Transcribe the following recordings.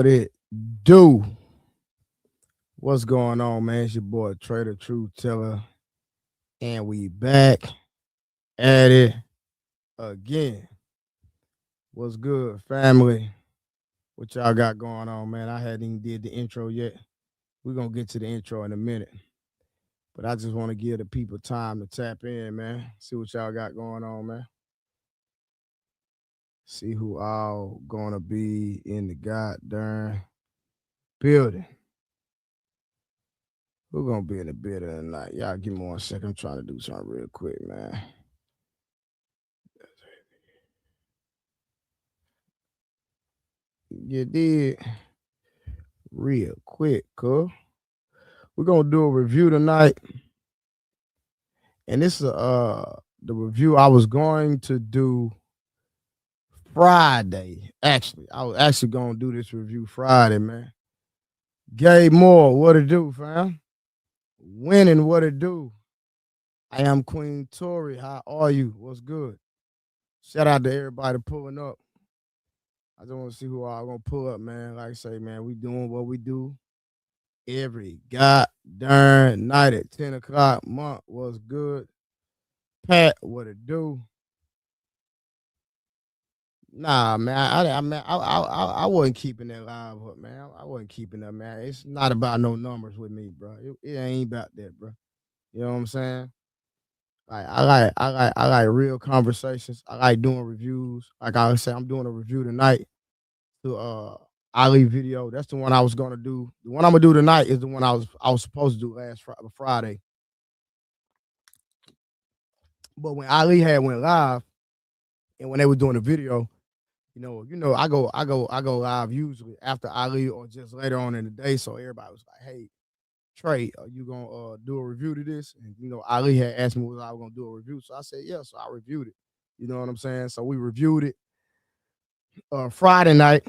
What it do? What's going on, man? It's your boy Trader Truth Teller, and we back at it again. What's good, family? What y'all got going on, man? I hadn't even did the intro yet. We're gonna get to the intro in a minute. But I just want to give the people time to tap in, man. See what y'all got going on, man. See who all gonna be in the goddamn building. Who gonna be in the building tonight? Y'all give me 1 second. I'm trying to do something real quick, man. You did real quick, cuz. We're gonna do a review tonight. And this is the review I was going to do Friday. Actually, I was actually gonna do this review Friday, man. Gay Moore, what it do, fam? Winning, what it do? I am Queen Tori. How are you? What's good? Shout out to everybody pulling up. I just want to see who I'm gonna pull up, man. Like I say, man, we doing what we do every goddamn night at 10 o'clock. Month was good. Pat, what it do? Nah, man. I wasn't keeping that live up, man. I wasn't keeping that, man. It's not about no numbers with me, bro. It ain't about that, bro. You know what I'm saying? Like I like real conversations. I like doing reviews. Like I said, I'm doing a review tonight to Ali video. That's the one I was gonna do. The one I'm gonna do tonight is the one I was supposed to do last Friday. But when Ali had went live, and when they were doing the video, I go live usually after Ali or just later on in the day. So everybody was like, "Hey, Trey, are you gonna do a review to this?" And Ali had asked me was I was gonna do a review, so I said yeah. So I reviewed it. You know what I'm saying? So we reviewed it Friday night.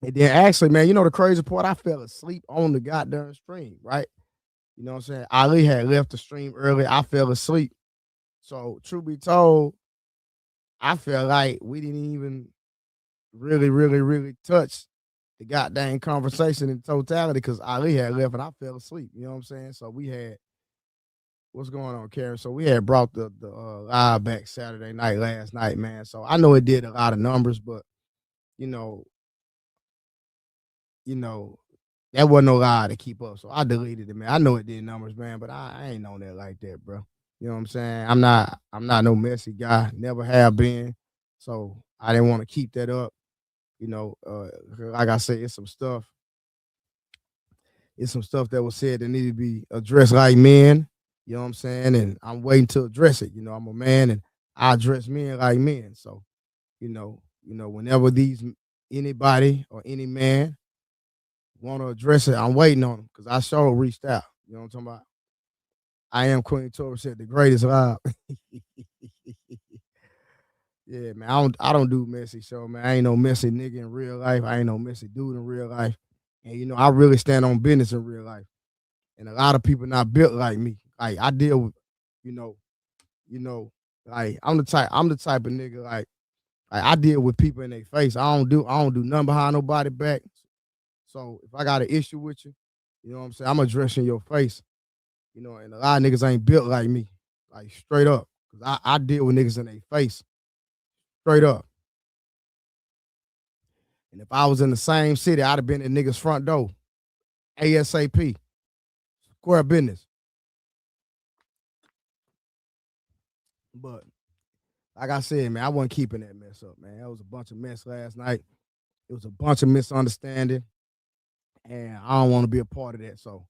And then actually, man, the crazy part, I fell asleep on the goddamn stream, right? You know what I'm saying? Ali had left the stream early. I fell asleep. So, truth be told, I felt like we didn't even really touch the goddamn conversation in totality because Ali had left and I fell asleep. You know what I'm saying? So we had, what's going on, Karen? So we had brought the live back Saturday night, last night, man. So I know it did a lot of numbers, but, that wasn't no lie to keep up. So I deleted it, man. I know it did numbers, man, but I ain't on that like that, bro. You know what I'm saying? I'm not no messy guy. Never have been. So I didn't want to keep that up. Like I said, it's some stuff. It's some stuff that was said that needed to be addressed like men. You know what I'm saying? And I'm waiting to address it. I'm a man and I address men like men. So, whenever anybody or any man want to address it, I'm waiting on them because I sure reached out. You know what I'm talking about? I am Queen Tori said the greatest live. Yeah, man. I don't do messy show, man. I ain't no messy nigga in real life. I ain't no messy dude in real life. And I really stand on business in real life. And a lot of people not built like me. Like I deal with, like I'm the type of nigga like I deal with people in their face. I don't do nothing behind nobody back. So if I got an issue with you, you know what I'm saying? I'm addressing your face. And a lot of niggas ain't built like me. Like straight up. Cause I deal with niggas in their face. Straight up. And if I was in the same city, I'd have been at niggas' front door. ASAP. Square business. But like I said, man, I wasn't keeping that mess up, man. That was a bunch of mess last night. It was a bunch of misunderstanding. And I don't want to be a part of that. So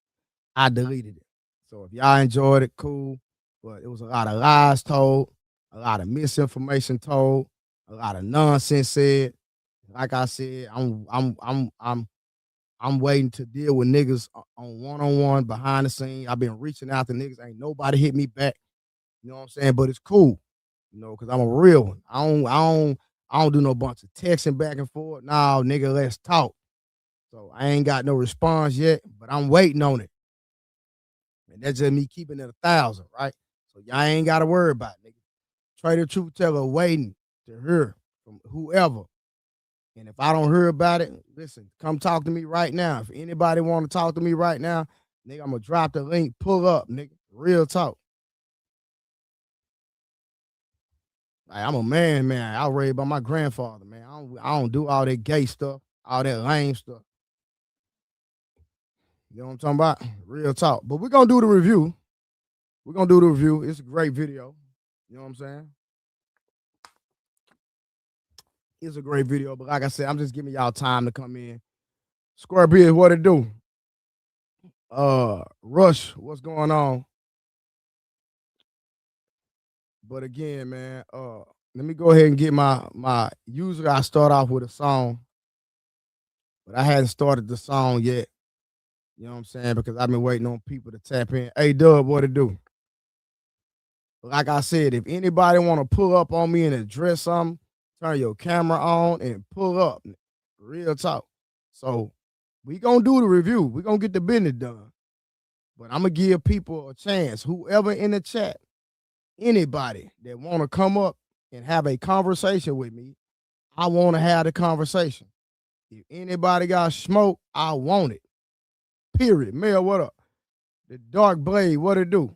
I deleted it. So if y'all enjoyed it, cool. But it was a lot of lies told, a lot of misinformation told, a lot of nonsense said. Like I said, I'm waiting to deal with niggas on one-on-one behind the scene. I've been reaching out to niggas. Ain't nobody hit me back. You know what I'm saying? But it's cool, because I'm a real one. I don't do no bunch of texting back and forth. No, nigga, let's talk. So I ain't got no response yet, but I'm waiting on it. And that's just me keeping it 1,000, right? So y'all ain't got to worry about it, nigga. Trader Truth Teller waiting to hear from whoever. And if I don't hear about it, listen, come talk to me right now. If anybody want to talk to me right now, nigga, I'm going to drop the link. Pull up, nigga. Real talk. Like, I'm a man. I was raised by my grandfather, man. I don't do all that gay stuff, all that lame stuff. You know what I'm talking about? Real talk. But we're going to do the review. We're going to do the review. It's a great video. You know what I'm saying? It's a great video. But like I said, I'm just giving y'all time to come in. Square Beard, what it do? Rush, what's going on? But again, man, let me go ahead and get my usually I start off with a song. But I hadn't started the song yet. You know what I'm saying? Because I've been waiting on people to tap in. Hey, Dub, what it do? Like I said, if anybody want to pull up on me and address something, turn your camera on and pull up. Real talk. So we going to do the review. We going to get the business done. But I'm going to give people a chance. Whoever in the chat, anybody that want to come up and have a conversation with me, I want to have the conversation. If anybody got smoke, I want it. Period. Mel, what up? The Dark Blade, what it do?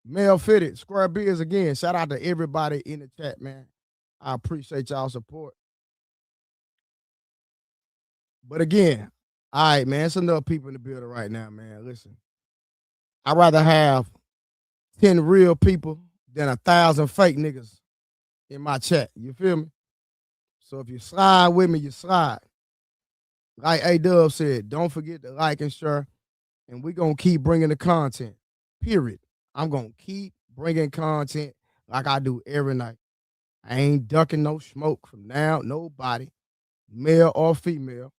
Mel Fitted, Square Beers again. Shout out to everybody in the chat, man. I appreciate y'all support. But again, all right, man, it's enough people in the building right now, man. Listen, I'd rather have 10 real people than 1,000 fake niggas in my chat. You feel me? So if you slide with me, you slide. Like A-Dub said, don't forget to like and share, and we're going to keep bringing the content, period. I'm going to keep bringing content like I do every night. I ain't ducking no smoke from now, nobody, male or female.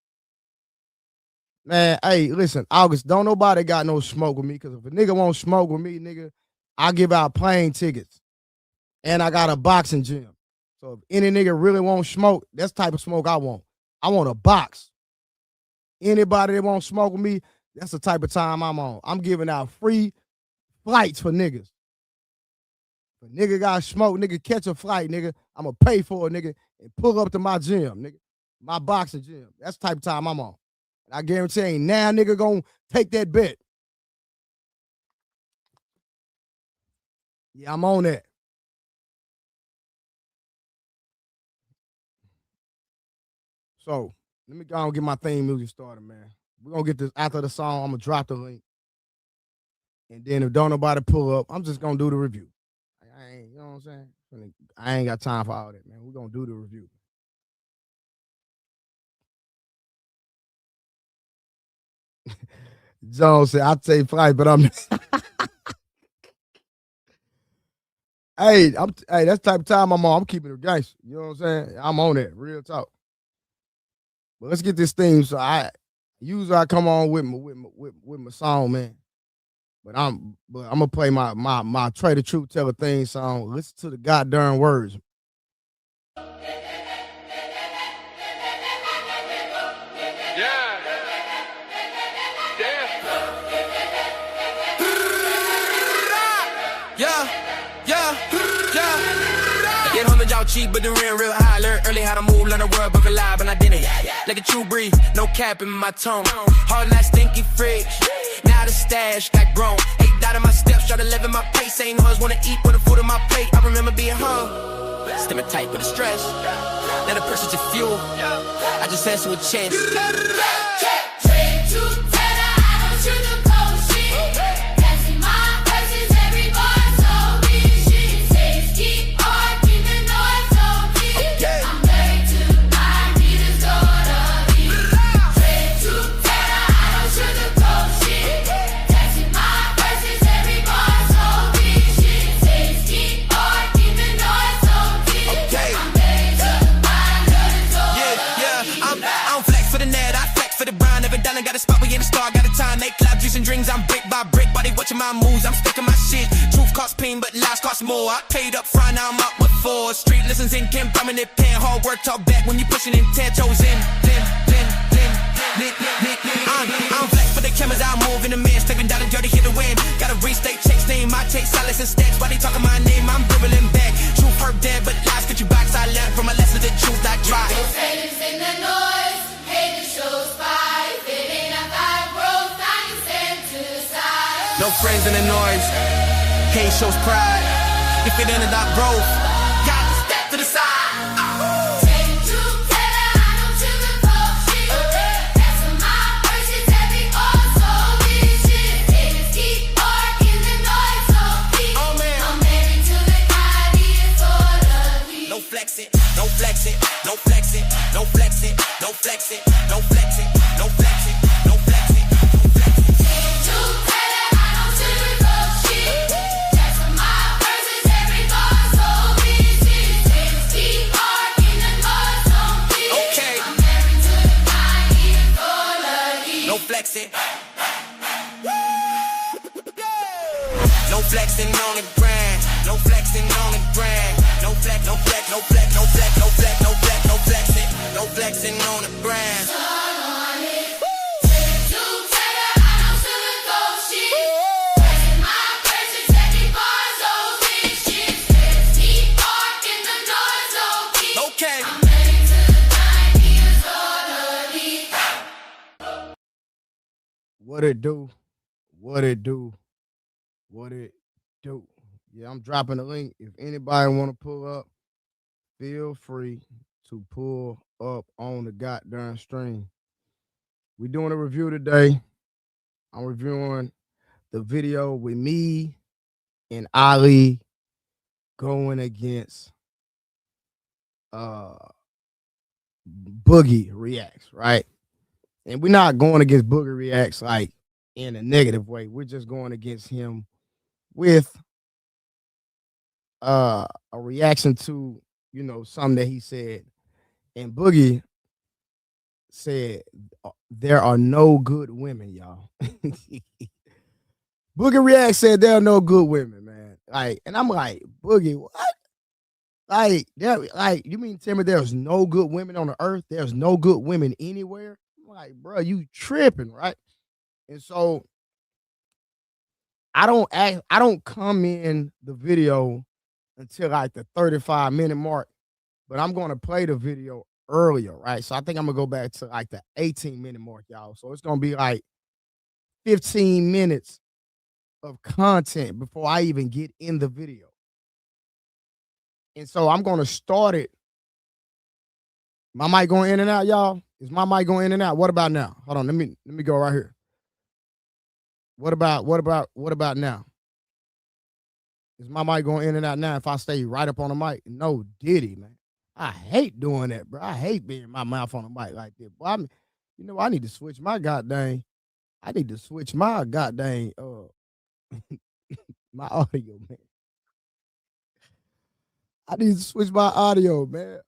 Man, hey, listen, August, don't nobody got no smoke with me, because if a nigga won't smoke with me, nigga, I give out plane tickets, and I got a boxing gym. So if any nigga really won't smoke, that's the type of smoke I want. I want a box. Anybody that won't smoke with me, that's the type of time I'm on. I'm giving out free flights for niggas. If a nigga got smoke, nigga, catch a flight, nigga, I'm going to pay for a nigga and pull up to my gym, nigga, my boxing gym. That's the type of time I'm on. And I guarantee ain't now nigga going to take that bet. Yeah, I'm on that. So, let me go and get my theme music started, man. We're going to get this after the song. I'm going to drop the link. And then if don't nobody pull up, I'm just going to do the review. I ain't, you know what I'm saying? I ain't got time for all that, man. We're going to do the review. Jones said, I'll take flight, but I'm... Hey, that's the type of time I'm on. I'm keeping it gangster. You know what I'm saying? I'm on that. Real talk. But let's get this theme. So I come on with my song, man. But I'm gonna play my Tray the Truth Teller theme song. Listen to the goddamn words. Cheap, but the real high. Learned early how to move, learn the world, book alive, and I did it. Like a true breed, no cap in my tone. Hard like stinky fridge. Now the stash got grown. 8 out of my steps, try to live in my pace. Ain't hers wanna eat with the food on my plate. I remember being hung, stimming tight with the stress. Now the pressure's just fuel. I just answer with chance. Got a spot, we in the star, got a time, make cloud juicing drinks. I'm brick by brick, body watching my moves. I'm sticking my shit. Truth costs pain, but lies cost more. I paid up front, now I'm up with 4. Street listens in, Kim, prominent pen. Hard work, talk back when you pushing in 10 toes in. Then, I'm flex for the cameras, I'll move in the man, stepping down the dirty, hit the wind. Gotta restate, checks, name, I take silence and stacks. While they talking my name, I'm dribbling back. Truth hurt dead, but lies get you box. I learned from my lesson, the truth I try. No failures in the noise, hate the show spy. If it ain't a five growth, I can stand to the side. No friends in the noise, hate shows pride. If it ain't about growth, got to step to the side. No flex it, no flex it, no flex it, no flex it, no flex it, no flex it, no flex it, no flex it. Too better, I don't sugarcoat shit. That's what my verses, every bar so rigid. Deep heart in the noise, don't fit. Okay. I'm married to the grind, even for the heat. No flex it. No flexing on the grind, no flexing on the grind. No flex, no flex, no flex, no flex, no flex, no flex, no flexing, no flexing on the grind. Okay. What it do? What it do? What it do? Yeah, I'm dropping the link. If anybody want to pull up, feel free to pull up on the goddamn stream. We're doing a review today. I'm reviewing the video with me and Ali going against Boogie Reacts, right? And we're not going against Boogie Reacts like in a negative way. We're just going against him with a reaction to, you know, something that he said. And Boogie said, there are no good women, y'all. Boogie React said there are no good women, man. Like, and I'm like, Boogie, what? Like, you mean tell me there's no good women on the earth? There's no good women anywhere? I'm like, bro, you tripping, right? And so I don't come in the video until like the 35-minute mark, but I'm going to play the video earlier, right? So I think I'm going to go back to like the 18-minute mark, y'all. So it's going to be like 15 minutes of content before I even get in the video. And so I'm going to start it. My mic going in and out, y'all? Is my mic going in and out? What about now? Hold on, let me go right here. What about now? Is my mic going in and out now if I stay right up on the mic? No diddy, man. I hate doing that, bro. I hate being my mouth on the mic like that. Boy, you know, I need to switch my goddamn my audio, man. I need to switch my audio, man.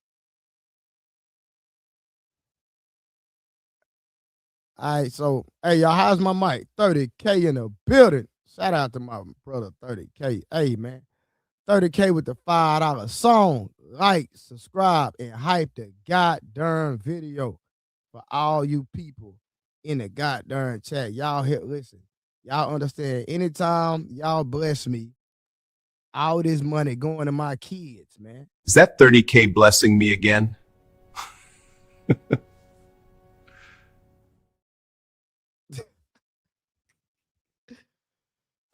All right, so, hey, y'all, how's my mic? 30K in the building. Shout out to my brother, 30K. Hey, man, 30K with the $5 song. Like, subscribe, and hype the goddamn video for all you people in the goddamn chat. Y'all here, listen. Y'all understand, anytime y'all bless me, all this money going to my kids, man. Is that 30K blessing me again?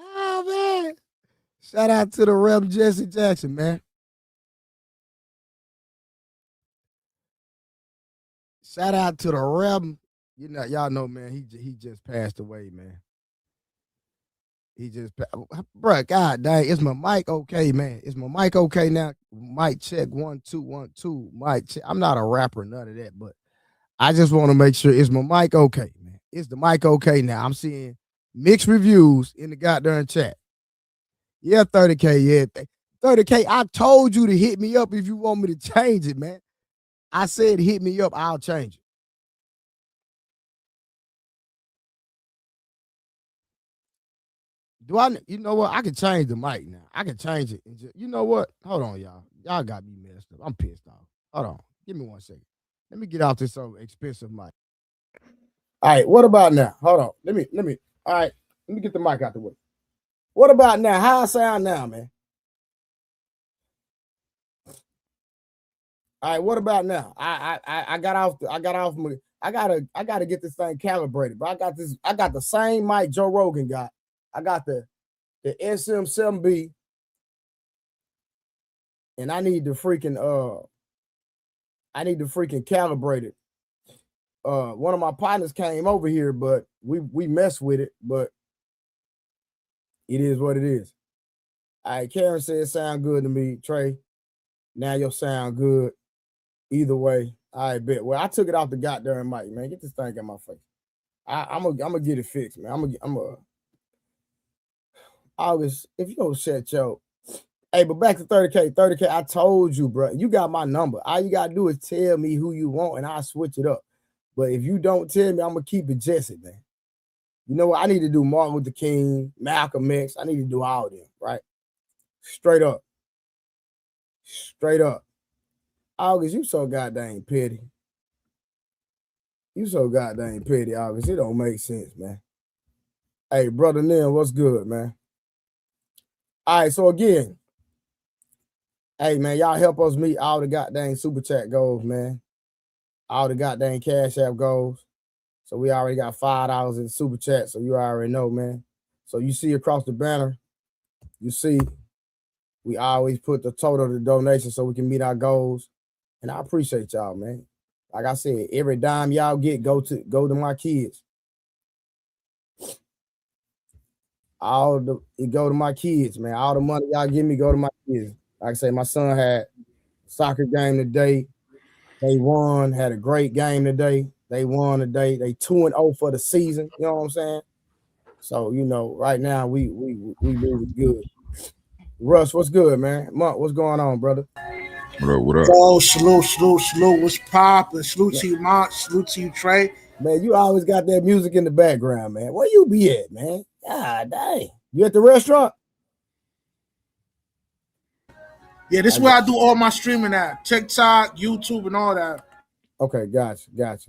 Oh, man. Shout out to the Rep Jesse Jackson, man. Shout out to the Rep. You know, y'all know, man, he just passed away, man. He just, bro, god dang, is my mic okay, man? Is my mic okay now? Mic check, 1 2 1 2. Mic check. I'm not a rapper, none of that, but I just want to make sure, is my mic okay, man? Is the mic okay now? I'm seeing mixed reviews in the goddamn chat. Yeah, 30K, yeah. 30K, I told you to hit me up if you want me to change it, man. I said hit me up, I'll change it. You know what? I can change the mic now. I can change it. You know what? Hold on, y'all. Y'all got me messed up. I'm pissed off. Hold on. Give me 1 second. Let me get out this expensive mic. All right, what about now? Hold on. Let me. All right, let me get the mic out the way. What about now? How I sound now, man? All right, what about now? I got off. I gotta get this thing calibrated. But I got the same mic Joe Rogan got. I got the SM7B, and I need to freaking calibrate it. One of my partners came over here, but we messed with it, but it is what it is. All right, Karen said sound good to me. Trey, now your sound good. Either way, I bet. Well, I took it off the goddamn mic, man. Get this thing in my face. I'm gonna get it fixed, man. August, if you don't shut your, hey, but back to 30K. I told you, bro. You got my number. All you gotta do is tell me who you want, and I'll switch it up. But if you don't tell me, I'm gonna keep it Jesse, man. You know what? I need to do Martin Luther King, Malcolm X. I need to do all of them, right? Straight up. August, you so goddamn petty. August. It don't make sense, man. Hey, brother Nim, what's good, man? All right, so again, hey, man, y'all help us meet all the goddamn super chat goals, man. All the goddamn Cash App goals. So we already got $5 in super chat, so you already know, man. So you see across the banner, you see we always put the total of the donation so we can meet our goals. And I appreciate y'all, man. Like I said, every dime y'all get go to my kids. It go to my kids, man. All the money y'all give me go to my kids. Like I say, my son had a soccer game today. They won, had a great game today. They won today. They 2-0 for the season. You know what I'm saying? So, you know, right now we really good. Russ, what's good, man? Monk, what's going on, brother? What up? Oh, salute. What's poppin'? Salute to you, Monk. Salute to you, Trey. Man, you always got that music in the background, man. Where you be at, man? God dang. You at the restaurant? Yeah, this is where I do all my streaming at. TikTok, YouTube, and all that. Okay, gotcha.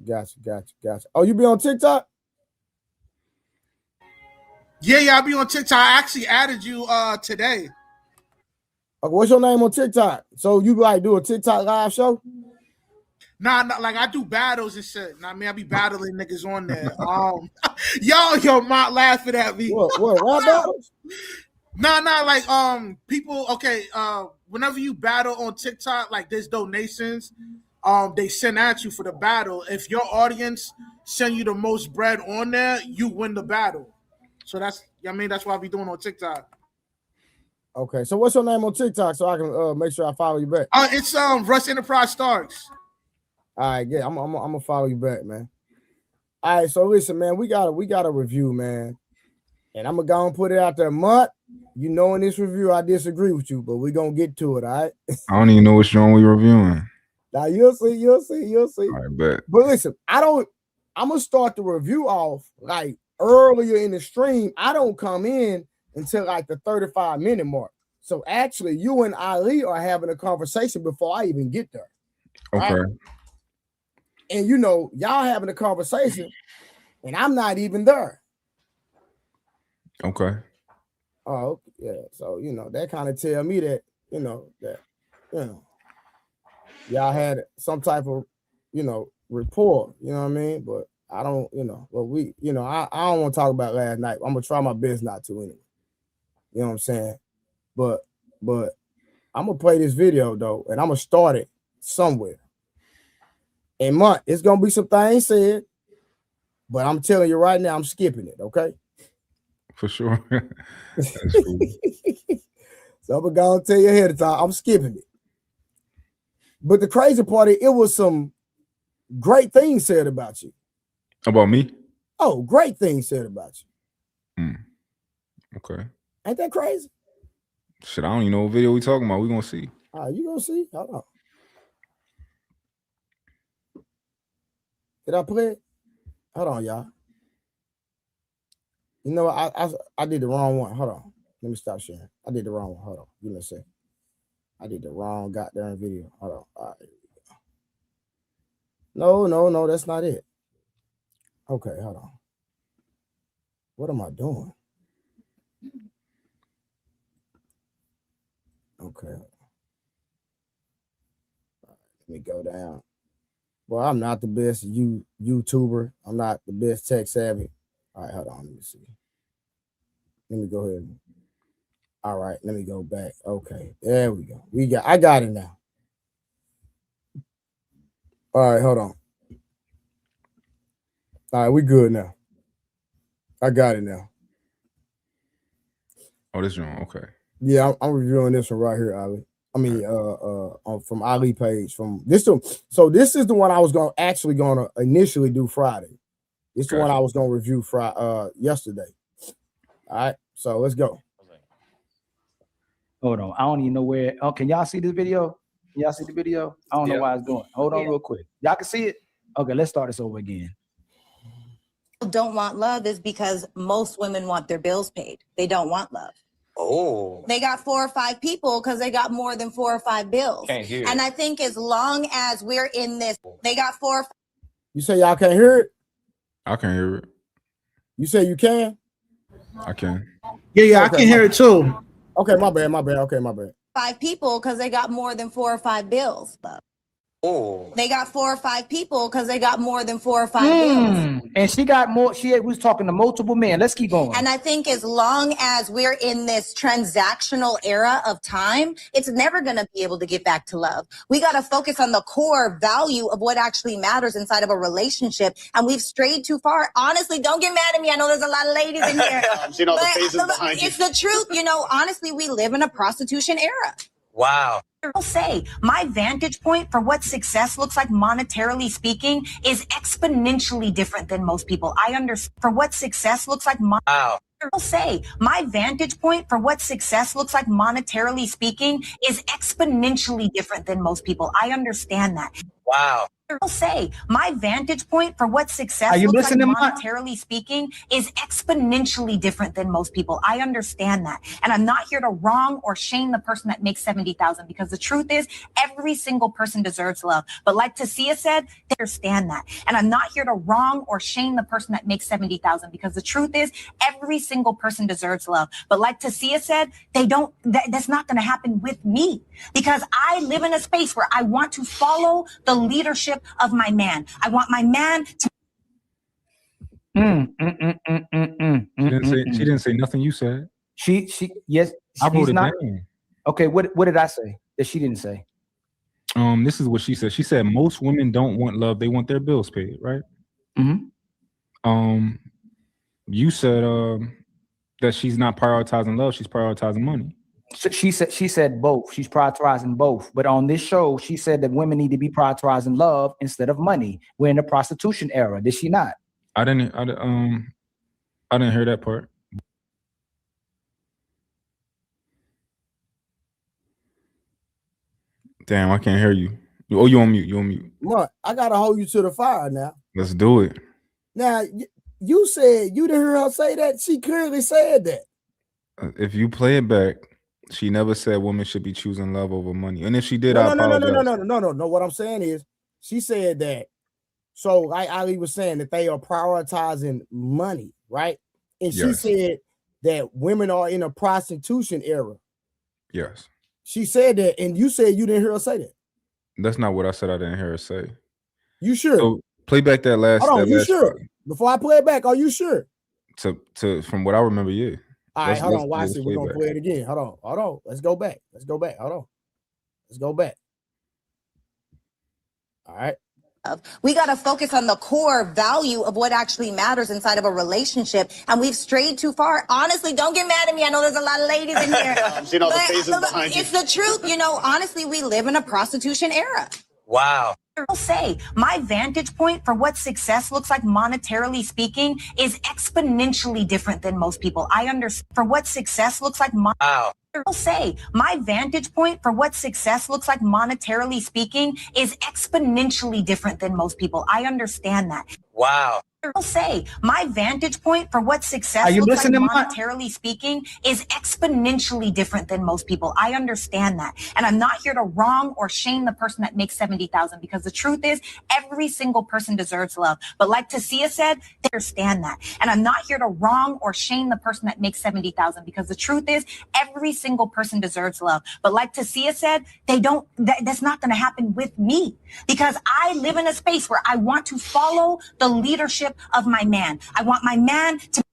Oh, you be on TikTok? Yeah, I be on TikTok. I actually added you today. Okay, what's your name on TikTok? So you like do a TikTok live show? Nah, like I do battles and shit. I mean, I be battling niggas on there. Yo, Mont laughing at me. What rap battles? Nah, like people. Okay, whenever you battle on TikTok, like there's donations. They send at you for the battle. If your audience send you the most bread on there, you win the battle. So that's what I be doing on TikTok. Okay, so what's your name on TikTok so I can make sure I follow you back? It's Russ Enterprise Starks. All right, yeah, I'm gonna follow you back, man. All right, so listen, man, we got a review, man, and I'm gonna go and put it out there. Mutt, you know, in this review, I disagree with you, but we're gonna get to it. All right. I don't even know which one we reviewing. Now you'll see. I bet. But listen, I'm gonna start the review off like earlier in the stream. I don't come in until like the 35-minute mark. So actually, you and Ali are having a conversation before I even get there. Okay. Right? And you know, y'all having a conversation, and I'm not even there. Okay. Oh, yeah. So you know, that kind of tell me that y'all had some type of rapport. You know what I mean? But I don't. I don't want to talk about last night. I'm gonna try my best not to anyway. You know what I'm saying? But I'm gonna play this video though, and I'm gonna start it somewhere. And Month, it's gonna be some things said, but I'm telling you right now, I'm skipping it. Okay? For sure. That's cool. So I'm gonna tell you ahead of time, I'm skipping it. But the crazy part is, it was some great things said about you. About me? Oh, great things said about you. Okay. Ain't that crazy? Shit, I don't even know what video we talking about. We gonna see. You gonna see? Hold on. Did I play it? Hold on, y'all. You know, I did the wrong one. Hold on. Let me stop sharing. I did the wrong one. Hold on. Give me a second. I did the wrong goddamn video. Hold on. All right. No, that's not it. Okay, hold on. What am I doing? Okay. Let me go down. Well, I'm not the best YouTuber. I'm not the best tech savvy. All right, hold on. Let me see. Let me go ahead. All right, let me go back. Okay, there we go. I got it now. All right, hold on. All right, we good now. I got it now. Oh, this one. Okay. Yeah, I'm reviewing this one right here, Ali. I mean, from Ali page. From this one. So this is the one I was gonna initially do Friday. This is the one I was gonna review yesterday. All right, so let's go. Hold on, I don't even know where. Oh, can y'all see this video? Can y'all see the video? I don't know why it's doing. Hold on, real quick. Y'all can see it. Okay, let's start this over again. Don't want love is because most women want their bills paid. They don't want love. Oh. They got 4 or 5 people because they got more than 4 or 5 bills. Can't hear And it. I think as long as we're in this, they got 4 or 5. You say y'all can't hear it? I can hear it. You say you can? I can. Yeah, Okay, I can hear it too. Okay, my bad. Okay, my bad. 5 people because they got more than 4 or 5 bills. Oh. They got 4 or 5 people because they got more than 4 or 5 bills. And she got more. She was talking to multiple men. Let's keep going. And I think as long as we're in this transactional era of time, it's never going to be able to get back to love. We got to focus on the core value of what actually matters inside of a relationship. And we've strayed too far. Honestly, don't get mad at me. I know there's a lot of ladies in here. I'm seeing all the faces behind you. It's the truth. You know, honestly, we live in a prostitution era. Wow. I'll say my vantage point for what success looks like monetarily speaking is exponentially different than most people. I understand for what success looks like. Wow. I'll say my vantage point for what success looks like monetarily speaking is exponentially different than most people. I understand that. Wow. I'll say my vantage point for what success Are you looks like listening, Ma? monetarily speaking is exponentially different than most people. I understand that. And I'm not here to wrong or shame the person that makes 70,000 because the truth is every single person deserves love. But like Tasia said, they understand that. And I'm not here to wrong or shame the person that makes 70,000 because the truth is every single person deserves love. But like Tasia said, that's not going to happen with me because I live in a space where I want to follow the leadership of my man. I want my man to. She didn't say nothing you said. Yes. I wrote it not, down. Okay, what did I say that she didn't say? This is what she said. She said most women don't want love; they want their bills paid, right? Mm-hmm. You said that she's not prioritizing love; she's prioritizing money. So she said both. She's prioritizing both. But on this show, she said that women need to be prioritizing love instead of money. We're in the prostitution era. Did she not? I didn't hear that part. Damn, I can't hear you. Oh, you on mute. You on mute. No, I gotta hold you to the fire now. Let's do it. Now, you said you didn't hear her say that. She clearly said that. If you play it back, she never said women should be choosing love over money. And if she did, I No. apologize. No. What I'm saying is, she said that. So, like Ali was saying, that they are prioritizing money, right? And she said that women are in a prostitution era. Yes. She said that, and you said you didn't hear her say that. That's not what I said. I didn't hear her say. You sure? So play back that last. Hold on, you sure? part. Before I play it back, are you sure? To from what I remember, yeah. All right, hold on. Watch it. We're gonna play it again. Hold on. Let's go back. Hold on. Let's go back. All right. We got to focus on the core value of what actually matters inside of a relationship. And we've strayed too far. Honestly, don't get mad at me. I know there's a lot of ladies in here. I'm seeing all the faces behind you. It's the truth. You know, honestly, we live in a prostitution era. Wow. I'll say my vantage point for what success looks like monetarily speaking is exponentially different than most people. I understand for what success looks like. Wow. I'll say my vantage point for what success looks like monetarily speaking is exponentially different than most people. I understand that. Wow. I'll say my vantage point for what success Are you looks like listening, Mark? monetarily speaking is exponentially different than most people. I understand that. And I'm not here to wrong or shame the person that makes 70,000 because the truth is every single person deserves love. But like Tasia said, they understand that. And I'm not here to wrong or shame the person that makes 70,000 because the truth is every single person deserves love. But like Tasia said, that's not going to happen with me because I live in a space where I want to follow the leadership of my man. I want my man to.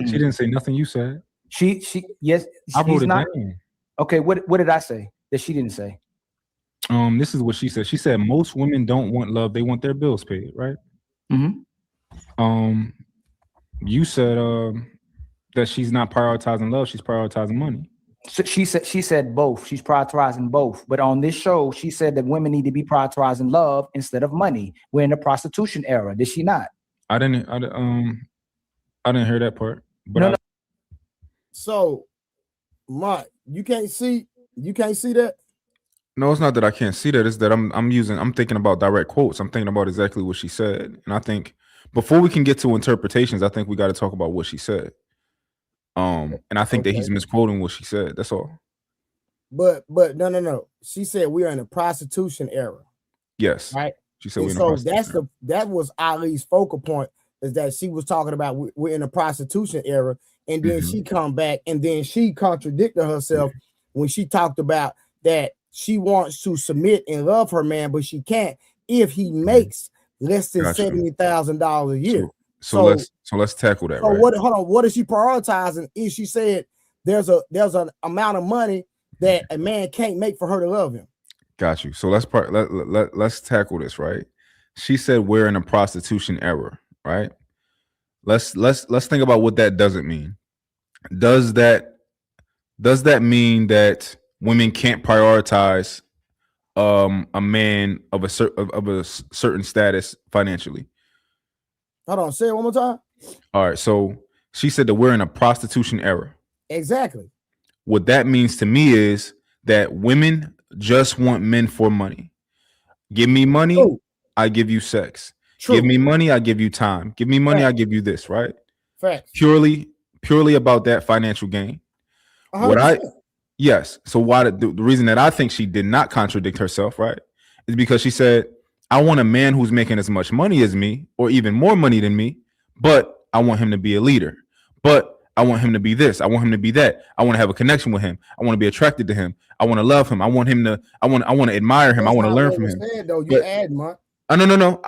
She didn't say nothing you said. Yes. I wrote it not, down. Okay, what did I say that she didn't say? This is what she said. She said most women don't want love; they want their bills paid, right? Mm-hmm. You said that she's not prioritizing love; she's prioritizing money. So she said both. She's prioritizing both. But on this show, she said that women need to be prioritizing love instead of money. We're in the prostitution era. Did she not? I didn't hear that part. But No. So, Mark, you can't see that. No, it's not that I can't see that. It's that I'm thinking about direct quotes. I'm thinking about exactly what she said. And I think before we can get to interpretations, I think we got to talk about what she said. And I think that he's misquoting what she said. That's all. But no. She said we are in a prostitution era. Yes. Right. She said that was Ali's focal point, is that she was talking about we're in a prostitution era, and then she come back and then she contradicted herself when she talked about that she wants to submit and love her man, but she can't if he makes less than $70,000 a year. So let's tackle that. So right? What is she prioritizing? Is she said there's an amount of money that a man can't make for her to love him? Got you. So let's tackle this, right? She said we're in a prostitution era, right? Let's think about what that doesn't mean. Does that mean that women can't prioritize a man of a certain status financially? Hold on, say it one more time. All right, so she said that we're in a prostitution era. Exactly. What that means to me is that women just want men for money. Give me money, True. I give you sex. True. Give me money, I give you time. Give me money, Fact. I give you this, right? Facts. Purely about that financial gain. 100%. Yes. So why the reason that I think she did not contradict herself, right, is because she said, I want a man who's making as much money as me or even more money than me, but I want him to be a leader. But I want him to be this. I want him to be that. I want to have a connection with him. I want to be attracted to him. I want to love him. I want to admire him. I want to learn from him. No.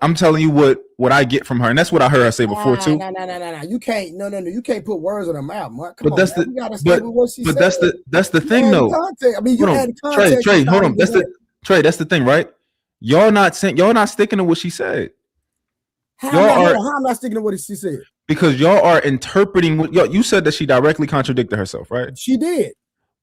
I'm telling you what I get from her, and that's what I heard her say before too. No. You can't. No. You can't put words in her mouth, Mark. But that's the thing, though. I mean, you had context. Trey, hold on. That's the thing, right? Y'all not sticking to what she said. How I'm not sticking to what she said? Because y'all are interpreting what you said that she directly contradicted herself, right? She did.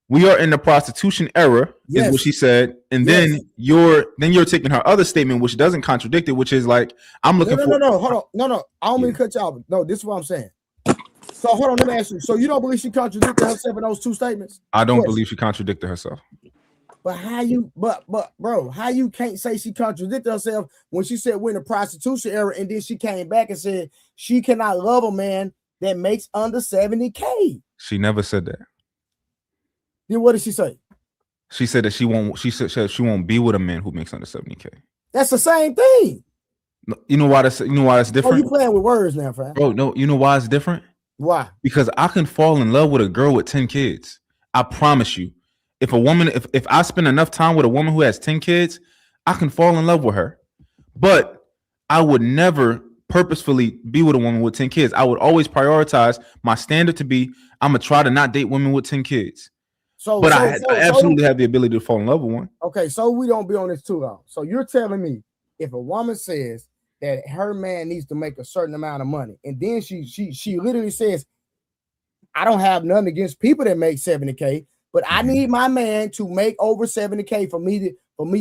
We are in the prostitution era, is what she said, and then you're taking her other statement, which doesn't contradict it, which is like I'm looking for. No, hold on, no. I don't mean to cut you off. No, this is what I'm saying. So hold on, let me ask you. So you don't believe she contradicted herself in those two statements? I don't believe she contradicted herself. But bro, how you can't say she contradicted herself when she said we're in the prostitution era, and then she came back and said she cannot love a man that makes under 70K? She never said that. Then what did she say? She said that she won't. She said she won't be with a man who makes under 70K. That's the same thing. You know why that's different? Oh, you playing with words now, fam. Bro, no. You know why it's different? Why? Because I can fall in love with a girl with 10 kids. I promise you. If I spend enough time with a woman who has 10 kids, I can fall in love with her. But I would never purposefully be with a woman with 10 kids. I would always prioritize my standard to be, I'm going to try to not date women with 10 kids. I absolutely have the ability to fall in love with one. Okay, so we don't be on this too long. So you're telling me if a woman says that her man needs to make a certain amount of money, and then she literally says, I don't have nothing against people that make 70K, but I need my man to make over 70K for me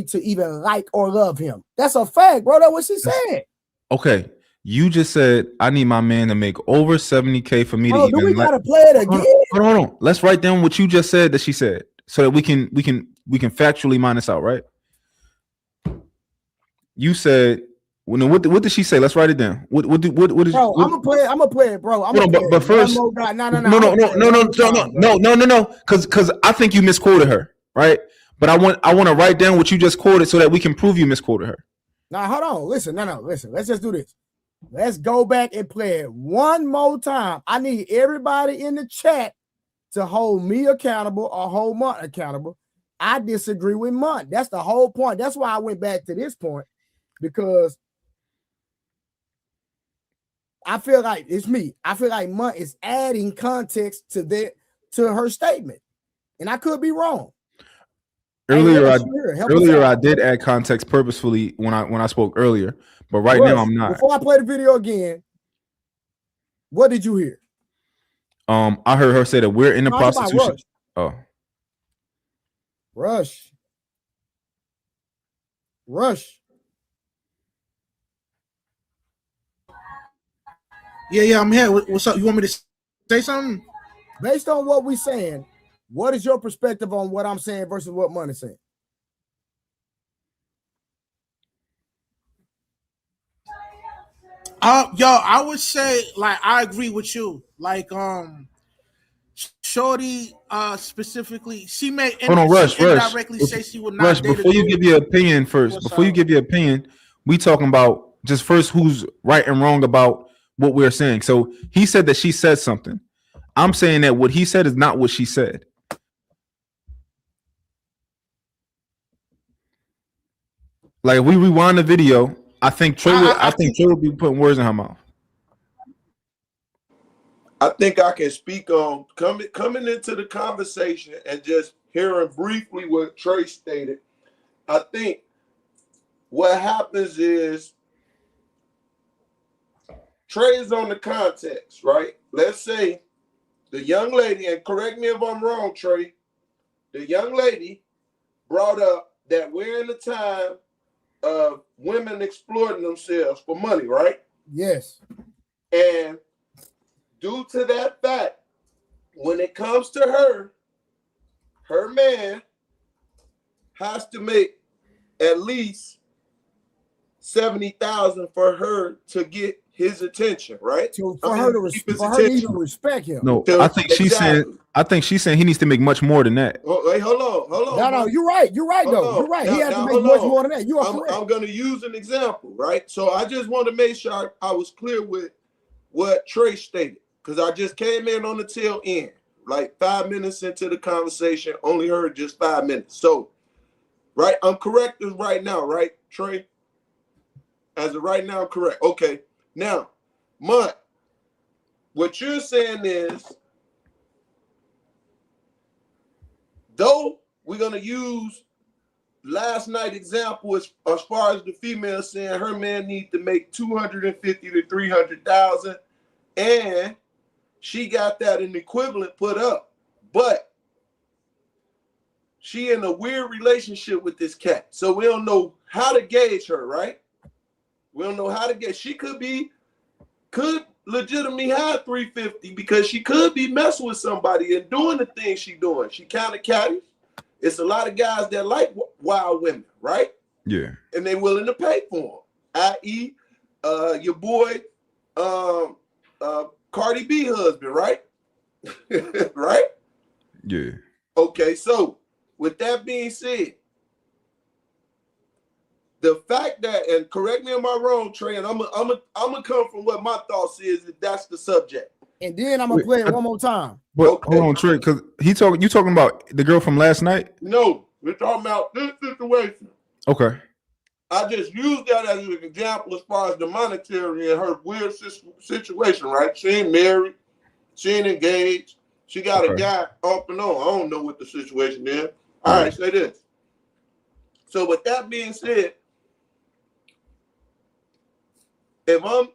to even like or love him. That's a fact, bro. That's what she said. Okay. You just said I need my man to make over 70K for me to even. Do we gotta play it again? Hold on. Let's write down what you just said that she said, so that we can factually mine this out, right? you said, well, what did she say? Let's write it down. What is? Bro, I'm gonna play it, bro. But first, no, because I think you misquoted her, right? But I want to write down what you just quoted so that we can prove you misquoted her. Now, hold on. Listen. Let's just do this. Let's go back and play it one more time. I need everybody in the chat to hold me accountable or hold Mont accountable. I disagree with Mont. That's the whole point. That's why I went back to this point, because I feel like it's me. I feel like Mont is adding context to her statement, and I could be wrong. Earlier, I did add context purposefully when I spoke earlier, but right now I'm not. Before I play the video again, what did you hear? I heard her say that we're in the prostitution. Oh, Rush. Yeah, I'm here. What's up? You want me to say something? Based on what we're saying, what is your perspective on what I'm saying versus what Money's saying? I would say, like, I agree with you. Like, Shorty, specifically, she may indirectly say she would not. Rush, before you give your opinion first, we talking about just first who's right and wrong about what we're saying. So he said that she said something. I'm saying that what he said is not what she said. Like, if we rewind the video, I think Trey would be putting words in her mouth. I think I can speak on coming into the conversation and just hearing briefly what Trey stated. I think what happens is Trey is on the context, right? Let's say the young lady, and correct me if I'm wrong, Trey, the young lady brought up that we're in the time of women exploiting themselves for money, right? Yes. And due to that fact, when it comes to her man has to make at least $70,000 for her to get his attention, right? For her to even respect him. No, I think she's saying he needs to make much more than that. Oh, wait, hold on. No, you're right. You're right, though. You're right. He has to make much more than that. You are correct. I'm going to use an example, right? So I just want to make sure I was clear with what Trey stated, because I just came in on the tail end, like 5 minutes into the conversation, only heard just 5 minutes. So, right, I'm correct as right now, right, Trey? As of right now, correct. Okay. Now, Mutt, what you're saying is, though we're going to use last night's example as far as the female saying her man needs to make $250,000 to $300,000, and she got that in equivalent put up, but she in a weird relationship with this cat, so we don't know how to gauge her, right? We don't know how to gauge. She could legitimately have 350 because she could be messing with somebody and doing the things she doing. She kind of catty. It's a lot of guys that like wild women, right? Yeah. And they willing to pay for them, i.e., your boy Cardi B husband, right? Right? Yeah. Okay, so with that being said, the fact that, and correct me if I'm wrong, Trey, and I'm gonna come from what my thoughts is if that's the subject. And then I'm gonna play it one more time. But okay. Hold on, Trey, because you talking about the girl from last night? No, we're talking about this situation. Okay. I just used that as an example as far as the monetary and her weird situation, right? She ain't married, she ain't engaged, she got a guy off and on. I don't know what the situation is. All right, say this. So with that being said, if I'm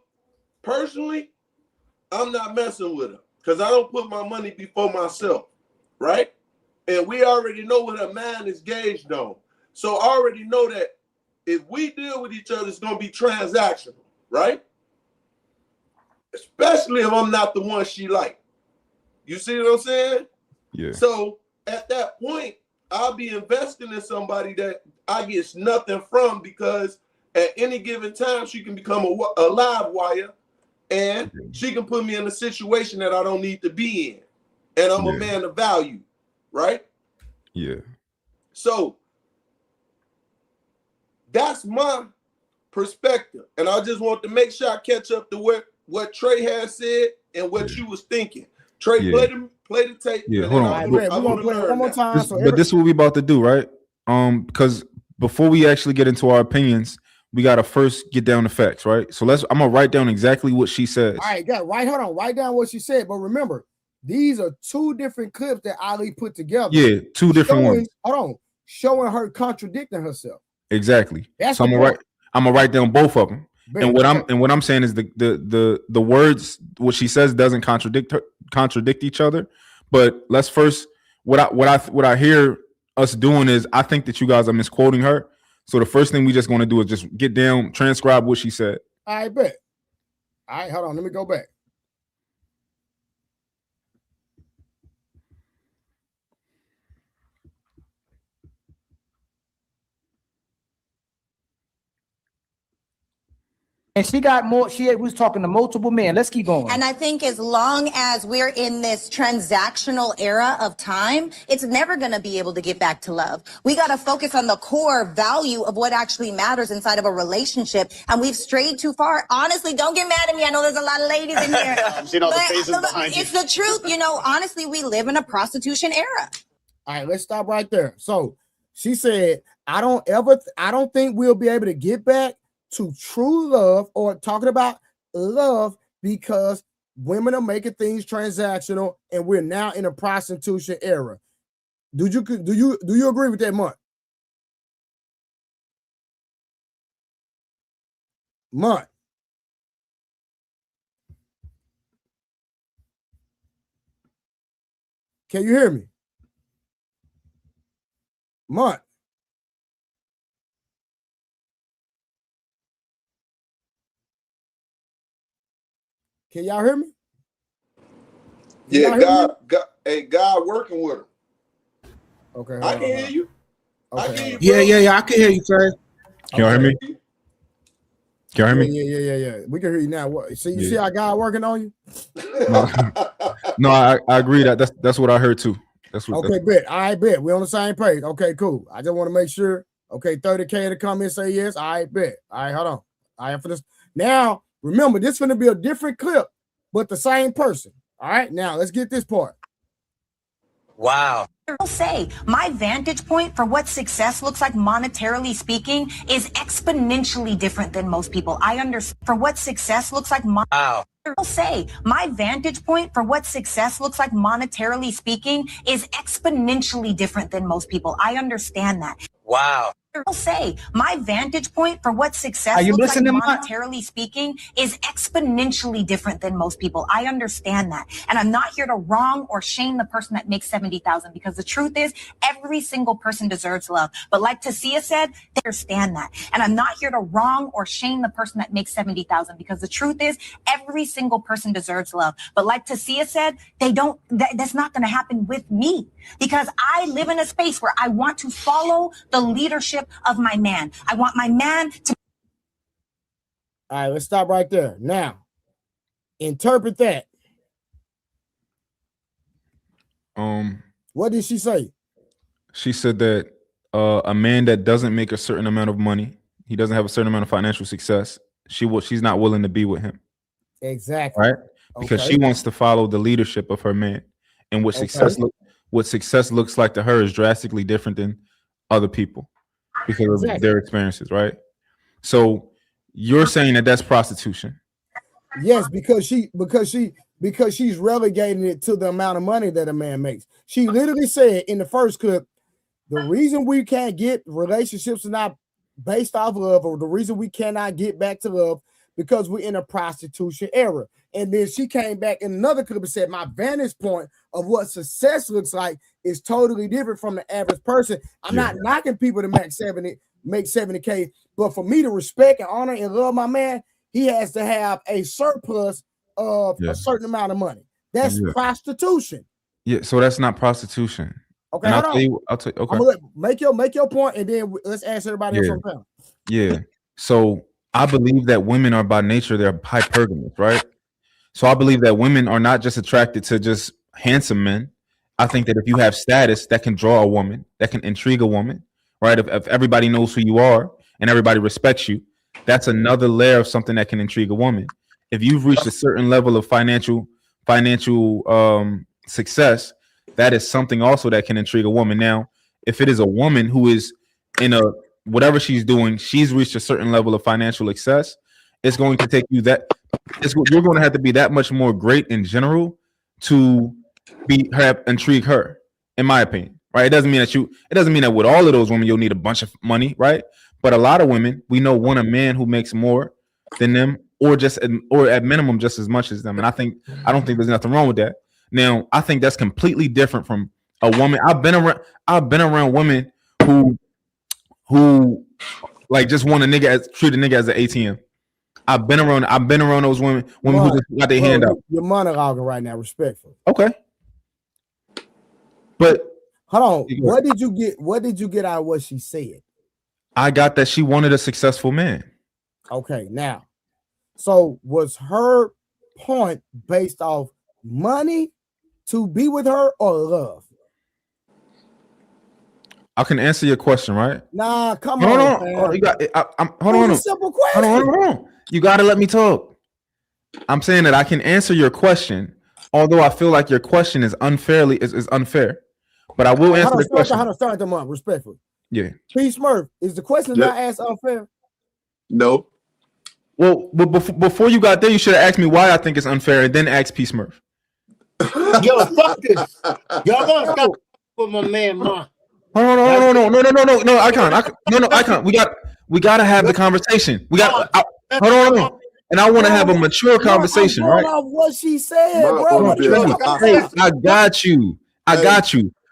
not messing with her because I don't put my money before myself, right? And we already know what her man is gauged on. So I already know that if we deal with each other, it's going to be transactional, right? Especially if I'm not the one she like. You see what I'm saying? Yeah. So at that point, I'll be investing in somebody that I get nothing from because At any given time, she can become a live wire, and she can put me in a situation that I don't need to be in. And I'm a man of value, right? Yeah. So that's my perspective. And I just want to make sure I catch up to what Trey has said and what you was thinking. Trey, play the tape. Yeah, hold on. We're gonna play it one more time. But this is what we about to do, right? Because before we actually get into our opinions, we gotta first get down the facts, right? So I'm gonna write down exactly what she says. All right, hold on, write down what she said. But remember, these are two different clips that Ali put together. Yeah, two different ones. Hold on, showing her contradicting herself. Exactly. That's so I'm gonna write down both of them. And what I'm saying is the words, what she says doesn't contradict each other. But let's first, what I hear us doing is, I think that you guys are misquoting her. So the first thing we just going to do is just get down, transcribe what she said. I bet. All right, hold on. Let me go back. And she got more. She was talking to multiple men. Let's keep going. And I think as long as we're in this transactional era of time, it's never going to be able to get back to love. We got to focus on the core value of what actually matters inside of a relationship. And we've strayed too far. Honestly, don't get mad at me. I know there's a lot of ladies in here. I'm seeing all the faces behind you. It's the truth. You know, honestly, we live in a prostitution era. All right, let's stop right there. So she said, I don't think we'll be able to get back to true love or talking about love because women are making things transactional and we're now in a prostitution era. Do you agree with that, Munt? Munt. Can you hear me? Munt. Can y'all hear me? Yeah, God working with him. Okay. I can hear you. Okay. I can hear you. Yeah. I can hear you, Trey. Can y'all hear me? Can y'all hear me? Yeah. We can hear you now. What? So you see how God working on you? No, I agree that's what I heard too. Okay, bet. I bet. We're on the same page. Okay, cool. I just want to make sure. Okay, 30K to come in, say yes. I bet. All right, hold on. All right, for this. Now, remember, this is going to be a different clip, but the same person. All right, now let's get this part. Wow. I'll say my vantage point for what success looks like monetarily speaking is exponentially different than most people. I understand for what success looks like. Wow. I'll say my vantage point for what success looks like monetarily speaking is exponentially different than most people. I understand that. Wow. I'll say my vantage point for what success looks like monetarily speaking is exponentially different than most people. I understand that. And I'm not here to wrong or shame the person that makes 70,000 because the truth is every single person deserves love. But like Tasia said, they understand that. And I'm not here to wrong or shame the person that makes 70,000 because the truth is every single person deserves love. But like Tasia said, that's not going to happen with me because I live in a space where I want to follow the leadership of my man. I want my man to. All right, let's stop right there. Now, interpret that. What did she say? She said that a man that doesn't make a certain amount of money, he doesn't have a certain amount of financial success, she's not willing to be with him. Exactly. Right? Because she wants to follow the leadership of her man. And what success looks like to her is drastically different than other people because of their experiences, right? So you're saying that that's prostitution? Yes, because she's relegating it to the amount of money that a man makes. She literally said in the first clip, the reason we can't get relationships are not based off love, or the reason we cannot get back to love because we're in a prostitution era. And then she came back in another clip and said, my vantage point of what success looks like is totally different from the average person. I'm not knocking people to make 70K, but for me to respect and honor and love my man, he has to have a surplus of a certain amount of money. That's prostitution. Yeah, so that's not prostitution. Okay, and hold I'll on. tell you. Okay. I'm gonna make your point, and then let's ask everybody else on panel. Yeah. So I believe that women are by nature, they're hypergamous, right? So I believe that women are not just attracted to just handsome men. I think that if you have status, that can draw a woman, that can intrigue a woman, right? If everybody knows who you are and everybody respects you, that's another layer of something that can intrigue a woman. If you've reached a certain level of financial success, that is something also that can intrigue a woman. Now, if it is a woman who is in a whatever she's doing, she's reached a certain level of financial success, it's going to take you you're going to have to be that much more great in general to intrigue her, in my opinion, right? It doesn't mean that with all of those women you'll need a bunch of money, right? But a lot of women we know want a man who makes more than them, or at minimum just as much as them. And I don't think there's nothing wrong with that. Now, I think that's completely different from a woman. I've been around women who like just want treat a nigga as an ATM. I've been around those women who just got their hand out. You're monologuing right now, respectfully. Okay. But hold on. What did you get out of what she said? I got that she wanted a successful man. Okay, now. So was her point based off money to be with her or love? I can answer your question, right? Nah, come on. Hold on. Simple question. Hold on. You got to let me talk. I'm saying that I can answer your question, although I feel like your question is unfair. But I will answer the question. Start them up, respectfully. Yeah. P. Smurf, is the question not asked unfair? No. Well, before you got there, you should have asked me why I think it's unfair, and then ask P. Smurf. Yo, fuck this. Y'all gonna stop with my man, Mark. Hold on. No, I can't. We got to have the conversation. Hold on. And I want to have a mature conversation, right? What she said, bro. Hey, I got you.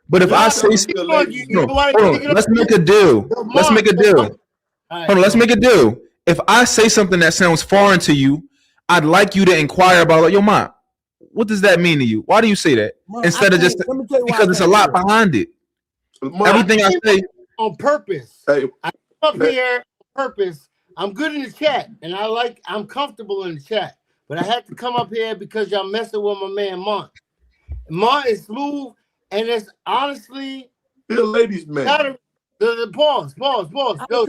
But if I say, let's make a deal. Let's make a deal. If I say something that sounds foreign to you, I'd like you to inquire about, like, yo, Mom, what does that mean to you? Why do you say that? Instead of just because it's a lot behind it. Everything I say on purpose. Hey. I come up here on purpose. I'm good in the chat, and I'm comfortable in the chat. But I had to come up here because y'all messing with my man Mont. Mont is smooth, and it's honestly the ladies' man. Pause. Yo,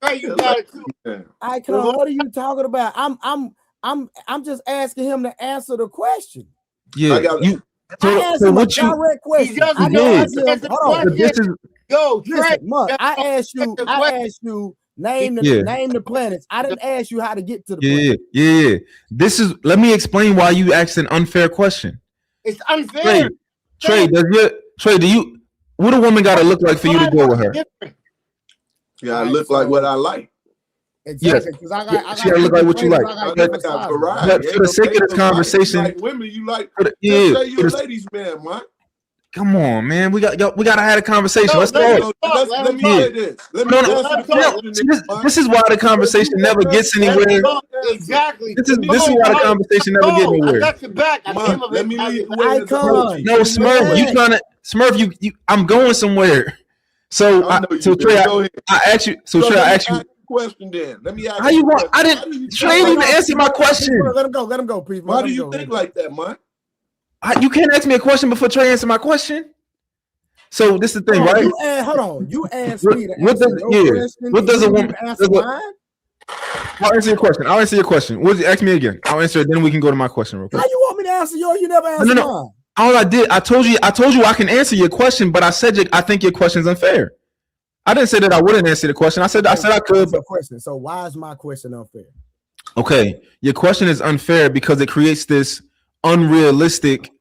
Trey, you got it too. Icon, what are you talking about? I'm just asking him to answer the question. Yeah, I asked him a direct question. I asked you name the planets. I didn't ask you how to get to the planet. Yeah. Let me explain why you asked an unfair question. It's unfair. Trey, what a woman gotta look like for you to go with her? Yeah, I look like what I like. Exactly, because I gotta look like what you like. But for the sake of this conversation, like women, you like you're a ladies' man, man. Come on, man. We gotta have a conversation. Let's go. Let me say this. This is why the conversation never gets anywhere. Exactly. This is why the conversation never gets anywhere. I got your back. Let me leave. No, Smurf, you trying to Smurf? You. I'm going somewhere. So Trey, I asked you. So Trey, I asked you. Question then. Let me ask how you want. I didn't. Trey didn't even answer my question. Let him go, please. Why do you think like that, man? You can't ask me a question before Trey answer my question. So this is the thing, right? Hold on. You asked me to answer your question. What does a woman answer mine? I'll answer your question. Ask me again. I'll answer it. Then we can go to my question real quick. How you want me to answer yours? You never answered mine. All I did, I told you I can answer your question, but I said I think your question's unfair. I didn't say that I wouldn't answer the question. I said I could. So why is my question unfair? Okay, your question is unfair because it creates this unrealistic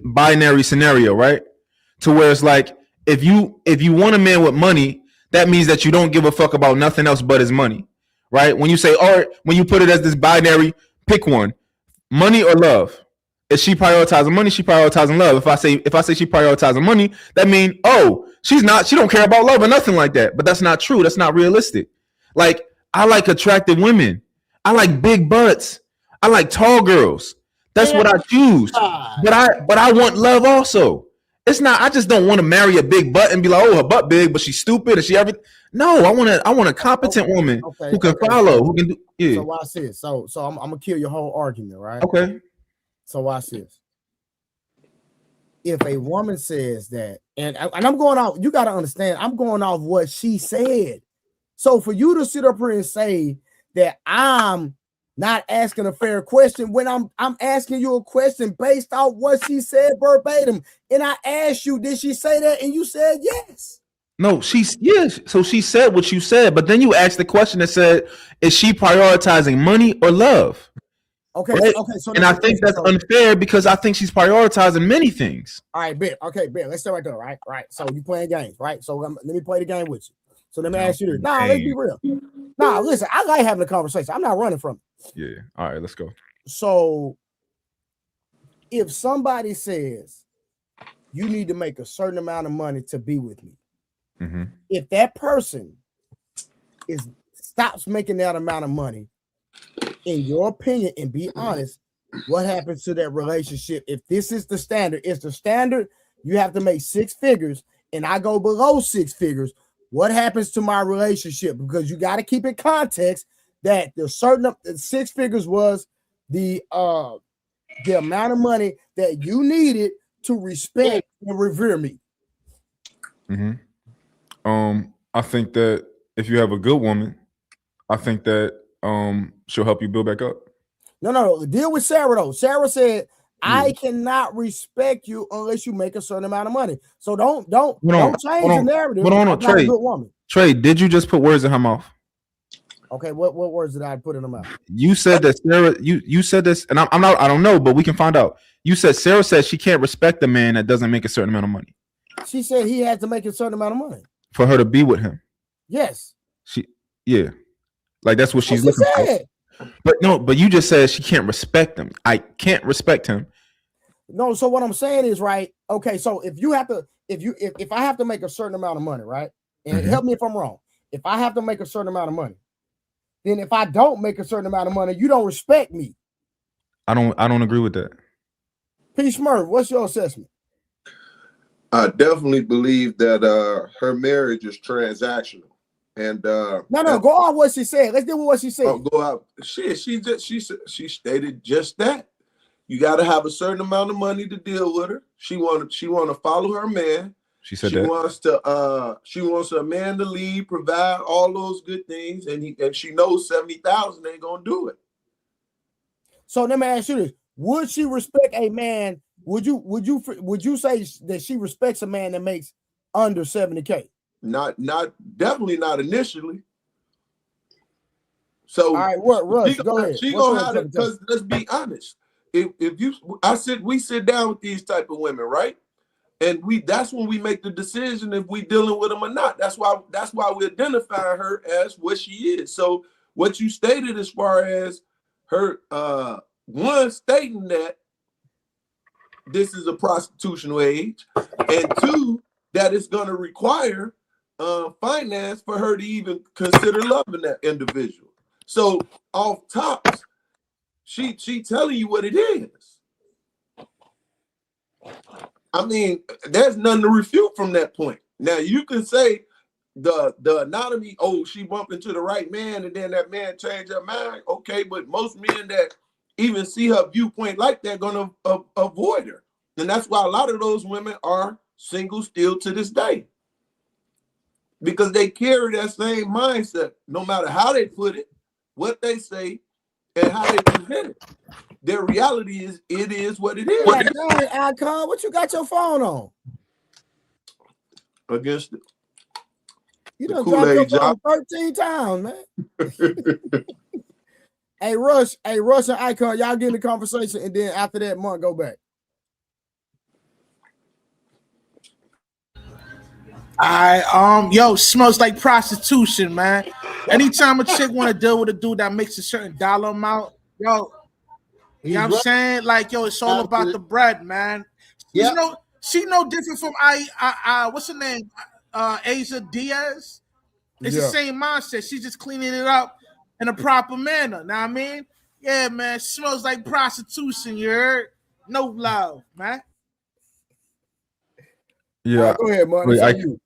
binary scenario, right? To where it's like if you want a man with money, that means that you don't give a fuck about nothing else but his money, right? When you say, or when you put it as this binary, pick one, money or love. If she prioritizing money, she prioritizing love. If I say she prioritizing money, that means she don't care about love or nothing like that. But that's not true. That's not realistic. Like, I like attractive women. I like big butts. I like tall girls. That's what I choose. But I want love also. It's not. I just don't want to marry a big butt and be like, oh, her butt big, but she's stupid. Is she everything? No, I want a competent woman who can follow, who can do. Yeah. So watch this. So I'm gonna kill your whole argument, right? Okay. So watch this. If a woman says that, and I'm going off, you got to understand, I'm going off what she said. So for you to sit up here and say that I'm not asking a fair question when I'm asking you a question based off what she said verbatim, and I asked you, did she say that? And you said yes. No, yes. So she said what you said, but then you asked the question that said, is she prioritizing money or love? Okay, right? okay. So and I think that's unfair because I think she's prioritizing many things. All right, bet. Okay, bet. Let's start right there, right? Right. So you playing games, right? So let me play the game with you. So let me ask you this. Nah, let's be real. Nah, listen, I like having a conversation. I'm not running from it. Yeah. All right, let's go. So if somebody says you need to make a certain amount of money to be with me, if that person stops making that amount of money, in your opinion, and be honest, what happens to that relationship? If this is the standard, if the standard you have to make 6 figures and I go below 6 figures, what happens to my relationship? Because you got to keep in context that the certain 6 figures was the amount of money that you needed to respect and revere me. I think that if you have a good woman, I think that she'll help you build back up. No. Deal with Sarah though. Sarah said, I cannot respect you unless you make a certain amount of money. So don't change the narrative. Hold on, Trey. Good woman. Trey, did you just put words in her mouth? Okay, what words did I put in her mouth? You said that Sarah, you said this, and I'm not, I don't know, but we can find out. You said Sarah said she can't respect a man that doesn't make a certain amount of money. She said he had to make a certain amount of money for her to be with him. Yes. Like that's what she's looking for. But you just said she can't respect him. I can't respect him. No, so what I'm saying is, right? Okay, so if I have to make a certain amount of money, right? And help me if I'm wrong. If I have to make a certain amount of money, then if I don't make a certain amount of money, you don't respect me. I don't agree with that. P. Smurf, what's your assessment? I definitely believe that her marriage is transactional. And no, go on what she said. Let's deal with what she said. Go out. She stated just that. You got to have a certain amount of money to deal with her. She want to follow her man. She said she wants a man to lead, provide all those good things, and she knows 70,000 ain't gonna do it. So let me ask you this: would she respect a man? Would you say that she respects a man that makes under 70K? Not definitely not initially. So all right, what Rush? Go ahead. She gonna have to, because let's be honest. We sit down with these type of women, right? And that's when we make the decision if we dealing with them or not. That's why we identify her as what she is. So what you stated as far as her one stating that this is a prostitutional age, and 2 that it's going to require finance for her to even consider loving that individual. So off tops, she telling you what it is. I mean, there's nothing to refute from that point. Now you can say the anatomy, she bumped into the right man and then that man changed her mind. Okay, but most men that even see her viewpoint like that gonna avoid her. And that's why a lot of those women are single still to this day. Because they carry that same mindset, no matter how they put it, what they say, and how they present it. Their reality is, it is what it is. Icon, what you got your phone on? Against it. You done dropped your phone 13 times, man. Hey, Rush and Icon, y'all get in the conversation, and then after that, Mark, go back. Smells like prostitution, man. Anytime a chick want to deal with a dude that makes a certain dollar amount, you know what I'm saying? Like, it's all about the bread, man. She no different from what's her name? Asia Diaz. It's the same mindset. She's just cleaning it up in a proper manner. Know what I mean? Yeah, man. Smells like prostitution, you heard? No love, man. Yeah. Go ahead, man. Wait, It's on you.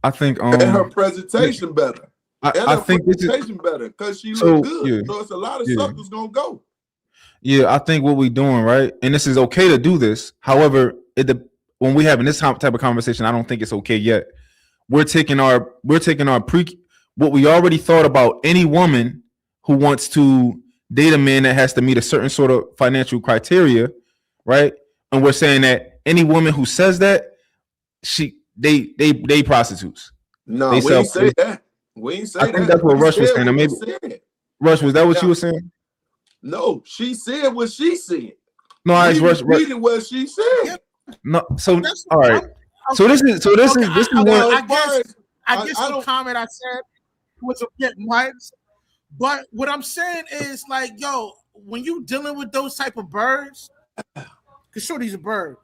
I think And her presentation better. I think this is presentation better because she look good. Yeah. So it's a lot of Yeah. suckers gonna go. Yeah, I think what we're doing, right, and this is okay to do this. However, when we having this type of conversation, I don't think it's okay yet. We're taking our what we already thought about any woman who wants to date a man that has to meet a certain sort of financial criteria, right? And we're saying that any woman who says that they prostitutes. No, they we ain't say that. We ain't say that. I think that's what Rush was saying. Maybe Rush, was that what you were saying? No, she said what she said. No, I Rush. Repeated what she said. No, so all right. So this is one. I guess the comment I said was a bit much, but what I'm saying is like, yo, when you dealing with those type of birds, cause Shorty's a bird.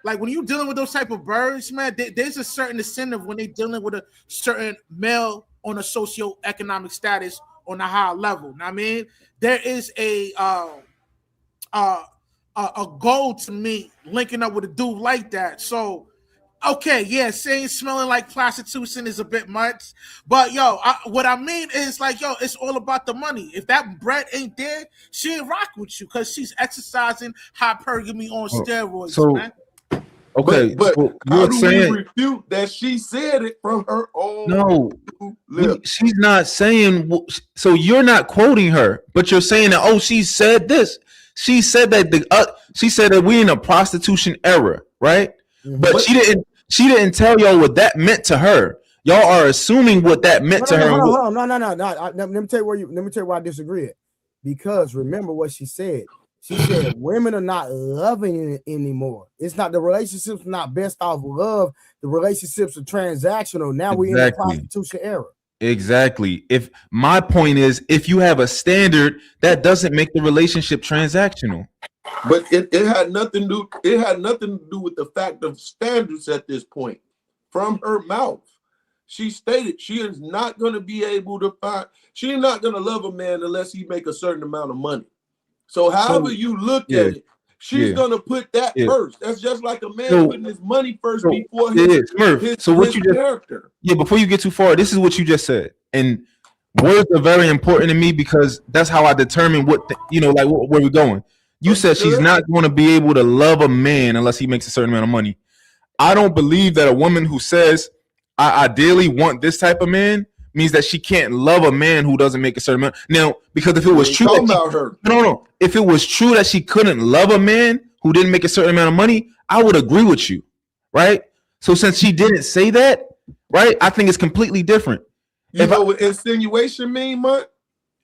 Like when you dealing with those type of birds, man, there's a certain incentive when they dealing with a certain male on a socioeconomic status on a high level. Now, I mean, there is a goal to me linking up with a dude like that. So, okay, yeah, saying smelling like prostitution is a bit much, but yo, what I mean is like, yo, it's all about the money. If that bread ain't there, she ain't rock with you because she's exercising hypergamy on steroids, man. Okay, but so how do saying, we refute that she said it from her own? No, lips? she's not saying. So you're not quoting her, but you're saying that. Oh, she said this. She said that she said that we in a prostitution era, right? Mm-hmm. But she didn't. She didn't tell y'all what that meant to her. Y'all are assuming what that meant to her. Hold on. No. Let me tell you why I disagree. Because remember what she said. She said women are not loving anymore. It's not the relationships not based off love. The relationships are transactional. Now we're in the prostitution era. Exactly. If my point is, if you have a standard, that doesn't make the relationship transactional. But it had nothing to do. It had nothing to do with the fact of standards at this point. From her mouth, she stated she is not going to be able to find. She's not going to love a man unless he make a certain amount of money. So however you look at it, she's gonna put that first. That's just like a man putting his money first before his character. Yeah, before you get too far, this is what you just said. And words are very important to me because that's how I determine where we're going. You said she's not going to be able to love a man unless he makes a certain amount of money. I don't believe that a woman who says, I ideally want this type of man means that she can't love a man who doesn't make a certain amount. Now, because if it was true if it was true that she couldn't love a man who didn't make a certain amount of money, I would agree with you, right? So since she didn't say that, right, I think it's completely different. You know what insinuation mean, Mutt?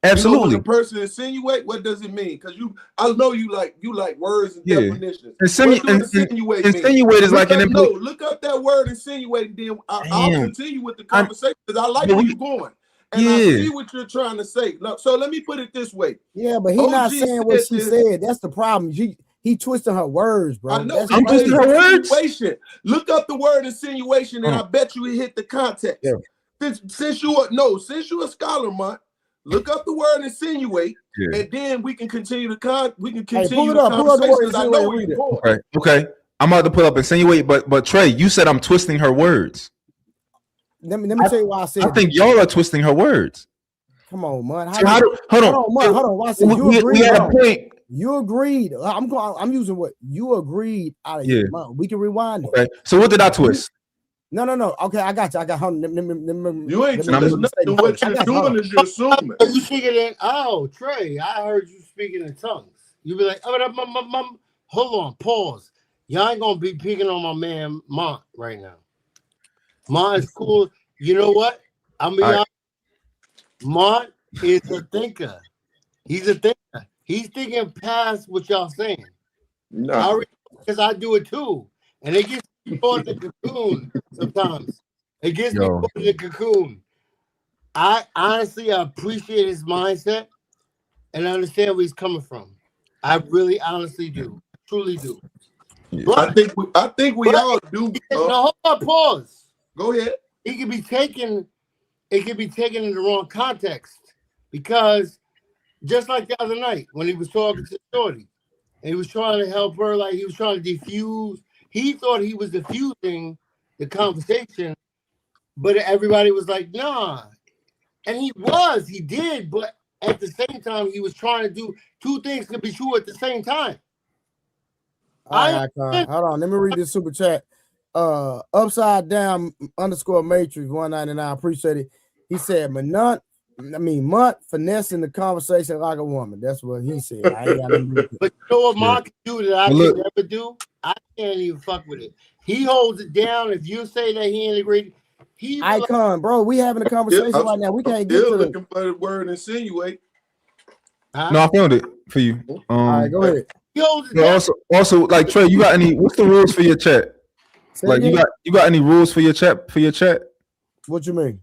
Absolutely. You know when a person insinuate, what does it mean? Because I know you like words and definitions. Insinuate is like an look up that word insinuate, then I'll continue with the conversation because I like where you're going. And I see what you're trying to say. So let me put it this way. Yeah, but he's not saying what she said. That's the problem. He twisting her words, bro. I know. I'm twisting her words. Look up the word insinuation, and I bet you it hit the context. Yeah. Since you're a scholar, Mutt, look up the word insinuate, and then we can continue the conversation. I know where you're going. Okay. I'm about to put up insinuate, but Trey, you said I'm twisting her words. Let me tell you why I said. I think y'all are twisting her words. Come on, man. Hold on. Why I said you agreed. We had a point. You agreed. I'm using what you agreed out of your mouth. We can rewind it. Okay. So what did I twist? No. Okay, I got you. You ain't twisting nothing. What you're doing is you're assuming. You speaking in Trey, I heard you speaking in tongues. You be like, hold on, pause. Y'all ain't gonna be picking on my man Mont right now. Mont is cool. You know what? I'm be honest. Mont is a thinker. He's a thinker. He's thinking past what y'all saying. No, because I do it too, and it gets me caught in the cocoon sometimes. It gets me caught in the cocoon. I honestly appreciate his mindset, and I understand where he's coming from. I really, honestly do, truly do. But I think we all do. No, hold on, pause. Go ahead. It could be taken in the wrong context because just like the other night when he was talking to Shorty and he was trying to help her, like he was trying to diffuse. He thought he was diffusing the conversation, but everybody was like, nah. And he did, but at the same time, he was trying to do two things could be true at the same time. Hold on, let me read this super chat. Upside down _ matrix 199. Appreciate it. He said, Month finessing the conversation like a woman. That's what he said. I ain't got nothing to do. But you know what Mark can do that I can never do? I can't even fuck with it. He holds it down. If you say that he ain't agreed, Icon, bro, we having a conversation right now. We can't get to looking for the word insinuate. No, I found it for you. All right, go ahead. Also, like Trey, you got any? What's the rules for your chat? Like you got any rules for your chat? What you mean?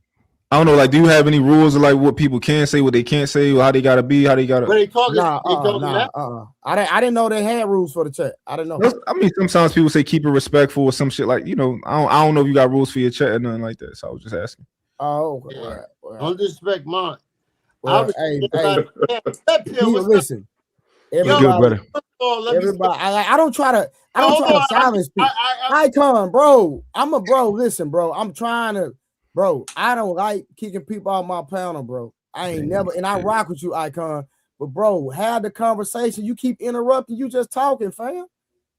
I don't know. Like, do you have any rules of like what people can say, what they can't say, or how they gotta be, how they gotta? But they talking. I didn't know they had rules for the chat. I didn't know. I mean, sometimes people say keep it respectful or some shit like, you know. I don't know if you got rules for your chat or nothing like that. So I was just asking. Oh, okay. Yeah. Well, don't disrespect mine. Listen. Everybody, I don't try to silence people. Icon, bro. Listen, bro. I'm trying to, bro. I don't like kicking people off my panel, bro. I ain't never, and I rock with you, Icon. But bro, have the conversation. You keep interrupting. You just talking, fam.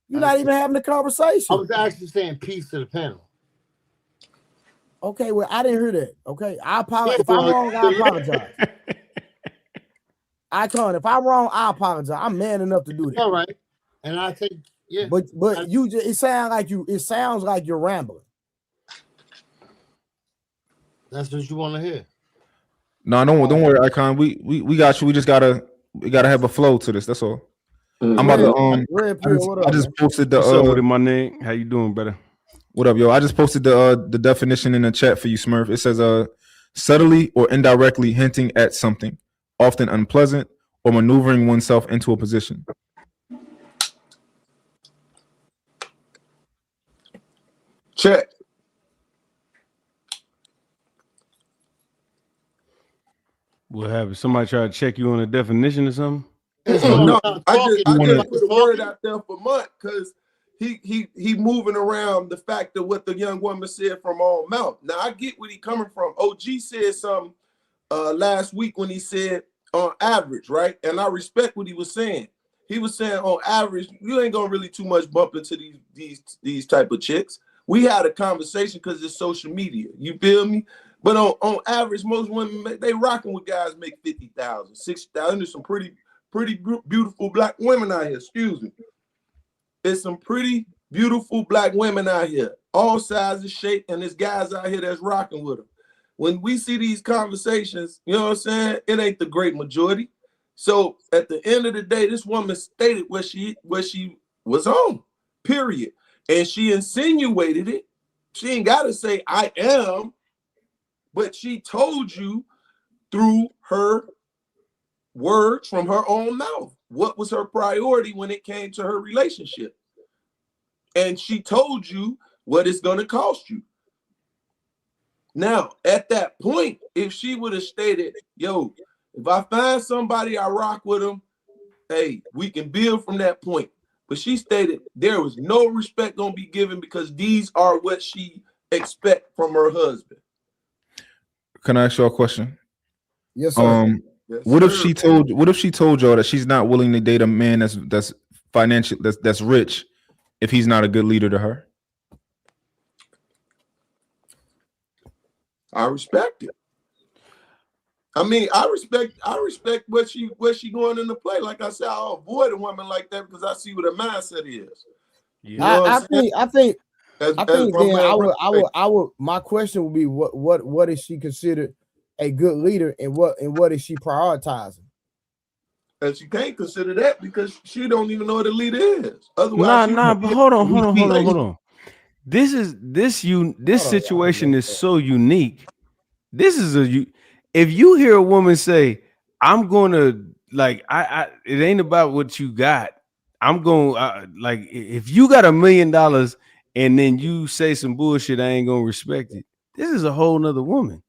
You're not even having the conversation. I was actually saying peace to the panel. Okay, well, I didn't hear that. Okay, I apologize. If I'm wrong, I apologize. Icon, if I'm wrong, I apologize. I'm man enough to do that. All right, and I think But you just, it sounds like you're rambling. That's what you want to hear. No, don't worry, Icon. We got you. We gotta have a flow to this. That's all. I'm about to I just posted the What's up with it, my name? How you doing, brother? What up, yo? I just posted the definition in the chat for you, Smurf. It says subtly or indirectly hinting at something, often unpleasant, or maneuvering oneself into a position. Check. What happened? Somebody try to check you on the definition or something? No, I just put a word out there for Mutt because he moving around the fact of what the young woman said from all mouth. Now I get where he coming from. OG said something last week when he said on average, right? And I respect what he was saying. He was saying on average, you ain't gonna really too much bump into these type of chicks. We had a conversation because it's social media. You feel me? But on average, most women they rocking with guys make 50,000, 60,000. There's some pretty beautiful black women out here. Excuse me. There's some pretty beautiful black women out here, all sizes, shape, and there's guys out here that's rocking with them. When we see these conversations, you know what I'm saying? It ain't the great majority. So at the end of the day, this woman stated where she was on, period. And she insinuated it. She ain't got to say I am, but she told you through her words from her own mouth what was her priority when it came to her relationship. And she told you what it's going to cost you. Now, at that point, if she would have stated, yo, if I find somebody, I rock with them, hey, we can build from that point. But she stated there was no respect going to be given because these are what she expect from her husband. Can I ask you a question? Yes, sir. What if she told y'all that she's not willing to date a man that's financial, that's rich, if he's not a good leader to her? I respect it. I mean, I respect what she going into play. Like I said, I'll avoid a woman like that because I see what her mindset is. You know I think my question would be what is she considered a good leader and what is she prioritizing? And she can't consider that because she don't even know what a leader is. Otherwise, but hold on. This situation is so unique. This is if you hear a woman say, I'm gonna it ain't about what you got. I'm going if you got $1 million and then you say some bullshit, I ain't gonna respect it. This is a whole nother woman.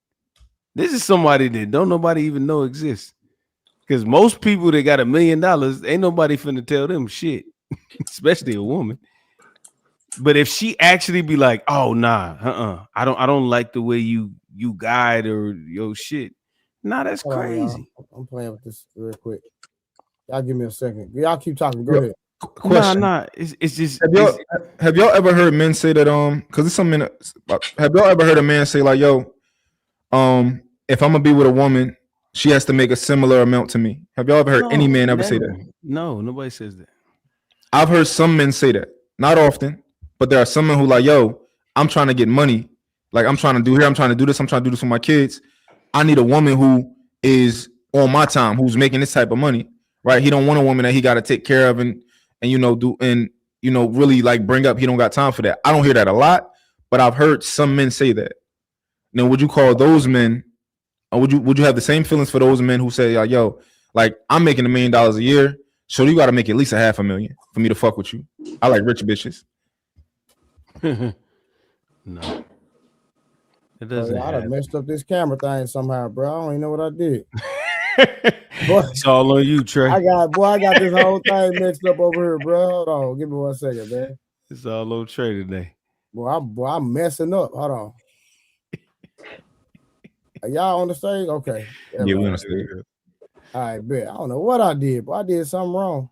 This is somebody that don't nobody even know exists. Because most people that got $1 million, ain't nobody finna tell them shit, especially a woman. But if she actually be like, oh nah, I don't like the way you guide or your shit. Nah, that's Hold on, crazy. y'all. I'm playing with this real quick. Y'all give me a second. Y'all keep talking. Go ahead. Question. Nah, it's just have y'all ever heard men say that because it's some men, have y'all ever heard a man say like, yo, if I'm gonna be with a woman, she has to make a similar amount to me? Have y'all ever heard any man ever say that? No, nobody says that. I've heard some men say that. Not often, but there are some men who like, yo, I'm trying to get money. Like I'm trying to do here, I'm trying to do this, I'm trying to do this for my kids. I need a woman who is on my time, who's making this type of money, right? He don't want a woman that he got to take care of and really like bring up. He don't got time for that. I don't hear that a lot, but I've heard some men say that. Now, would you call those men, or would you have the same feelings for those men who say, like, yo, like I'm making $1 million a year, so you got to make at least $500,000 for me to fuck with you? I like rich bitches. No. It doesn't. I done messed up this camera thing somehow, bro. I don't even know what I did. It's all on you, Trey. I got this whole thing mixed up over here, bro. Hold on, give me 1 second, man. It's all on Trey today. I'm messing up. Hold on. Are y'all on the stage? Okay. Yeah, we on the stage. All right, bet. I don't know what I did, but I did something wrong.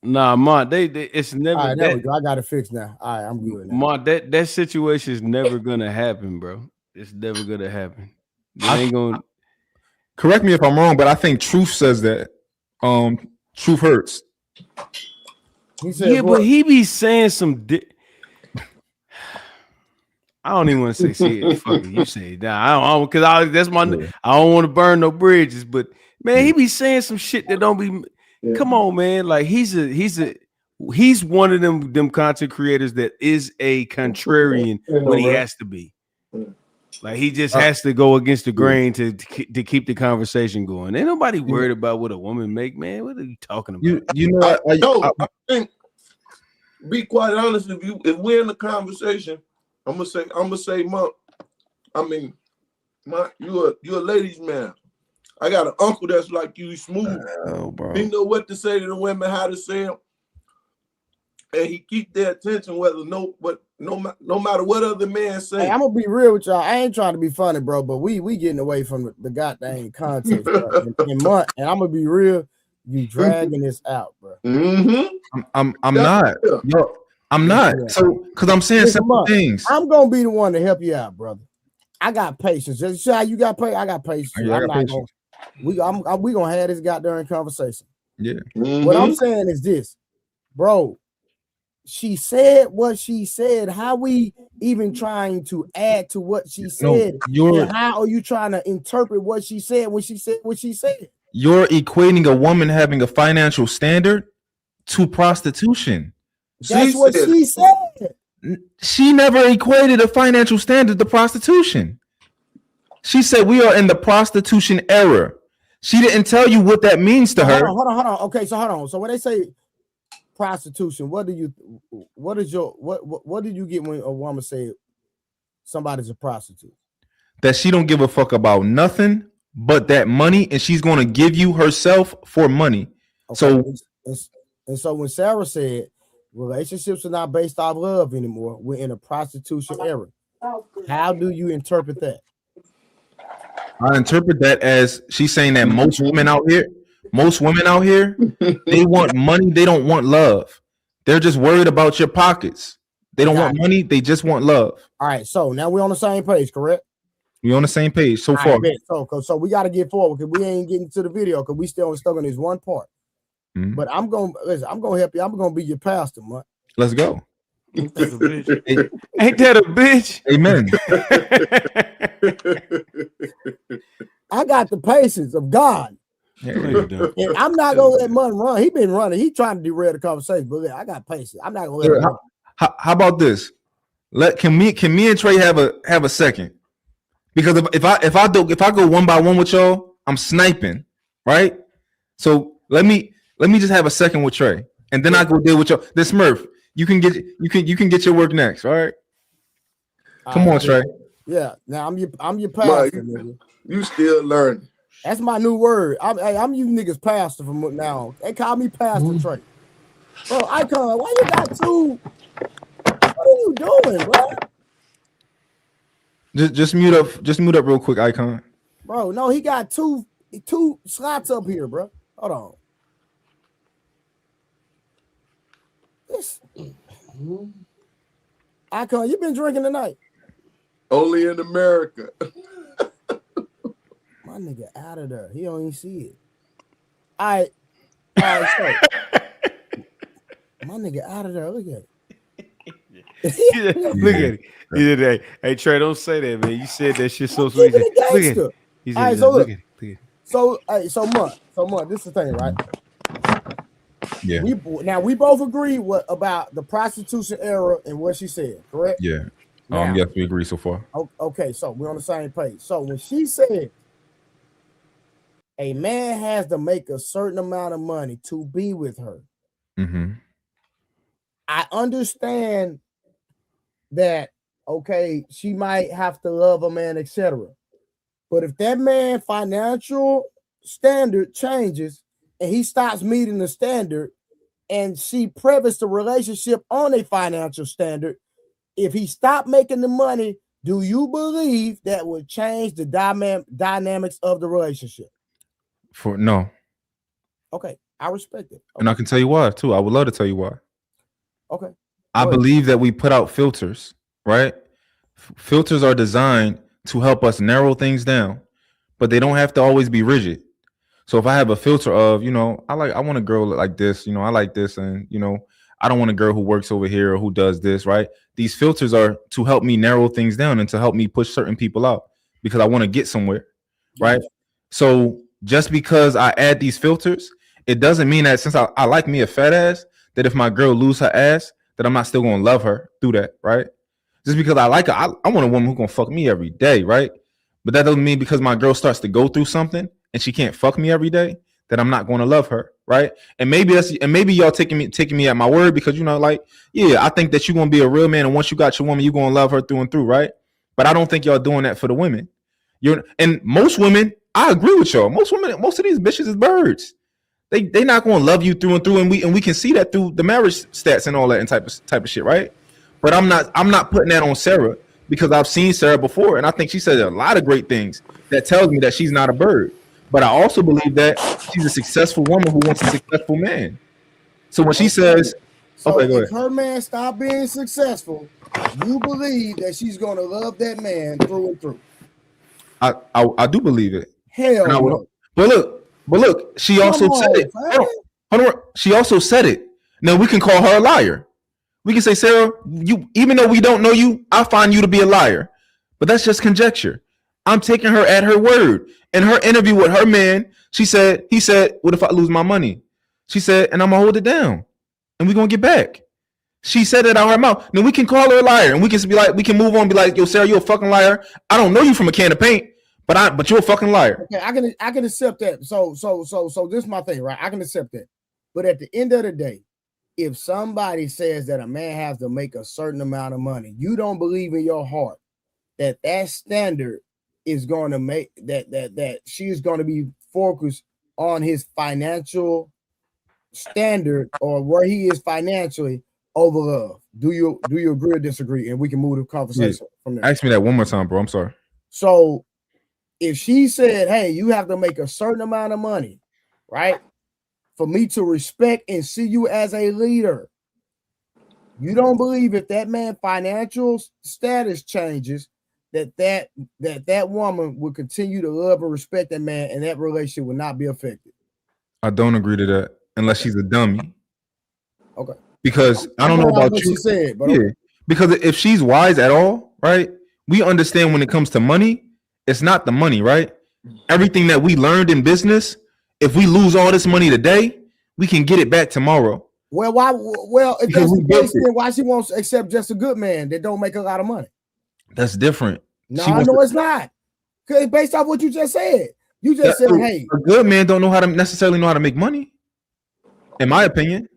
Nah, Ma, they it's never. All right, there we go. I got it fixed now. All right, I'm good now. Ma, that situation is never gonna happen, bro. It's never gonna happen. They ain't gonna. Correct me if I'm wrong, but I think truth says that. Truth hurts. He said, but he be saying some. I don't even want to say shit. Fuck it, you say that. I don't because that's my. Yeah. I don't want to burn no bridges, but man, he be saying some shit that don't be. Yeah. Come on, man. Like he's one of them content creators that is a contrarian when he has to be. Like he just has to go against the grain to keep the conversation going. Ain't nobody worried about what a woman make, man. What are you talking about? I think, be quite honest with you, if we're in the conversation, I'm gonna say, Monk. I mean, you're a ladies' man. I got an uncle that's like you, smooth. Oh, bro. He know what to say to the women, how to say them, and he keep their attention. No matter what other man say. Hey, I'm gonna be real with y'all. I ain't trying to be funny, bro, but we getting away from the goddamn context, bro. and I'm gonna be real. You dragging this out, bro. Mm-hmm. I'm not. Yo, I'm not. So because I'm saying simple things. I'm gonna be the one to help you out, brother. I got patience. Just see how you got patience. I got patience. We gonna have this goddamn conversation. Yeah. Mm-hmm. What I'm saying is this, bro. She said what she said. How we even trying to add to what she said? And how are you trying to interpret what she said when she said what she said? You're equating a woman having a financial standard to prostitution. That's what she said. She never equated a financial standard to prostitution. She said we are in the prostitution era. She didn't tell you what that means to her. Hold on. Okay, so hold on. So when they say prostitution, what do you get when a woman say somebody's a prostitute? That she don't give a fuck about nothing but that money, and she's going to give you herself for money. Okay. So when Sarah said relationships are not based off love anymore, we're in a prostitution era. How do you interpret that? I interpret that as she's saying that most women out here, they want money. They don't want love. They're just worried about your pockets. They don't want money. They just want love. All right. So now we're on the same page, correct? We're on the same page so far. So we got to get forward because we ain't getting to the video because we still stuck on this one part. Mm-hmm. But I'm gonna help you. I'm gonna be your pastor, man. Let's go. Ain't that a bitch? Amen. I got the patience of God. And I'm not gonna let money run. He been running. He trying to derail the conversation, but I got patience. I'm not gonna let him run. How about this? Can me and Trey have a second? Because if I go one by one with y'all, I'm sniping, right? So let me just have a second with Trey, and then I go deal with y'all. This Smurf, you can get your work next, all right? Come on, Trey. Yeah. Now I'm your pastor. You still learning. That's my new word. I'm you niggas pastor from now on. They call me Pastor Trey. Bro, Icon, why you got two? What are you doing, bro? Just mute up real quick, Icon. Bro, no, he got two slots up here, bro. Hold on. This Icon, you been drinking tonight? Only in America. My nigga out of there. He don't even see it. All right, so my nigga out of there. Look at it. Look at it. He did, hey, Trey, don't say that, man. You said that shit so sweet. Look at it. He said, All right, so look at it. So Monk, this is the thing, right? Yeah. We both agree about the prostitution era and what she said, correct? Yeah. Yes, we agree so far. Okay, so we're on the same page. So when she said a man has to make a certain amount of money to be with her, I understand that, okay, she might have to love a man, etc. But if that man financial standard changes and he stops meeting the standard and she prefaced the relationship on a financial standard, if he stopped making the money, do you believe that would change the dynamics of the relationship? No. Okay, I respect it. Okay. And I can tell you why too. I would love to tell you why. Okay. I believe that we put out filters, right? Filters are designed to help us narrow things down, but they don't have to always be rigid. So if I have a filter of, I want a girl like this, I like this, and I don't want a girl who works over here or who does this, right? These filters are to help me narrow things down and to help me push certain people out because I want to get somewhere, right? So just because I add these filters, it doesn't mean that since I like me a fat ass, that if my girl lose her ass, that I'm not still going to love her through that, right? Just because I like her, I want a woman who's going to fuck me every day, right? But that doesn't mean because my girl starts to go through something and she can't fuck me every day that I'm not going to love her, right? And maybe y'all taking me at my word because I think that you're going to be a real man, and once you got your woman, you're going to love her through and through, right? But I don't think y'all doing that for the women. And most women, I agree with y'all. Most of these bitches is birds. They not going to love you through and through, and we can see that through the marriage stats and all that and type of shit, right? But I'm not putting that on Sarah because I've seen Sarah before, and I think she said a lot of great things that tells me that she's not a bird. But I also believe that she's a successful woman who wants a successful man. So when she says, okay, go ahead. If her man stop being successful, you believe that she's going to love that man through and through. I do believe it. Hell no. But look, she also said it. Hold on. She also said it. Now we can call her a liar. We can say, Sarah, even though we don't know you, I find you to be a liar. But that's just conjecture. I'm taking her at her word. In her interview with her man, he said, what if I lose my money? She said, and I'm gonna hold it down and we're gonna get back. She said it out her mouth. Now we can call her a liar and we can be like, we can move on and be like, yo, Sarah, you're a fucking liar. I don't know you from a can of paint, but you're a fucking liar. Okay, I can accept that. So this is my thing, right? I can accept that. But at the end of the day, if somebody says that a man has to make a certain amount of money, you don't believe in your heart that standard is going to make that she is going to be focused on his financial standard or where he is financially over love. Do you agree or disagree? And we can move the conversation from there. Ask me that one more time, bro. I'm sorry. So if she said, hey, you have to make a certain amount of money, right, for me to respect and see you as a leader, you don't believe if that man financial status changes that woman will continue to love and respect that man and that relationship will not be affected? I don't agree to that unless she's a dummy. Okay. Because I don't know about what you. She said, but yeah. okay. Because if she's wise at all, right? We understand when it comes to money, it's not the money, right? Everything that we learned in business, if we lose all this money today, we can get it back tomorrow. Well, why? Well, if that's the case, then why she won't accept just a good man that don't make a lot of money? That's different. No, it's not. Because based off what you just said, you just said, hey, a good man don't necessarily know how to make money. In my opinion,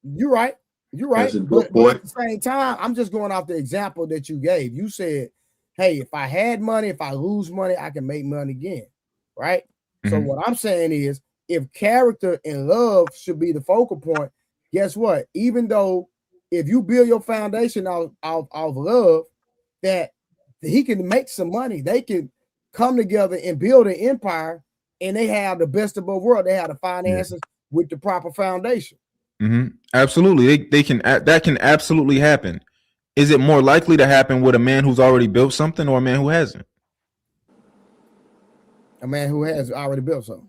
you're right. But at the same time, I'm just going off the example that you gave. You said, hey, if I had money, if I lose money, I can make money again, right? Mm-hmm. So what I'm saying is, if character and love should be the focal point, guess what? Even though if you build your foundation off love, that he can make some money. They can come together and build an empire, and they have the best of both worlds. They have the finances with the proper foundation. Absolutely, they can. That can absolutely happen. Is it more likely to happen with a man who's already built something or a man who hasn't? A man who has already built something.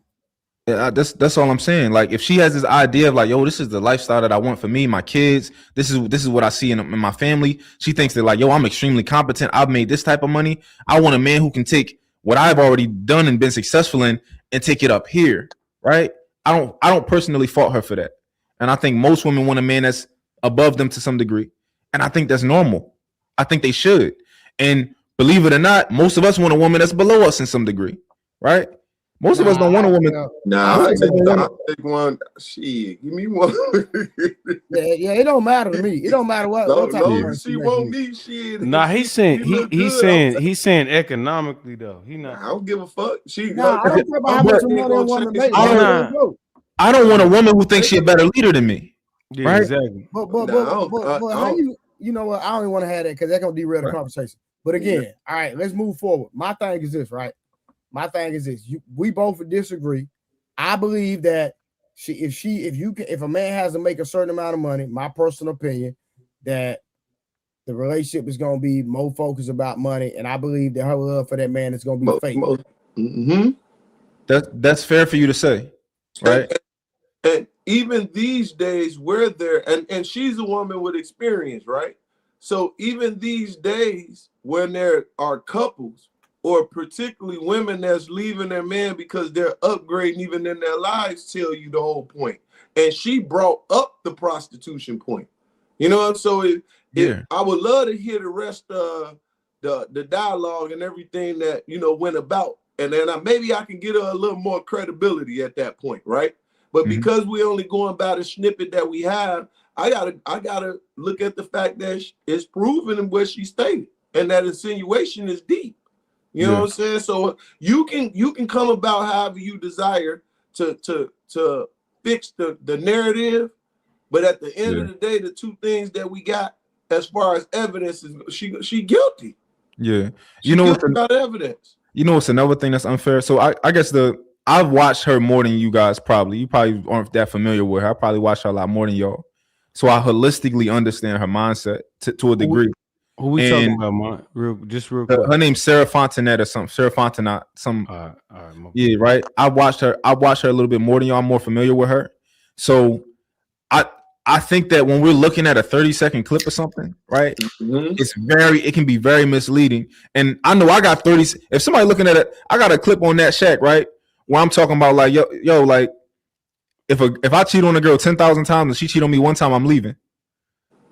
Yeah, that's all I'm saying. Like, if she has this idea of like, yo, this is the lifestyle that I want for me, my kids. This is what I see in my family. She thinks that like, yo, I'm extremely competent. I've made this type of money. I want a man who can take what I've already done and been successful in and take it up here, right? I don't personally fault her for that, and I think most women want a man that's above them to some degree, and I think that's normal. I think they should, and believe it or not, most of us want a woman that's below us in some degree, right? Most of us don't want a woman. I take one. Shit, give me one. yeah, it don't matter to me. It don't matter what type of person she want me. Shit. Nah, he's saying economically though. He not. I don't give a fuck. I don't care about how much money I want to make. I don't want a woman who thinks she's a better leader than me. Yeah, right? Exactly. But how you know what? I don't even want to have that because that's gonna derail the conversation. But again, all right, let's move forward. My thing is this, right? My thing is this: we both disagree. I believe that if a man has to make a certain amount of money, my personal opinion, that the relationship is going to be more focused about money, and I believe that her love for that man is going to be fake. That's fair for you to say, right? And even these days, where there and she's a woman with experience, right? So even these days, when there are couples, or particularly women that's leaving their man because they're upgrading even in their lives, tell you the whole point. And she brought up the prostitution point. You know, so I would love to hear the rest of the dialogue and everything that, you know, went about. And then maybe I can get her a little more credibility at that point, right? But because we're only going by the snippet that we have, I gotta look at the fact that it's proven in what she stated, and that insinuation is deep. You know what I'm saying? So you can come about however you desire to fix the narrative, but at the end of the day, the two things that we got as far as evidence is she guilty. Yeah, you know what's about evidence. You know what's another thing that's unfair? So I guess I've watched her more than you guys probably. You probably aren't that familiar with her. I probably watched her a lot more than y'all. So I holistically understand her mindset to a degree. Who we talking about, real quick? Her name's Sarah Fontenette or something. Sarah Fontenette. All right, yeah, right. I watched her a little bit more than y'all. I'm more familiar with her. So I think that when we're looking at a 30-second clip or something, right? It can be very misleading. And I know I got 30. If somebody looking at it, I got a clip on that Shaq, right? Where I'm talking about like, yo, like if I cheat on a girl 10,000 times and she cheat on me one time, I'm leaving.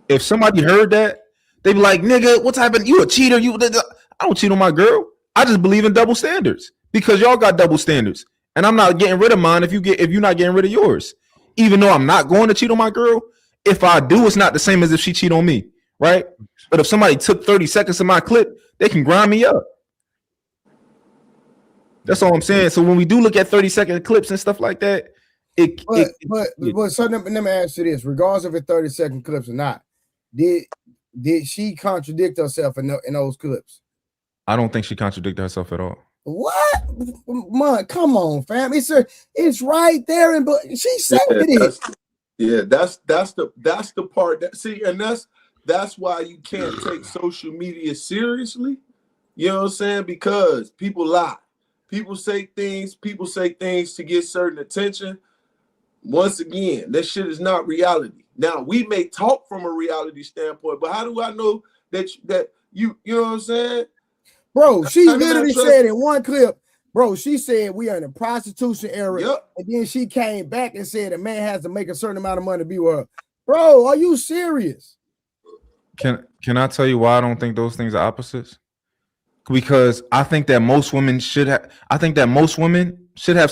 If somebody heard that, they be like, nigga, what type of, you a cheater? I don't cheat on my girl. I just believe in double standards because y'all got double standards. And I'm not getting rid of mine if you're not getting rid of yours. Even though I'm not going to cheat on my girl, if I do, it's not the same as if she cheat on me, right? But if somebody took 30 seconds of my clip, they can grind me up. That's all I'm saying. So when we do look at 30-second clips and stuff like that, but so let me ask you this: regardless of it's 30-second clips or not, did she contradict herself in those clips? I don't think she contradicted herself at all. What? Man, come on, fam. It's right there, and but she said it. That's the part that and that's why you can't take social media seriously. You know what I'm saying? Because people lie. People say things to get certain attention. Once again, that shit is not reality. Now, we may talk from a reality standpoint, but how do I know that you know what I'm saying? Bro, she literally said in one clip, bro, she said we are in a prostitution era. And then she came back and said a man has to make a certain amount of money to be with her. Bro, are you serious? Can I tell you why I don't think those things are opposites? Because I think that most women should have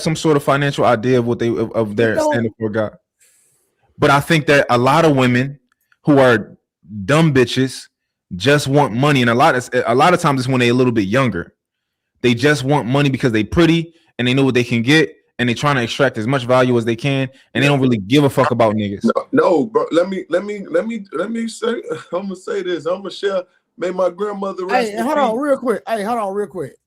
some sort of financial idea of their standard for God. But I think that a lot of women who are dumb bitches just want money, and a lot of times it's when they're a little bit younger. They just want money because they pretty and they know what they can get, and they're trying to extract as much value as they can, and they don't really give a fuck about niggas. No, bro. Let me say. I'm gonna say this. I'm gonna share. May my grandmother rest. Hey, hold on real quick.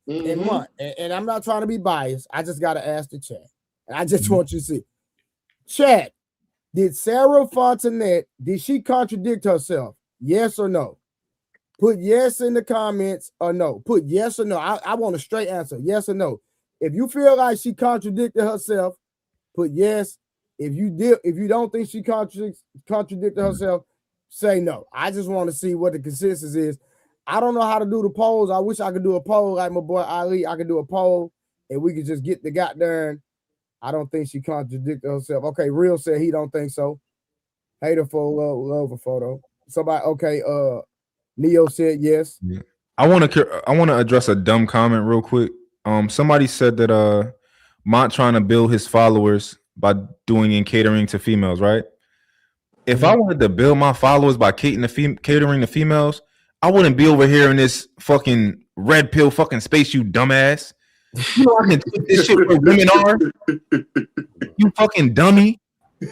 Mhm. And I'm not trying to be biased. I just gotta ask the chat. And I just want you to see. Chat, did Sarah Fontanet, did she contradict herself? Yes or no? Put yes in the comments or no. Put yes or no. I want a straight answer. Yes or no. If you feel like she contradicted herself, put yes. If you don't think she contradicted herself, say no. I just want to see what the consensus is. I don't know how to do the polls. I wish I could do a poll like my boy Ali. I could do a poll and we could just get the goddamn. I don't think she contradicted herself. Okay, Real said he don't think so. Hater for love a photo. Somebody, okay, Neo said yes. Yeah. I want to address a dumb comment real quick. Somebody said that Mont trying to build his followers by doing and catering to females, right? If I wanted to build my followers by catering to females, I wouldn't be over here in this fucking red pill fucking space, you dumbass. You know I can take this shit where women are. You fucking dummy.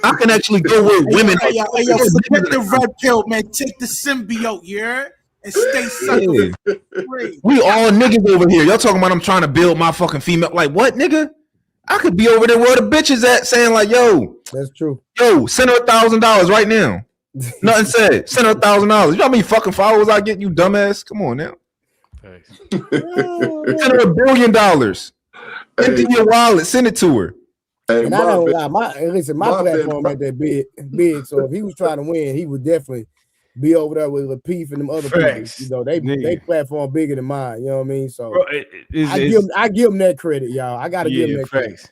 I can actually go where women are. Yo, forget the red pill, man. Take the symbiote, yeah? And stay sucking. Yeah. We all niggas over here. Y'all talking about I'm trying to build my fucking female. Like what, nigga? I could be over there where the bitches at saying like, yo. That's true. Yo, send her $1,000 right now. Nothing said. Send her $1,000. You know how many fucking followers I get, you dumbass? Come on now. Thanks. Send her $1 billion. Empty your wallet. Send it to her. Hey, And I don't lie. My platform ain't that big. So if he was trying to win, he would definitely be over there with Lapeef and them other Facts. people. You know, they platform bigger than mine. You know what I mean? So Bro, I give them that credit, y'all. I gotta give them that credit.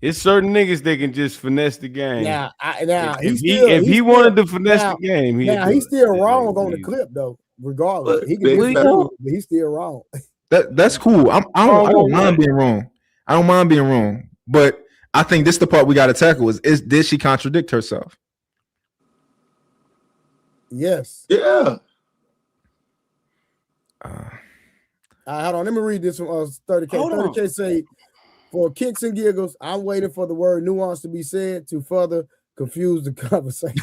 It's certain niggas that can just finesse the game. Now if he wanted to finesse the game, he's still wrong on the clip though. Regardless, he can do it, but he's still wrong. That's cool. I don't mind being wrong. I don't mind being wrong, but I think this is the part we got to tackle is did she contradict herself? Yes. Yeah. Hold on. Let me read this from 30K. 30K say, for kicks and giggles, I'm waiting for the word nuance to be said to further confuse the conversation.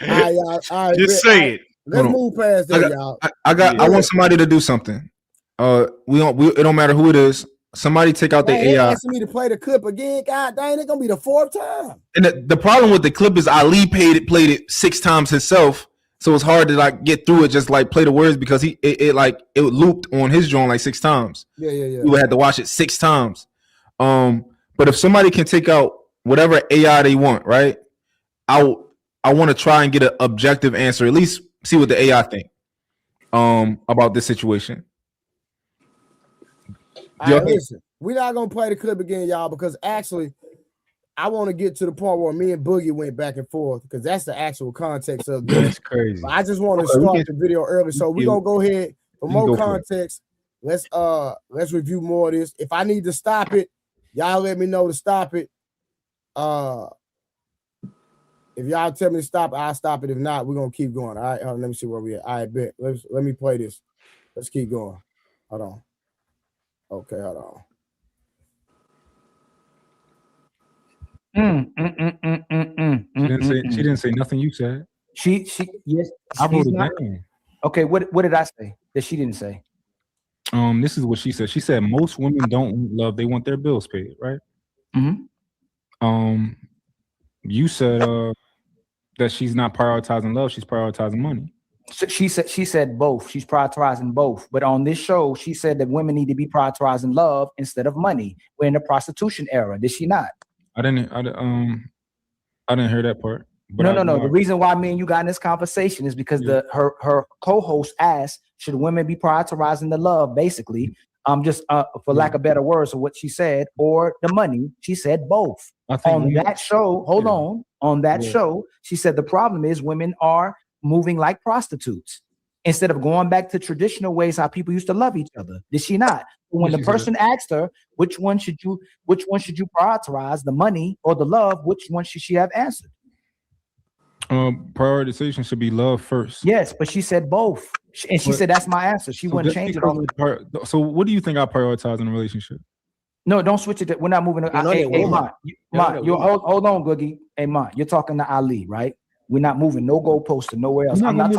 All right, just say it. Let's move past that, y'all. I want somebody to do something. It don't matter who it is. Somebody take out the AI. Asking me to play the clip again. God dang, it's gonna be the fourth time. And the problem with the clip is Ali played it 6 times himself, so it's hard to like get through it. Just like play the words because it looped on his joint like 6 times. Yeah. You would have to watch it 6 times. But if somebody can take out whatever AI they want, right? I want to try and get an objective answer. At least see what the AI think about this situation. Right, listen, we're not gonna play the clip again, y'all, because actually, I want to get to the point where me and Boogie went back and forth because that's the actual context of this. That's crazy. But I just want to start the video early, so we're gonna go ahead for more context. Let's review more of this. If I need to stop it, y'all let me know to stop it. If y'all tell me to stop, I'll stop it. If not, we're gonna keep going. All right, let me see where we at. All right, bet. Let me play this. Let's keep going. Hold on. Okay, hold on. She didn't say nothing you said. She yes. I wrote it down. Okay, what did I say that she didn't say? This is what she said. She said most women don't want love; they want their bills paid, right? Mm-hmm. You said that she's not prioritizing love; she's prioritizing money. So she said both. She's prioritizing both. But on this show, she said that women need to be prioritizing love instead of money. We're in the prostitution era. Did she not? I didn't hear that part. But No. The reason why me and you got in this conversation is because her co-host asked, should women be prioritizing the love, basically, for lack of better words of what she said, or the money? She said both. On that show, she said the problem is women are moving like prostitutes instead of going back to traditional ways how people used to love each other. Did she not? When the person asked her which one should you prioritize, the money or the love, which one should she have answered? Prioritization should be love first. Yes, but she said both. And she said that's my answer. She wouldn't change it on. So what do you think I prioritize in a relationship? No, don't switch it. We're not moving. Hey, hold on, Googie. Hey, Ma, you're talking to Ali, right? We're not moving no goalposts to nowhere else. I'm not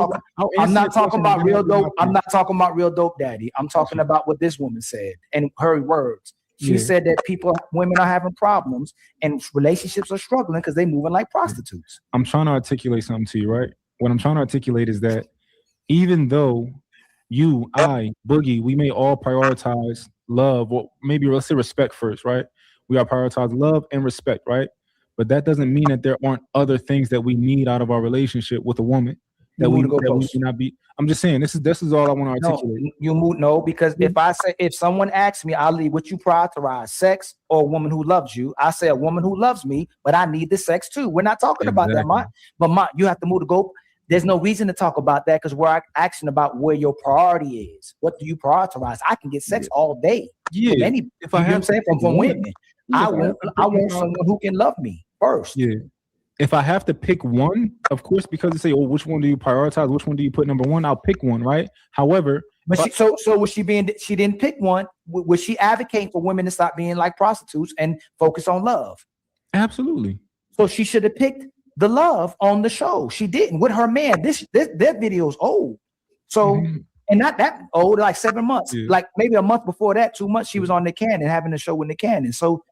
talking about real dope. I'm not talking about real dope daddy. I'm talking about what this woman said and her words. She said that women are having problems and relationships are struggling because they're moving like prostitutes. I'm trying to articulate something to you, right? What I'm trying to articulate is that even though you, I, Boogie, we may all prioritize love, or maybe let's say respect first, right? We are prioritize love and respect, right? But that doesn't mean that there aren't other things that we need out of our relationship with a woman that we may not be. I'm just saying this is all I want to articulate. Because if someone asks me, Ali, what you prioritize, sex or a woman who loves you? I say a woman who loves me, but I need the sex too. We're not talking about that, Ma. But Ma, you have to move the goal. There's no reason to talk about that because we're asking about where your priority is. What do you prioritize? I can get sex all day. Yeah. If I have sex from women, I want someone who can love me first. Yeah. If I have to pick one, of course, because they say, "Oh, which one do you prioritize? Which one do you put number one?" I'll pick one, right? However, so was she being? She didn't pick one. Was she advocating for women to stop being like prostitutes and focus on love? Absolutely. So she should have picked the love on the show. She didn't with her man. That video is old. So and not that old, like 7 months, like maybe a month before that, 2 months. She was on Nick Cannon having a show with Nick Cannon. So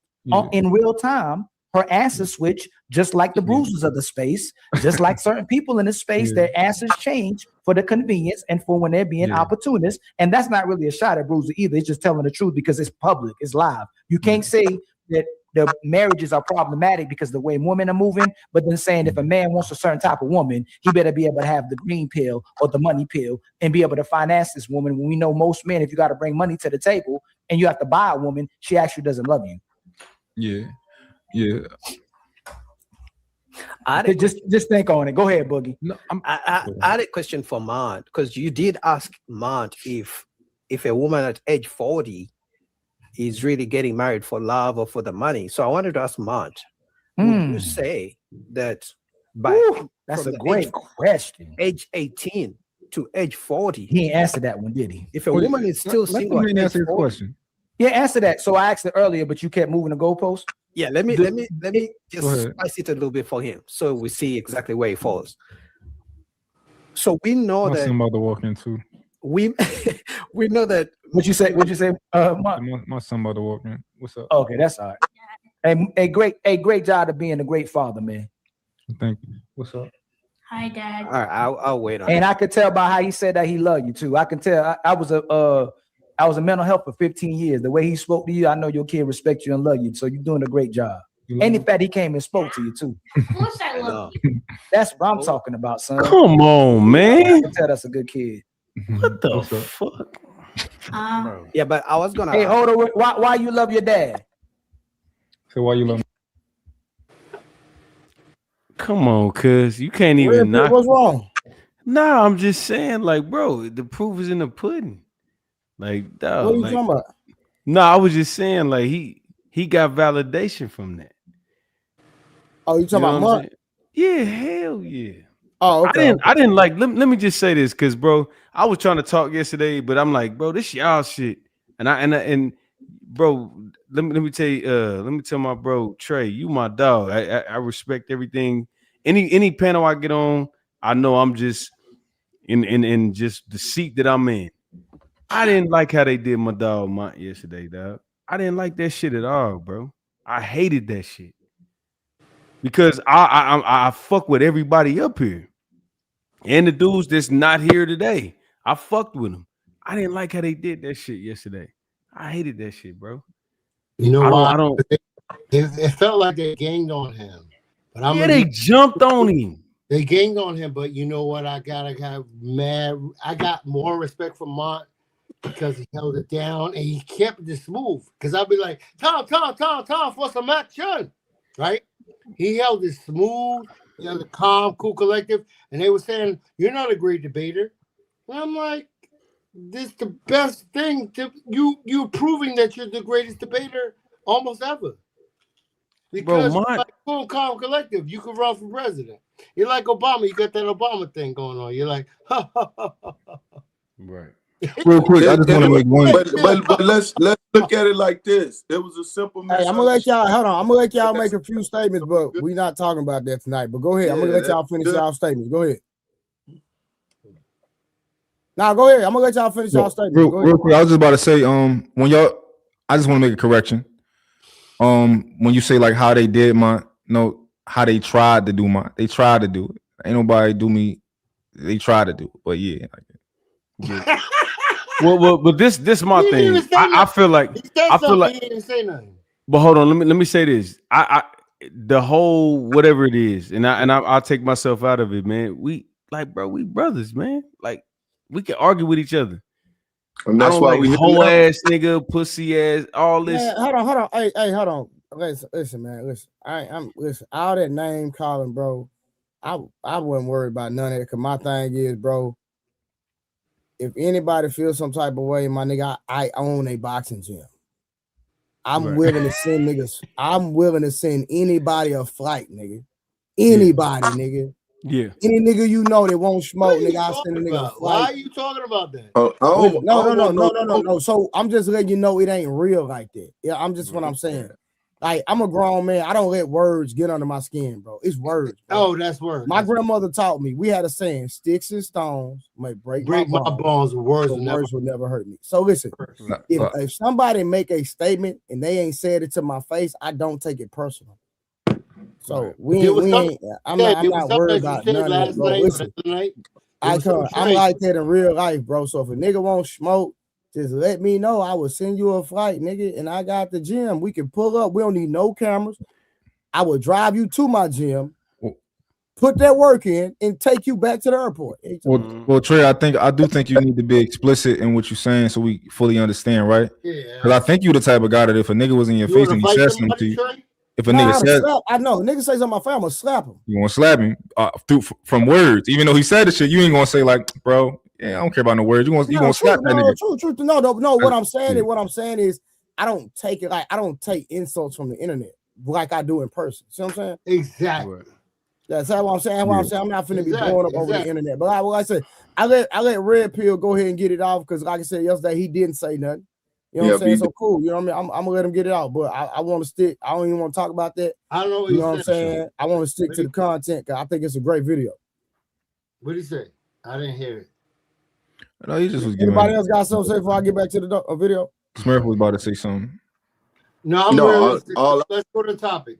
in real time, her answers switch, just like the bruises of the space, just like certain people in the space, their answers change for the convenience and for when they're being opportunists. And that's not really a shot at Bruiser either. It's just telling the truth because it's public, it's live. You can't say that the marriages are problematic because of the way women are moving, but then saying if a man wants a certain type of woman, he better be able to have the green pill or the money pill and be able to finance this woman. When we know most men, if you got to bring money to the table and you have to buy a woman, she actually doesn't love you. Yeah. Yeah. Just think on it. Go ahead, Boogie. No, I had a question for Mont, because you did ask Mont if a woman at age 40 is really getting married for love or for the money. So I wanted to ask Mont, would you say that that's a great question. Age 18 to age 40? He ain't answered that one, did he? If a woman is still single, let me answer his question. Yeah, answer that. So I asked it earlier, but you kept moving the goalpost. Yeah, let me just spice it a little bit for him, so we see exactly where he falls. So we know that my son about to walk in too. We know that. What you say? My son about to walk in. What's up? Okay, that's all right. A great job of being a great father, man. Thank you. What's up? Hi, Dad. All right, I'll wait on. And I could tell by how he said that he loved you too. I can tell. I was in mental health for 15 years. The way he spoke to you, I know your kid respects you and love you. So you're doing a great job. And in fact, he came and spoke to you too. Of course I love you. That's what I'm talking about, son. Come on, man. I can tell that's a good kid. What the fuck? Yeah, but I was gonna. Hey, hold on. Why you love your dad? So why you love me? Come on, cuz you can't even knock. What's wrong? Nah, I'm just saying, like, bro, the proof is in the pudding. Like, dog, What are you talking about? No, I was just saying, like, he got validation from that. Oh, you talking about Mark? Yeah, hell yeah. Oh, okay. I didn't like. Let me just say this, because, bro, I was trying to talk yesterday, but I'm like, bro, this y'all shit, and bro, let me tell you, let me tell my bro Trey, you my dog. I respect everything. Any panel I get on, I know I'm just in just the seat that I'm in. I didn't like how they did my dog Mont yesterday, dog. I didn't like that shit at all, bro. I hated that shit because I fuck with everybody up here, and the dudes that's not here today. I fucked with them. I didn't like how they did that shit yesterday. I hated that shit, bro. You know why? I don't. It felt like they ganged on him, but they jumped on him. They ganged on him, but you know what? I got mad. I got more respect for Mont because he held it down and he kept it smooth. Because I'll be like, Tom, for some action, right? He held it smooth. He held it calm, cool, collective. And they were saying, "You're not a great debater." And I'm like, "This is the best thing. You proving that you're the greatest debater almost ever." Because Bro, you're like cool, calm, collective. You can run for president. You're like Obama. You got that Obama thing going on. You're like, right. Real quick, I just want to make one. But let's look at it like this. It was a simple Hey, I'm gonna let y'all hold on. I'm gonna let y'all make a few statements, but we're not talking about that tonight. But go ahead. I'm gonna let y'all finish y'all statements. Go ahead. Now go ahead. I'm gonna let y'all finish y'all statements. Real quick, I was just about to say, when y'all, I just want to make a correction. When you say like how they did how they tried to do they tried to do it. Ain't nobody do me. They tried to do it, but yeah. Well, but this my thing. I feel like he didn't say nothing. But hold on, let me say this. I the whole whatever it is, and I'll take myself out of it, man. We brothers, man. Like we can argue with each other. And that's why we whole ass nigga, pussy ass, all this. Man, hold on. Hey, hold on. Listen, man. Listen. Listen. All that name calling, bro. I wouldn't worry about none of it. Cause my thing is, bro. If anybody feels some type of way, my nigga, I own a boxing gym. I'm willing to send niggas. I'm willing to send anybody a flight, nigga. Anybody, nigga. Yeah. Any nigga you know that won't smoke, nigga, I'll send a nigga a flight. Why are you talking about that? No. So I'm just letting you know it ain't real like that. Yeah, I'm just what I'm saying. Like, I'm a grown man. I don't let words get under my skin, bro. It's words. Bro. Oh, that's words. My grandmother taught me. We had a saying: "Sticks and stones may break my bones. Words will never hurt me." So listen, if somebody make a statement and they ain't said it to my face, I don't take it personal. So I'm not worried about none of it, bro. Listen, I'm like that in real life, bro. So if a nigga won't smoke, just let me know. I will send you a flight, nigga, and I got the gym. We can pull up. We don't need no cameras. I will drive you to my gym, put that work in, and take you back to the airport. Well, Trey, I do think you need to be explicit in what you're saying so we fully understand, right? Yeah. Because I think you the type of guy that if a nigga was in your face and he said something to you, if a nigga said, I know, nigga say something to my family, I'm gonna slap him. You gonna slap him from words, even though he said the shit. You ain't gonna say like, bro, yeah, I don't care about no words. You gonna slap that nigga. True. No. What I'm saying is, I don't take it like I don't take insults from the internet like I do in person. See what I'm saying? Exactly. That's how I'm saying. I'm not finna be blowing up over the internet. But like I said, I let Red Pill go ahead and get it off because, like I said yesterday, he didn't say nothing. You know what I'm saying? So cool. You know what I mean? I'm gonna let him get it out, but I want to stick. I don't even want to talk about that. I don't know what I'm saying. I want to stick to the content because I think it's a great video. What did he say? I didn't hear it. No, he just was giving. Anybody else got something to say before I get back to the video? Smurf was about to say something. No, let's go to the topic.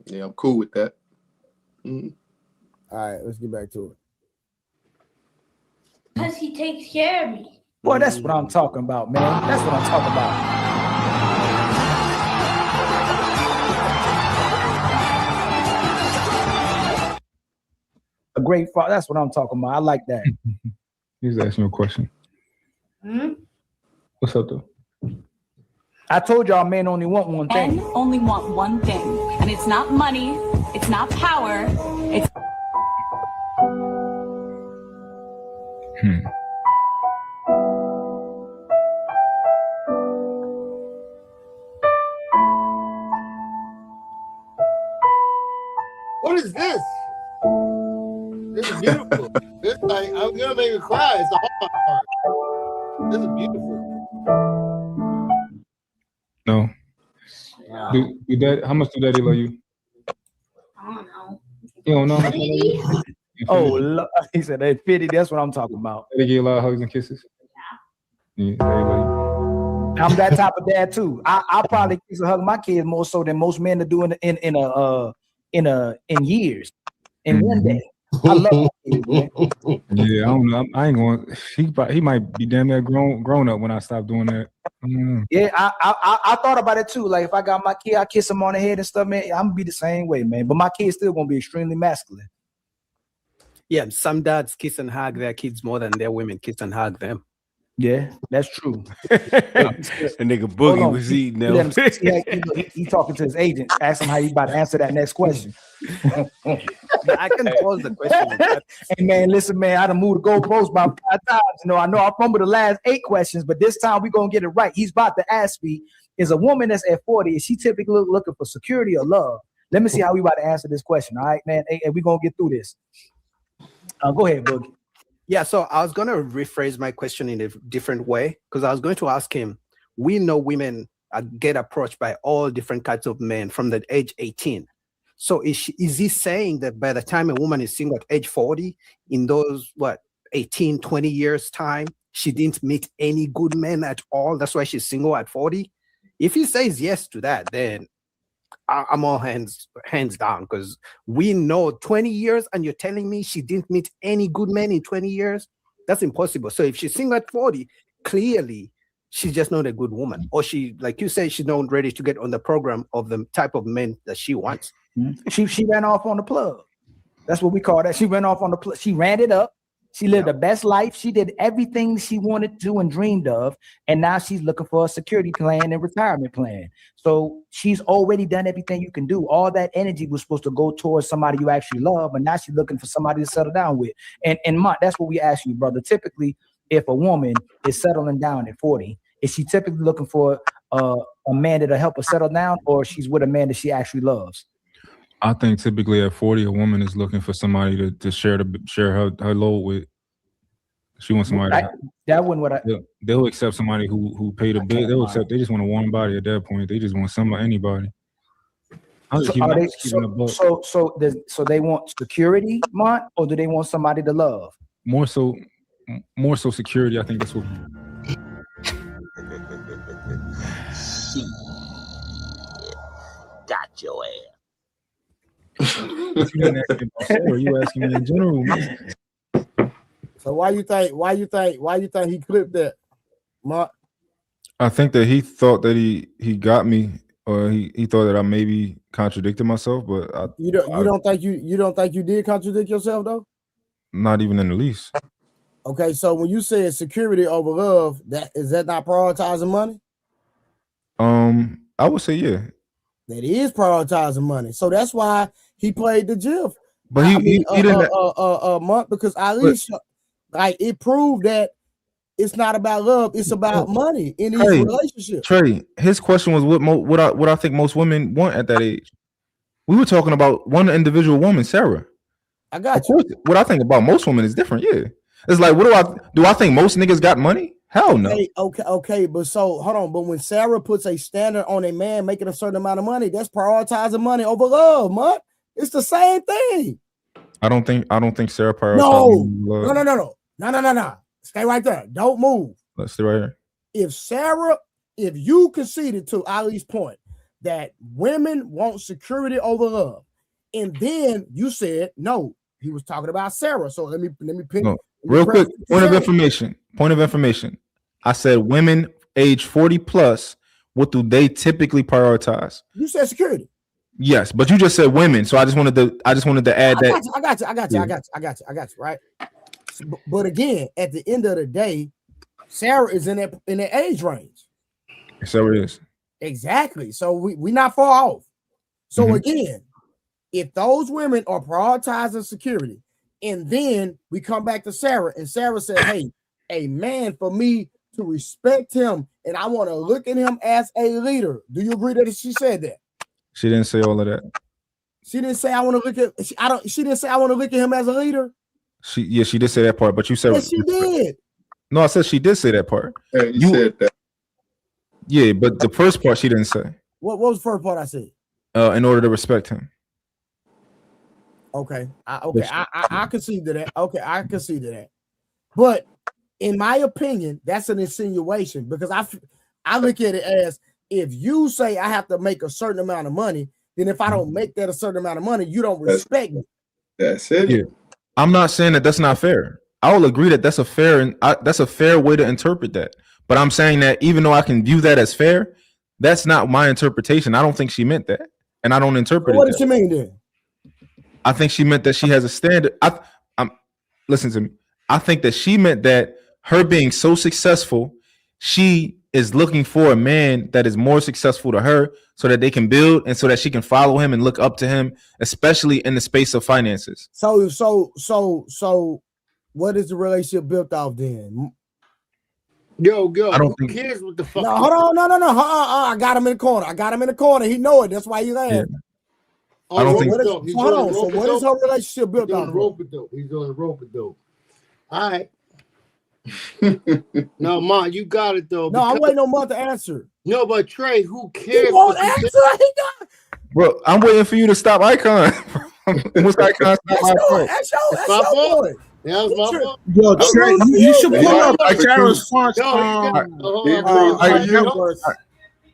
Yeah, I'm cool with that. All right, let's get back to it. Because he takes care of me. Boy, that's what I'm talking about, man. That's what I'm talking about. A great father. That's what I'm talking about. I like that. He's asking you a question. What's up, though? I told y'all men only want one thing. Men only want one thing. And it's not money. It's not power. It's... What is this? This is beautiful. This like I'm gonna make me cry. It's a hard part. This is beautiful. No. Wow. How much do daddy love you? I don't know. You don't know? 50? Oh, he said that 50. That's what I'm talking about. They give you a lot of hugs and kisses. Yeah. I'm that type of dad too. I probably kiss and hug my kids more so than most men are doing in years. In one day. I love my kids, man. Yeah, I don't know. I ain't going. He might be damn near grown up when I stop doing that. Yeah, I thought about it too. Like if I got my kid, I kiss him on the head and stuff, man. I'm gonna be the same way, man. But my kid's still gonna be extremely masculine. Yeah, some dads kiss and hug their kids more than their women kiss and hug them. Yeah, that's true. A nigga Boogie was eating them. He talking to his agent. Ask him how he about to answer that next question. I can pose the question. Hey man, listen, man, I done moved the goalpost about 5 times. I know I fumbled the last 8 questions, but this time we're gonna get it right. He's about to ask me is a woman that's at 40, is she typically looking for security or love? Let me see how we about to answer this question. All right, man. Hey, we're gonna get through this. Go ahead, Boogie. Yeah, so I was going to rephrase my question in a different way because I was going to ask him, we know women get approached by all different kinds of men from the age 18. So is he saying that by the time a woman is single at age 40, in those, 18, 20 years time, she didn't meet any good men at all? That's why she's single at 40? If he says yes to that, then I'm all hands down, because we know 20 years and you're telling me she didn't meet any good men in 20 years? That's impossible. So if she's single at 40, clearly she's just not a good woman. Or she, like you say, she's not ready to get on the program of the type of men that she wants. She ran off on the plug. That's what we call that. She ran off on the plug. She ran it up. She lived the best life. She did everything she wanted to and dreamed of. And now she's looking for a security plan and retirement plan. So she's already done everything you can do. All that energy was supposed to go towards somebody you actually love, but now she's looking for somebody to settle down with. And Mont, that's what we ask you, brother. Typically, if a woman is settling down at 40, is she typically looking for a man that'll help her settle down, or she's with a man that she actually loves? I think typically at 40, a woman is looking for somebody to share her load with. She wants somebody. They'll accept somebody who paid a bill. They'll accept. They just want a warm body at that point. They just want anybody. So they want security, Mont, or do they want somebody to love? More so security. I think that's what. Got your ass. You didn't ask me about Sarah, you asking me in general. So why you think he clipped that, Mark? I think that he thought that he got me, or he thought that I maybe contradicted myself, but you don't think you did contradict yourself though? Not even in the least. Okay, so when you said security over love, is that not prioritizing money? I would say yeah. That is prioritizing money. So that's why he played the GIF. But he didn't month, because at least like it proved that it's not about love, it's about money in these relationships. Trey, his question was what I think most women want at that age. We were talking about one individual woman, Sarah. I got you. What I think about most women is different. Yeah, it's like, do I think most niggas got money? Hell no. Okay, but so hold on. But when Sarah puts a standard on a man making a certain amount of money, that's prioritizing money over love, Mutt. It's the same thing. I don't think Sarah prioritizes love. No. Stay right there. Don't move. Let's stay right here. If you conceded to Ali's point that women want security over love, and then you said no, he was talking about Sarah. So let me pick. No. Real quick, point of information. I said women age 40 plus, what do they typically prioritize? You said security. Yes, but you just said women, so I just wanted to add that. I got you. Right. But again, at the end of the day, Sarah is in that age range. Sarah is. Exactly. So we not far off. So again, if those women are prioritizing security, and then we come back to Sarah, and Sarah said, hey, a man, for me to respect him, and I want to look at him as a leader. Do you agree that she said that? She didn't say all of that. She didn't say I want to look at. She didn't say I want to look at him as a leader. She did say that part, but you said yes, she did. No, I said she did say that part. Yeah, you said that. Yeah, but the first part she didn't say. What was the first part I said? In order to respect him. Okay. I concede to that. Okay, I concede to that. But in my opinion, that's an insinuation, because I look at it as, if you say I have to make a certain amount of money, then if I don't make that a certain amount of money, you don't respect me. That's it. Yeah. I'm not saying that that's not fair. I will agree that that's a fair way to interpret that. But I'm saying that even though I can view that as fair, that's not my interpretation. I don't think she meant that, and I don't interpret it. What does she mean then? I think she meant that she has a standard. Listen to me. I think that she meant that her being so successful, she is looking for a man that is more successful to her, so that they can build and so that she can follow him and look up to him, especially in the space of finances. So what is the relationship built off then? Yo, I don't who think. cares what the fuck? No, hold on, no. I got him in the corner. He know it. That's why he laughed. Yeah. I don't think. So hold on. So what is her relationship built on? He's doing the rope-a-dope. All right. No, Ma, you got it though. No, I'm waiting on Mom to answer. No, but Trey, who cares? He won't answer. He got. Bro, I'm waiting for you to stop Icon. What's Icon stop Icon? That's your boy. That was my fault. Yo, Trey, you should pull up Tara's first.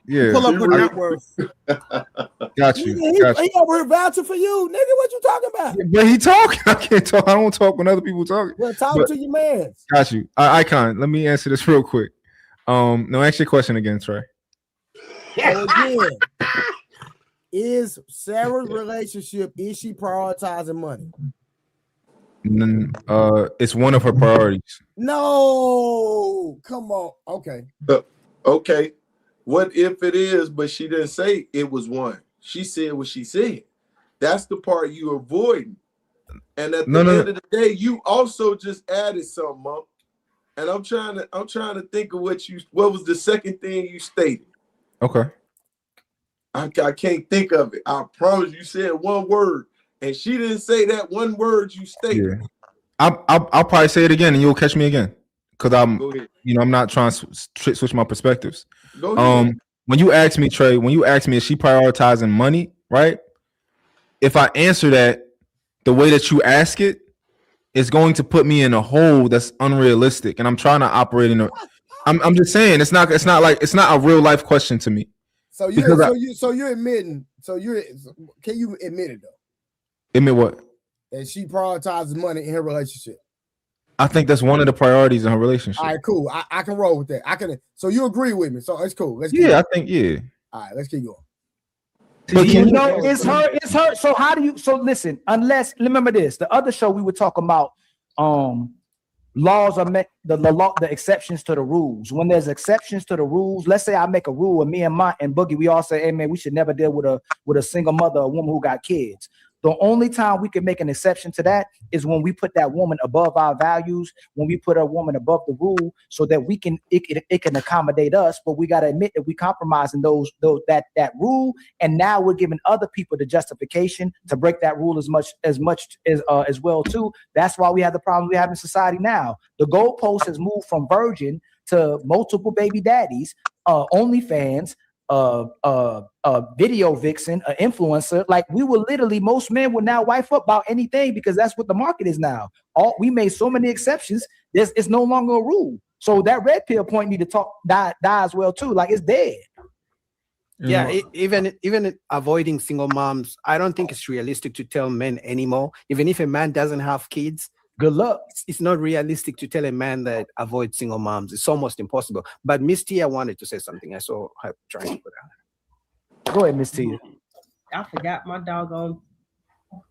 Yeah, pull up her net worth. Got you. He over here vouching for you, nigga. What you talking about? But he talking. I can't talk. I don't talk when other people talking. Well, talk to your man. Got you. Icon, let me answer this real quick. No, ask your question again, Trey. So again, is Sarah's relationship, is she prioritizing money? It's one of her priorities. No, come on. Okay. Okay. What if it is, but she didn't say it was one? She said what she said. That's the part you're avoiding. And at the end of the day, you also just added something up. And I'm trying to think of what was the second thing you stated. Okay. I can't think of it. I promise you said one word, and she didn't say that one word you stated. Yeah. I'll probably say it again, and you'll catch me again, because I'm not trying to switch my perspectives. Go ahead. When you ask me, Trey, is she prioritizing money, right? If I answer that the way that you ask it, it's going to put me in a hole that's unrealistic, and I'm trying to operate in a. I'm just saying it's not a real life question to me. So you're admitting. Can you admit it though? Admit what? That she prioritizes money in her relationship. I think that's one of the priorities in her relationship. All right, cool. I can roll with that. So you agree with me? So it's cool. Let's I think. All right, let's keep going. But it's her. So how do you? So listen. Unless remember this, the other show we were talking about. Laws are the exceptions to the rules. When there's exceptions to the rules, let's say I make a rule, and me and Mont and Boogie, we all say, "Hey man, we should never deal with a single mother, a woman who got kids." The only time we can make an exception to that is when we put that woman above our values, when we put a woman above the rule, so that it can accommodate us. But we got to admit that we compromising that rule, and now we're giving other people the justification to break that rule as well too. That's why we have the problem we have in society now. The goalpost has moved from virgin to multiple baby daddies, OnlyFans, video vixen, an influencer. Like most men will now wife up about anything because that's what the market is now. We made so many exceptions. It's no longer a rule. So that red pill point need to die as well too. Like it's dead. Yeah, even avoiding single moms, I don't think it's realistic to tell men anymore. Even if a man doesn't have kids, good luck. It's not realistic to tell a man that avoid single moms. It's almost impossible. But Miss Tia wanted to say something. I saw her trying to put out. Go ahead, Miss Tia. I forgot my doggone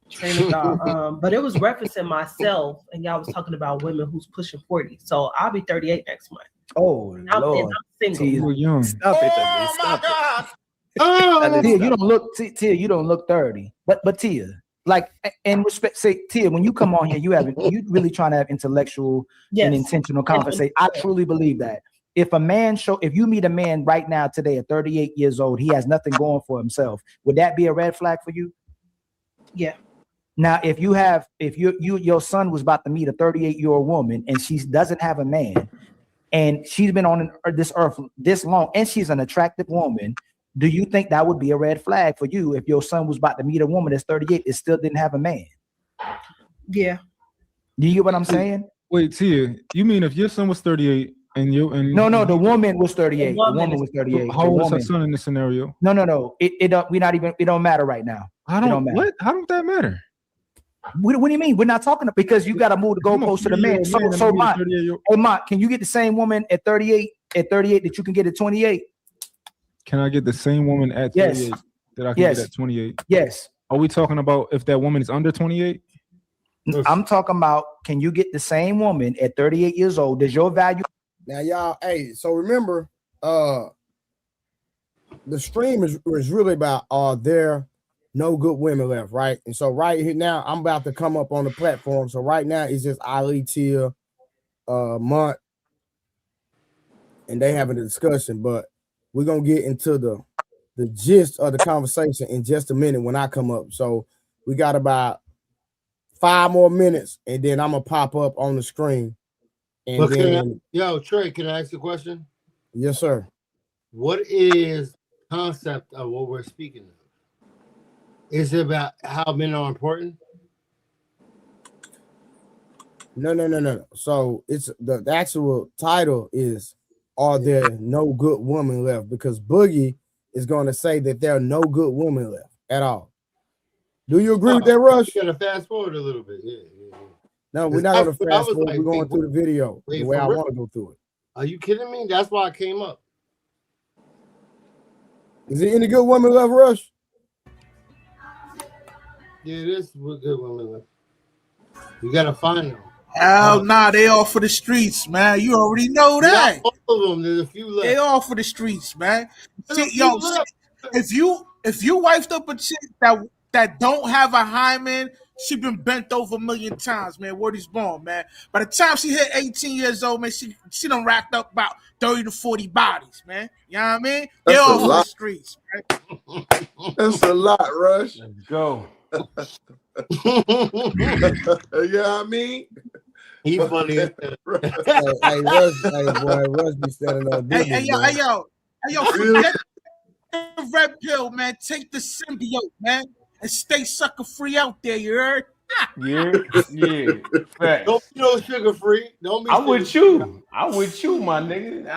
train of thought. But it was referencing myself, and y'all was talking about women who's pushing 40. So I'll be 38 next month. Oh, I'm single. You're young. Stop it, stop it. Tia, you don't look 30. But Tia, like, in respect, say, Tia, when you come on here, you really trying to have intellectual and intentional conversation. I truly believe that. If you meet a man right now today at 38 years old, he has nothing going for himself. Would that be a red flag for you? Yeah. Now, if your son was about to meet a 38-year-old woman and she doesn't have a man, and she's been on this earth this long, and she's an attractive woman, do you think that would be a red flag for you if your son was about to meet a woman that's 38 and still didn't have a man? Yeah. Do you get what I'm saying? Wait, Tia, you mean if your son was 38 No, the woman was 38. The woman was 38. How old is her son in this scenario? No. It don't matter right now. How don't that matter? What do you mean? We're not talking because you got to move the goalpost to the man. So Mont, can you get the same woman at 38 that you can get at 28? Can I get the same woman at 38 that I can get at 28? Yes. Are we talking about if that woman is under 28? I'm talking about, can you get the same woman at 38 years old? Does your value? Now, y'all, so remember, the stream is really about, are there no good women left, right? And so right here now, I'm about to come up on the platform. So right now, it's just Ali, Tia, Mont, and they having a discussion. But we're gonna get into the gist of the conversation in just a minute when I come up. So we got about 5 more minutes, and then I'm gonna pop up on the screen. And then, yo, Trey, can I ask you a question? Yes, sir. What is the concept of what we're speaking of? Is it about how men are important? No. So it's the actual title is "Are there no good women left?" Because Boogie is going to say that there are no good women left at all. Do you agree with that, Rush? You're gonna fast forward a little bit. Yeah. No, we're not going to fast forward. Like, we're going through the video the way I want to go through it. Are you kidding me? That's why I came up. Is there any good women left, Rush? Yeah, it is good women left. You gotta find them. Hell nah, they all for the streets, man. You already know that. Not all of them. There's a few left. They all for the streets, man. See, yo, if you wifed up a chick that don't have a hymen, she been bent over 1 million times, man. Word is born, man. By the time she hit 18 years old, man, she done racked up about 30 to 40 bodies, man. You know what I mean? They all for the streets, man. That's a lot, Rush. Let's go. You know what I mean? He funny. Hey, Rush be standing on business. Hey, yo, forget the red pill, man. Take the symbiote, man, and stay sucker free out there. You heard? Yeah. Facts. Don't be no sugar free. Don't be. I'm with you. I'm with you, my nigga.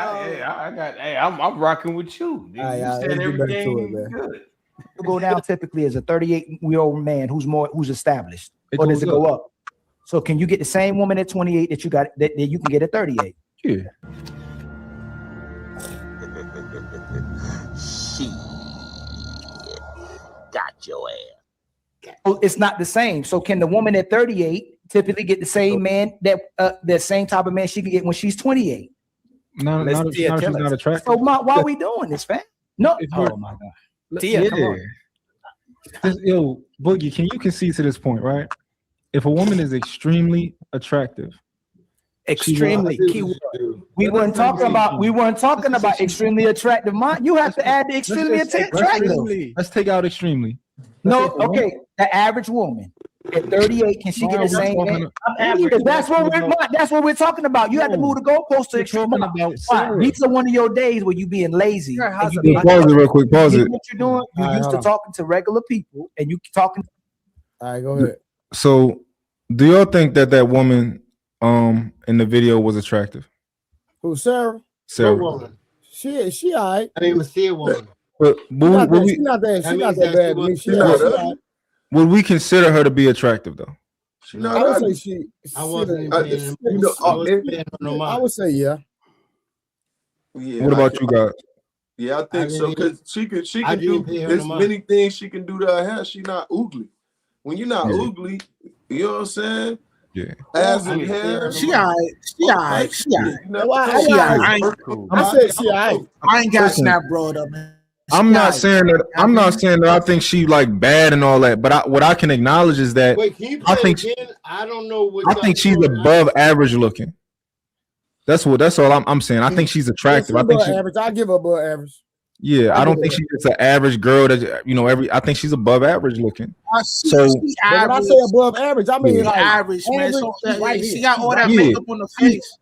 I'm rocking with you. You said everything good. To go down typically as a 38-year-old man who's established, or does it go up? So can you get the same woman at 28 that you got that you can get at 38? Yeah. She got your ass. So it's not the same. So can the woman at 38 typically get the same man that same type of man she can get when she's 28? No, not if she's not attractive. So why are we doing this, fam? No. Oh my God. Tia, come on. Yo, Boogie, can you concede to this point, right? If a woman is extremely attractive, extremely keyword. We weren't talking about extremely attractive. You have to add the extremely attractive. Let's take out extremely. No, okay. The average woman at 38, can she get the same man? That's what we're talking about. You have to move the goalpost to extreme. These are one of your days where you being lazy. Pause it real quick. Pause it. What you're doing? You're used to talking to regular people, and you talking. All right, go ahead. So, do y'all think that woman in the video was attractive? Who, Sarah? Sarah. Woman. She all right. I didn't even see a woman. But she's not that bad to me. She all right. Would we consider her to be attractive though? I would say I would say yeah. What about you guys? Yeah, I think so because she can do there's many things she can do to her hair. She not oogly. When you're not oogly, you know what I'm saying? Yeah. Ass and hair. She all right. I ain't got snap broad up, man. I'm not saying that I think she like bad and all that, but what I can acknowledge is that I think she's above average looking. That's all I'm saying. I think she's attractive. I think average. I give her above average. Yeah, I don't think she's just an average girl that I think she's above average looking. So when I say above average, I mean like average, man. She got all that makeup on the face.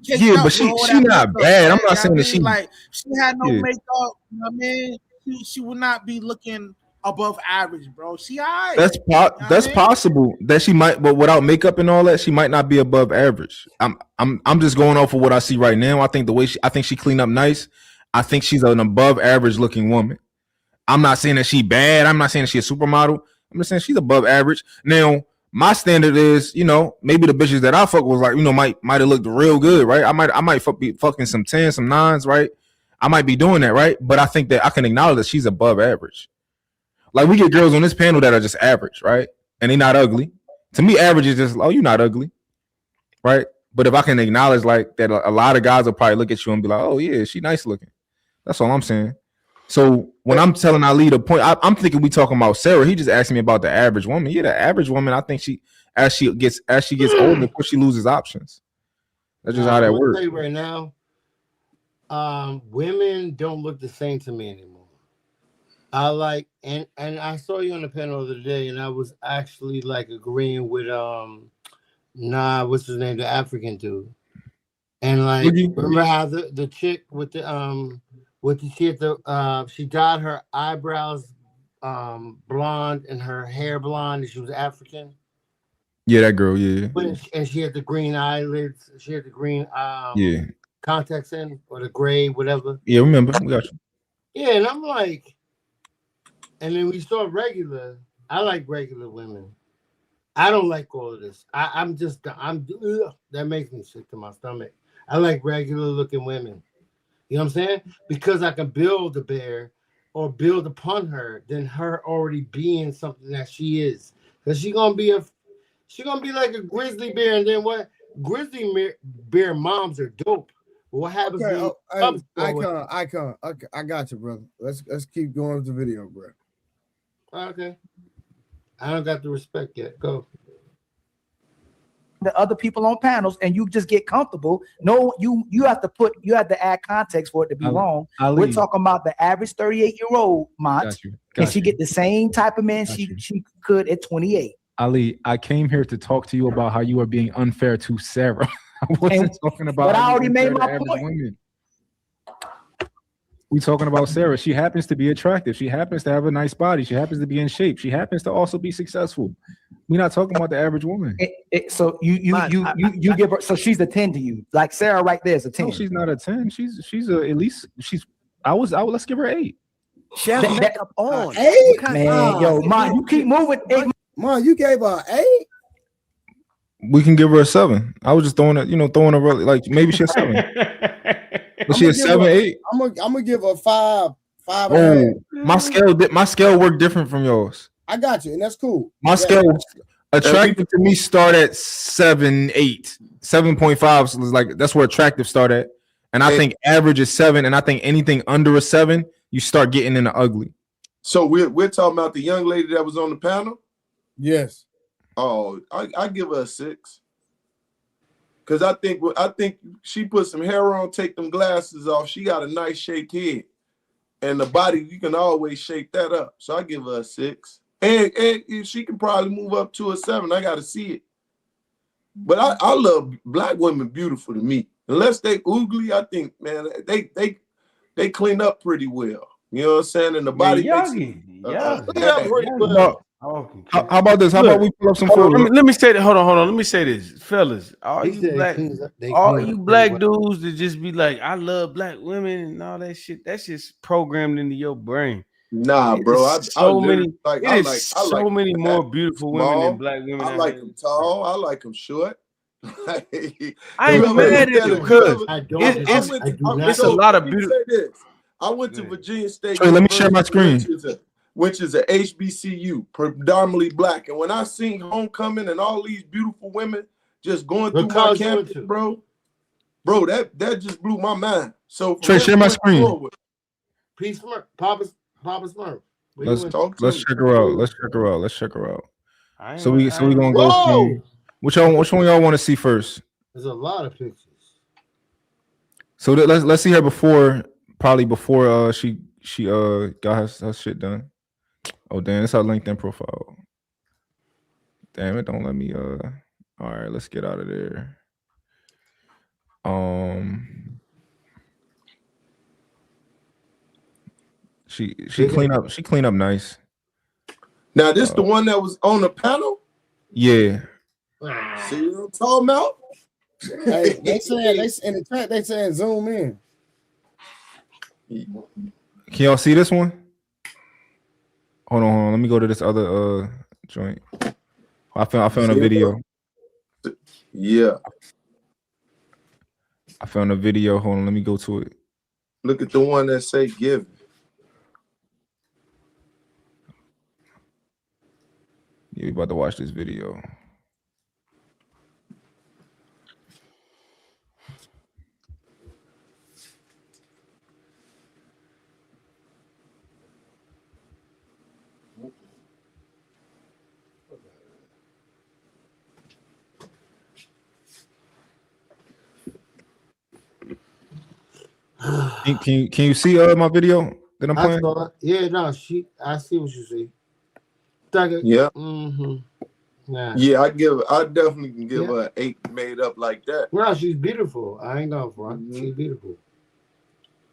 Yeah, but she not bad. I'm not saying that she like she had no makeup. You know what I mean? She would not be looking above average, bro. She alright. That's possible that she might, but without makeup and all that, she might not be above average. I'm just going off of what I see right now. I think she cleaned up nice. I think she's an above average looking woman. I'm not saying that she bad. I'm not saying that she's a supermodel. I'm just saying she's above average. Now, my standard is, maybe the bitches that I fuck was like, might have looked real good, right? I might be fucking some 10s, some 9s, right? I might be doing that, right? But I think that I can acknowledge that she's above average. Like we get girls on this panel that are just average, right? And they're not ugly. To me, average is just, you're not ugly, right? But if I can acknowledge like that, a lot of guys will probably look at you and be like, oh yeah, she nice looking. That's all I'm saying. So when I'm telling Ali the point, I'm thinking we talking about Sarah. He just asked me about the average woman. Yeah, the average woman. I think as she gets older, of course, she loses options. That's just how that works. Right now, women don't look the same to me anymore. I like, and I saw you on the panel the other day, and I was actually like agreeing with what's his name, the African dude, and like remember how the chick with the she had the she dyed her eyebrows blonde and her hair blonde, and she was African. Yeah, that girl. Yeah. And she had the green eyelids. She had the green Yeah. contacts in, or the gray, whatever. Yeah, remember? We got you. Yeah, and I'm like, and then we saw regular. I like regular women. I don't like all of this. I'm that makes me sick to my stomach. I like regular looking women. You know what I'm saying? Because I can build a bear or build upon her than her already being something that she is. Because she's gonna be like a grizzly bear, and then what? Grizzly bear moms are dope. But what happens? Icon. Okay, I got you, brother. Let's keep going with the video, bro. Okay. I don't got the respect yet. Go. The other people on panels, and you just get comfortable. No, you have to add context for it to be wrong. We're talking about the average 38-year-old Mont. Can she get the same type of man she could at 28? Ali, I came here to talk to you about how you are being unfair to Sarah. I wasn't talking about. But I already made my point. Women. We talking about Sarah. She happens to be attractive. She happens to have a nice body. She happens to be in shape. She happens to also be successful. We're not talking about the average woman. So you give her. So she's a 10 to you. Like Sarah right there is a 10. No, she's not a 10. She's a at least she's. Let's give her 8. She has makeup on. 8? Man, yo, man, you keep moving. Man, you gave her 8. We can give her a 7. I was just throwing a really, like maybe she's a 7. Is she a 7, 8? I'm gonna give her 5. Oh, my scale worked different from yours. I got you, and that's cool. My scale attractive to me start at 7, 8, 7.5. So it's like that's where attractive start at, and I think average is 7, and I think anything under a 7, you start getting into ugly. So we're talking about the young lady that was on the panel. Yes. Oh, I give her a 6. Cause I think she put some hair on, take them glasses off. She got a nice shaped head, and the body you can always shape that up. So I give her a 6, and she can probably move up to a 7. I got to see it. But I love black women beautiful to me. Unless they ugly, I think man they clean up pretty well. You know what I'm saying? And the body clean up pretty well. How about this? How about we pull up some photos? Let me say that. Hold on. Let me say this, fellas. All you black dudes that just be like, I love black women and all that shit. That's just programmed into your brain. Nah, bro. So many more beautiful women than black women. I like them tall. I like them short. I ain't mad at it because it's a lot of beautiful. I went to Virginia State. Let me share my screen. Which is a HBCU, predominantly black. And when I seen Homecoming and all these beautiful women just going through my campus, bro, that just blew my mind. So Trey, share my screen. Peace, Papa Smurf. Let's check her out. Let's check her out. So we gonna go through. Which one y'all want to see first? There's a lot of pictures. So let's see her before she got her shit done. Oh damn, that's her LinkedIn profile. Damn it, don't let me all right, let's get out of there. She clean up nice. Now this the one that was on the panel? Yeah. See what I'm talking about? Hey, they in the chat, they saying zoom in. Can y'all see this one? Hold on. Let me go to this other joint. I found a video. Yeah. I found a video. Hold on, let me go to it. Look at the one that say give. Yeah, we about to watch this video. Can you see my video that I'm I playing? saw it. Yeah, no, I see what you see. Yeah. Mm-hmm. Nah. Yeah, I definitely can give her an 8 made up like that. No, she's beautiful. I ain't gonna front. She's beautiful.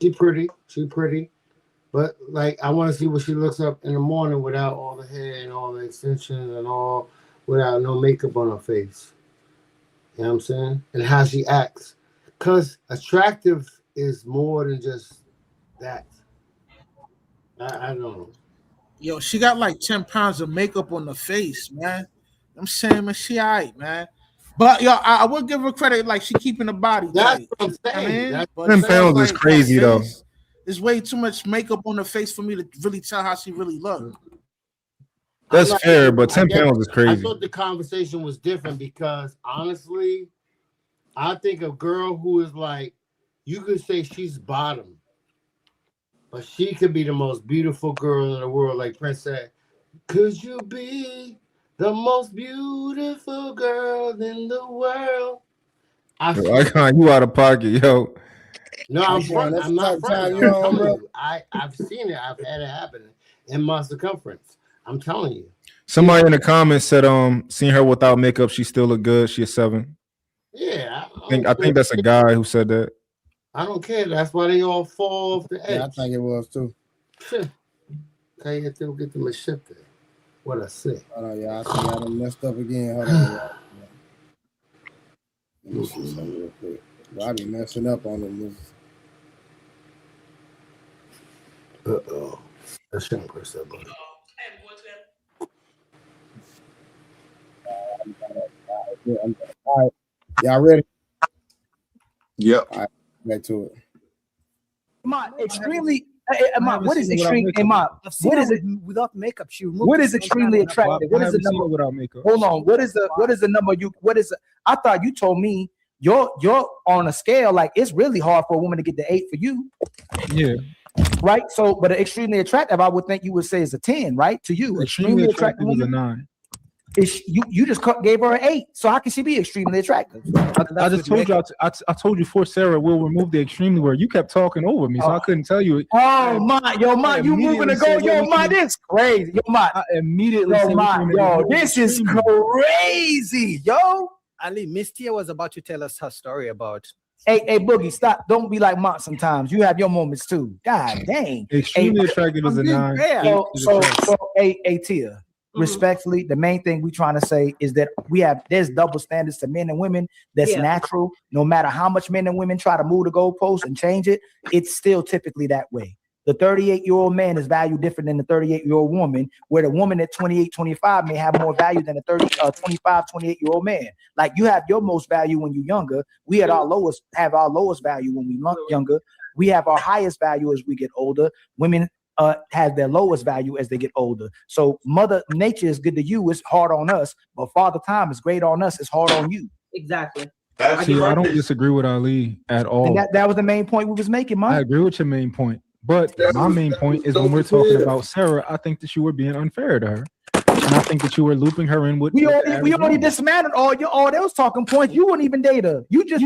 She's pretty. But like, I want to see what she looks up in the morning without all the hair and all the extensions and all, without no makeup on her face. You know what I'm saying? And how she acts. Because attractive is more than just that. I don't know. Yo, she got like 10 pounds of makeup on the face, man. I'm saying, man, she all right, man. But yo, I will give her credit, like she keeping the body. That's tight. what I'm saying. I mean, but 10 pounds is crazy though. There's way too much makeup on the face for me to really tell how she really looks. That's fair, but 10 pounds is crazy. I thought the conversation was different because honestly, I think a girl who is like, you could say she's bottom, but she could be the most beautiful girl in the world. Like Prince said, could you be the most beautiful girl in the world? You out of pocket, yo. No, I'm not front. I've seen it. I've had it happen in my circumference. I'm telling you. Somebody in the comments said, seeing her without makeup, she still look good. She a 7. Yeah. I think that's a guy who said that. I don't care. That's why they all fall off the edge. Yeah, I think it was too. Okay, you have to get them a ship there. What I say? Hold on, y'all. I think I done messed up again. Hold on, y'all. Let me see something real quick. I be messing up on them. Uh-oh. I shouldn't press that button. All right. Y'all ready? Yep. All right, back to it. Extremely. What is extreme? What is it without makeup? She removed. What is extremely attractive? What is the number without makeup? Hold on. What is the number you? What is? I thought you told me you're on a scale like it's really hard for a woman to get the 8 for you. Yeah. Right. So, but extremely attractive, I would think you would say is a 10, right? To you, extremely attractive is a 9. You just gave her an 8. So how can she be extremely attractive? I just told you. I told you for Sarah, we'll remove the extremely word. You kept talking over me, so I couldn't tell you. Oh my, you moving to go, this crazy, I immediately. This is crazy, Ali, Miss Tia was about to tell us her story about. Hey, Boogie, stop! Don't be like Mont. Sometimes you have your moments too. God dang, extremely attractive is a 9. So, Tia. Respectfully, the main thing we're trying to say is that there's double standards to men and women. That's natural. No matter how much men and women try to move the goalpost and change it, it's still typically that way. The 38-year-old man is valued different than the 38-year-old woman, where the woman at 28, 25 may have more value than a 25, 28-year-old man. Like you have your most value when you're younger. We have our lowest value when we're younger. We have our highest value as we get older. Women have their lowest value as they get older. So Mother Nature is good to you, it's hard on us, but Father Time is great on us, it's hard on you. Exactly. See, I don't disagree with Ali at all. And that was the main point we was making, Mike. I agree with your main point. But my main point is when we're talking about Sarah, I think that you were being unfair to her. And I think that you were looping her in with. We already dismantled all those talking points. You wouldn't even date her. You just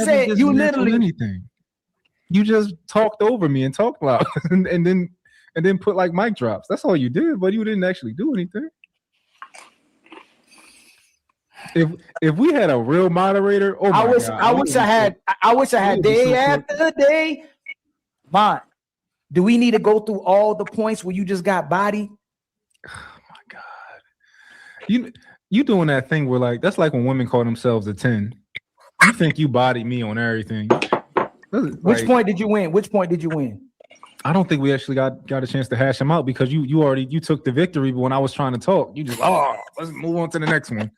said you literally anything. You just talked over me and talked loud and then put like mic drops. That's all you did, but you didn't actually do anything. If we had a real moderator, I wish I had day after day. Mom, do we need to go through all the points where you just got body? Oh my God. You doing that thing where like that's like when women call themselves a 10. You think you bodied me on everything. Which point did you win? I don't think we actually got a chance to hash them out because you took the victory, but when I was trying to talk, you just let's move on to the next one.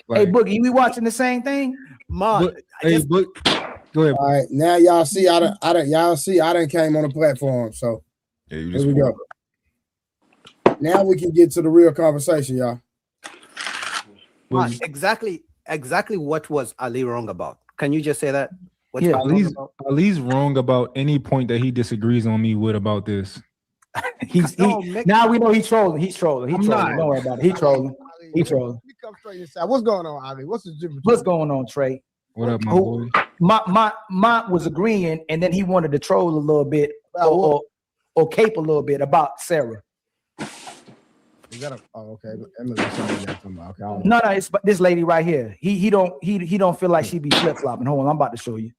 Like, hey Boogie, we watching the same thing? Go ahead. All right, now y'all see I done came on the platform, so here we go. Now we can get to the real conversation, y'all. Exactly what was Ali wrong about? Can you just say that? Ali's wrong about any point that he disagrees on me with about this. Now we know he's trolling. Don't worry about it. He's trolling. Come straight inside. What's going on, Ali? What's the difference? What's going on, Trey? What up, my boy? Mont was agreeing, and then he wanted to troll a little bit or cape a little bit about Sarah. Is that okay? Okay, No, it's this lady right here. He don't feel like she be flip flopping. Hold on, I'm about to show you.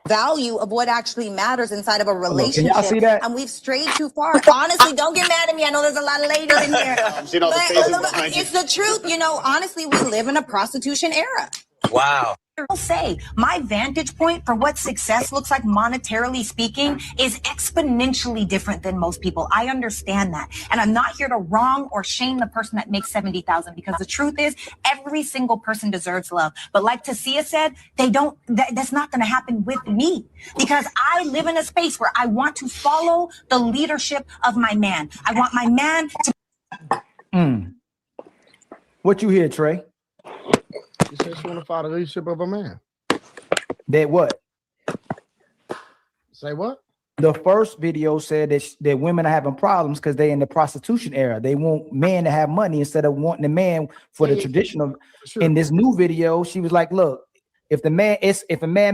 Value of what actually matters inside of a Can relationship. y'all see that? And we've strayed too far. Honestly, don't get mad at me. I know there's a lot of ladies in here. I'm seeing all the faces behind you. It's the truth. You know, honestly, we live in a prostitution era. Wow. I'll say my vantage point for what success looks like monetarily speaking is exponentially different than most people. I understand that. And I'm not here to wrong or shame the person that makes 70,000 because the truth is every single person deserves love. But like Tasia said, that's not going to happen with me because I live in a space where I want to follow the leadership of my man. I want my man to. What you hear, Trey? You just want to follow the leadership of a man. That what? Say what? The first video said that women are having problems because they're in the prostitution era. They want men to have money instead of wanting a man for the traditional. Sure. In this new video, she was like, "Look, if a man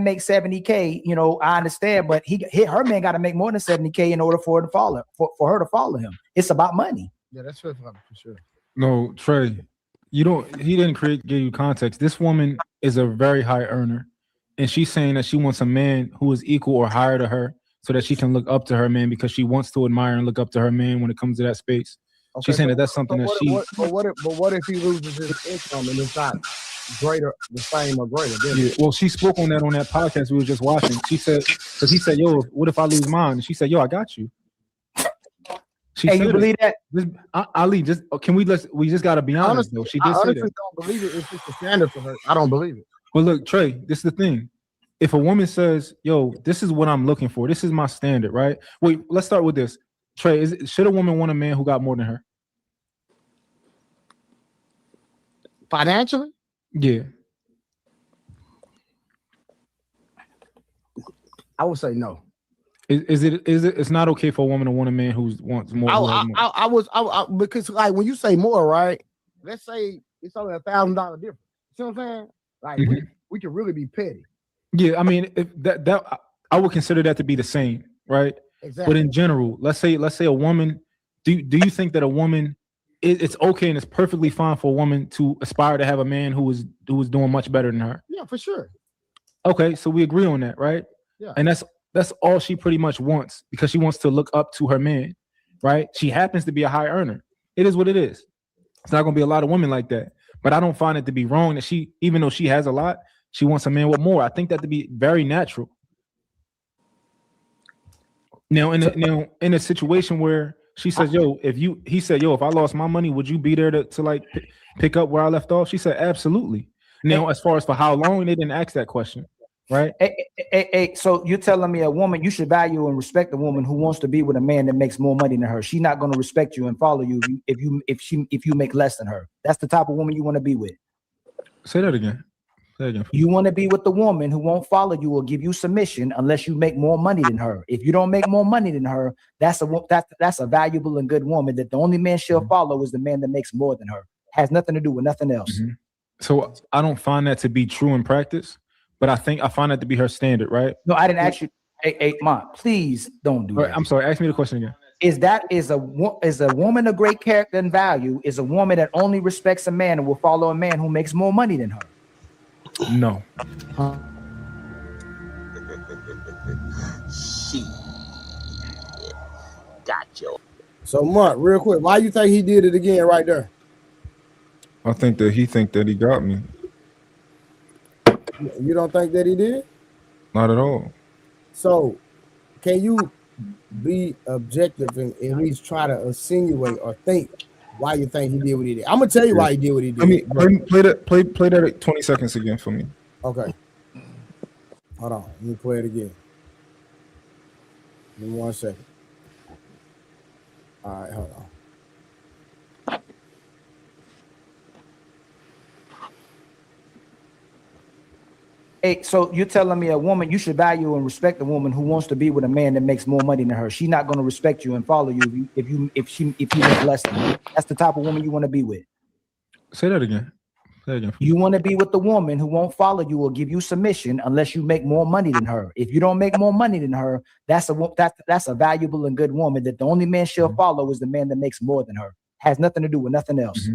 makes 70K, you know, I understand, but her man got to make more than 70K in order for her to follow him. It's about money." Yeah, that's for sure. No, Trey, he didn't give you context. This woman is a very high earner, and she's saying that she wants a man who is equal or higher to her so that she can look up to her man because she wants to admire and look up to her man when it comes to that space. Okay, she's saying that's something that she. But what if he loses his income and it's not the same or greater? Yeah, well, she spoke on that podcast we were just watching. She said, because he said, "Yo, what if I lose mine?" And she said, "Yo, I got you." Hey, you believe that? Ali, we just gotta be honest though. She did say that. Don't believe it. It's just a standard for her. I don't believe it. Well, look, Trey, this is the thing. If a woman says, "Yo, this is what I'm looking for. This is my standard," right? Wait, let's start with this. Trey, should a woman want a man who got more than her? Financially? Yeah. I would say no. Is it? It's not okay for a woman to want a man who wants more. Because like when you say more, right? Let's say it's only $1,000 difference. You know what I'm saying? Like we can really be petty. Yeah, I mean, if that I would consider that to be the same, right? Exactly. But in general, let's say a woman. Do you think that a woman? It's okay and it's perfectly fine for a woman to aspire to have a man who is doing much better than her? Yeah, for sure. Okay, so we agree on that, right? Yeah. And that's all she pretty much wants because she wants to look up to her man, right? She happens to be a high earner. It is what it is. It's not going to be a lot of women like that. But I don't find it to be wrong that she, even though she has a lot, she wants a man with more. I think that to be very natural. Now, in a situation where she says, he said, if I lost my money, would you be there to like pick up where I left off? She said, absolutely. Now, as far as for how long, they didn't ask that question. Right. Hey, so you're telling me a woman, you should value and respect a woman who wants to be with a man that makes more money than her. She's not going to respect you and follow you if you make less than her. That's the type of woman you want to be with. Say that again. You want to be with the woman who won't follow you or give you submission unless you make more money than her. If you don't make more money than her, that's a valuable and good woman that the only man she'll follow is the man that makes more than her. Has nothing to do with nothing else. Mm-hmm. So I don't find that to be true in practice. But I find that to be her standard, right? No, I didn't ask you. Hey, Mom, please don't do that. I'm sorry. Ask me the question again. Is a woman of great character and value? Is a woman that only respects a man and will follow a man who makes more money than her? No. She got you. So, Mark, real quick, why you think he did it again right there? I think that he got me. You don't think that he did? Not at all. So, can you be objective and at least try to insinuate or think why you think he did what he did? I'm gonna tell you why he did what he did. Play that at 20 seconds again for me. Okay. Hold on. Let me play it again. Give me 1 second. All right, hold on. Hey, so you're telling me a woman, you should value and respect a woman who wants to be with a man that makes more money than her. She's not going to respect you and follow you if you make less than her. That's the type of woman you want to be with. Say that again. Say that again. You want to be with the woman who won't follow you or give you submission unless you make more money than her. If you don't make more money than her, that's a valuable and good woman that the only man she'll follow is the man that makes more than her. Has nothing to do with nothing else.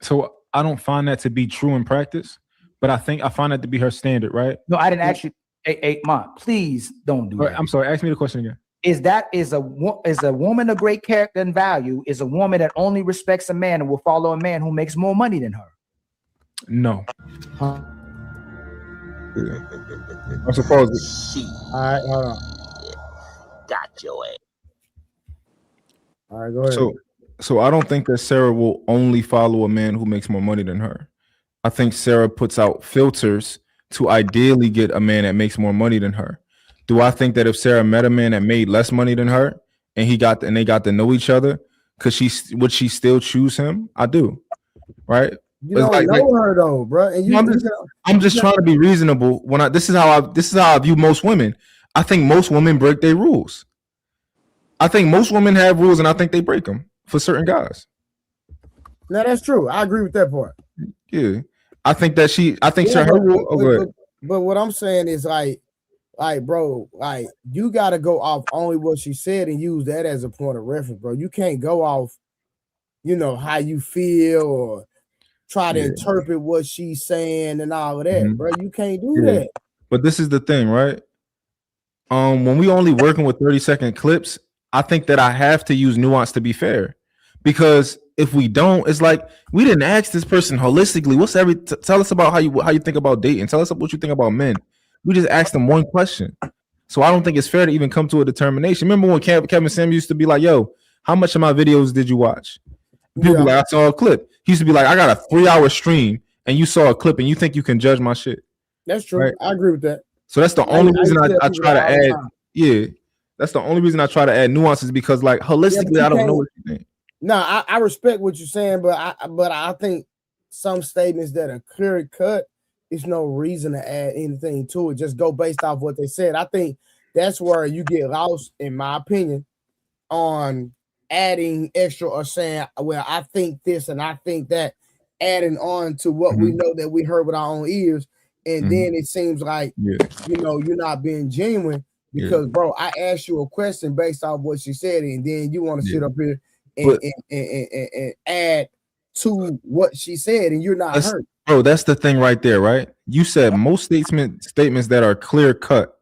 So I don't find that to be true in practice, but I find that to be her standard, right? No, I didn't actually. Hey, Mom, please don't do that. I'm sorry. Ask me the question again. Is a woman of great character and value? Is a woman that only respects a man and will follow a man who makes more money than her? No. Huh? I suppose. All right, hold on. Got your ass. All right, go ahead. So I don't think that Sarah will only follow a man who makes more money than her. I think Sarah puts out filters to ideally get a man that makes more money than her. Do I think that if Sarah met a man that made less money than her and they got to know each other, would she still choose him? I do. Right? You don't know her though, bro. And I'm just trying to be reasonable. This is how I view most women. I think most women break their rules. I think most women have rules, and I think they break them for certain guys. No, that's true. I agree with that part. Yeah, I think her rule. But what I'm saying is like, bro, like you got to go off only what she said and use that as a point of reference, bro. You can't go off, how you feel or try to interpret what she's saying and all of that, bro. You can't do that. But this is the thing, right? When we only working with 30-second clips, I think that I have to use nuance to be fair, because if we don't, it's like we didn't ask this person holistically. Tell us about how you think about dating. Tell us what you think about men. We just asked them one question. So I don't think it's fair to even come to a determination. Remember when Kevin Sam used to be like, "Yo, how much of my videos did you watch?" People be like, "I saw a clip." He used to be like, "I got a 3-hour stream, and you saw a clip, and you think you can judge my shit." That's true. Right? I agree with that. So that's the only reason I try to add. Yeah, that's the only reason I try to add nuances, because like holistically, I don't know what you think. No, I respect what you're saying, but I think some statements that are clear cut, it's no reason to add anything to it. Just go based off what they said. I think that's where you get lost, in my opinion, on adding extra or saying, well, I think this and I think that, adding on to what we know that we heard with our own ears. And then it seems like, you're not being genuine because, bro, I asked you a question based off what she said, and then you want to sit up here and add to what she said, and you're not hurt. Bro, that's the thing right there, right? You said most statements that are clear cut.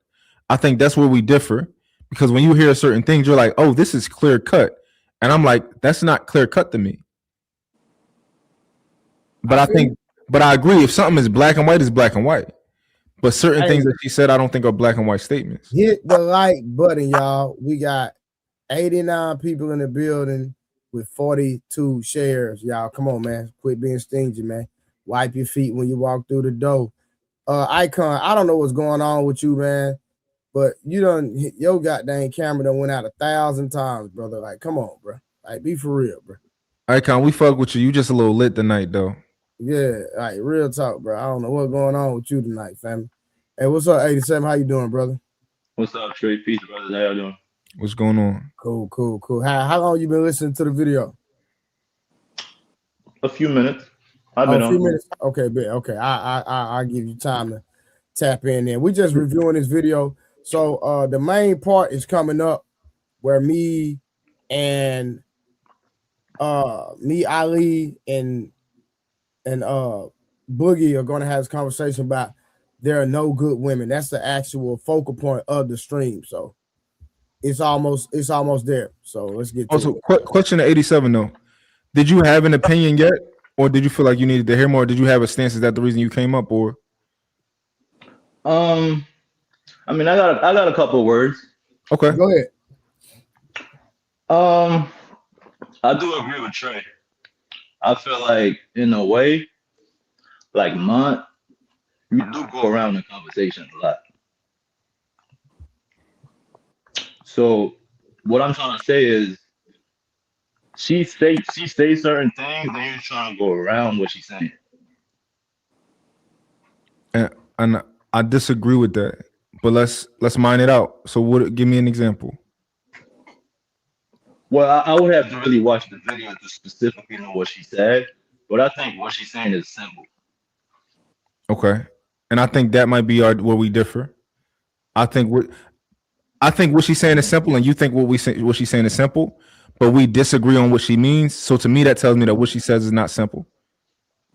I think that's where we differ, because when you hear certain things, you're like, oh, this is clear cut. And I'm like, that's not clear cut to me. But I agree. If something is black and white, it's black and white. But certain things that she said, I don't think are black and white statements. Hit the like button, y'all. We got 89 people in the building with 42 shares. Y'all, come on, man. Quit being stingy, man. Wipe your feet when you walk through the door. Icon, I don't know what's going on with you, man, but your goddamn camera done went out 1,000 times, brother. Like, come on, bro. Like, be for real, bro. Icon, we fuck with you. You just a little lit tonight, though. Yeah, like real talk, bro. I don't know what's going on with you tonight, family. Hey, what's up, 87? How you doing, brother? What's up, Trey? Peace, brothers. How y'all doing? What's going on? Cool. How long you been listening to the video? A few minutes. I've been a few minutes. Okay, bet. Okay, I give you time to tap in there. We're just reviewing this video. So the main part is coming up where me, Ali, and Boogie are going to have this conversation about there are no good women. That's the actual focal point of the stream. So it's almost there. So let's get to it. Question to 87 though. Did you have an opinion yet, or did you feel like you needed to hear more? Did you have a stance? Is that the reason you came up, or? I mean, I got a couple of words. Okay. Go ahead. I do agree with Trey. I feel like in a way, like Mont, you do go around the conversation a lot. So what I'm trying to say is she says certain things and you're trying to go around what she's saying. And I disagree with that, but let's mine it out. So give me an example. Well, I would have to really watch the video to specifically know what she said, but I think what she's saying is simple. Okay, and I think that might be where we differ. I think what she's saying is simple, and you think what she's saying is simple, but we disagree on what she means. So to me, that tells me that what she says is not simple.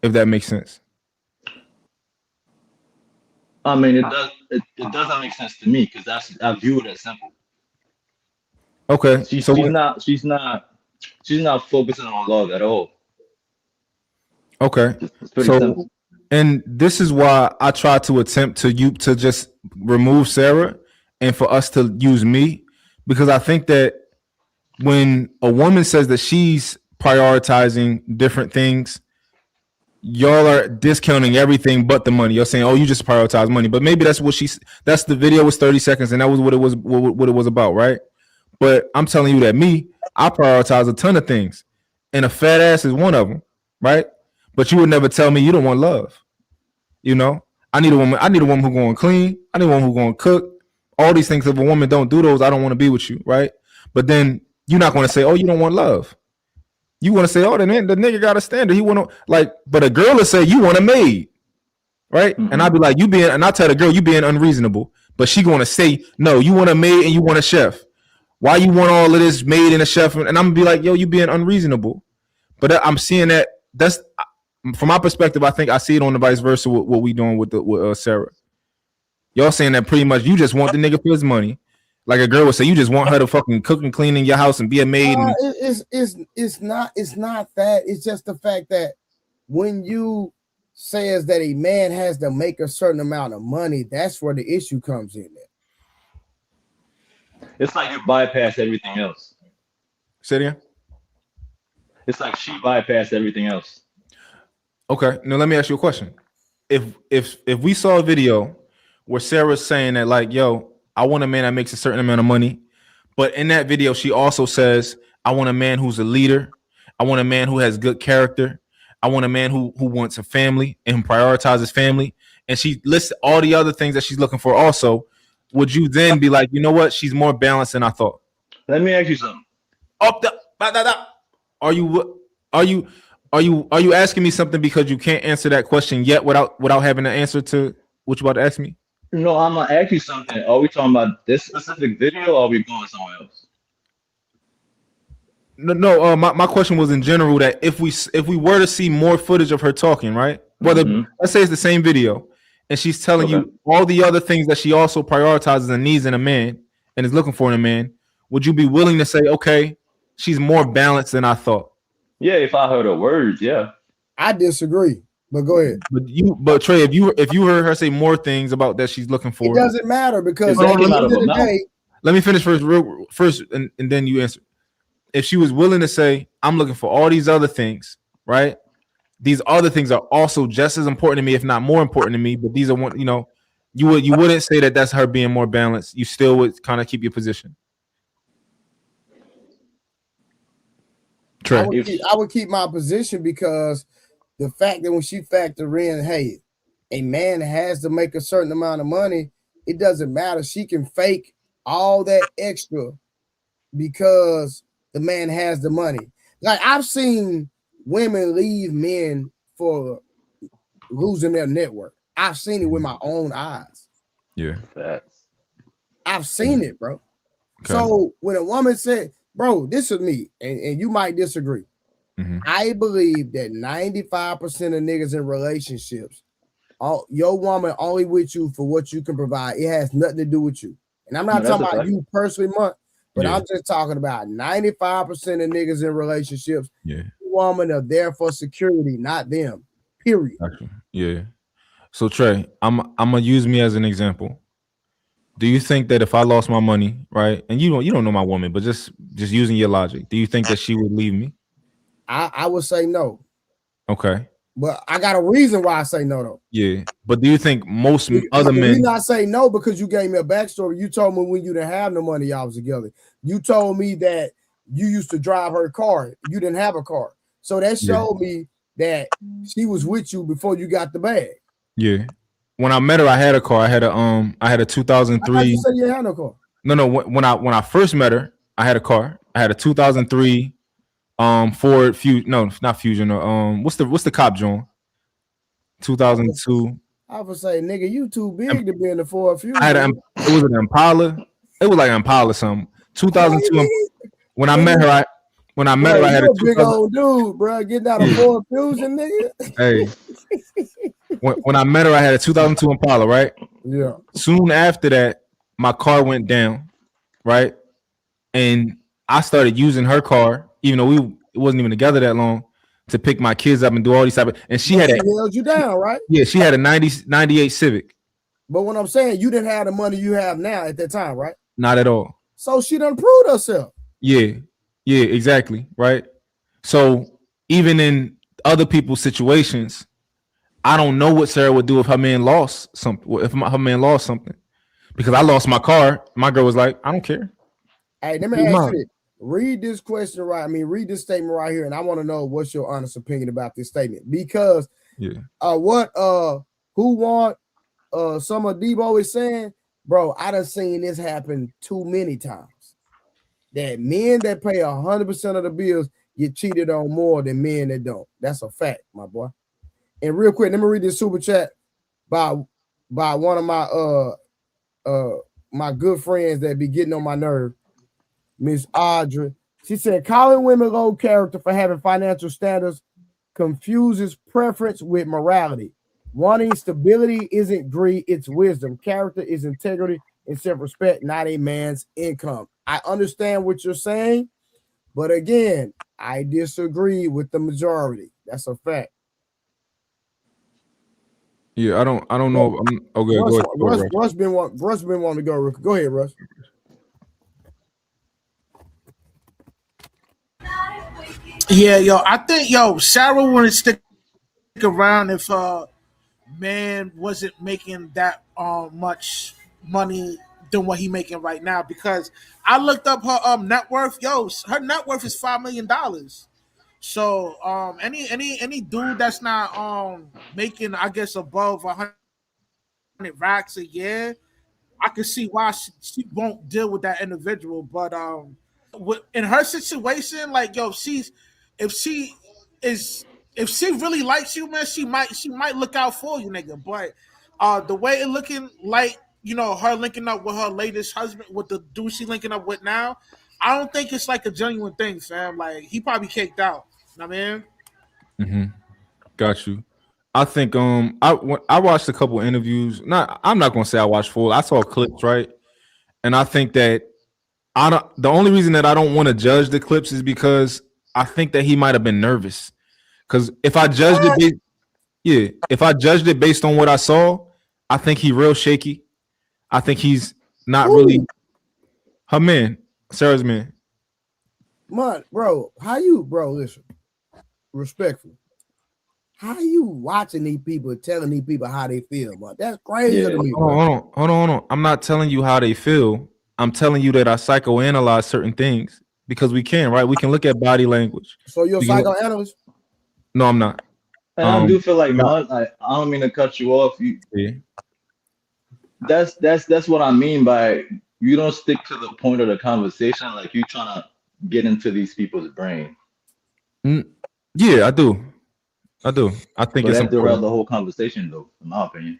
If that makes sense. I mean, it doesn't make sense to me because I view it as simple. Okay, she's not focusing on love at all. Okay, It's pretty so simple. and this is why I try to attempt to just remove Sarah and for us to use me, because I think that when a woman says that she's prioritizing different things, y'all are discounting everything but the money. You're saying, "Oh, you just prioritize money," but maybe that's the video was 30 seconds, and that was what it was about, right? But I'm telling you that I prioritize a ton of things, and a fat ass is one of them, right? But you would never tell me you don't want love. You know, I need a woman who's going to clean. I need a woman who's going to cook. All these things. If a woman don't do those, I don't want to be with you, right? But then you're not going to say, "Oh, you don't want love." You want to say, "Oh, the nigga got a standard. He want to But a girl will say, "You want a maid," right? Mm-hmm. And I'll be like, and I'll tell the girl, "You being unreasonable." But she going to say, "No, you want a maid and you want a chef. Why you want all of this maid and a chef?" And I'm gonna be like, "Yo, you being unreasonable." But I'm seeing that's from my perspective. I think I see it on the vice versa with what we doing with Sarah. Y'all saying that pretty much you just want the nigga for his money. Like a girl would say, you just want her to fucking cook and clean in your house and be a maid. It's not that. It's just the fact that when you says that a man has to make a certain amount of money, that's where the issue comes in. It's like you bypass everything else. Say it again? It's like she bypassed everything else. Okay, now let me ask you a question. If we saw a video where Sarah's saying that, like, "Yo, I want a man that makes a certain amount of money," but in that video she also says, "I want a man who's a leader. I want a man who has good character. I want a man who wants a family and prioritizes family," and she lists all the other things that she's looking for also, would you then be like, "You know what? She's more balanced than I thought"? Let me ask you something. Are you asking me something because you can't answer that question yet without having an answer to what you about to ask me? No, I'm gonna ask you something. Are we talking about this specific video or are we going somewhere else? No. My question was in general that if we were to see more footage of her talking, right? Whether let's say it's the same video, and she's telling you all the other things that she also prioritizes and needs in a man and is looking for in a man, would you be willing to say, "Okay, she's more balanced than I thought"? Yeah, if I heard her words, yeah. I disagree, but go ahead. But Trey, if you heard her say more things about that she's looking for, it doesn't matter because at the end of the day, let me finish first, and then you answer. If she was willing to say, "I'm looking for all these other things," right? These other things are also just as important to me, if not more important to me. But these are one, you wouldn't say that that's her being more balanced. You still would kind of keep your position. I would keep my position because the fact that when she factor in, hey, a man has to make a certain amount of money, it doesn't matter. She can fake all that extra because the man has the money. Like I've seen women leave men for losing their network. I've seen it with my own eyes. Yeah. I've seen it, bro. Okay. So when a woman said, "Bro, this is me," and you might disagree. Mm-hmm. I believe that 95% of niggas in relationships, your woman only with you for what you can provide. It has nothing to do with you. And I'm not talking about you personally, but I'm just talking about 95% of niggas in relationships. Yeah, women are there for security, not them. Period. Yeah. So Trey, I'm gonna use me as an example. Do you think that if I lost my money, right, and you don't know my woman, but just using your logic, do you think that she would leave me? I would say no. Okay. But I got a reason why I say no, though. Yeah. But do you think most other men? You not say no because you gave me a backstory. You told me when you didn't have no money, y'all was together. You told me that you used to drive her car. You didn't have a car. So that showed me that she was with you before you got the bag. Yeah. when I met her, I had a car. I had a I thought 2003. you said you didn't have no car. No. When I first met her, I had a car. I had a 2003 Ford Fusion. No, not Fusion. What's the cop John? 2002. I would say, nigga, you too big to be in the Ford Fusion. I had it was an Impala. It was like an Impala something. 2002. When I met her, I had a big old dude, bro. Getting out of Ford Fusion, nigga. Hey. When I met her, I had a 2002 Impala, right? Yeah. Soon after that, my car went down, right? And I started using her car, even though we wasn't even together that long, to pick my kids up and do all these type of. And she had held you down, right? Yeah, she had a 98 Civic. But what I'm saying, you didn't have the money you have now at that time, right? Not at all. So she done proved herself. Yeah, exactly, right? So even in other people's situations, I don't know what Sarah would do if her man lost something. If her man lost something, because I lost my car, my girl was like, "I don't care." Hey, let me ask you this. Read this question right. I mean, read this statement right here, and I want to know what's your honest opinion about this statement. Because who want some of Debo is saying, bro, I done seen this happen too many times. That men that pay 100% of the bills get cheated on more than men that don't. That's a fact, my boy. And real quick, let me read this super chat by one of my good friends that be getting on my nerve, Miss Audrey. She said, calling women low character for having financial standards confuses preference with morality. Wanting stability isn't greed, it's wisdom. Character is integrity and self-respect, not a man's income. I understand what you're saying, but again, I disagree with the majority. That's a fact. Yeah, I don't know. Okay, go ahead. Russ been wanting to go. Go ahead, Russ. Yeah, I think Sarah wouldn't stick around if man wasn't making that much money than what he making right now, because I looked up her net worth. Her net worth is $5 million. So any dude that's not making, I guess, above 100 racks a year, I can see why she won't deal with that individual. But in her situation, like if she really likes you, man, she might look out for you, nigga. But the way it looking like, her linking up with her latest husband, with the dude she linking up with now, I don't think it's like a genuine thing, fam. Like, he probably caked out. Know what I mean? Mm-hmm. Got you. I think I watched a couple interviews. I'm not gonna say I watched full. I saw clips, right? And I think that the only reason that I don't want to judge the clips is because I think that he might have been nervous. Because if I judged it based on what I saw, I think he real shaky. I think he's not really her man, Sarah's man. Man, bro, listen, respectfully. How you watching these people, telling these people how they feel, man? That's crazy to me. Hold on. I'm not telling you how they feel. I'm telling you that I psychoanalyze certain things because we can, right? We can look at body language. So you're a psychoanalyst? No, I'm not. And I do feel like, I don't mean to cut you off. That's what I mean by you don't stick to the point of the conversation. Like, you trying to get into these people's brain. Yeah, I do. I think it's that derailed the whole conversation, though, in my opinion.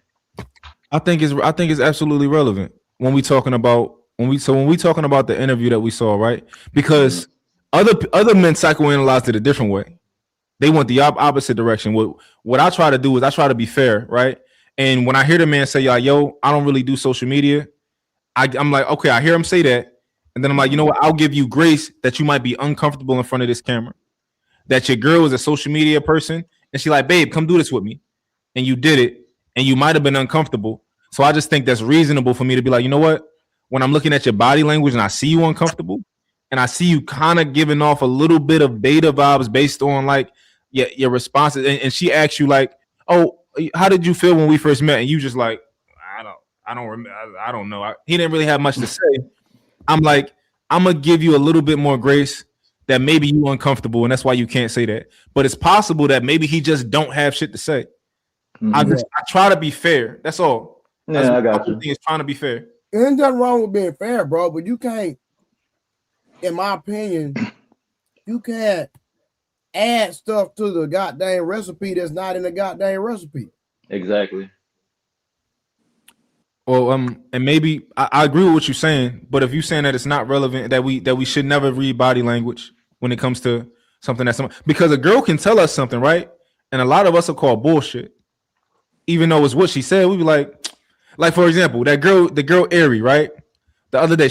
I think it's absolutely relevant when we talking about the interview that we saw, right? Because other men psychoanalyzed it a different way. They went the opposite direction. What I try to do is I try to be fair, right? And when I hear the man say, yo, I don't really do social media, I'm like, okay, I hear him say that. And then I'm like, you know what? I'll give you grace that you might be uncomfortable in front of this camera. That your girl is a social media person. And she like, babe, come do this with me. And you did it. And you might have been uncomfortable. So I just think that's reasonable for me to be like, you know what? When I'm looking at your body language and I see you uncomfortable and I see you kind of giving off a little bit of beta vibes based on like your responses. And she asks you like, oh, how did you feel when we first met? And you just like, I don't remember. I don't know. He didn't really have much to say. I'm like, I'm going to give you a little bit more grace that maybe you uncomfortable and that's why you can't say that. But it's possible that maybe he just don't have shit to say. I try to be fair. That's all. That's I got you. Thing is trying to be fair. Ain't nothing wrong with being fair, bro, but you can't, in my opinion, you can't add stuff to the goddamn recipe that's not in the goddamn recipe. Exactly. Well, and maybe I agree with what you're saying, but if you're saying that it's not relevant, that we should never read body language when it comes to something that's because a girl can tell us something, right? And a lot of us will call bullshit, even though it's what she said. We be like for example, the girl Ari, right? The other day,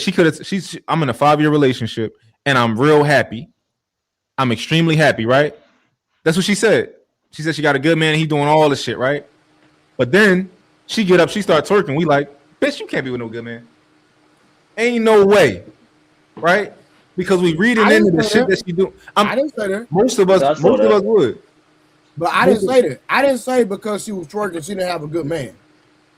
I'm in a 5-year relationship and I'm real happy. I'm extremely happy, right? That's what she said. She said she got a good man and he doing all this shit, right? But then she get up, she start twerking. We like, bitch, you can't be with no good man. Ain't no way, right? Because we reading into the shit that she do. I didn't say that. Most of us would. But I didn't say that. I didn't say because she was twerking, she didn't have a good man.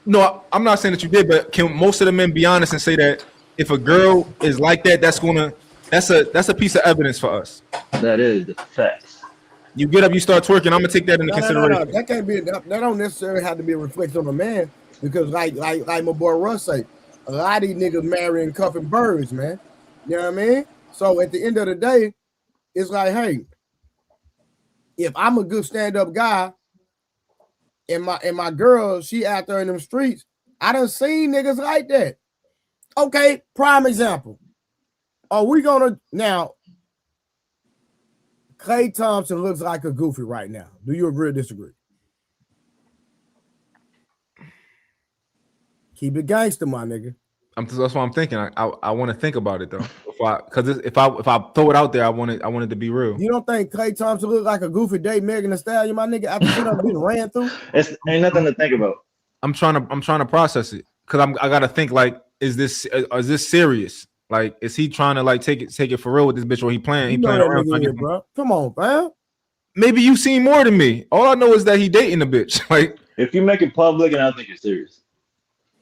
No, I'm not saying that you did, but can most of the men be honest and say that if a girl is like that, that's a piece of evidence for us. That is the facts. You get up, you start twerking. I'm gonna take that into consideration. No. That can't be. That don't necessarily have to be a reflection on a man, because like my boy Russ say, a lot of these niggas marrying cuffing birds, man. You know what I mean? So at the end of the day, it's like, hey, if I'm a good stand-up guy, and my girl, she out there in them streets, I done seen niggas like that. Okay, prime example. Are we gonna now? Klay Thompson looks like a goofy right now. Do you agree or disagree? Keep it gangster, my nigga. That's what I'm thinking. I want to think about it though. If I throw it out there, I want it to be real. You don't think Klay Thompson looks like a goofy date Megan Thee Stallion, my nigga? After she done been ran through, ain't nothing to think about. I'm trying to process it because I gotta think like, is this serious? Like, is he trying to like take it for real with this bitch, or he playing? He playing around, bro. Come on, fam. Maybe you seen more than me. All I know is that he dating a bitch. Like, if you make it public, and I think you're serious.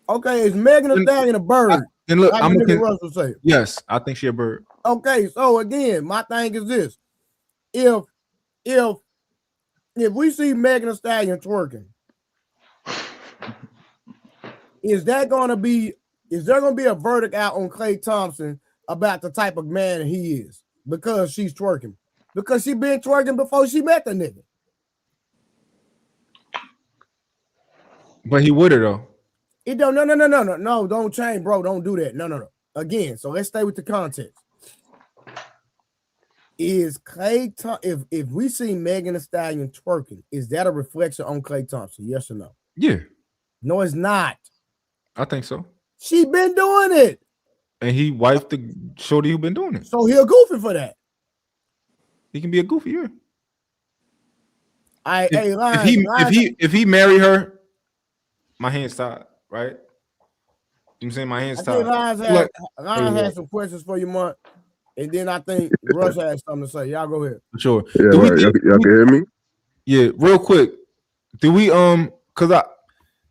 Okay, is Megan Thee Stallion a bird? And look, I'm looking. Russell say. Yes, I think she a bird. Okay, so again, my thing is this: if we see Megan Thee Stallion twerking, is there gonna be a verdict out on Klay Thompson about the type of man he is because she's twerking? Because she been twerking before she met the nigga. But he with her though. It don't no, don't change, bro. Don't do that. No. Again, so let's stay with the context. Is Klay Thompson, if we see Megan Thee Stallion twerking, is that a reflection on Klay Thompson? Yes or no? Yeah. No, it's not. I think so. She been doing it. And he wifed the shorty who been doing it. So he a goofy for that. He can be a goofy, yeah. If he marry her, my hands tied, right? You know what I'm saying? My hands tied. Lion had some questions for you, Mark. And then I think Russ has something to say. Y'all go ahead. For sure. Yeah, right. Y'all can hear me? Yeah, real quick. Do we cause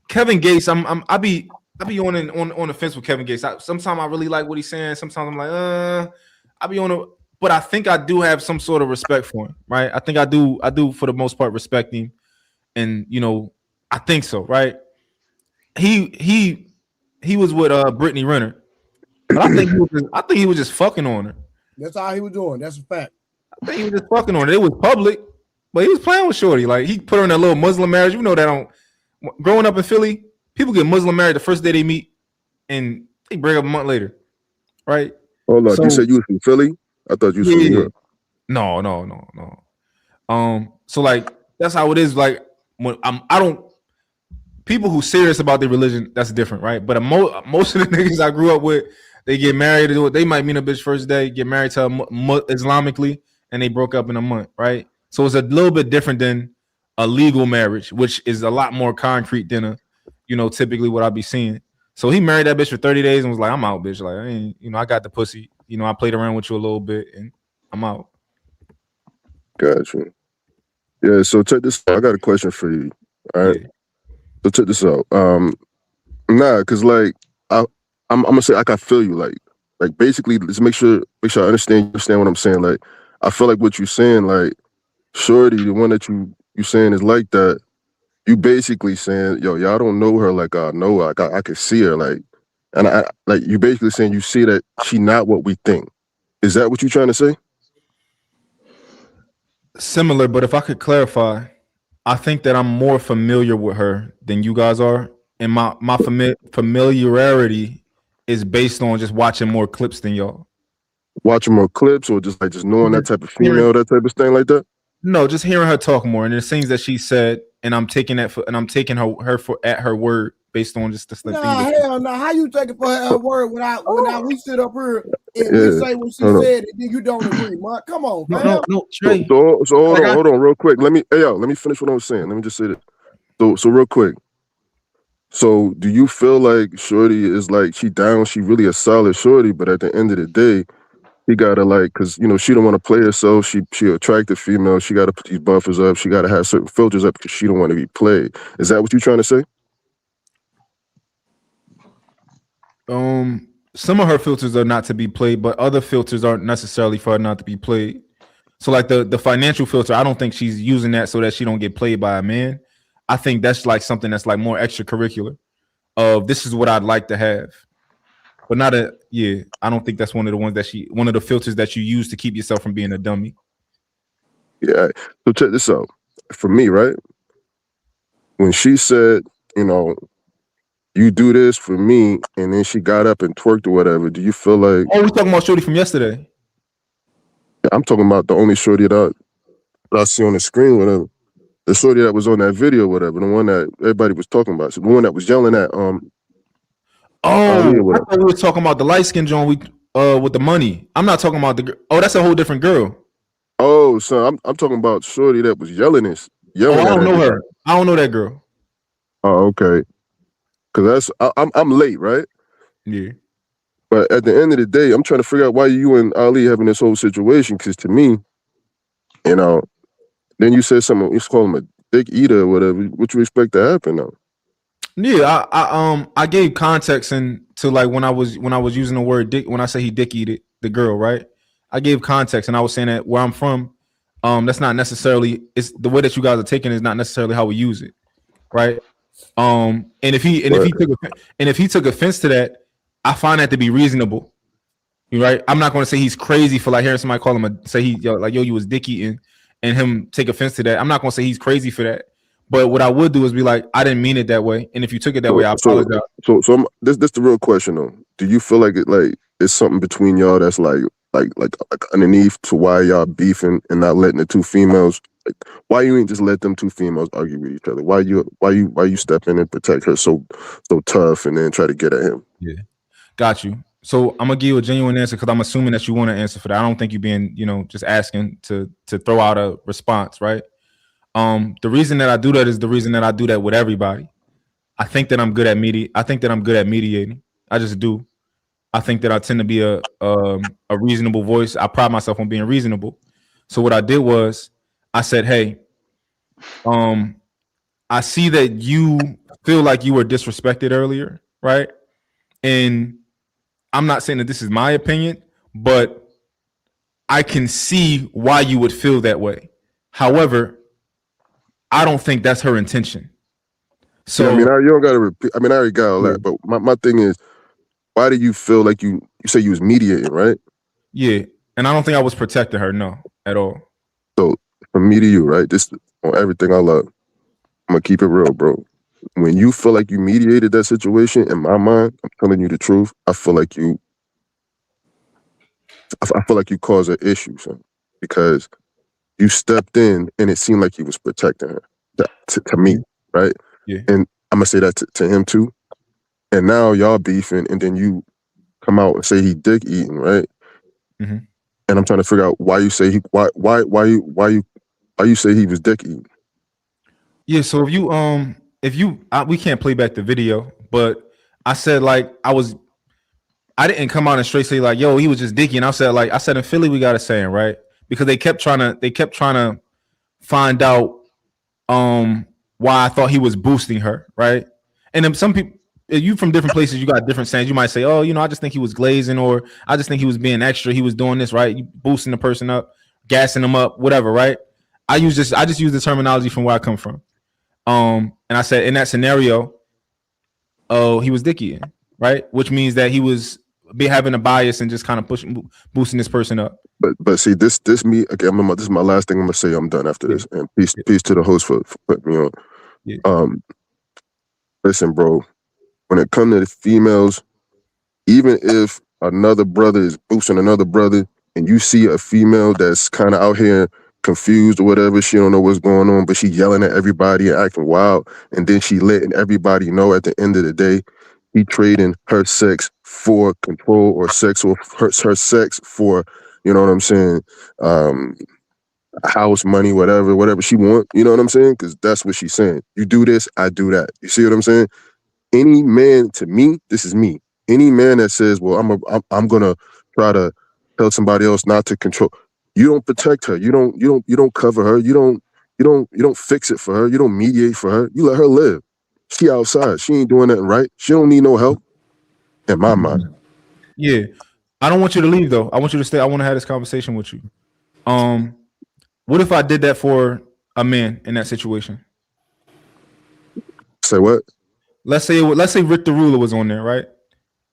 Kevin Gates, I be on the fence with Kevin Gates. Sometimes I really like what he's saying. Sometimes I'm like, I be but I think I do have some sort of respect for him, right? I think I do for the most part respect him, and I think so, right? He was with Brittany Renner, but I think he was just fucking on her. That's all he was doing. That's a fact. I think he was just fucking on her. It was public, but he was playing with shorty. Like, he put her in a little Muslim marriage. You know that growing up in Philly, people get Muslim married the first day they meet, and they break up a month later, right? Hold on, you said you was from Philly? I thought you was from New York. No. So like, that's how it is. Like, when people who serious about their religion, that's different, right? But most of the niggas I grew up with, they get married. They might meet a bitch first day, get married to her Islamically, and they broke up in a month, right? So it's a little bit different than a legal marriage, which is a lot more concrete than typically what I be seeing. So he married that bitch for 30 days and was like, I'm out, bitch. Like, I ain't, I got the pussy. I played around with you a little bit and I'm out. Gotcha. Yeah, so check this out. I got a question for you. All right. Yeah. So check this out. Because like I'm gonna say, like, I feel you. Like basically, let's make sure I understand what I'm saying. Like, I feel like what you're saying, like, shorty, the one that you saying is like that. you basically saying, yo, y'all don't know her like I know her. Like I can see her, like, and I like you basically saying you see that she not what we think. Is that what you trying to say? Similar, but if I could clarify, I think that I'm more familiar with her than you guys are, and my familiarity is based on just watching more clips than y'all. Watching more clips, or just knowing that type of female, that type of thing like that? No, just hearing her talk more, and there's things that she said, and I'm taking that for, and I'm taking her for at her word based on just the things. Nah, hell no. How you take it for her word when we sit up here and we Yeah. say what she Hold on. said and then you don't agree, Mark? Come on, fam. No, Trey. So hold on, real quick. Let me finish what I was saying. Let me just say that. So real quick. So do you feel like Shorty is like she down? She really a solid Shorty, but at the end of the day, he gotta because she don't want to play herself. She attractive female. She gotta put these buffers up. She gotta have certain filters up because she don't want to be played. Is that what you're trying to say? Some of her filters are not to be played, but other filters aren't necessarily for her not to be played. So like the financial filter, I don't think she's using that so that she don't get played by a man. I think that's like something that's like more extracurricular of this is what I'd like to have. But not I don't think that's one of the filters that you use to keep yourself from being a dummy. Yeah. So check this out. For me, right? When she said, you do this for me, and then she got up and twerked or whatever, do you feel like... Oh, we talking about Shorty from yesterday. I'm talking about the only Shorty that I see on the screen, whatever. The Shorty that was on that video, whatever. The one that everybody was talking about. So the one that was yelling at... I thought we were talking about the light-skinned John with the money. I'm not talking about the... Oh, that's a whole different girl. Oh, so I'm talking about Shorty that was yelling I don't know her. I don't know that girl. Oh, okay. Because I'm late, right? Yeah. But at the end of the day, I'm trying to figure out why you and Ali having this whole situation. Because to me, then you said something. You call him a dick eater or whatever. What you expect to happen though? Yeah, I gave context to like when I was using the word dick, when I say he dick eated the girl, right? I gave context and I was saying that where I'm from, that's not necessarily, it's the way that you guys are taking is not necessarily how we use it, right? And if he took offense to that, I find that to be reasonable. You right? I'm not going to say he's crazy for like hearing somebody call him yo you was dick eating and him take offense to that. I'm not going to say he's crazy for that. But what I would do is be like, I didn't mean it that way, and if you took it that way, I apologize. So this the real question though. Do you feel like it's something between y'all that's like underneath to why y'all beefing and not letting the two females? Like, why you ain't just let them two females argue with each other? Why you step in and protect her so tough and then try to get at him? Yeah, got you. So I'm gonna give you a genuine answer because I'm assuming that you want to answer for that. I don't think you're being just asking to throw out a response, right? The reason that I do that is the reason that I do that with everybody. I think that I'm good at mediating. I just do. I think that I tend to be a reasonable voice. I pride myself on being reasonable. So what I did was I said, hey, I see that you feel like you were disrespected earlier, right? And I'm not saying that this is my opinion, but I can see why you would feel that way. However, I don't think that's her intention. So yeah, you don't gotta repeat. I already got all that, but my thing is, why do you feel like you say you was mediating, right? Yeah, and I don't think I was protecting her, no, at all. So from me to you, right? This on everything I love. I'm gonna keep it real, bro. When you feel like you mediated that situation, in my mind, I'm telling you the truth. I feel like you caused an issue, son, because you stepped in and it seemed like you was protecting her. To me, right? Yeah. And I'm gonna say that to him too. And now y'all beefing, and then you come out and say he dick eating, right? Mm-hmm. And I'm trying to figure out why you say you say he was dick eating. Yeah. So we can't play back the video, but I said like I didn't come out and straight say like, yo, he was just dicky. And I said in Philly we got a saying, right? Because they kept trying to find out why I thought he was boosting her, right? And then some people, you from different places, you got different sayings. You might say, oh, I just think he was glazing, or I just think he was being extra. He was doing this, right? You boosting the person up, gassing them up, whatever, right? I just use the terminology from where I come from. And I said in that scenario, oh, he was dicky, right? Which means that he was having a bias and just kind of boosting this person up. But see, this me again. This is my last thing I'm gonna say. I'm done after this. And peace to the host for putting me on. Yeah. Listen, bro. When it comes to the females, even if another brother is boosting another brother, and you see a female that's kind of out here confused or whatever, she don't know what's going on, but she yelling at everybody and acting wild, and then she letting everybody know at the end of the day, he trading her sex for control or sex or her sex for, you know what I'm saying, house, money, whatever she want, you know what I'm saying? Because that's what she's saying. You do this, I do that. You see what I'm saying? Any man, to me, this is me. Any man that says, well, I'm gonna try to tell somebody else not to control, you don't protect her. You don't cover her. You don't fix it for her. You don't mediate for her. You let her live. She outside. She ain't doing nothing right. She don't need no help. In my mind. Yeah. I don't want you to leave though. I want you to stay. I want to have this conversation with you. What if I did that for a man in that situation? Say what? Let's say Rick the Ruler was on there, right?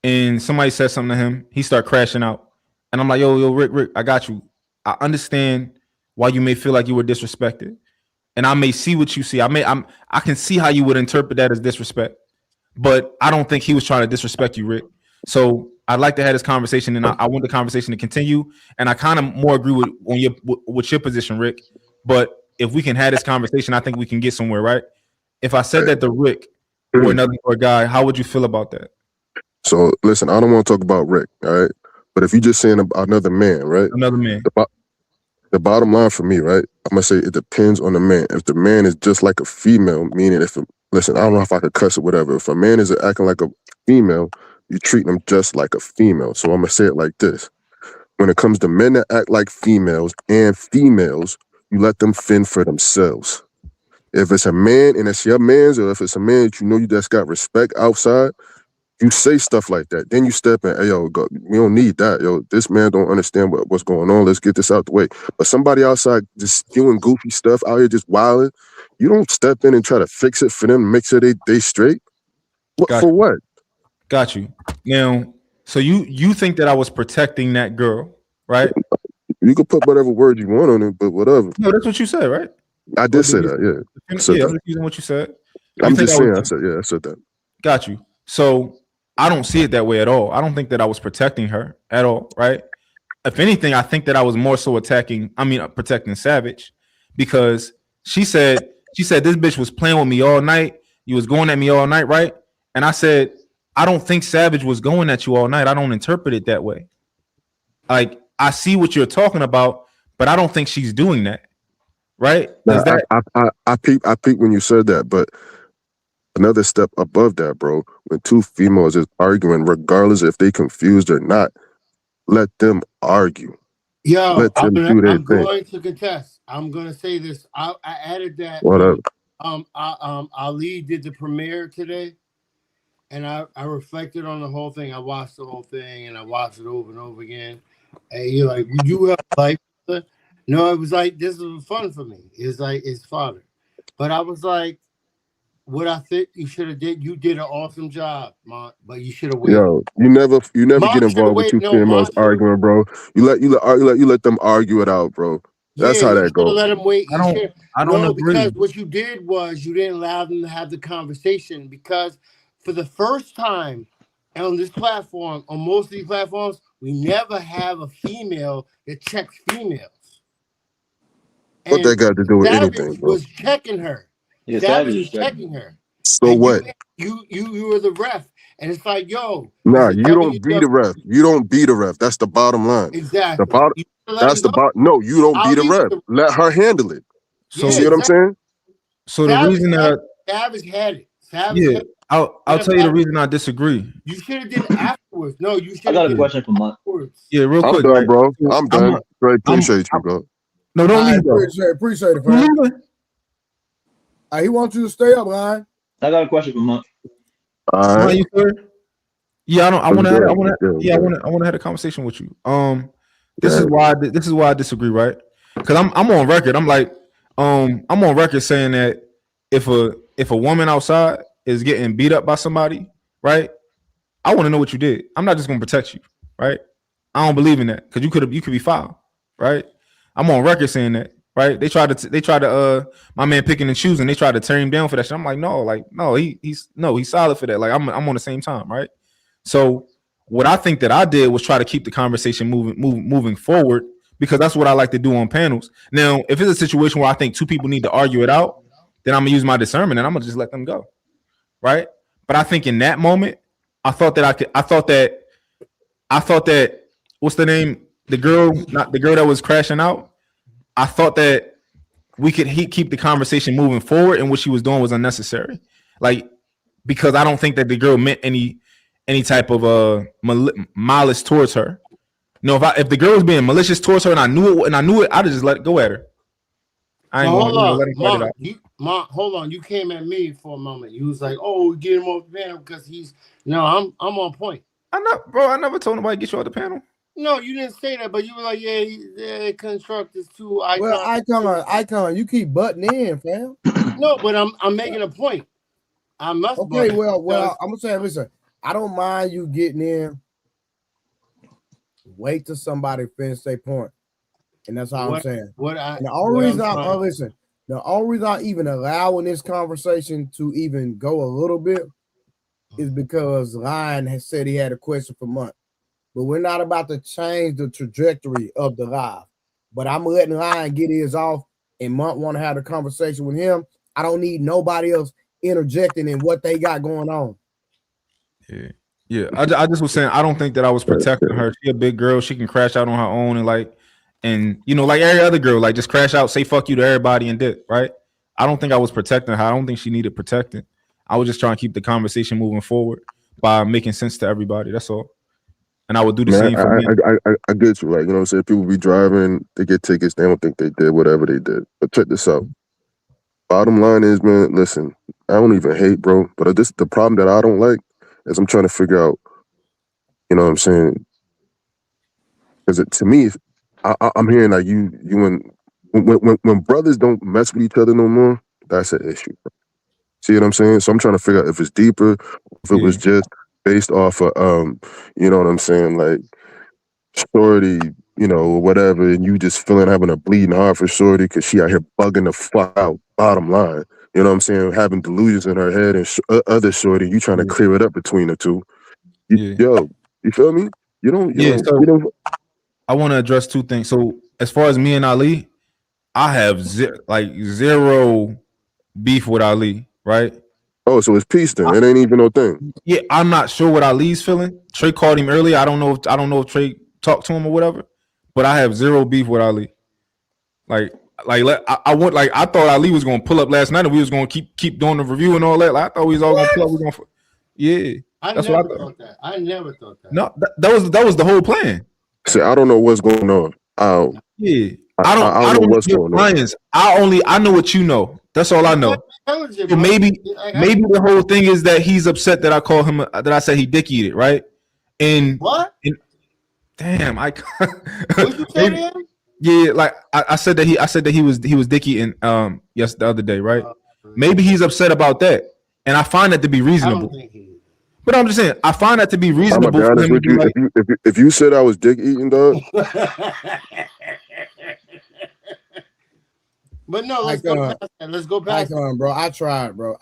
And somebody said something to him. He start crashing out. And I'm like, yo, Rick, I got you. I understand why you may feel like you were disrespected. And I may see what you see. I can see how you would interpret that as disrespect. But I don't think he was trying to disrespect you, Rick. So I'd like to have this conversation, and I want the conversation to continue. And I kind of more agree with your position, Rick. But if we can have this conversation, I think we can get somewhere, right? If I said that to Rick or another guy, how would you feel about that? So listen, I don't want to talk about Rick, all right? But if you're just saying about another man, right? Another man. The bottom line for me, right? I'm gonna say it depends on the man. If the man is just like a female, meaning listen, I don't know if I could cuss or whatever. If a man is acting like a female, you treat them just like a female. So I'm gonna say it like this. When it comes to men that act like females and females, you let them fend for themselves. If it's a man and it's your man's, or if it's a man that you know you just got respect outside, you say stuff like that. Then you step in, hey, yo, we don't need that. Yo, this man don't understand what's going on. Let's get this out the way. But somebody outside just doing goofy stuff out here just wilding, you don't step in and try to fix it for them, make sure they straight. What? Got you. Now, so you think that I was protecting that girl, right? You can put whatever word you want on it, but whatever. No, that's what you said, right? I did say that, yeah. I'm just using what you said. I'm just saying, I said that. Got you. So I don't see it that way at all. I don't think that I was protecting her at all, right? If anything, I think that I was more so protecting Savage, because she said this bitch was playing with me all night. You was going at me all night, right? And I said, I don't think Savage was going at you all night. I don't interpret it that way. Like, I see what you're talking about, but I don't think she's doing that, right? Now, I peeped when you said that, but another step above that, bro, when two females is arguing, regardless if they confused or not, let them argue. Yo, let them do their thing. Going to contest. I'm gonna say this. I added that. Whatever. Ali did the premiere today, and I reflected on the whole thing. I watched the whole thing, and I watched it over and over again. And you're like, would you have like? No, it was like this was fun for me. It's like it's fodder, but I was like, what I think you should have did. You did an awesome job, Mont, but you should have waited. Yo, you never get involved with two females arguing, bro. You let them argue it out, bro. That's how that goes. Let them wait. I don't agree. Because what you did was you didn't allow them to have the conversation, because for the first time on this platform, on most of these platforms, we never have a female that checks females. What that got to do with anything, bro? Was checking her. Yeah, Savage was checking her. So what? You were the ref, and it's like, yo. Nah, you don't be the ref. You don't be the ref. That's the bottom line. Exactly. That's the bottom. No, you don't be the ref. Let her handle it. So see what I'm saying? So the reason that Savage had it. I'll tell you the reason I disagree. You should have did it afterwards. No, you should. I got a question for Mont. Yeah, real quick. I'm done, bro. I'm done. Great, appreciate you, bro. No, don't leave. Appreciate it, bro. He wants you to stay up, Ryan. I got a question for Mont. All right. Yeah, I want to have a conversation with you. This is why I disagree, right? Because I'm on record. I'm on record saying that if if a woman outside is getting beat up by somebody, right? I want to know what you did. I'm not just gonna protect you, right? I don't believe in that because you could be filed, right? I'm on record saying that, right? They tried to my man picking and choosing. They tried to tear him down for that shit. I'm like, no, he's solid for that. Like I'm on the same time, right? So what I think that I did was try to keep the conversation moving forward because that's what I like to do on panels. Now, if it's a situation where I think two people need to argue it out, then I'm gonna use my discernment and I'm gonna just let them go, right? But I think in that moment, I thought that what's the name? The girl that was crashing out. I thought that we could keep the conversation moving forward, and what she was doing was unnecessary. Like, because I don't think that the girl meant any type of malice towards her. No, if the girl was being malicious towards her and I knew it, I'd have just let it go at her. I ain't hold on, let it Mom, out. hold on. You came at me for a moment. You was like, "Oh, get him off the panel because he's." No, I'm on point. I never told nobody to get you off the panel. No, you didn't say that, but you were like, "Yeah, construct is too icon." Well, icon, you keep butting in, fam. No, but I'm making a point. I must. Okay, well, I'm gonna say, listen, I don't mind you getting in. Wait till somebody finish their point, and that's all I'm saying. The only reason I even allowing this conversation to even go a little bit is because Lion has said he had a question for Month, but we're not about to change the trajectory of the live. But I'm letting Lion get his off, and Month want to have a conversation with him. I don't need nobody else interjecting in what they got going on. Yeah. I just was saying I don't think that I was protecting her. She a big girl. She can crash out on her own and like every other girl, like just crash out, say fuck you to everybody and dip, right? I don't think I was protecting her. I don't think she needed protecting. I was just trying to keep the conversation moving forward by making sense to everybody. That's all. And I would do the same for me. I get you. Like, you know what I'm saying? People be driving, they get tickets, they don't think they did whatever they did. But check this out. Bottom line is, man, listen, I don't even hate, bro. But the problem that I don't like is I'm trying to figure out, you know what I'm saying? Because to me, I'm hearing like you and when brothers don't mess with each other no more, that's an issue, bro. See what I'm saying? So I'm trying to figure out if it's deeper, if it was just based off of you know what I'm saying, like shorty, you know, or whatever, and you just having a bleeding heart for shorty because she out here bugging the fuck out. Bottom line, you know what I'm saying, having delusions in her head and other shorty, you trying to clear it up between the two. Yo, you feel me? You don't. I want to address two things. So as far as me and Ali, I have zero beef with Ali, right? Oh, so it's peace then. It ain't even no thing. Yeah, I'm not sure what Ali's feeling. Trey called him earlier. I don't know if Trey talked to him or whatever, but I have zero beef with Ali. I thought Ali was gonna pull up last night and we was gonna keep doing the review and all that. Like, I thought we was all gonna pull up. That's what I thought. I never thought that. No, that was the whole plan. See, I don't know what's going on. I don't know what's going on. I know what you know. That's all I know. Maybe the whole thing is that he's upset that I call him that I said he dick eated, right? And what? Damn, what you say to him? Yeah, like I said that he was dick eating the other day, right? Maybe he's upset about that, and I find that to be reasonable. But I'm just saying, I find that to be reasonable. I'm honest with you. If you said I was dick eating, dog. But no, let's go past that. Let's go past that. Bro. I tried, bro.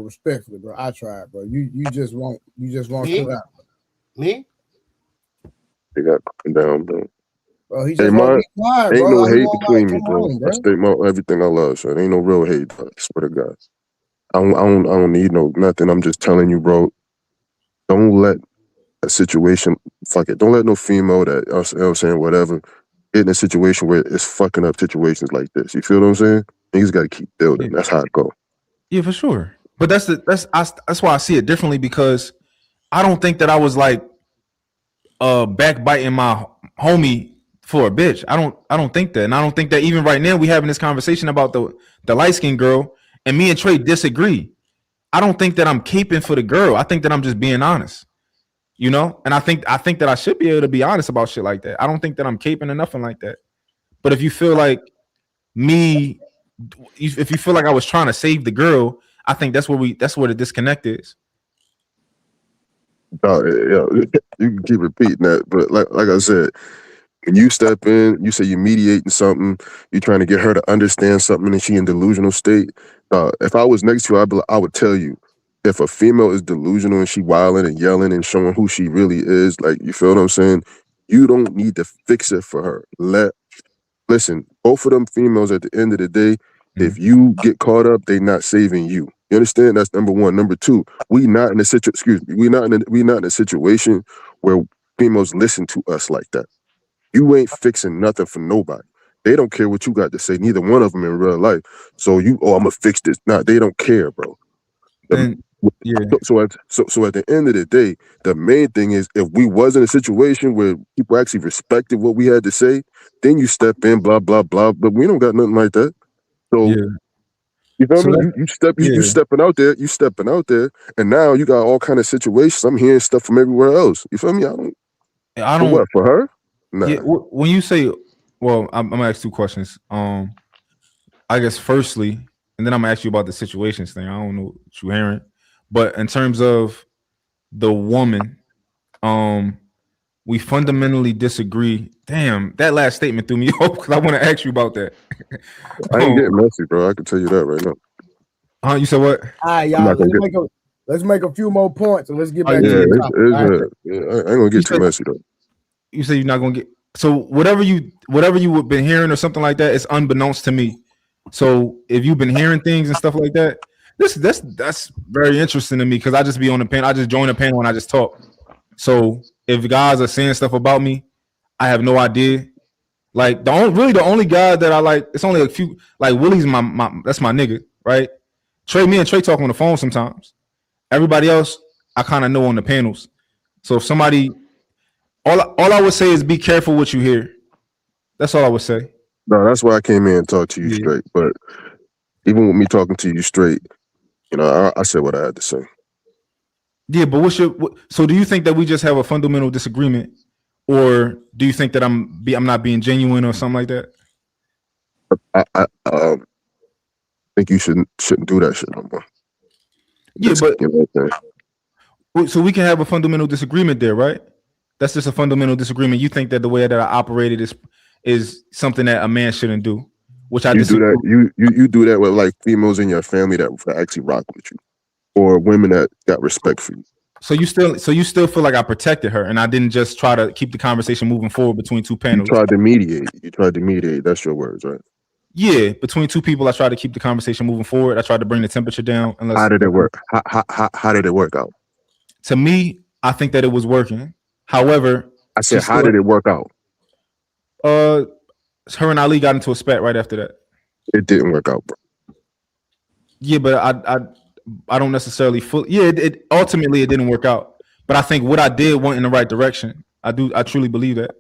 Respectfully, bro. I tried, bro. You just won't chill out. Me? They got down, bro. Bro, he just won't be quiet, ain't bro. no hate between me, bro. I state everything I love, so it ain't no real hate, bro. I swear to God. I don't need nothing. I'm just telling you, bro. Don't let a situation, fuck it. Don't let no female that, you know what I'm saying, whatever, get in a situation where it's fucking up situations like this. You feel what I'm saying? Niggas got to keep building. That's how it go. Yeah, for sure. But that's why I see it differently, because I don't think that I was like backbiting my homie for a bitch. I don't think that. And I don't think that even right now we having this conversation about the light-skinned girl and me and Trey disagree. I don't think that I'm caping for the girl. I think that I'm just being honest, you know? And I think that I should be able to be honest about shit like that. I don't think that I'm caping or nothing like that. But if you feel like if you feel like I was trying to save the girl, I think that's where the disconnect is. Yeah, you can keep repeating that, but like I said, when you step in, you say you're mediating something, you're trying to get her to understand something, and she in delusional state. If I was next to you, I would tell you, if a female is delusional and she wilding and yelling and showing who she really is, like, you feel what I'm saying? You don't need to fix it for her. Listen, both of them females at the end of the day, if you get caught up, they not saving you. You understand? That's number one. Number two, we not in a situation where females listen to us like that. You ain't fixing nothing for nobody. They don't care what you got to say. Neither one of them in real life. So I'm gonna fix this. Nah, they don't care, bro. So at the end of the day, the main thing is, if we was in a situation where people actually respected what we had to say, then you step in, blah blah blah. But we don't got nothing like that. So you feel me? You stepping out there, and now you got all kind of situations. I'm hearing stuff from everywhere else. You feel me? I don't. For what, for her? Nah. Yeah, when you say, well, I'm gonna ask two questions. I guess firstly, and then I'm gonna ask you about the situations thing. I don't know what you're hearing, but in terms of the woman, we fundamentally disagree. Damn, that last statement threw me off because I want to ask you about that. I ain't getting messy, bro. I can tell you that right now. You said what? All right, y'all. Let's make a few more points and let's get back to the topic. I ain't gonna get too messy though. You say you're not gonna get, so whatever you have been hearing or something like that, it's unbeknownst to me. So if you've been hearing things and stuff like that, that's very interesting to me, because I just be on the panel. I just join the panel and I just talk. So if guys are saying stuff about me, I have no idea. Like the only guy that I like, it's only a few. Like Willie's that's my nigga, right? Me and Trey talk on the phone sometimes. Everybody else, I kind of know on the panels. So if somebody, all I would say is be careful what you hear. That's all I would say. No, that's why I came in and talked to you straight. But even with me talking to you straight, I said what I had to say. Yeah, but so do you think that we just have a fundamental disagreement, or do you think that I'm not being genuine or something like that? I think you shouldn't do that shit no more. Yeah, but so we can have a fundamental disagreement there, right? That's just a fundamental disagreement. You think that the way that I operated is something that a man shouldn't do, which I disagree. You do that with like females in your family that actually rock with you, or women that got respect for you. So you still feel like I protected her and I didn't just try to keep the conversation moving forward between two panels. You tried to mediate. That's your words, right? Yeah, between two people, I tried to keep the conversation moving forward. I tried to bring the temperature down. How did it work? How did it work out? To me, I think that it was working. However, I said, how did it work out? Her and Ali got into a spat right after that. It didn't work out, bro. Yeah, but I don't necessarily it ultimately it didn't work out. But I think what I did went in the right direction. I truly believe that.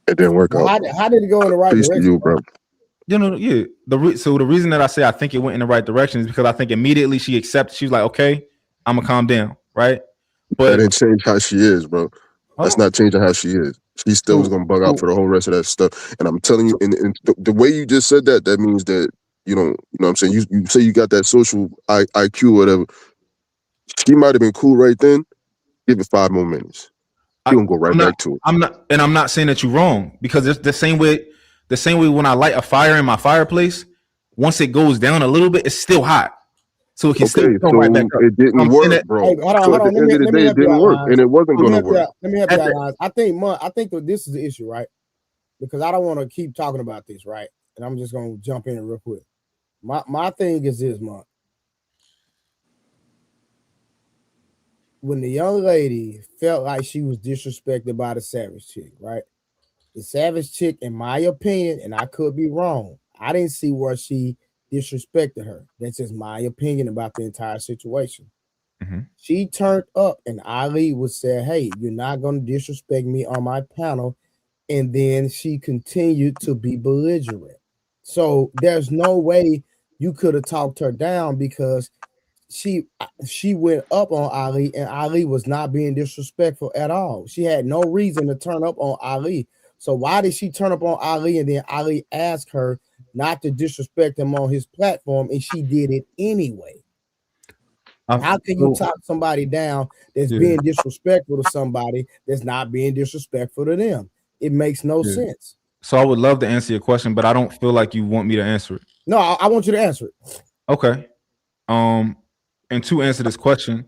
It didn't work out. How did it go in the right direction? You, bro. So the reason that I say I think it went in the right direction is because I think immediately she accepted. She was like, okay, I'm gonna calm down, right? But that didn't change how she is, bro. That's not changing how she is. She still was gonna bug out for the whole rest of that stuff. And I'm telling you, and the way you just said that means that you know what I'm saying. You say you got that social IQ or whatever. She might have been cool right then. Give it 5 more minutes. She gonna go back to it. I'm not saying that you're wrong, because it's the same way when I light a fire in my fireplace, once it goes down a little bit, it's still hot. So it can still come right back up. It didn't work, bro. Hey, hold on. So at the end of the day, it didn't work, and it wasn't going to work. Let me help you out, guys. I think that this is the issue, right? Because I don't want to keep talking about this, right? And I'm just going to jump in real quick. My thing is this, Monk. When the young lady felt like she was disrespected by the savage chick, right? The savage chick, in my opinion, and I could be wrong, I didn't see where she disrespected her. That's just my opinion about the entire situation. Mm-hmm. She turned up and Ali would say, hey, you're not going to disrespect me on my panel. And then she continued to be belligerent. So there's no way you could have talked her down, because she went up on Ali and Ali was not being disrespectful at all. She had no reason to turn up on Ali. So why did she turn up on Ali and then Ali asked her not to disrespect him on his platform, and she did it anyway? How can you talk somebody down that's being disrespectful to somebody that's not being disrespectful to them? It makes no sense. So I would love to answer your question, but I don't feel like you want me to answer it. No, I want you to answer it. Okay. And to answer this question,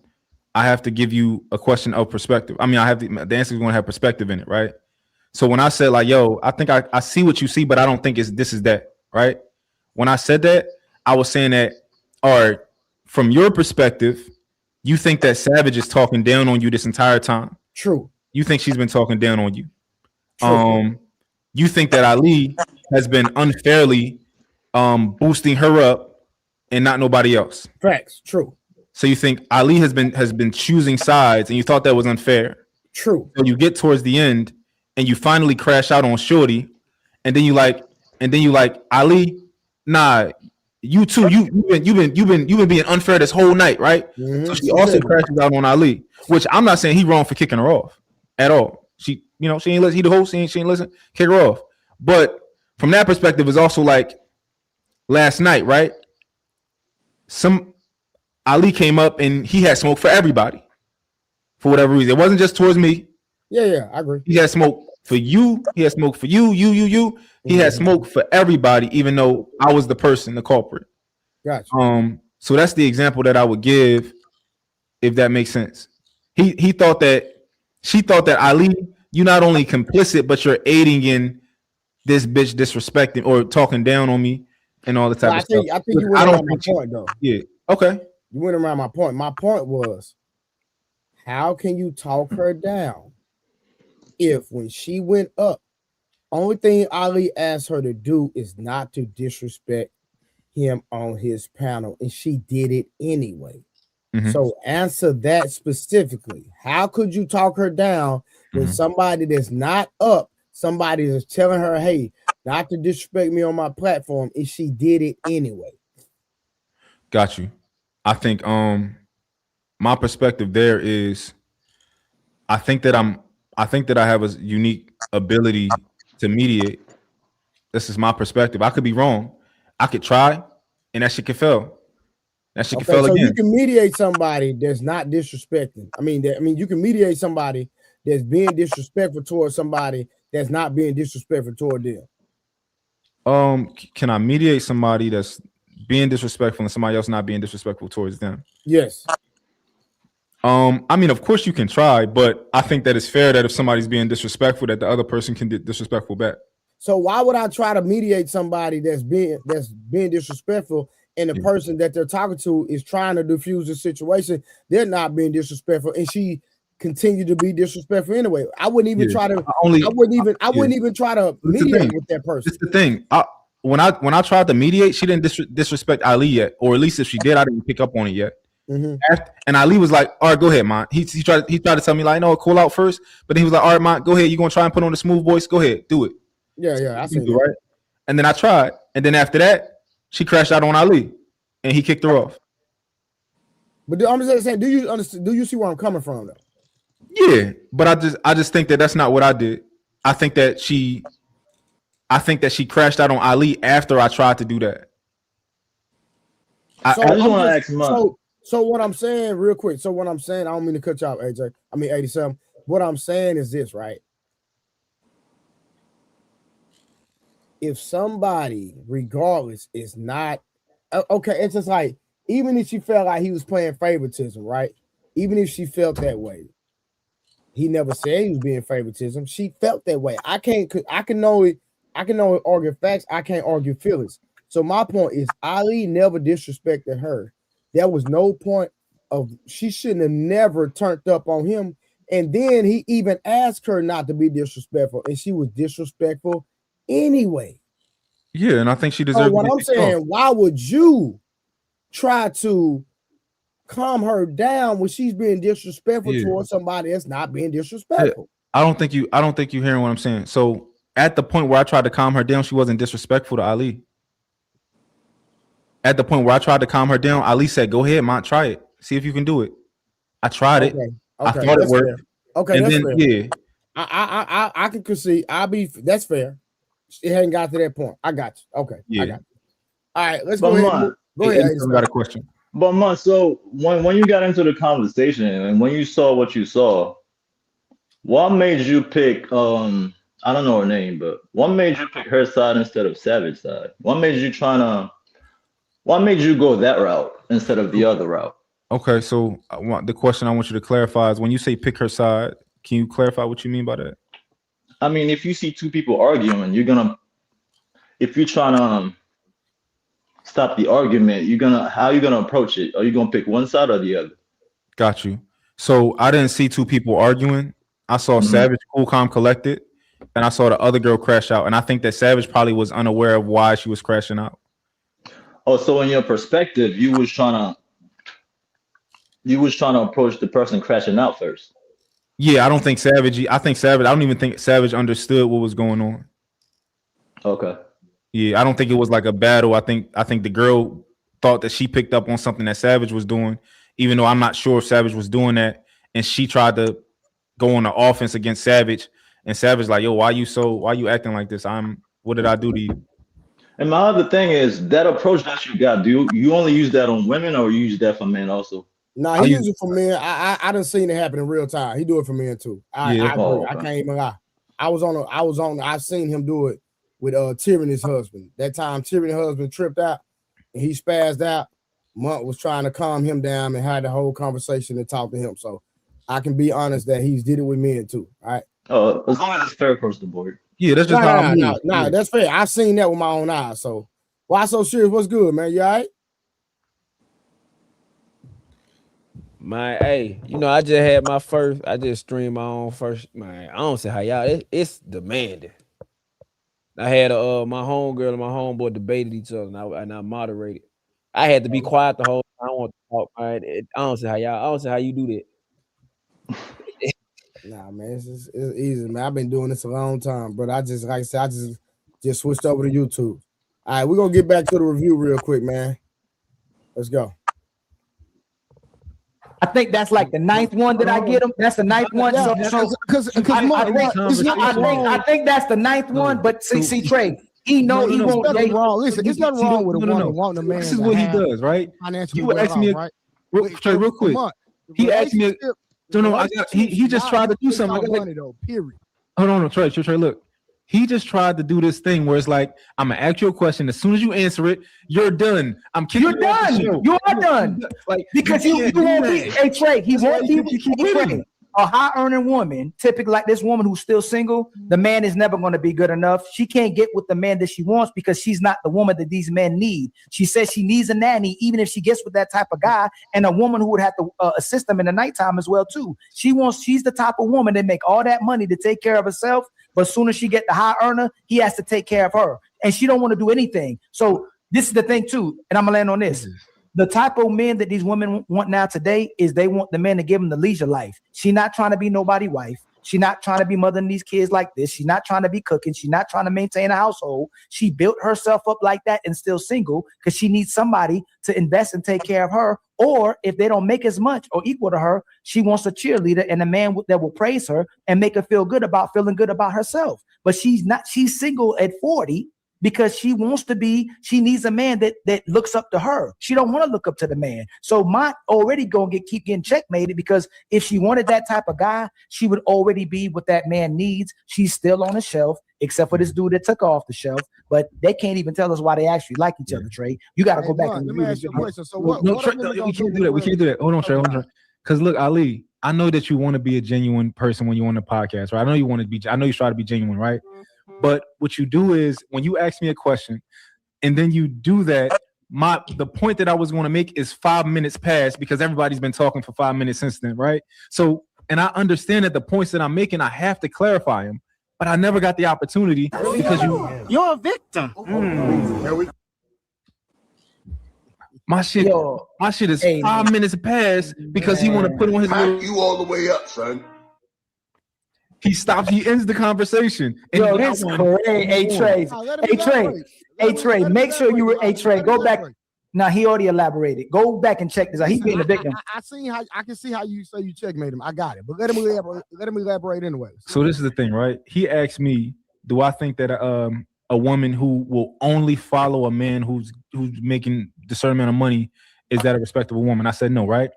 I have to give you a question of perspective. I mean, I have the answer is going to have perspective in it, right? So when I said like, yo, I think I see what you see, but I don't think this is that, right? When I said that, I was saying that, all right, from your perspective, you think that Savage is talking down on you this entire time. True. You think she's been talking down on you. True. You think that Ali has been unfairly boosting her up and not nobody else. Facts. True. So you think Ali has been choosing sides and you thought that was unfair. True. So you get towards the end and you finally crash out on Shorty, and then you like Ali, nah, you too. You've been being unfair this whole night, right? Mm-hmm. So she also crashes out on Ali, which I'm not saying he wrong for kicking her off at all. She ain't listen. He the host. She ain't listen. Kick her off. But from that perspective, it's also like last night, right? Ali came up and he had smoke for everybody for whatever reason. It wasn't just towards me. Yeah, I agree. He had smoke for you. He had smoke for you. He had smoke for everybody, even though I was the person, the culprit. Gotcha. So that's the example that I would give, if that makes sense. She thought that Ali, you're not only complicit, but you're aiding in this bitch disrespecting or talking down on me and all the type of stuff. I think you went around my point though. Yeah. Okay. You went around my point. My point was, how can you talk her down if when she went up, only thing Ali asked her to do is not to disrespect him on his panel, and she did it anyway. Mm-hmm. So answer that specifically. How could you talk her down when somebody that's not up, somebody is telling her, hey, not to disrespect me on my platform, and she did it anyway? Got you. I think my perspective there is I think that I have a unique ability to mediate. This is my perspective. I could be wrong. I could try, and that shit could fail. That shit could fail so again. you can mediate somebody that's not disrespecting. I mean, you can mediate somebody that's being disrespectful towards somebody that's not being disrespectful toward them. Can I mediate somebody that's being disrespectful and somebody else not being disrespectful towards them? Yes. I mean, of course you can try, but I think that it's fair that if somebody's being disrespectful, that the other person can be disrespectful back. So why would I try to mediate somebody that's being disrespectful, and the person that they're talking to is trying to diffuse the situation? They're not being disrespectful, and she continued to be disrespectful anyway. I wouldn't even try to. I wouldn't even try to mediate with that person. It's the thing. When I tried to mediate, she didn't disrespect Ali yet, or at least if she did, I didn't pick up on it yet. Mm-hmm. And Ali was like, all right, go ahead, man. He tried to tell me like, no, cool out first, but then he was like, all right, man, go ahead. You gonna try and put on the smooth voice? Go ahead, do it. Yeah, I see it, right. And then I tried, and then after that, she crashed out on Ali, and he kicked her off. But I'm just saying, do you understand? Do you see where I'm coming from, though? Yeah, but I just think that that's not what I did. I think that she crashed out on Ali after I tried to do that. I just want to ask Mom. So what I'm saying, real quick. So what I'm saying, I don't mean to cut you off, AJ. I mean 87. What I'm saying is this, right? If somebody, regardless, is not okay, it's just like, even if she felt like he was playing favoritism, right? Even if she felt that way, he never said he was being favoritism. She felt that way. I can only argue facts. I can't argue feelings. So my point is, Ali never disrespected her. There was no point of, she shouldn't have never turned up on him. And then he even asked her not to be disrespectful, and she was disrespectful anyway. Yeah, and I think she deserves. So what I'm saying, why would you try to calm her down when she's being disrespectful towards somebody that's not being disrespectful? I don't think you hearing what I'm saying. So at the point where I tried to calm her down, she wasn't disrespectful to Ali. At the point where I tried to calm her down, Ali said, "Go ahead, Mont, try it. See if you can do it." I tried it. I thought it worked. Fair. Okay, and that's then, fair. yeah, I can concede. That's fair. It hadn't got to that point. I got you. Okay, yeah. I got you. All right, let's But go ahead. Mont, Go ahead. I got a question. But man, so when you got into the conversation and when you saw what you saw, what made you pick I don't know her name, but what made you pick her side instead of Savage side? What made you go that route instead of the other route? Okay, so the question I want you to clarify is when you say pick her side, can you clarify what you mean by that? I mean, if you see two people arguing, if you're trying to stop the argument, how you gonna approach it? Are you gonna pick one side or the other? Got you. So I didn't see two people arguing. I saw Savage cool, calm, collected, and I saw the other girl crash out. And I think that Savage probably was unaware of why she was crashing out. Oh, so in your perspective, you was trying to approach the person crashing out first. Yeah, I don't think Savage. I don't even think Savage understood what was going on. Okay. Yeah, I don't think it was like a battle. I think the girl thought that she picked up on something that Savage was doing, even though I'm not sure if Savage was doing that. And she tried to go on the offense against Savage, and Savage like, yo, why you acting like this? What did I do to you? And my other thing is that approach that you got. Do you only use that on women, or you use that for men also? Nah, he uses it for men. I done seen it happen in real time. He do it for men too. I agree. Okay. I can't even lie. I've seen him do it with Tyranny's husband. That time Tyranny's husband tripped out and he spazzed out. Monk was trying to calm him down and had the whole conversation and talk to him. So I can be honest that he's did it with men too. All right. As long as it's fair across the board. Yeah, that's just nah, that's fair. I've seen that with my own eyes. So why so serious? What's good, man? You all right? Hey, I just had I just streamed my own first, man. I don't say how y'all, it's demanding. I had my homegirl and my homeboy debated each other, and I moderated. I had to be quiet the whole time. I don't want to talk, man. I don't say how you do that. Nah, man, it's easy, man. I've been doing this a long time, but I just switched over to YouTube. All right, we're gonna get back to the review real quick, man. Let's go. I think that's like the ninth one that I get them. That's the ninth one. Yeah, because I think that's the ninth one. But see, Trey, he know he won't. There's nothing wrong. Listen, it's nothing wrong with a woman wanting a man. This is what he does, right? You asked me real quick. He asked me. No, he just tried to do something. Money though, period. Hold on, Trey, look. He just tried to do this thing where it's like, I'm gonna ask you a question. As soon as you answer it, you're done. You're done. You are done. Like because you won't be. Hey Trey, he won't be a high earning woman. Typically, like this woman who's still single, the man is never going to be good enough. She can't get with the man that she wants because she's not the woman that these men need. She says she needs a nanny, even if she gets with that type of guy, and a woman who would have to assist them in the nighttime as well too. She's the type of woman that make all that money to take care of herself. But as soon as she get the high earner, he has to take care of her. And she don't want to do anything. So this is the thing too, and I'm going to land on this. The type of men that these women want now today is they want the man to give them the leisure life. She not trying to be nobody's wife. She not trying to be mothering these kids like this. She's not trying to be cooking. She's not trying to maintain a household. She built herself up like that and still single because she needs somebody to invest and take care of her. Or if they don't make as much or equal to her, she wants a cheerleader and a man that will praise her and make her feel good about feeling good about herself. But she's single at 40 because she needs a man that looks up to her. She don't want to look up to the man. So Mont already keep getting checkmated because if she wanted that type of guy, she would already be what that man needs. She's still on the shelf, except for this dude that took her off the shelf. But they can't even tell us why they actually like each other, Trey. You got to go back and let me ask you a question. So what? No, Trey, we can't do that. We can't do that. Hold on, Trey. Because look, Ali, I know that you want to be a genuine person when you're on the podcast, right? I know you try to be genuine, right? But what you do is when you ask me a question and then you do that, the point that I was going to make is 5 minutes past because everybody's been talking for 5 minutes since then, right? So, and I understand that the points that I'm making, I have to clarify them, but I never got the opportunity because you're a victim. My shit is 5 minutes past because he want to put on his. You all the way up, son. He stops. He ends the conversation. Yo, this crazy. Hey Trey. Make sure you were. Hey Trey, go back. Now he already elaborated. Go back and check this out. He's being a victim. I can see how you say you checkmate him. I got it, but let him elaborate anyway. So this is the thing, right? He asked me, do I think that a woman who will only follow a man who's making a certain amount of money is that a respectable woman? I said no, right?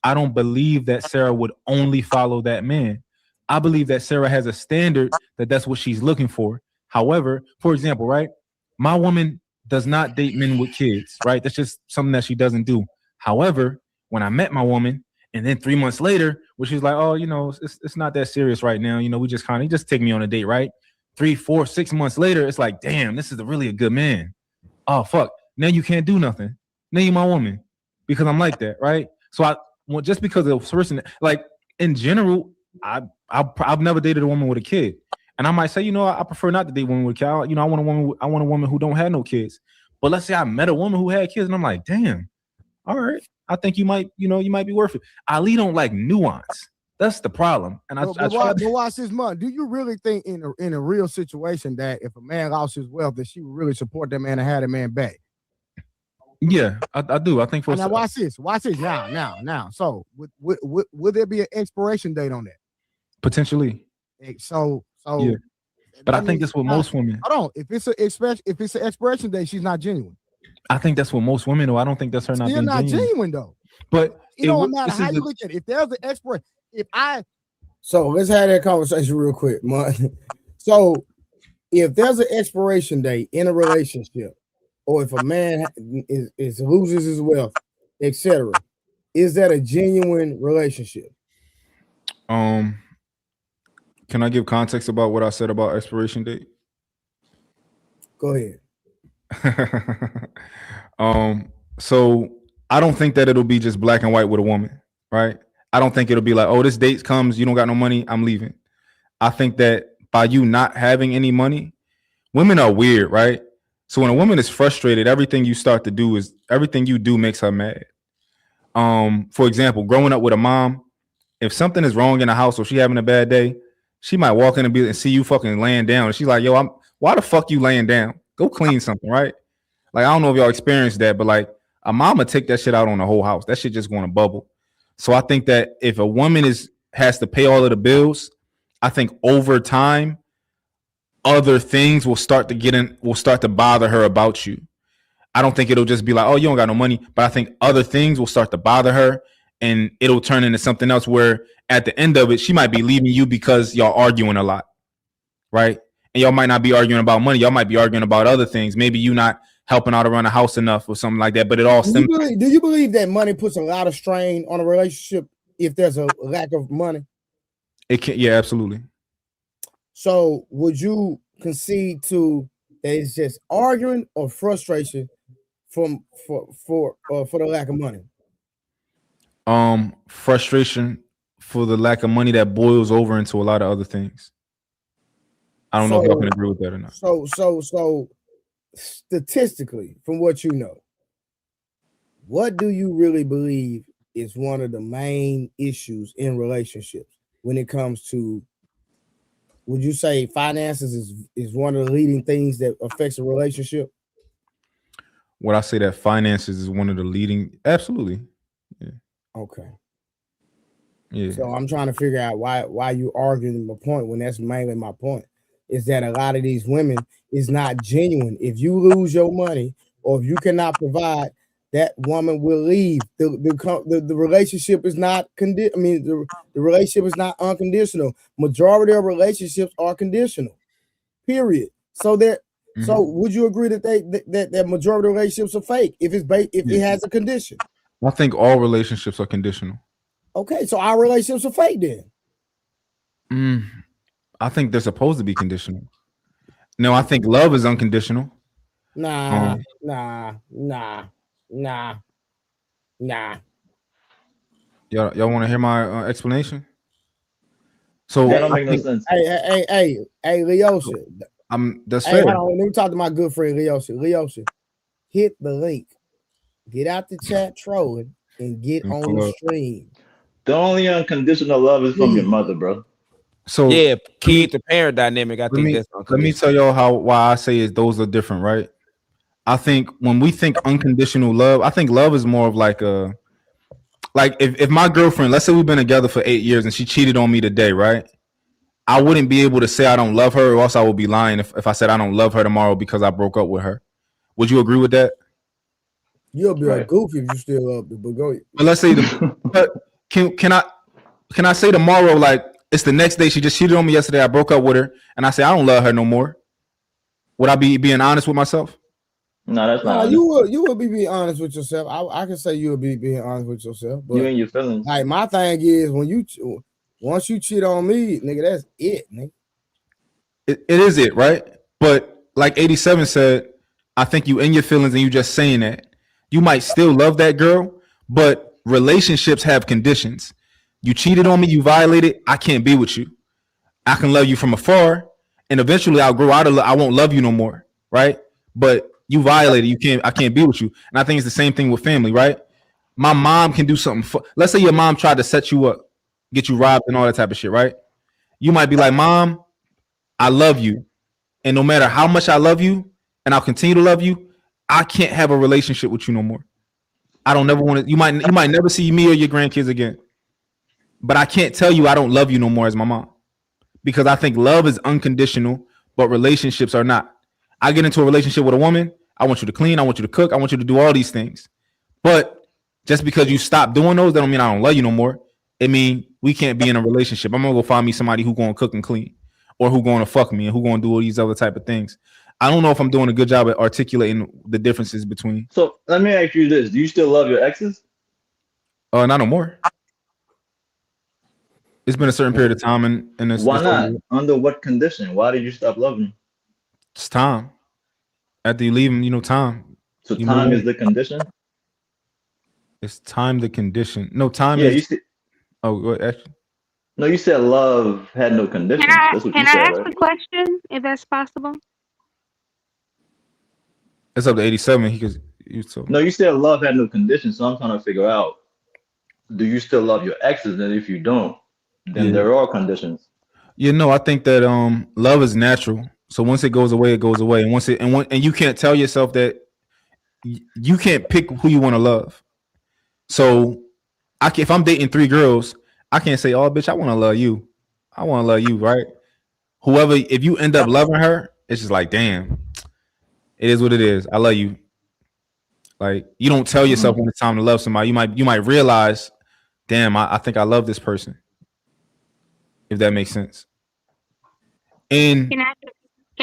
I don't believe that Sarah would only follow that man. I believe that Sarah has a standard that's what she's looking for. However, for example, right, my woman does not date men with kids, right? That's just something that she doesn't do. However, when I met my woman, and then 3 months later, where she's like, oh, it's not that serious right now. We just take me on a date, right? 3, 4, 6 months later, it's like, damn, this is really a good man. Oh, fuck. Now you can't do nothing. Now you're my woman because I'm like that, right? So just because of a person, like in general, I've never dated a woman with a kid. And I might say, I prefer not to date women with a kid. I want a woman who don't have no kids. But let's say I met a woman who had kids and I'm like, damn, all right. I think you might be worth it. Ali don't like nuance. That's the problem. And but watch this, man. Do you really think in a real situation that if a man lost his wealth, that she would really support that man and have that man back? Yeah, I do. I think for now watch this. Now. So would there be an expiration date on that? Potentially. So yeah. But I think that's what most women. Hold on. If it's an expiration date, she's not genuine. I think that's what most women do. I don't think that's her not being genuine though. But it don't matter how you look at it. If there's an expiration, so let's have that conversation real quick, man. So if there's an expiration date in a relationship, or if a man is loses his wealth, etc., is that a genuine relationship? Can I give context about what I said about expiration date? Go ahead. So I don't think that it'll be just black and white with a woman, right? I don't think it'll be like, oh, this date comes, you don't got no money, I'm leaving. I think that by you not having any money, women are weird, right? So when a woman is frustrated, everything you do makes her mad. For example, growing up with a mom, if something is wrong in the house or she having a bad day, she might walk in and see you fucking laying down. And she's like, yo, why the fuck you laying down? Go clean something, right? Like, I don't know if y'all experienced that, but like a mama take that shit out on the whole house. That shit just going to bubble. So I think that if a woman has to pay all of the bills, I think over time, other things will start to bother her about you. I don't think it'll just be like, oh, you don't got no money, but I think other things will start to bother her and it'll turn into something else where at the end of it, she might be leaving you because y'all arguing a lot, right? And y'all might not be arguing about money. Y'all might be arguing about other things. Maybe you not helping out around the house enough or something like that, but it all stems. Do you believe that money puts a lot of strain on a relationship if there's a lack of money? It can, yeah, absolutely. So would you concede to that it's just arguing or frustration for the lack of money? Frustration for the lack of money that boils over into a lot of other things. I don't know if y'all can agree with that or not. So statistically, from what you know, what do you really believe is one of the main issues in relationships when it comes to, would you say finances is one of the leading things that affects a relationship? Would I say that finances is one of the leading? Absolutely. Yeah. Okay. Yeah. So I'm trying to figure out why you arguing my point when that's mainly my point, is that a lot of these women is not genuine. If you lose your money or if you cannot provide, that woman will leave. The relationship is not the relationship is not unconditional. Majority of relationships are conditional. Period. So that so would you agree that that majority of relationships are fake if it has a condition? I think all relationships are conditional. Okay, so our relationships are fake then. I think they're supposed to be conditional. No, I think love is unconditional. Nah. Y'all want to hear my explanation? So that don't make no sense. Hey, Leosha. That's fair. fair. Let me talk to my good friend Leosha. Leosha, hit the link. Get out the chat trolling and get on the stream. The only unconditional love is from your mother, bro. So yeah, kid to parent dynamic. I think that's let me tell y'all why I say those are different, right? I think when we think unconditional love, I think love is more of like if my girlfriend, let's say we've been together for 8 years and she cheated on me today, right? I wouldn't be able to say I don't love her, or else I would be lying if I said I don't love her tomorrow because I broke up with her. Would you agree with that? You'll be a Right. goofy if you still up there, but go ahead. But let's say but can I say tomorrow, like it's the next day, she just cheated on me yesterday, I broke up with her, and I say I don't love her no more. Would I be being honest with myself? No, that's not No, honest. you will be being honest with yourself. I can say you will be being honest with yourself, You but and your feelings. like my thing is once you cheat on me, nigga, that's it, nigga. It is it, right? But like 87 said, I think you in your feelings and you just saying that. You might still love that girl, but relationships have conditions. You cheated on me, you violated, I can't be with you. I can love you from afar, and eventually I'll grow out of I won't love you no more, right? But you violated, I can't be with you. And I think it's the same thing with family, right? My mom can do something. Let's say your mom tried to set you up, get you robbed and all that type of shit, right? You might be like, Mom, I love you. And no matter how much I love you, and I'll continue to love you, I can't have a relationship with you no more. I don't never want to. You might never see me or your grandkids again. But I can't tell you I don't love you no more as my mom. Because I think love is unconditional, but relationships are not. I get into a relationship with a woman, I want you to clean, I want you to cook, I want you to do all these things. But just because you stop doing those, that don't mean I don't love you no more. It means we can't be in a relationship. I'm gonna go find me somebody who gonna cook and clean, or who gonna fuck me, and who gonna do all these other type of things. I don't know if I'm doing a good job at articulating the differences between. So let me ask you this: do you still love your exes? Not no more. It's been a certain period of time, and it's, Why not? Under what condition? Why did you stop loving? It's time. After you leave them, time. So time is the condition. It's time the condition. No, time Yeah, is. you said. Oh, go ahead. No, you said love had no condition. That's what Can you I said, ask right? a question, if that's possible? It's up to 87. He could. No, you said love had no condition. So I'm trying to figure out: do you still love your exes? And if you don't, then there are conditions. I think that love is natural. So once it goes away, it goes away. And you can't tell yourself that you can't pick who you want to love. So if I'm dating 3 girls, I can't say, "Oh, bitch, I want to love you. I want to love you," right? Whoever, if you end up loving her, it's just like, damn, it is what it is. I love you. Like, you don't tell yourself when it's time to love somebody. You might realize, damn, I think I love this person. If that makes sense. And Can I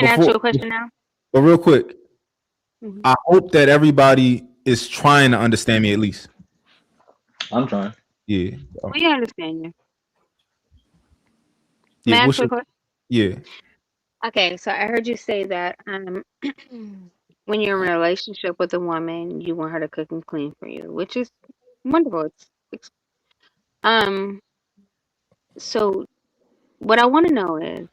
ask you a question now? But real quick, I hope that everybody is trying to understand me at least. I'm trying. Yeah. We understand you. Yeah. May I ask you a question? Yeah. Okay, so I heard you say that when you're in a relationship with a woman, you want her to cook and clean for you, which is wonderful. So what I want to know is,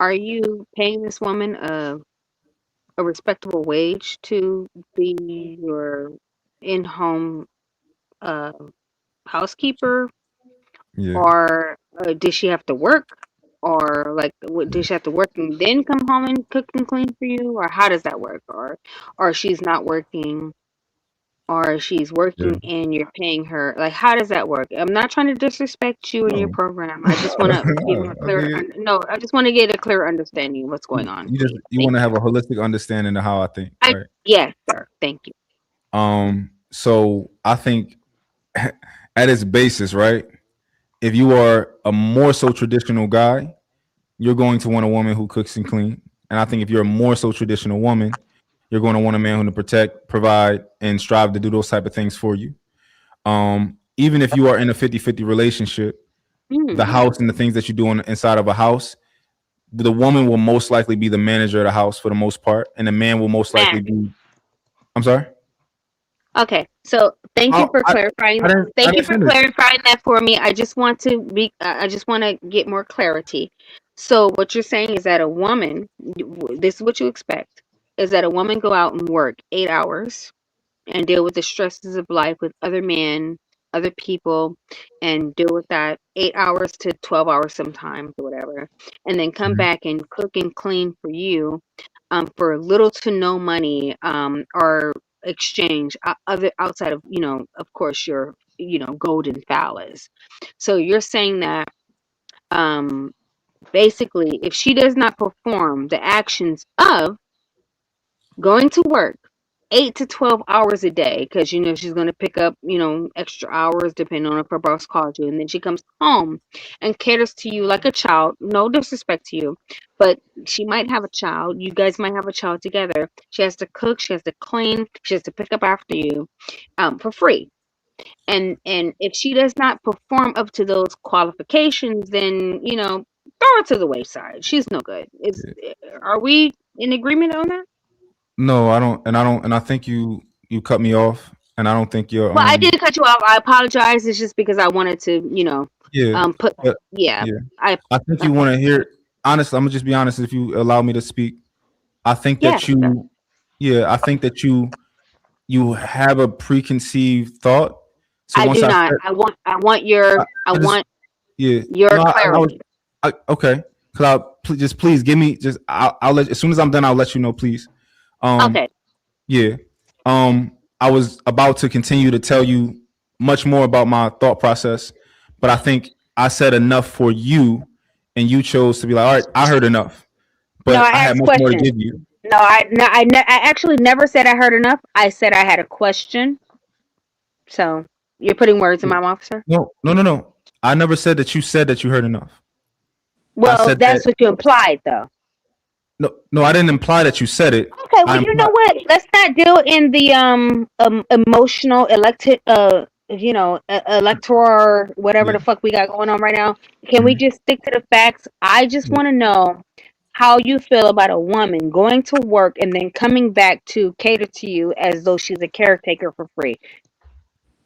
are you paying this woman a respectable wage to be your in-home housekeeper, Yeah. or does she have to work, or like does she have to work and then come home and cook and clean for you, or how does that work, or she's not working, or she's working and you're paying her? Like, how does that work? I'm not trying to disrespect you and your program. I just want to get more clear. No, I just want to get a clear understanding of what's going on. You want to have a holistic understanding of how I think, right? Yes, sir. Thank you. So I think at its basis, right? If you are a more so traditional guy, you're going to want a woman who cooks and clean. And I think if you're a more so traditional woman, you're going to want a man who to protect, provide, and strive to do those type of things for you. Even if you are in a 50-50 relationship, the house and the things that you do inside of a house, the woman will most likely be the manager of the house for the most part, and the man will most likely be. I'm sorry. Okay, so thank you for clarifying. Thank you for clarifying that for me. I just want to get more clarity. So what you're saying is that a woman, this is what you expect, is that a woman go out and work 8 hours and deal with the stresses of life with other men, other people, and deal with that 8 hours to 12 hours sometimes or whatever, and then come back and cook and clean for you, for little to no money, or exchange other outside of, of course, your, golden phallus. So you're saying that basically, if she does not perform the actions of going to work, 8 to 12 hours a day, because you know she's going to pick up, you know, extra hours depending on if her boss calls you, and then she comes home and caters to you like a child. No disrespect to you, but she might have a child. You guys might have a child together. She has to cook, she has to clean, she has to pick up after you, for free. And if she does not perform up to those qualifications, then you know, throw her to the wayside. She's no good. Are we in agreement on that? No, I don't, and I think you cut me off, and I don't think you're Well, I did cut you off. I apologize. It's just because I wanted to, you know, yeah, put but yeah. I think you want to hear. Honestly, I'm gonna just be honest. If you allow me to speak, I think that I think that you have a preconceived thought. So I once do I not. said, I want your yeah, your no, clarity. okay. Please give me I'll let, as soon as I'm done, I'll let you know, please. Okay. Yeah. I was about to continue to tell you much more about my thought process, but I think I said enough for you, and you chose to be like, all right, I heard enough. But No, I I had asked much more to questions. give you. No, I actually never said I heard enough. I said I had a question. So you're putting words in my mouth, sir. No. I never said that you said that you heard enough. I Well, said that's that what you implied, though. no, I didn't imply that you said it. Okay, well, you know what? Let's not deal in the emotional you know, electoral, whatever the fuck we got going on right now. Can we just stick to the facts? I just want to know how you feel about a woman going to work and then coming back to cater to you as though she's a caretaker for free.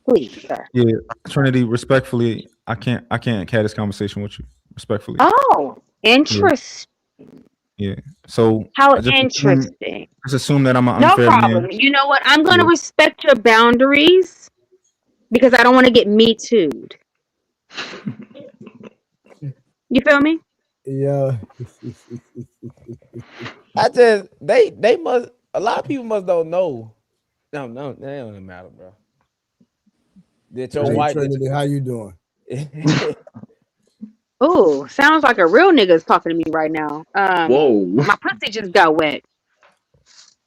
Please, sir. Yeah, Trinity, respectfully, I can't have this conversation with you. Respectfully. Oh, interesting. Yeah. So How I just interesting. assume that I'm an No unfair problem. man. You know what? I'm going to Yeah. respect your boundaries because I don't want to get me too'd. You feel me? Yeah. I just they must, a lot of people must don't know. No, that don't matter, bro. That your Hey wife. Trinity, how you doing? Ooh, sounds like a real nigga's talking to me right now. Whoa. My pussy just got wet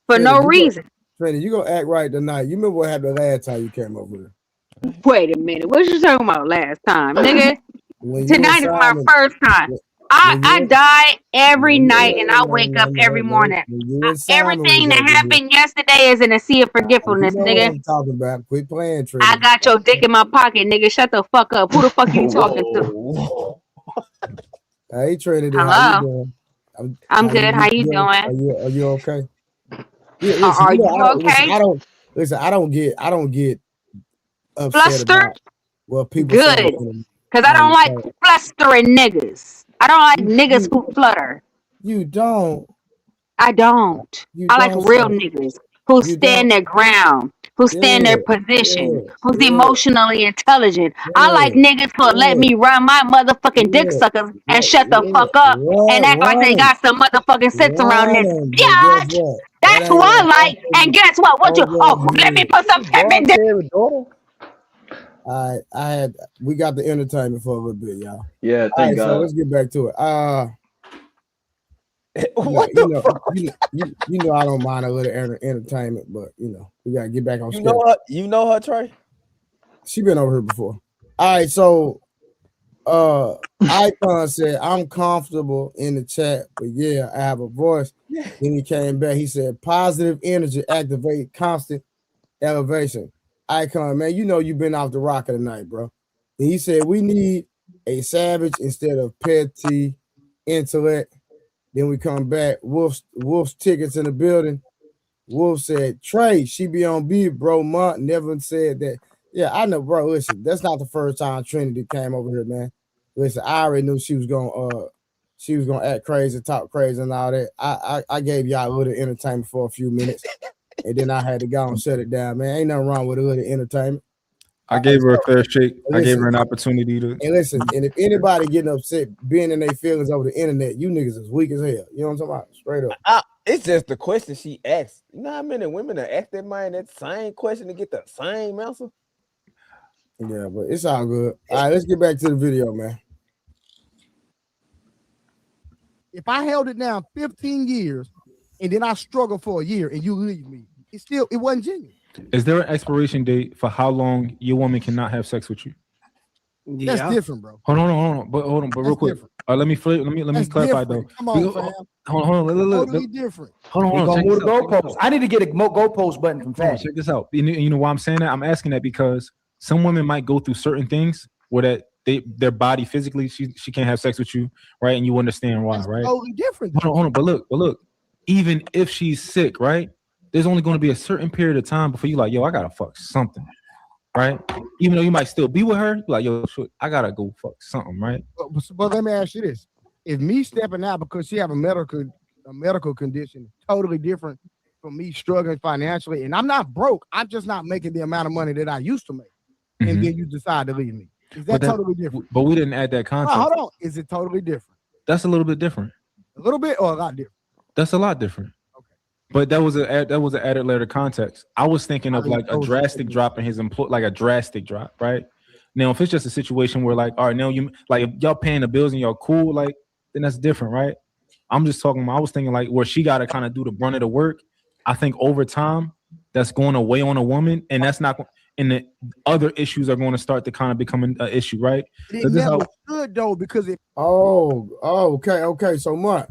for Trinity, no reason. Trinity, you gonna act right tonight. You remember what happened the last time you came over here? Wait a minute. What you talking about last time, nigga? When you and Tonight is my Simon, first time. I die every night and I wake up every morning. when you and Simon Everything was that over here, happened yesterday is in a sea of you forgetfulness, know what nigga. I'm talking about. Quit playing, I Trinity. got your dick in my pocket, nigga. Shut the fuck up. Who the fuck you talking to? Whoa. Hey Trinity, how you Hello. doing? I'm good. How you doing? Are you okay? Yeah, listen, Are you know, you okay? I don't get upset Flustered? about what people say on the Good. internet. Because I don't like flustering niggas. I don't like niggas who flutter. You don't. I don't. You I like don't real say. niggas who You stand don't. their ground, who stand their position, who's emotionally intelligent. I like niggas who let me run my motherfucking dick suckers and shut the fuck up and act like they got some motherfucking sense around this bitch. That's who I like. And guess what? What you? Oh, let me put some pep in there. We got the entertainment for a little bit, y'all. Yeah, All thank right, so God. let's get back to it. You know I don't mind a little entertainment, but you know we gotta get back on schedule. You know her, Trey? She been over here before. All right, so Icon said I'm comfortable in the chat, but yeah, I have a voice. Then he came back. He said positive energy activate constant elevation. Icon, man, you know you've been off the rocker tonight, bro. And he said we need a savage instead of petty intellect. Then we come back. Wolf's tickets in the building. Wolf said, Trey, she be on beat, bro. Mont never said that. Yeah, I know, bro. Listen, that's not the first time Trinity came over here, man. Listen, I already knew she was gonna act crazy, talk crazy, and all that. I gave y'all a little entertainment for a few minutes, and then I had to go and shut it down, man. Ain't nothing wrong with a little entertainment. I gave her a fair shake. I gave Listen, her an opportunity to. And listen, and if anybody getting upset, being in their feelings over the internet, you niggas is weak as hell. You know what I'm talking about? Straight up. It's just the question she asked. You know how many women are asked that man that same question to get the same answer? Yeah, but it's all good. All right, let's get back to the video, man. If I held it down 15 years and then I struggle for a year and you leave me, it wasn't genuine. Is there an expiration date for how long your woman cannot have sex with you? That's different, bro. Hold on, but real quick. Let me That's clarify different. though. Come on, fam. Hold on. Totally different. Hold on. He gonna Check move this the out. goalposts. I need to get a goalpost button from Hold on, Fat. check this out. You know why I'm saying that? I'm asking that because some women might go through certain things where their body physically she can't have sex with you, right? And you understand why, right? Totally different. Hold on. But look. Even if she's sick, right? There's only going to be a certain period of time before you like, yo, I gotta fuck something, right? Even though you might still be with her, you're like, yo, I gotta go fuck something, right? But let me ask you this: if me stepping out because she have a medical condition, totally different from me struggling financially, and I'm not broke. I'm just not making the amount of money that I used to make, and then you decide to leave me. Is that totally different? But we didn't add that context. Hold on. Is it totally different? That's a little bit different. A little bit or a lot different? That's a lot different. Okay. But that was an added layer of context. I was thinking of like a drastic drop in his employ, like a drastic drop, right? Now, if it's just a situation where like, all right, now you like if y'all paying the bills and y'all cool, like then that's different, right? I'm just talking. I was thinking like where she got to kind of do the brunt of the work. I think over time that's going to weigh on a woman, and that's not. And the other issues are going to start to kind of become an issue, right? It never should though, because it. Okay. So Mark,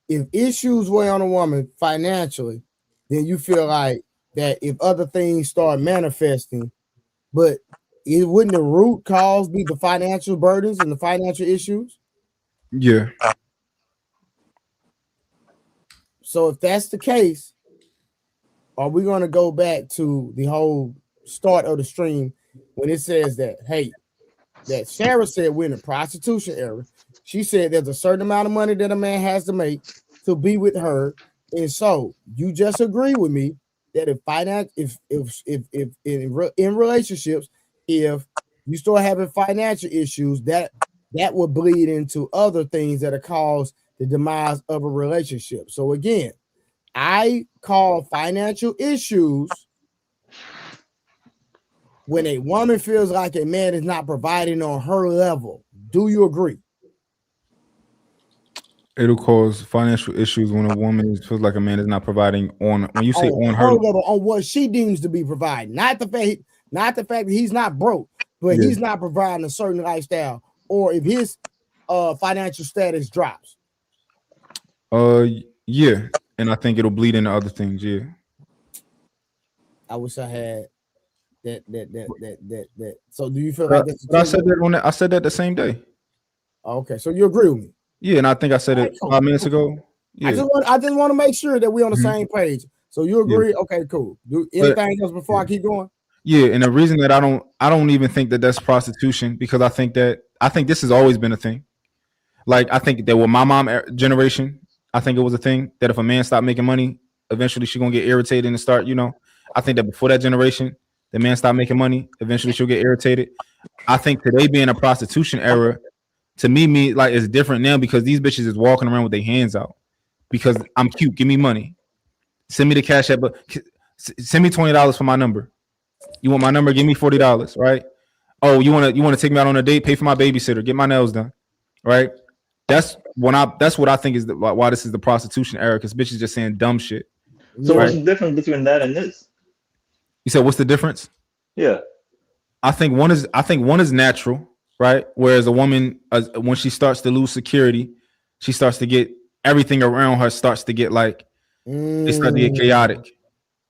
if issues weigh on a woman financially, then you feel like that if other things start manifesting, but it wouldn't the root cause be the financial burdens and the financial issues? Yeah. So if that's the case, are we going to go back to the whole start of the stream when it says that, hey, that Sarah said we're in a prostitution era. She said there's a certain amount of money that a man has to make to be with her. And so you just agree with me that if in relationships, if you start having financial issues, that will bleed into other things that are cause the demise of a relationship. So again, I call financial issues when a woman feels like a man is not providing on her level. Do you agree? It'll cause financial issues when a woman feels like a man is not providing on. When you say on her level, on what she deems to be providing, not the fact that he's not broke, but he's not providing a certain lifestyle, or if his financial status drops. Yeah, and I think it'll bleed into other things. Yeah. I wish I had that. So do you feel like that's? I said that I said that the same day. Okay, so you agree with me? Yeah, and I think I said it 5 minutes ago. Yeah. I just want to make sure that we're on the same page. So you agree? Yeah. Okay, cool. Do anything else before I keep going? Yeah, and the reason that I don't even think that that's prostitution, because I think this has always been a thing. Like I think that with my mom generation, I think it was a thing that if a man stopped making money, eventually she's gonna get irritated and start. I think that before that generation, the man stopped making money, eventually she'll get irritated. I think today being a prostitution era, to me like it's different now because these bitches is walking around with their hands out because I'm cute. Give me money. Send me the cash app. Send me $20 for my number. You want my number? Give me $40. Right? Oh, you want to take me out on a date? Pay for my babysitter. Get my nails done. Right? That's what I think is why this is the prostitution era, because bitches just saying dumb shit. So what's the difference between that and this? You said what's the difference? Yeah, I think one is natural, right? Whereas a woman, when she starts to lose security, she starts to get everything around her starts to get like it starts to get chaotic,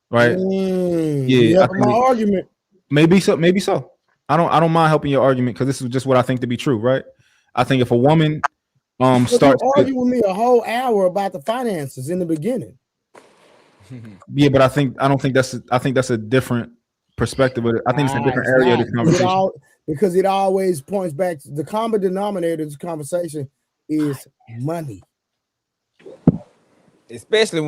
right? Yeah, my argument. Maybe so. I don't mind helping your argument because this is just what I think to be true, right? I think if a woman starts you argue with me a whole hour about the finances in the beginning. Yeah, but I think that's a different perspective. I think it's a different area of the conversation. Because it always points back to the common denominator of this conversation is money. Especially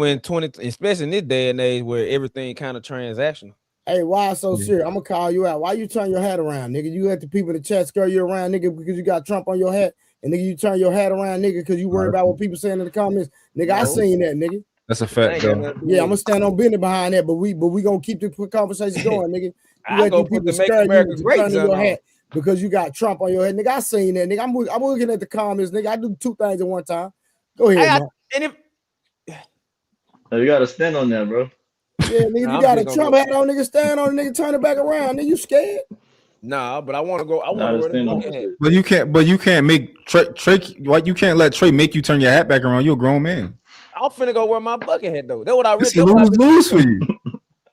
especially in this day and age where everything kind of transactional. Hey, why so serious? I'm gonna call you out. Why you turn your hat around, nigga? You let the people in the chat scare you around, nigga, because you got Trump on your hat, and nigga, you turn your hat around, nigga, because you worry about what people saying in the comments, nigga. I seen that, nigga. That's a fact, though. Yeah, I'm gonna stand on business behind that, but we gonna keep the conversation going, nigga. You let the people scare you turn your hat because you got Trump on your head, nigga. I seen that, nigga. I'm looking at the comments, nigga. I do two things at one time. Go ahead, man. You gotta stand on that, bro. Yeah, nigga, Nah, you I'm got a just gonna Trump go. hat on, nigga, stand on, nigga, turn it back around. Nigga, you scared? Nah, but I want to go. I want Nah, to just wear the stand on bucket this hat. shit. But you can't make Trey. What you can't let Trey make you turn your hat back around. You're a grown man. I'm finna go wear my bucket hat though. That's what I It's really. That's what I lose for you.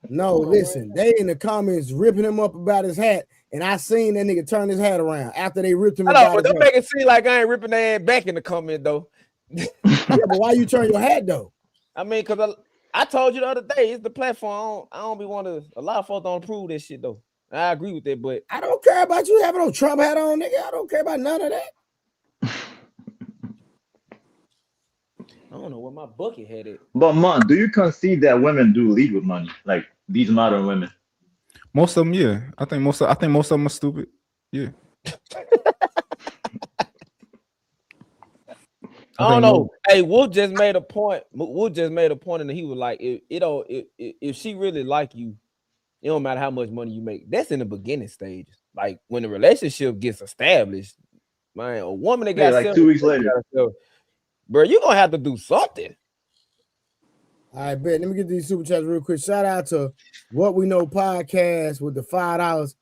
No, listen, they in the comments ripping him up about his hat, and I seen that nigga turn his hat around after they ripped him I know, about but his don't hat. make it seem like I ain't ripping their ass back in the comment though. Yeah, but why you turn your hat though? I mean, cause I told you the other day, it's the platform. I don't be want to. A lot of folks don't approve this shit though. I agree with that, but I don't care about you having no Trump hat on, nigga. I don't care about none of that. I don't know where my bucket hat is. But man, do you concede that women do lead with money? Like these modern women? Most of them, yeah. I think most of them are stupid. Yeah. I don't know. Hey, Wolf just made a point. Wolf just made a point, and he was like, if she really like you, it don't matter how much money you make. That's in the beginning stage. Like when the relationship gets established, man, a woman that got like 2 weeks later, bro, you gonna have to do something. All right, bet. Let me get these super chats real quick. Shout out to What We Know Podcast with the $5.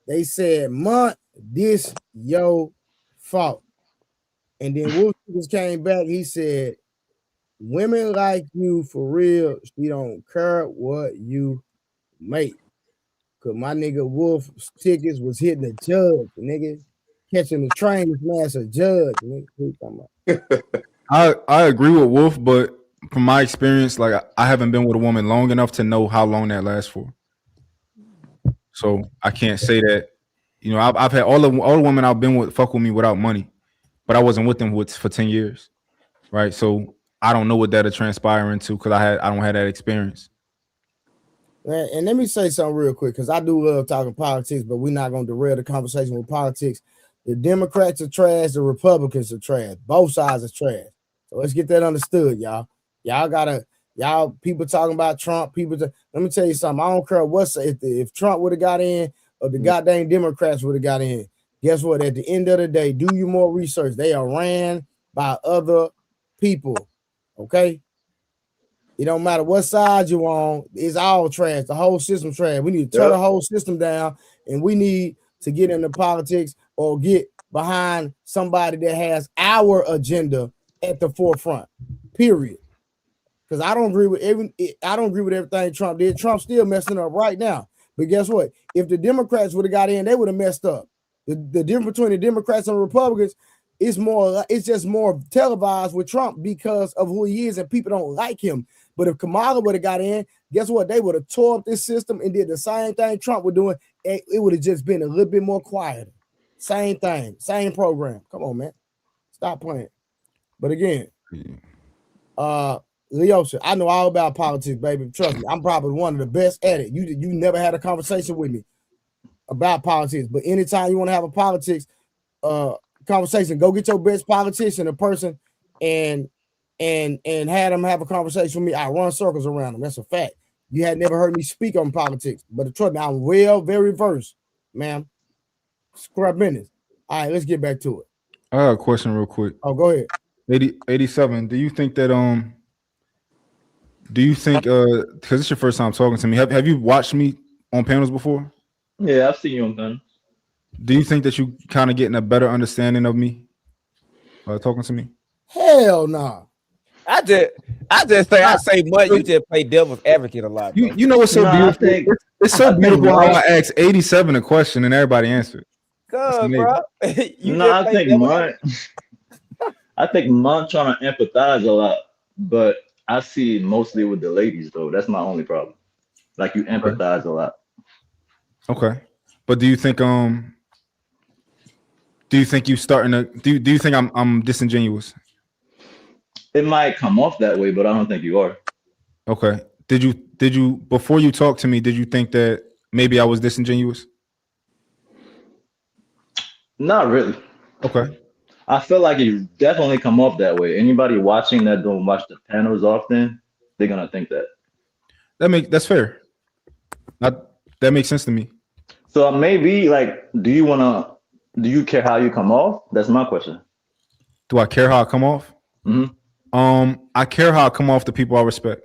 They said, "Month, this your fault." And then Wolf just came back. He said, "Women like you for real. She don't care what you make." Cause my nigga Wolf's tickets was hitting the judge, nigga. Catching the train to smash a judge, nigga. Who you talking about? I agree with Wolf, but from my experience, like I haven't been with a woman long enough to know how long that lasts for. So I can't say that. You know, I've had all the women I've been with fuck with me without money, but I wasn't with them for 10 years, right? So I don't know what that'll transpire into because I don't have that experience. And let me say something real quick, because I do love talking politics, but we're not going to derail the conversation with politics. The Democrats are trash. The Republicans are trash. Both sides are trash. So let's get that understood, y'all. Y'all people talking about Trump. Let me tell you something. I don't care if Trump would have got in or the goddamn Democrats would have got in. Guess what? At the end of the day, do you more research. They are ran by other people. Okay? It don't matter what side you on, it's all trash. The whole system trash. We need to turn the whole system down, and we need to get into politics or get behind somebody that has our agenda at the forefront. Period. Because I don't agree with everything Trump did. Trump's still messing up right now. But guess what? If the Democrats would have got in, they would have messed up. The difference between the Democrats and the Republicans it's just more televised with Trump because of who he is, and people don't like him. But if Kamala would have got in, guess what? They would have tore up this system and did the same thing Trump was doing. It would have just been a little bit more quiet. Same thing, same program. Come on, man. Stop playing. But again, Leosha, I know all about politics, baby. Trust me, I'm probably one of the best at it. You never had a conversation with me about politics, but anytime you want to have a politics conversation, go get your best politician, a person, and had them have a conversation with me. I run circles around them. That's a fact. You had never heard me speak on politics, but trust me, I'm very versed, ma'am. Scrub business. All right, let's get back to it. I got a question real quick. Oh, go ahead. 87. Do you think because it's your first time talking to me, have you watched me on panels before? Yeah, I've seen you on panels. Do you think that you kind of getting a better understanding of me talking to me? Hell no. I just say much. You just play devil's advocate a lot. Bro. You know what's so beautiful? It's so beautiful how I asked 87 a question and everybody answered. Good, bro. I think Mont trying to empathize a lot, but I see it mostly with the ladies though. That's my only problem. Like you empathize a lot. Okay, but do you think you starting to do you think I'm disingenuous? It might come off that way, but I don't think you are. Okay. Did you before you talked to me, did you think that maybe I was disingenuous? Not really. Okay. I feel like you definitely come off that way. Anybody watching that don't watch the panels often, they're gonna think that. That's fair. That makes sense to me. So maybe like, do you care how you come off? That's my question. Do I care how I come off? Mm-hmm. I care how I come off to people I respect.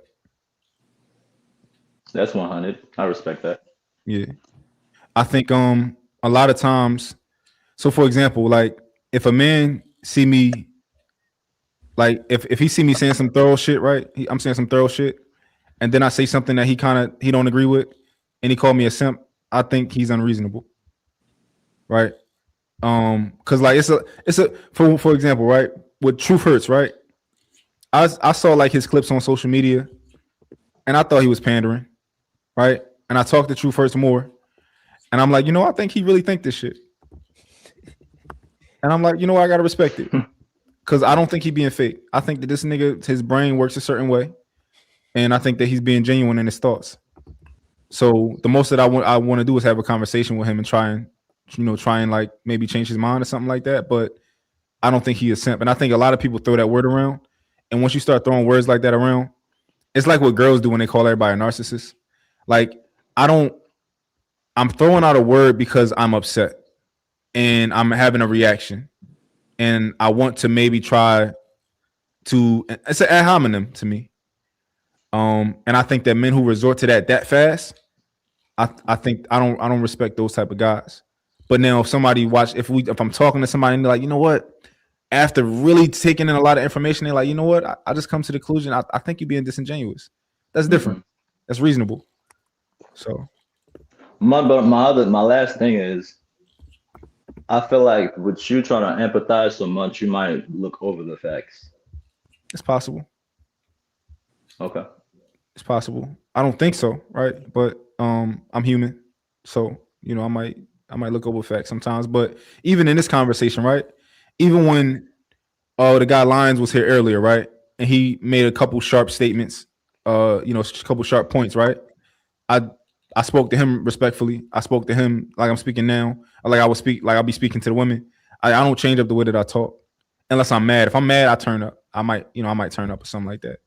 That's 100. I respect that. Yeah. I think a lot of times, so for example, like if a man see me, like if he see me saying some thorough shit, right? I'm saying some thorough shit, and then I say something that he don't agree with, and he called me a simp, I think he's unreasonable. Right? Because like it's a for example, right? With Truth Hurts, right? I saw like his clips on social media, and I thought he was pandering, right? And I talked to Truth Hurts more, and I'm like, I think he really think this shit. And I'm like, I gotta respect it, because I don't think he being fake. I think that this nigga, his brain works a certain way, and I think that he's being genuine in his thoughts. So the most that I want to do is have a conversation with him and try and like maybe change his mind or something like that. But I don't think he is simp. And I think a lot of people throw that word around. And once you start throwing words like that around, it's like what girls do when they call everybody a narcissist. Like I'm throwing out a word because I'm upset and I'm having a reaction. And I want to maybe try to, it's an ad hominem to me. And I think that men who resort to that fast, I think I don't respect those type of guys. But now if somebody if I'm talking to somebody and they're like, you know what, after really taking in a lot of information, they're like, you know what, I just come to the conclusion, I think you're being disingenuous. That's different. That's reasonable. So my last thing is, I feel like with you trying to empathize so much, you might look over the facts. It's possible. Okay. It's possible. I don't think so, right? But I'm human, so I might look over facts sometimes. But even in this conversation, right? Even when the guy Lyons was here earlier, right? And he made a couple sharp statements, a couple sharp points, right? I spoke to him respectfully. I spoke to him like I'm speaking now, like I'll be speaking to the women. I don't change up the way that I talk unless I'm mad. If I'm mad, I turn up. I might turn up or something like that.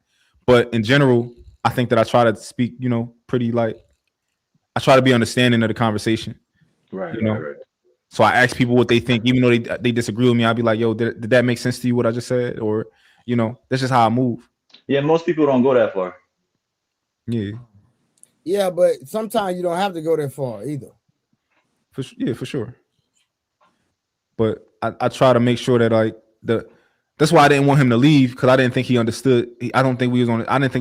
But in general, I think that I try to speak, pretty like, I try to be understanding of the conversation. Right. So I ask people what they think, even though they disagree with me. I'll be like, yo, did that make sense to you, what I just said? Or, that's just how I move. Yeah, most people don't go that far. Yeah. Yeah, but sometimes you don't have to go that far either. For sure. But I try to make sure that like that's why I didn't want him to leave, because I didn't think he understood. I didn't think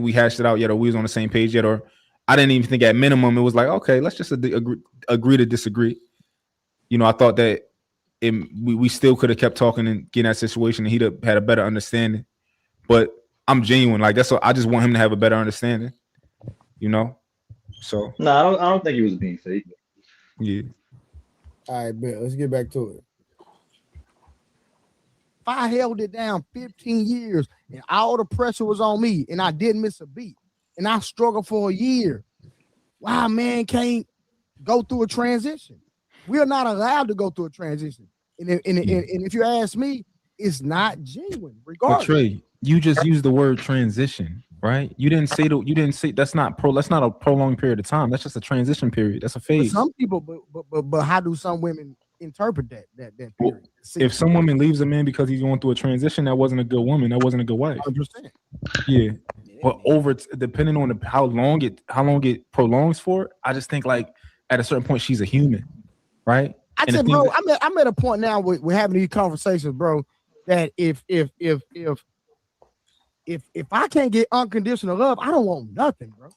we hashed it out yet, or we was on the same page yet, or I didn't even think at minimum it was like, okay, let's just agree to disagree. I thought that we still could have kept talking and getting that situation, and he'd have had a better understanding. But I'm genuine, like that's what I just want him to have a better understanding. So no, I don't think he was being fake. Yeah. All right, bet. Let's get back to it. If I held it down 15 years and all the pressure was on me and I didn't miss a beat and I struggled for a year, why a man can't go through a transition? We're not allowed to go through a transition. And if you ask me, it's not genuine, regardless. But Trey, you just used the word transition, right? You didn't say that's not a prolonged period of time. That's just a transition period. That's a phase. But some people, but how do some women interpret that period? If some woman leaves a man because he's going through a transition, that wasn't a good woman. That wasn't a good wife. 100%. Yeah. But depending on how long it prolongs for, I just think like at a certain point she's a human, right? I said, bro, I'm at a point now with having these conversations, bro, that if I can't get unconditional love, I don't want nothing, bro.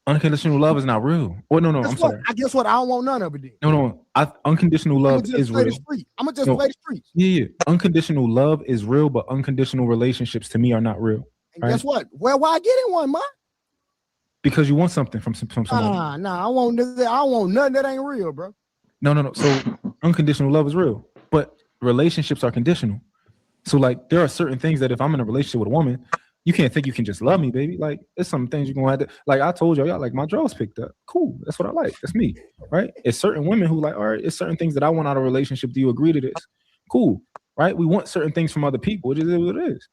Unconditional love is not real. Oh no, I'm sorry. I guess what? I don't want none of it then. No. Unconditional love is real. I'm gonna just play the streets. Yeah. Unconditional love is real, but unconditional relationships to me are not real. And guess what? Why I get in one, man? Because you want something from someone. Nah. I want nothing that ain't real, bro. No. So unconditional love is real, but relationships are conditional. So like there are certain things that if I'm in a relationship with a woman, you can't think you can just love me, baby. Like there's some things you're gonna have to, like I told y'all, like my drawers picked up. Cool. That's what I like. That's me. Right? It's certain women who like, all right, it's certain things that I want out of a relationship. Do you agree to this? Cool. Right? We want certain things from other people. It is what it is.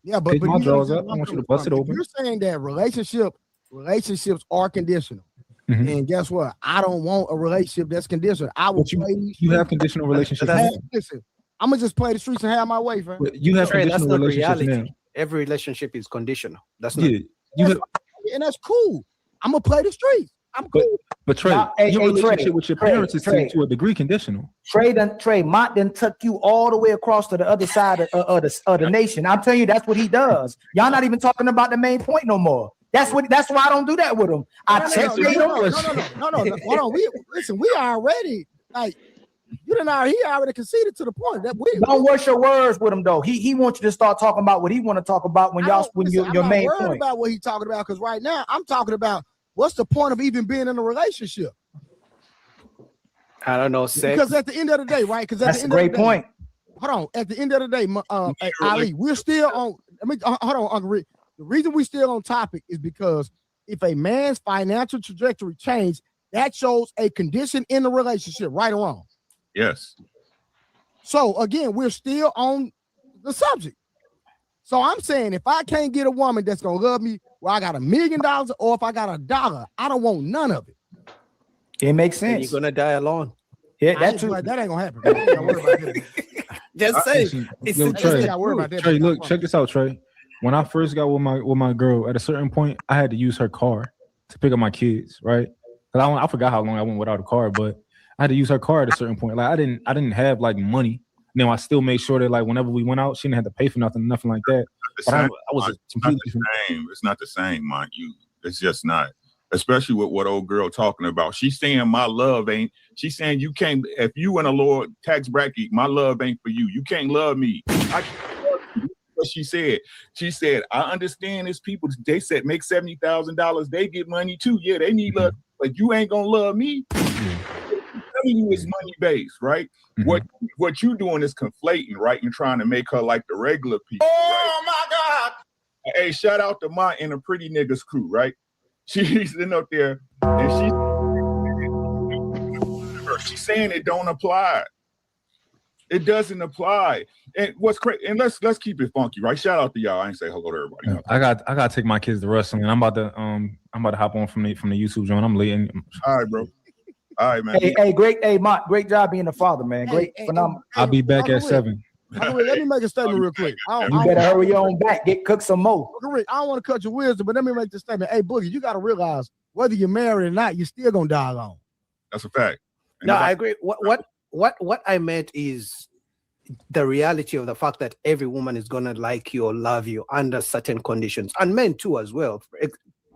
Yeah, but my drawers up. I want you to bust it open. You're saying that relationships are conditional. Mm-hmm. And guess what? I don't want a relationship that's conditional. I will play these. You have conditional relationships. Listen, I'm gonna just play the streets and have my way, friend. You have conditional relationships now. Every relationship is conditional. That's not. And that's cool. I'm gonna play the streets. I'm cool. But Trey, Now, hey, your hey, relationship Trey, with your Trey, parents is Trey. to a degree conditional. Trey Mott done took you all the way across to the other side of the nation. I'm telling you, that's what he does. Y'all not even talking about the main point no more. That's why I don't do that with him. I check No. Hold on. We already like he already conceded to the point that we don't wash your words with him though. He wants you to start talking about what he want to talk about when your main worried point. about what he's talking about because right now I'm talking about what's the point of even being in a relationship? I don't know, sex. Because at the end of the day, right? Because that's a great point. Hold on. At the end of the day, Ali, we're still on. Hold on, Uncle Rick. The reason we're still on topic is because if a man's financial trajectory changes, that shows a condition in the relationship, right or wrong. Yes. So again, we're still on the subject. So I'm saying if I can't get a woman that's gonna love me, well, I got $1 million, or if I got $1, I don't want none of it. It makes sense. And you're gonna die alone. Yeah, that ain't gonna happen. I ain't gotta worry about that. Just say Trey, look, check this out, Trey. When I first got with my girl, at a certain point, I had to use her car to pick up my kids, right? Because I forgot how long I went without a car, but I had to use her car at a certain point. Like I didn't have like money. Now I still made sure that like whenever we went out, she didn't have to pay for nothing like that. But I was completely same. It's not the same, mind you. It's just not. Especially with what old girl talking about. She's saying my love ain't. She's saying you can't. If you in a lower tax bracket, my love ain't for you. You can't love me. What she said. She said, I understand these people. They said make $70,000. They get money too. Yeah, they need love, but you ain't gonna love me. Telling you is money based, right? What you doing is conflating, right? And trying to make her like the regular people. Oh my God! Hey, shout out to my and the Pretty Niggas crew, right? She's sitting up there and she's saying it don't apply. It doesn't apply. And what's crazy? And let's keep it funky, right? Shout out to y'all. I ain't say hello to everybody. I got to take my kids to wrestling. I'm about to hop on from the YouTube joint. I'm late. All right, bro. All right, man. Mott, great job being a father, man. Great, phenomenal. I'll be back at 7. Let me make a statement real quick. You better hurry on back. Cook some more. I don't want to cut your wisdom, but let me make this statement. Hey, Boogie, you got to realize whether you're married or not, you're still gonna die alone. That's a fact. No, I agree. What I meant is the reality of the fact that every woman is gonna like you or love you under certain conditions, and men too as well.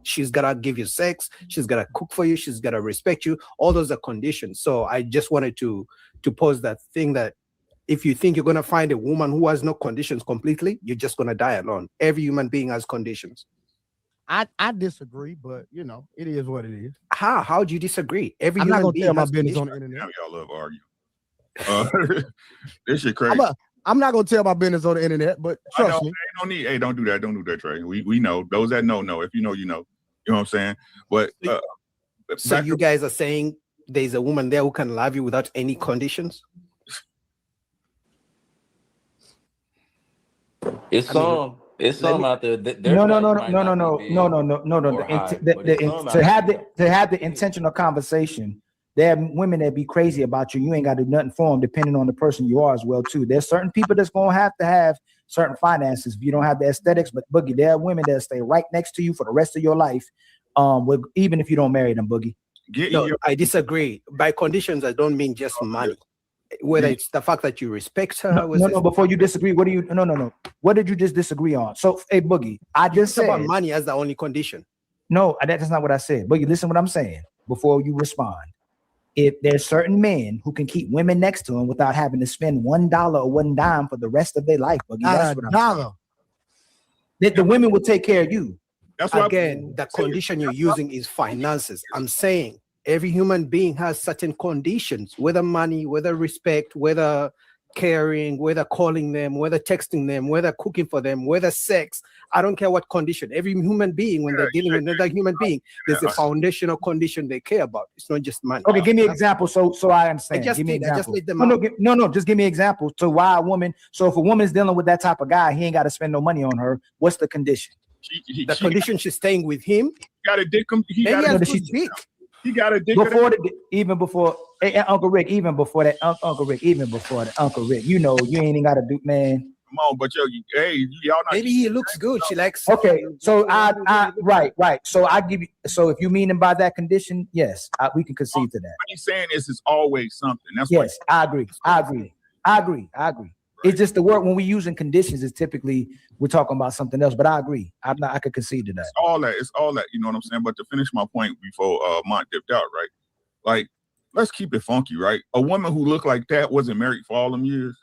She's gotta give you sex. She's gotta cook for you. She's gotta respect you. All those are conditions. So I just wanted to pose that thing that if you think you're gonna find a woman who has no conditions completely, you're just gonna die alone. Every human being has conditions. I disagree, but you know, it is what it is. How do you disagree? I'm not gonna tell my business on the internet. Y'all love arguing. This shit crazy. I'm not gonna tell my business on the internet, but trust me. Don't do that, Trey. We know those that know. If you know, you know. You know what I'm saying? But so you guys are saying there's a woman there who can love you without any conditions? It's some out there. No. To have the intentional conversation, there are women that be crazy about you. You ain't got to do nothing for them, depending on the person you are as well too. There's certain people that's gonna have to have certain finances if you don't have the aesthetics. But Boogie, there are women that stay right next to you for the rest of your life, even if you don't marry them. Boogie. I disagree. By conditions, I don't mean just money. Whether it's the fact that you respect her. No. Before you disagree, what do you? No. What did you just disagree on? So, hey, Boogie, I just said about money as the only condition. No, that's not what I said. Boogie, listen what I'm saying before you respond. If there's certain men who can keep women next to them without having to spend $1 or one dime for the rest of their life, Boogie, that's what I'm saying. The women will take care of you. That's again, the condition you're using is finances. I'm saying every human being has certain conditions, whether money, whether respect, whether caring, whether calling them, whether texting them, whether cooking for them, whether sex. I don't care what condition. Every human being, when they're dealing with another human being, there's a foundational condition they care about. It's not just money. Okay, give me an example so I understand. I just laid them out. No, just give me an example to why a woman. So if a woman's dealing with that type of guy, he ain't got to spend no money on her. What's the condition? The condition she's staying with him. Got a dick. He got a dick. Uncle Rick, even before that, Uncle Rick, you know, you ain't even got to do, man. Come on, but hey, y'all not. Maybe he looks good. She likes. Okay, so right. So I give you. So if you meaning by that condition, yes, we can concede to that. What he's saying is, it's always something. That's yes, I agree. It's just the word when we using conditions is typically we're talking about something else. But I agree. I could concede to that. It's all that. You know what I'm saying? But to finish my point before Mont dipped out, right? Like, let's keep it funky, right? A woman who looked like that wasn't married for all them years.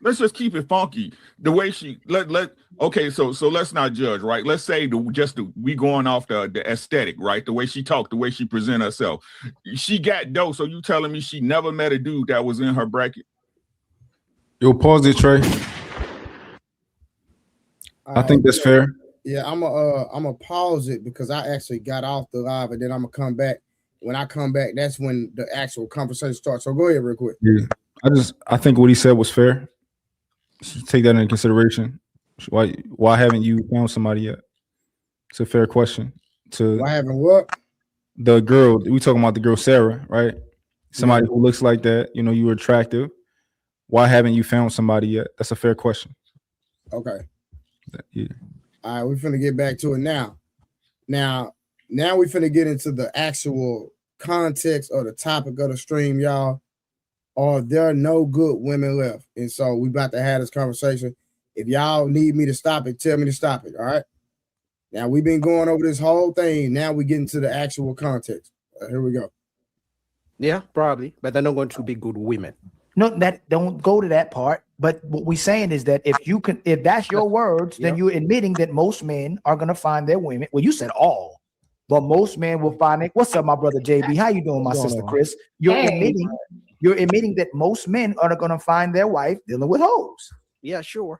Let's just keep it funky. The way she okay, so let's not judge, right? Let's say we going off the aesthetic, right? The way she talked, the way she present herself. She got dough, so you telling me she never met a dude that was in her bracket? Yo, pause it, Trey. I think that's fair. Yeah, I'm a pause it because I actually got off the live and then I'm gonna come back. When I come back, that's when the actual conversation starts. So go ahead real quick. Yeah, I think what he said was fair. Take that into consideration. Why haven't you found somebody yet? It's a fair question. Why haven't what? The girl, we talking about the girl Sarah, right? Somebody who looks like that, you know, you were attractive. Why haven't you found somebody yet? That's a fair question. Okay. Yeah. All right, we're finna get back to it now. Now we finna get into the actual context or the topic of the stream, y'all. Are there no good women left? And so we about to have this conversation. If y'all need me to stop it, tell me to stop it. All right. Now we've been going over this whole thing. Now we get into the actual context. Here we go. Yeah, probably, but they're not going to be good women. No, that don't go to that part. But what we're saying is that if that's your words, then you're admitting that most men are gonna find their women. Well, you said all, but most men will find it. What's up, my brother JB? How you doing, my sister Chris? You're admitting that most men are gonna find their wife dealing with hoes. Yeah, sure.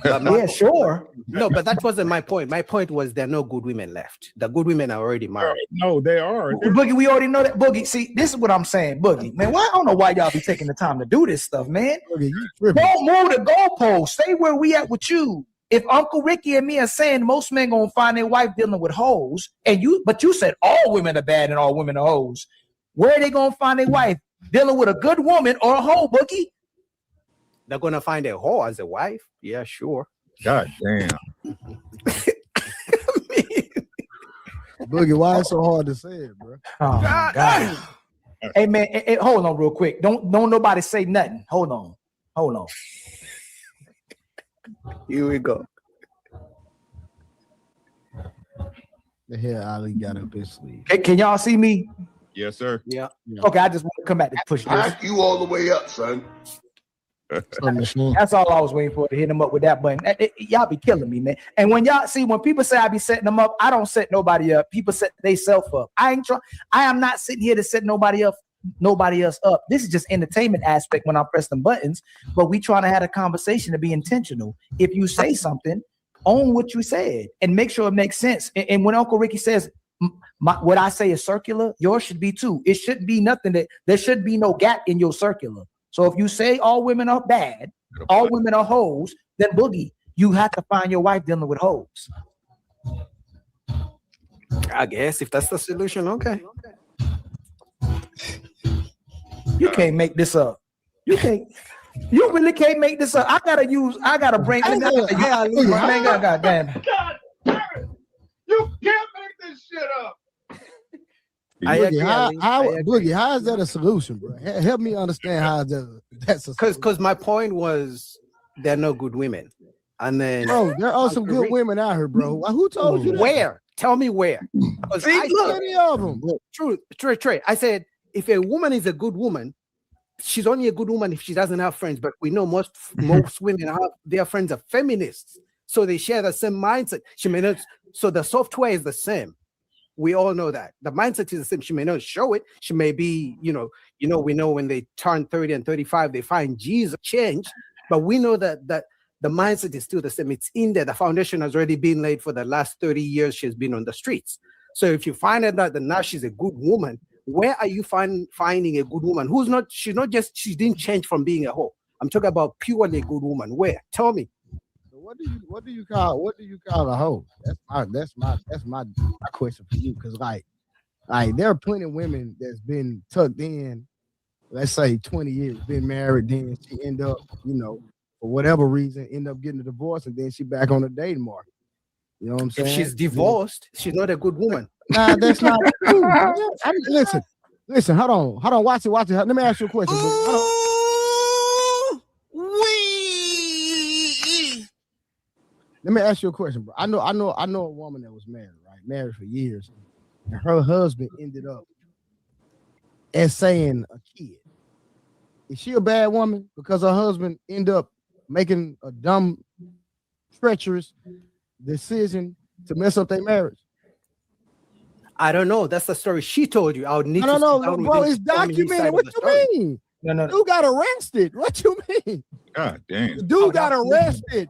Yeah, sure. No, but that wasn't my point. My point was there are no good women left. The good women are already married. No, they are. Boogie, we already know that. Boogie, see, this is what I'm saying. Boogie, man, I don't know why y'all be taking the time to do this stuff, man. Boogie, don't move the goalpost. Stay where we at with you. If Uncle Ricky and me are saying most men gonna find their wife dealing with hoes, but you said all women are bad and all women are hoes. Where are they gonna find their wife? Dealing with a good woman or a hoe, Boogie? They're gonna find a hoe as a wife. Yeah, sure. God damn. Boogie, why it's so hard to say it, bro? Oh my God. Hey man, hold on real quick. Don't nobody say nothing. Hold on. Here we go. The hell Ali got up his sleeve. Can y'all see me? Yes, sir. Yeah. Okay, I just want to come back to push this. Back you all the way up, son. That's all I was waiting for, to hit him up with that button. Y'all be killing me, man. And when people say I be setting them up, I don't set nobody up. People set themselves up. I am not sitting here to set nobody else up. This is just entertainment aspect when I press them buttons. But we trying to have a conversation to be intentional. If you say something, own what you said and make sure it makes sense. And when Uncle Ricky says what I say is circular, yours should be too. It shouldn't be nothing there should be no gap in your circular. So if you say all women are bad, all women are hoes, then Boogie, you have to find your wife dealing with hoes. I guess if that's the solution, okay. You can't make this up. You really can't make this up. I gotta bring God damn it. You can't make this shit up. Boogie, how is that a solution, bro? Help me understand how that's a solution. Because my point was there are no good women. And then there are some good women out here, bro. Who told you that? Where? Tell me where. Many of them. Trey. I said if a woman is a good woman, she's only a good woman if she doesn't have friends. But we know most women their friends are feminists, so they share the same mindset. She may not. So the software is the same. We all know that the mindset is the same. She may not show it. She may be, we know when they turn 30 and 35, they find Jesus change. But we know that the mindset is still the same. It's in there. The foundation has already been laid for the last 30 years. She's been on the streets. So if you find out that now she's a good woman, where are you finding a good woman she didn't change from being a hoe. I'm talking about purely a good woman. Where? Tell me. What do you call a hoe? That's my question for you, because like there are plenty of women that's been tucked in let's say 20 years, been married, then she end up, for whatever reason, end up getting a divorce, and then she back on the dating market. You know what I'm saying? If she's divorced, she's not a good woman. Nah, that's not true. Listen, hold on, watch it. Let me ask you a question. Hold on. Let me ask you a question, bro. I know a woman that was married, right? Married for years, and her husband ended up saying a kid. Is she a bad woman because her husband ended up making a dumb, treacherous decision to mess up their marriage? I don't know. That's the story she told you. I would need to. No, bro. It's documented. What you mean? No. Dude got arrested. What you mean? God damn. Dude got arrested.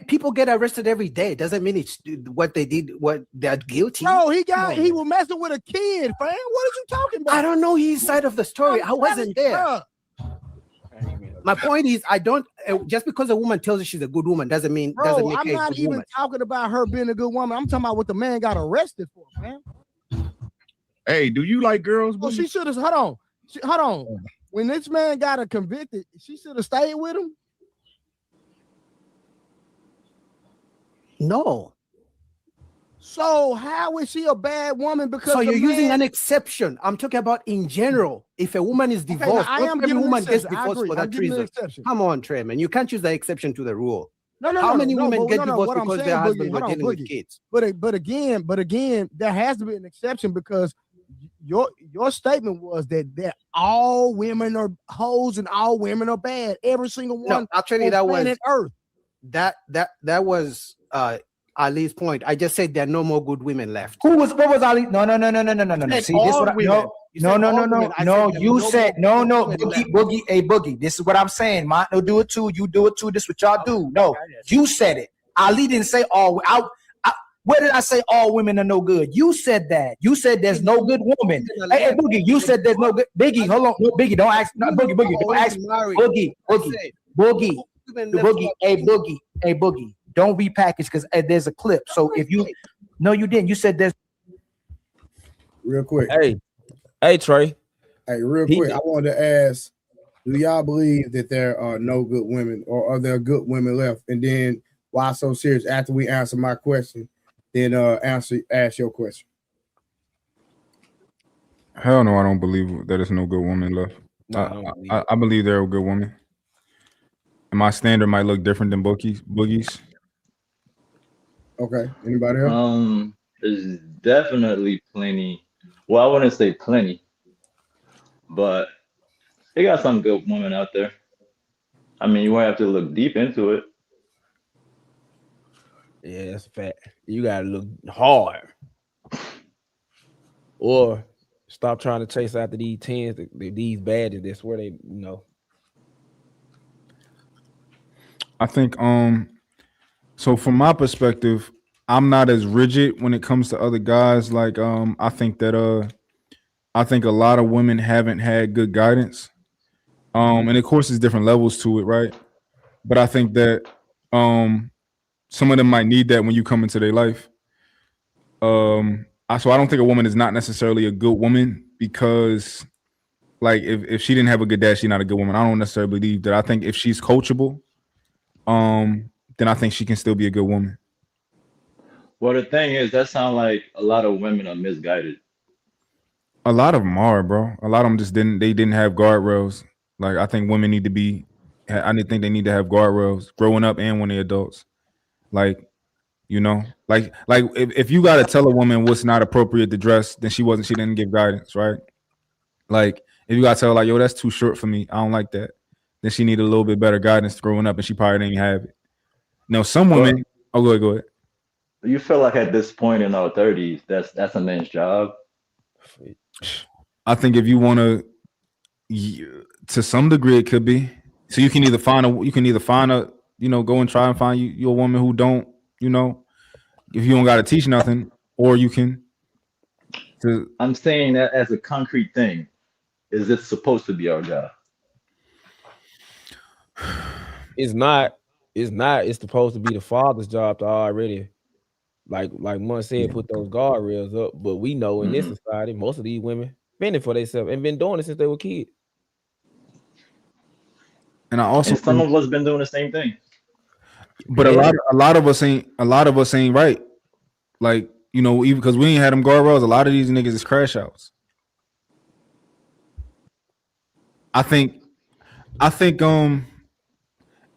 People get arrested every day. Doesn't mean it's what they did, what they're guilty. Bro, he was messing with a kid, fam. What are you talking about? I don't know his side of the story. I wasn't there. My point is, I don't just because a woman tells you she's a good woman doesn't mean Bro, make I'm her a not good even woman. talking about her being a good woman. I'm talking about what the man got arrested for, man. Hey, do you like girls? Oh, she should have. Hold on. When this man got her convicted, she should have stayed with him. No. So how is she a bad woman? Because So the you're using man- an exception. I'm talking about in general. If a woman is now, divorced, I not am every giving an woman gets exception. I divorced agree. for I'm that giving an reason. exception. Come on, Trey, man. You can't use the exception to the rule. No. How many women get but divorced what I'm because saying, their Boogie, husbands hold were on, dealing with Boogie. kids? But again, there has to be an exception because your statement was that all women are hoes and all women are bad. Every single one. No, actually, on that was planet Earth. That was Ali's point. I just said there are no more good women left. What was Ali? No. See, this what no. You said no. Boogie, Boogie. This is what I'm saying. Monto do it too. You do it too. This is what y'all do. No, you said it. Ali didn't say all. Where did I say all women are no good? You said that. You said there's no good woman. Hey, Boogie, you said there's no good. Biggie, hold on. No, Biggie, don't ask. No, Boogie, don't ask. Boogie. Hey, Boogie. Don't repackage because there's a clip. So if you, no, you didn't. You said there's. Real quick. Hey, Trey. Hey, real quick. I wanted to ask, do y'all believe that there are no good women or are there good women left? And then why so serious? After we answer my question, then ask your question. Hell no, I don't believe that there's no good woman left. No, I believe there are good women. And my standard might look different than Boogie's. Okay. Anybody else? There's definitely plenty. Well, I wouldn't say plenty, but they got some good women out there. I mean, you won't have to look deep into it. Yeah, that's a fact. You gotta look hard, or stop trying to chase after these tens, these badges. That's where they, I think so from my perspective, I'm not as rigid when it comes to other guys. Like I think a lot of women haven't had good guidance. And of course there's different levels to it, right? But I think that some of them might need that when you come into their life. So I don't think a woman is not necessarily a good woman because like if she didn't have a good dad, she's not a good woman. I don't necessarily believe that. I think if she's coachable, then I think she can still be a good woman. Well, the thing is, that sounds like a lot of women are misguided. A lot of them are, bro. A lot of them just didn't have guardrails. Like I think women need to be. I didn't think they need to have guardrails growing up and when they're adults. Like, like if you gotta tell a woman what's not appropriate to dress, then she didn't give guidance, right? Like if you gotta tell her like, yo, that's too short for me, I don't like that, then she needed a little bit better guidance growing up, and she probably didn't have it. No, some women. Go ahead. You feel like at this point in our 30s, that's a man's job. I think if you want to some degree, it could be. So you can either find a, go and try and find you a woman who don't, if you don't got to teach nothing, or you can. I'm saying that as a concrete thing. Is it supposed to be our job? It's not. It's supposed to be the father's job to already, like Mun said, put those guardrails up. But we know in this society, most of these women fending for themselves and been doing it since they were kids. And I also and some of us been doing the same thing. But a lot of us ain't right. Like, you know, even because we ain't had them guardrails, a lot of these niggas is crash outs. I think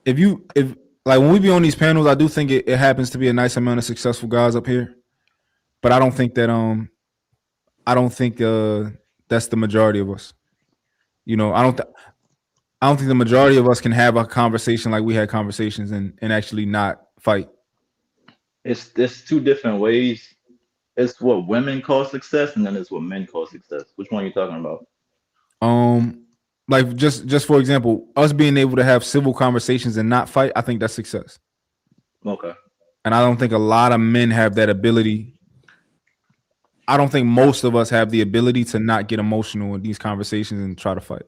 if like when we be on these panels, I do think it happens to be a nice amount of successful guys up here. But I don't think that that's the majority of us. You know, I don't think the majority of us can have a conversation like we had conversations and actually not fight. It's two different ways. It's what women call success, and then it's what men call success. Which one are you talking about? Like just for example, us being able to have civil conversations and not fight, I think that's success. Okay. And I don't think a lot of men have that ability. I don't think most of us have the ability to not get emotional in these conversations and try to fight.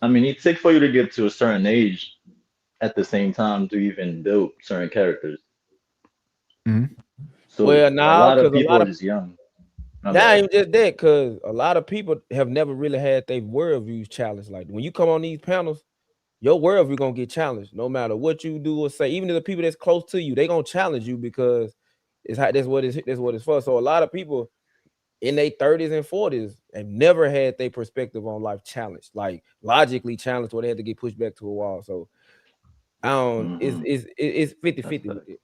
I mean, it takes for you to get to a certain age at the same time to even build certain characters. Mm-hmm. So well, a now lot of people are just young. Not even just that, because a lot of people have never really had their worldviews challenged. Like when you come on these panels, your worldview gonna get challenged no matter what you do or say. Even if the people that's close to you, they gonna challenge you because that's what it's for. So a lot of people in their 30s and 40s have never had their perspective on life challenged, like logically challenged, where they had to get pushed back to a wall. So I don't. It's 50-50 with it.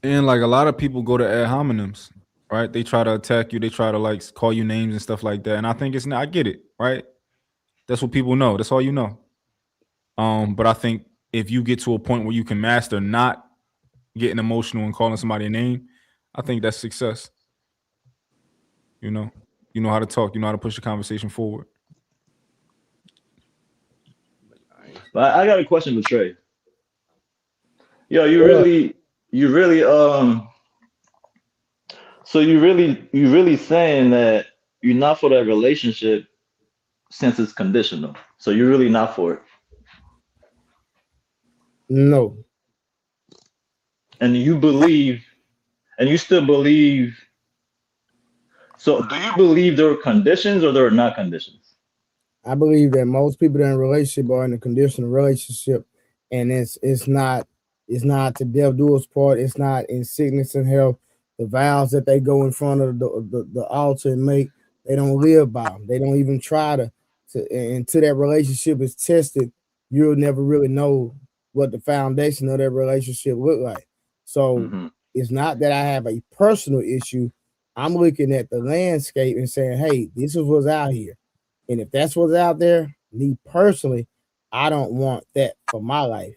And like a lot of people go to ad hominems, right? They try to attack you. They try to like call you names and stuff like that. And I think it's not. I get it, right? That's what people know. That's all you know. But I think if you get to a point where you can master not getting emotional and calling somebody a name, I think that's success. You know how to talk. You know how to push the conversation forward. But I got a question for Trey. Yo, you really so you really saying that you're not for that relationship since it's conditional. So you're really not for it. No. And you still believe. So do you believe there are conditions or there are not conditions? I believe that most people that are in a relationship are in a conditional relationship, and it's not to death do us part. It's not in sickness and health. The vows that they go in front of the altar and make, they don't live by them. They don't even try to until that relationship is tested. You'll never really know what the foundation of that relationship look like. So it's not that I have a personal issue. I'm looking at the landscape and saying, hey, this is what's out here. And if that's what's out there, me personally, I don't want that for my life.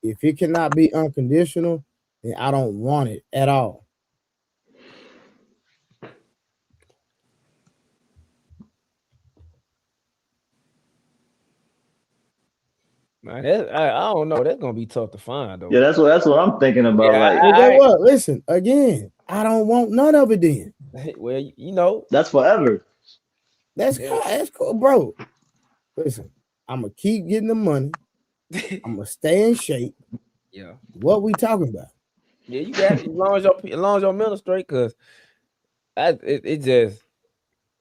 If it cannot be unconditional, then I don't want it at all. Man, I don't know. That's gonna be tough to find though. Yeah, that's what I'm thinking about. Yeah, what? Listen, again, I don't want none of it then. Well, you know, that's forever. That's cool, bro. Listen, I'm gonna keep getting the money. I'm gonna stay in shape. Yeah. What we talking about? Yeah, you got it. As long as your mental straight, because it just,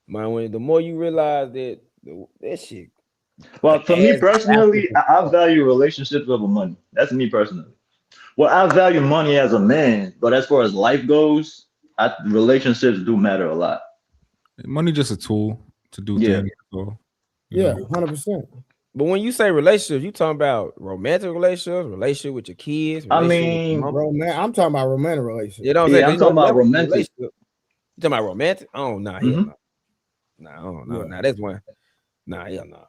man, when the more you realize that shit. Well, for me personally, I value relationships over money. That's me personally. Well, I value money as a man, but as far as life goes, relationships do matter a lot. Money just a tool to do things. So, yeah, 100%. But when you say relationships, you talking about romantic relationships, relationship with your kids. I mean, I'm talking about romantic relationships. You know what I'm talking about romantic. You talking about romantic? Oh, nah, hell no. Nah, that's one. Nah, hell no.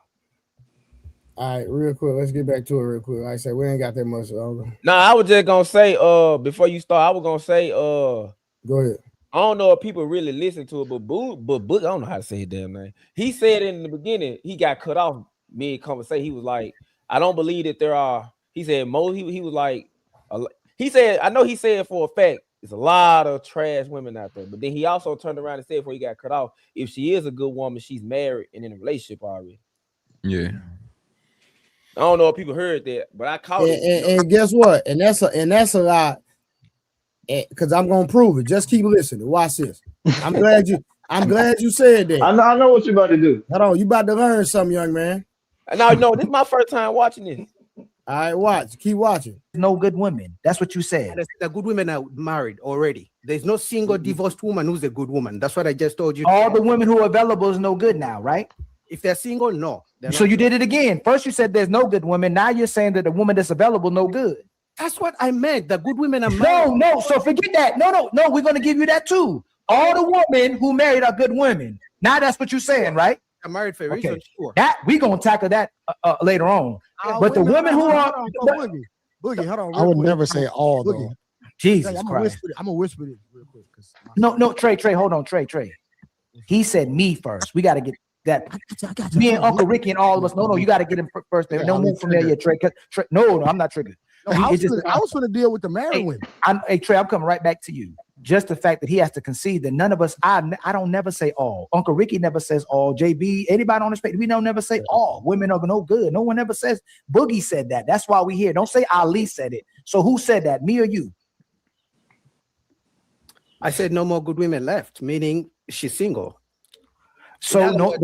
All right, real quick. Let's get back to it real quick. Like I said, we ain't got that much longer. Nah, I was just gonna say, before you start, I was gonna say, go ahead. I don't know if people really listen to it, but Book, I don't know how to say his damn name. He said in the beginning, he got cut off mid-conversation. He was like, I don't believe that there are, he said, he was like, he said, I know he said for a fact, there's a lot of trash women out there. But then he also turned around and said before he got cut off, if she is a good woman, she's married and in a relationship already. Yeah. I don't know if people heard that, but I caught it. And guess what? And that's a lot. Because I'm gonna prove it. Just keep listening. Watch this. I'm glad I'm glad you said that. I know what you're about to do. Hold on, you about to learn something, young man. No, this is my first time watching this. All right, watch. Keep watching. No good women. That's what you said. The good women are married already. There's no single divorced woman who's a good woman. That's what I just told you. All the women who are available is no good now, right? If they're single, no. So you did it again. First you said there's no good women. Now you're saying that the woman that's available no good. That's what I meant. The good women are married. No. So forget that. No. We're going to give you that too. All the women who married are good women. Now that's what you're saying, right? I'm married for a reason. Sure. That we're going to tackle that later on. But the women who are Boogie, hold on. I would never say all though. Jesus I'm Christ. gonna whisper this real quick. No, Trey, hold on, Trey. He said me first. We got to get that. Me and Uncle Ricky and all of us. No, you got to get him first. Baby. Don't move from there yet, Trey. No, I'm not triggered. No, I was gonna deal with the married women. Hey, Trey, I'm coming right back to you. Just the fact that he has to concede that none of us, I don't never say all. Uncle Ricky never says all. JB, anybody on the spectrum, we don't never say all. Women are no good. No one ever says. Boogie said that. That's why we here. Don't say Ali said it. So who said that? Me or you? I said no more good women left, meaning she's single. So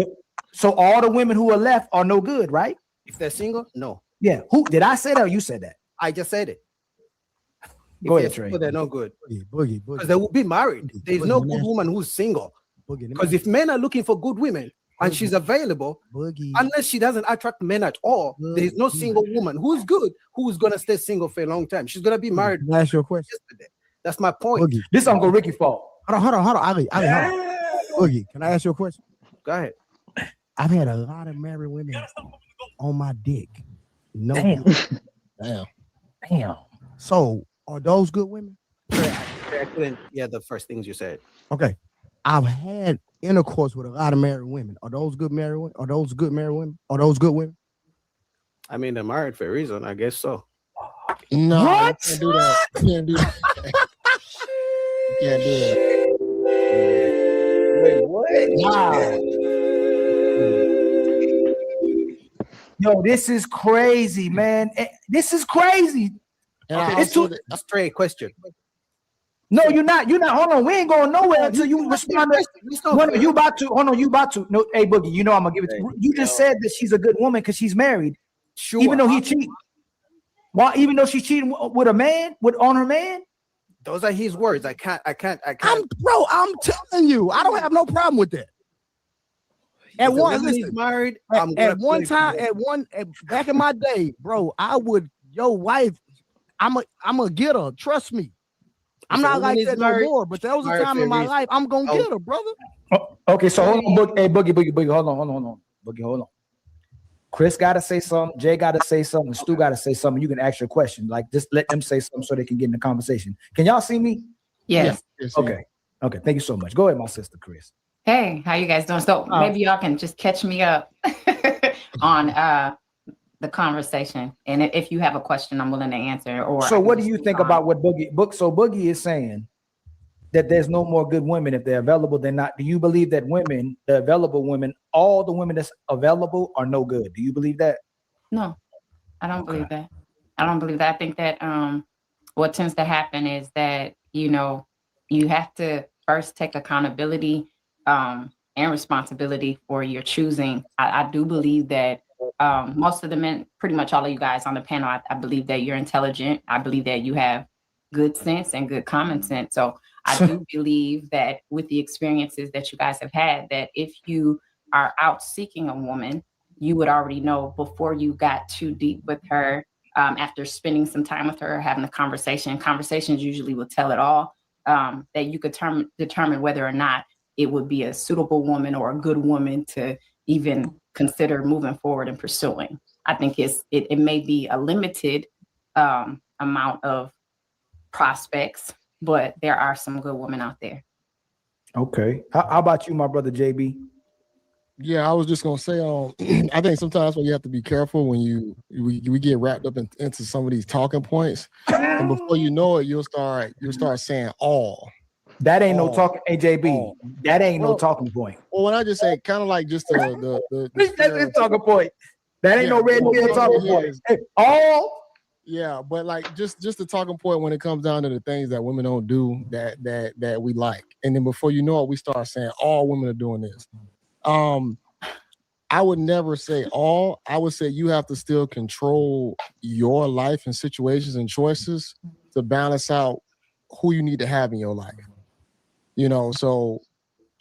so all the women who are left are no good, right? If they're single, no. Yeah. Who did I say that or you said that? I just said it. Go ahead, Trey. They're no good. Boogie. Because they will be married. There's no good woman who's single. Because if men are looking for good women and she's available, unless she doesn't attract men at all, there's no single woman who's good who's gonna stay single for a long time. She's gonna be married. Can I ask you a question? Yesterday. That's my point. This is Uncle Ricky's fault. Hold on, Ali, hold on. Boogie, can I ask you a question? Go ahead. I've had a lot of married women on my dick. No. Damn. So are those good women? I couldn't hear the first things you said. Okay. I've had intercourse with a lot of married women. Are those good married women? Are those good married women? Are those good women? I mean, they're married for a reason. I guess so. No, What? you can't do that. You can't do that. You can't do that. Wait, what? Wow. Yo, this is crazy, man. This is crazy. Okay, it's too a straight question. No, you're not. Hold on. We ain't going nowhere until you respond. You about to. Hold on. You about to. No, hey, Boogie, you know I'm going to give it to you. You just said that she's a good woman because she's married. Sure. Even though he cheated. Why? Even though she's cheating with a man? On her man? Those are his words. I can't. I'm telling you. I don't have no problem with that. At one, listen, married. Back in my day, bro, your wife, I'm a get her. Trust me. I'm not like that no more, but there was a time in my life I'm gonna get her, brother. Okay, so hold on, hey, Boogie, hold on. Boogie, hold on. Chris gotta say something, Jay gotta say something, Stu gotta say something. You can ask your question. Like, just let them say something so they can get in the conversation. Can y'all see me? Yes. Okay, thank you so much. Go ahead, my sister, Chris. Hey, how you guys doing? So maybe y'all can just catch me up on the conversation. And if you have a question, I'm willing to answer. Or so what do you think about what Boogie is saying? That there's no more good women. If they're available, they're not. Do you believe that women, the available women, all the women that's available are no good? Do you believe that? No, I don't believe that. I think that what tends to happen is that, you have to first take accountability and responsibility for your choosing. I do believe that most of the men, pretty much all of you guys on the panel, I believe that you're intelligent. I believe that you have good sense and good common sense. So I do believe that with the experiences that you guys have had, that if you are out seeking a woman, you would already know before you got too deep with her, after spending some time with her, having a conversations usually will tell it all, that you could determine whether or not it would be a suitable woman or a good woman to even consider moving forward and pursuing. I think it may be a limited amount of prospects, but there are some good women out there. Okay. How about you, my brother JB? Yeah, I was just gonna say, I think sometimes when you have to be careful when we get wrapped up into some of these talking points, and before you know it, you'll start saying all. That ain't no talking, AJB. That ain't no talking point. Well, when I just say kind of like just the that's his talking point. That ain't no red pill talking point. Hey, all. Yeah, but like just the talking point when it comes down to the things that women don't do that we like, and then before you know it, we start saying all women are doing this. I would never say all. I would say you have to still control your life and situations and choices to balance out who you need to have in your life. You know, so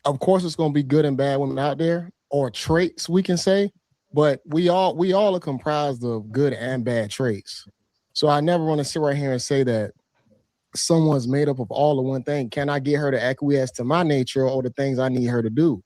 of course it's going to be good and bad women out there, or traits we can say, but we all are comprised of good and bad traits. So I never want to sit right here and say that someone's made up of all of one thing. Can I get her to acquiesce to my nature or the things I need her to do?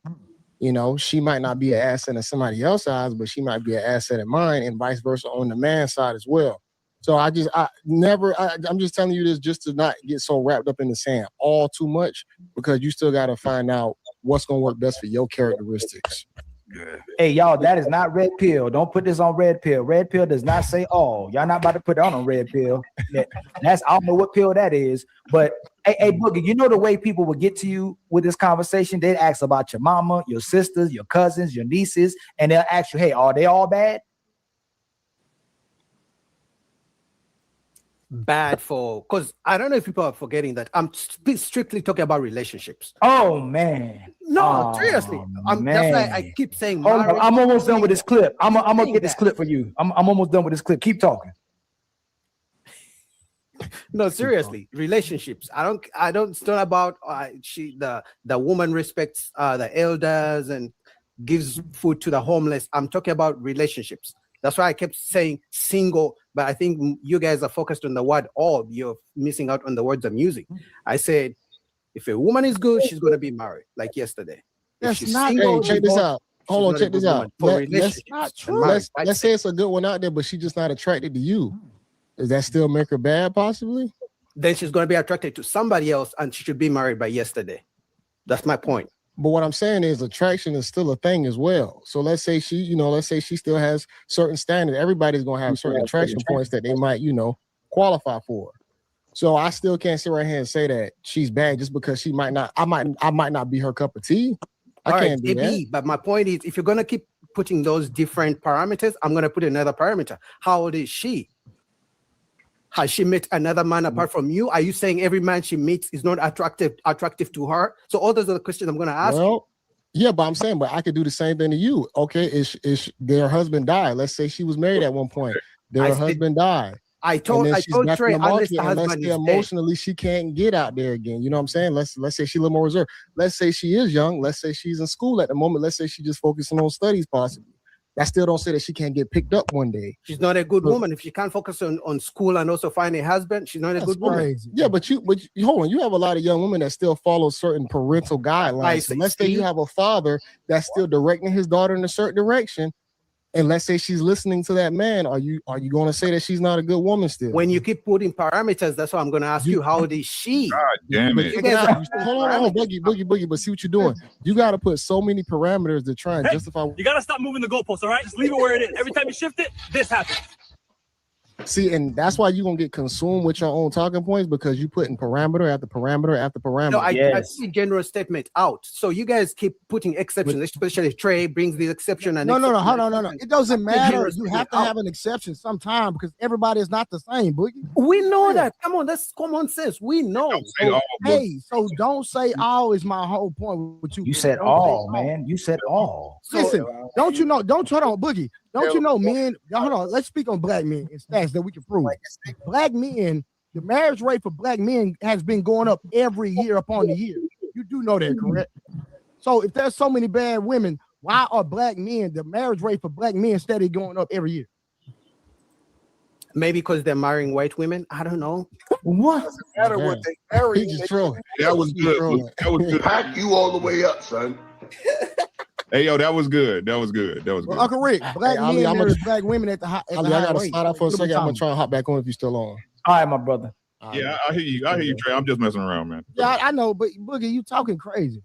You know, she might not be an asset in somebody else's eyes, but she might be an asset in mine, and vice versa on the man's side as well. So I'm just telling you this just to not get so wrapped up in the saying all too much, because you still got to find out what's going to work best for your characteristics. Hey, y'all, that is not red pill. Don't put this on red pill. Red pill does not say all. Y'all not about to put it on red pill. That's, I don't know what pill that is, but hey, Boogie, you know the way people will get to you with this conversation? They'd ask about your mama, your sisters, your cousins, your nieces, and they'll ask you, hey, are they all bad? Bad for, because I don't know if people are forgetting that I'm strictly talking about relationships. Oh man, no, seriously, that's why I keep saying. Hold on, I'm almost done with this clip. I'm gonna get this clip for you. I'm almost done with this clip. Keep talking. No, seriously, relationships. It's not about the woman respects the elders and gives food to the homeless. I'm talking about relationships. That's why I kept saying single, but I think you guys are focused on the word all. You're missing out on the words I'm using. I said, if a woman is good, she's going to be married, like yesterday. That's not single. Hey, check this out. Hold on, check this out. That's not true. Let's say it's a good one out there, but she's just not attracted to you. Does that still make her bad, possibly? Then she's going to be attracted to somebody else, and she should be married by yesterday. That's my point. But what I'm saying is attraction is still a thing as well. So let's say she still has certain standards. Everybody's going to have certain attraction points that they might, qualify for. So I still can't sit right here and say that she's bad just because she might not, I might not be her cup of tea. I can't do that. But my point is, if you're going to keep putting those different parameters, I'm going to put another parameter. How old is she? Has she met another man apart from you? Are you saying every man she meets is not attractive to her? So all those are the questions I'm going to ask you. Yeah, but I'm saying, but I could do the same thing to you. Okay, is their husband died? Let's say she was married at one point. Their husband died. I told Trey, unless emotionally she can't get out there again. You know what I'm saying? Let's say she's a little more reserved. Let's say she is young. Let's say she's in school at the moment. Let's say she's just focusing on studies possibly. I still don't say that she can't get picked up one day. She's not a good woman. If she can't focus on school and also find a husband, she's not a good woman. Yeah, but you hold on. You have a lot of young women that still follow certain parental guidelines. So let's say you have a father that's still directing his daughter in a certain direction, and let's say she's listening to that man. Are you going to say that she's not a good woman still? When you keep putting parameters, that's why I'm going to ask you, how old is she? God damn it! Hold on, boogie. But see what you're doing. You got to put so many parameters to try and justify. You got to stop moving the goalposts, all right? Just leave it where it is. Every time you shift it, this happens. See, and that's why you're going to get consumed with your own talking points, because you putting parameter after parameter after parameter. No, I see general statement out. So you guys keep putting exceptions, especially Trey brings the exception. And no. It doesn't matter. You have to have an exception sometime, because everybody is not the same, Boogie. We know that. Come on, that's common sense. We know. So don't say all is my whole point with you. You said all, man. You said all. Listen, don't you know, hold on, Boogie. Don't you know men, hold on, let's speak on black men and stats that we can prove. Black men, the marriage rate for black men has been going up every year upon the year. You do know that, correct? So if there's so many bad women, why are black men, the marriage rate for black men steady going up every year? Maybe because they're marrying white women. I don't know. What? Doesn't matter what they marry. That was good. That was good. Pack you all the way up, son. Hey, yo, that was good. That was good. Well, Uncle Rick, black men marry black women at the high rate. I got to slide out for a second. I'm going to try and hop back on if you're still on. All right, my brother. Yeah, I hear you, Trey. I'm just messing around, man. Yeah, I know, but Boogie, you talking crazy.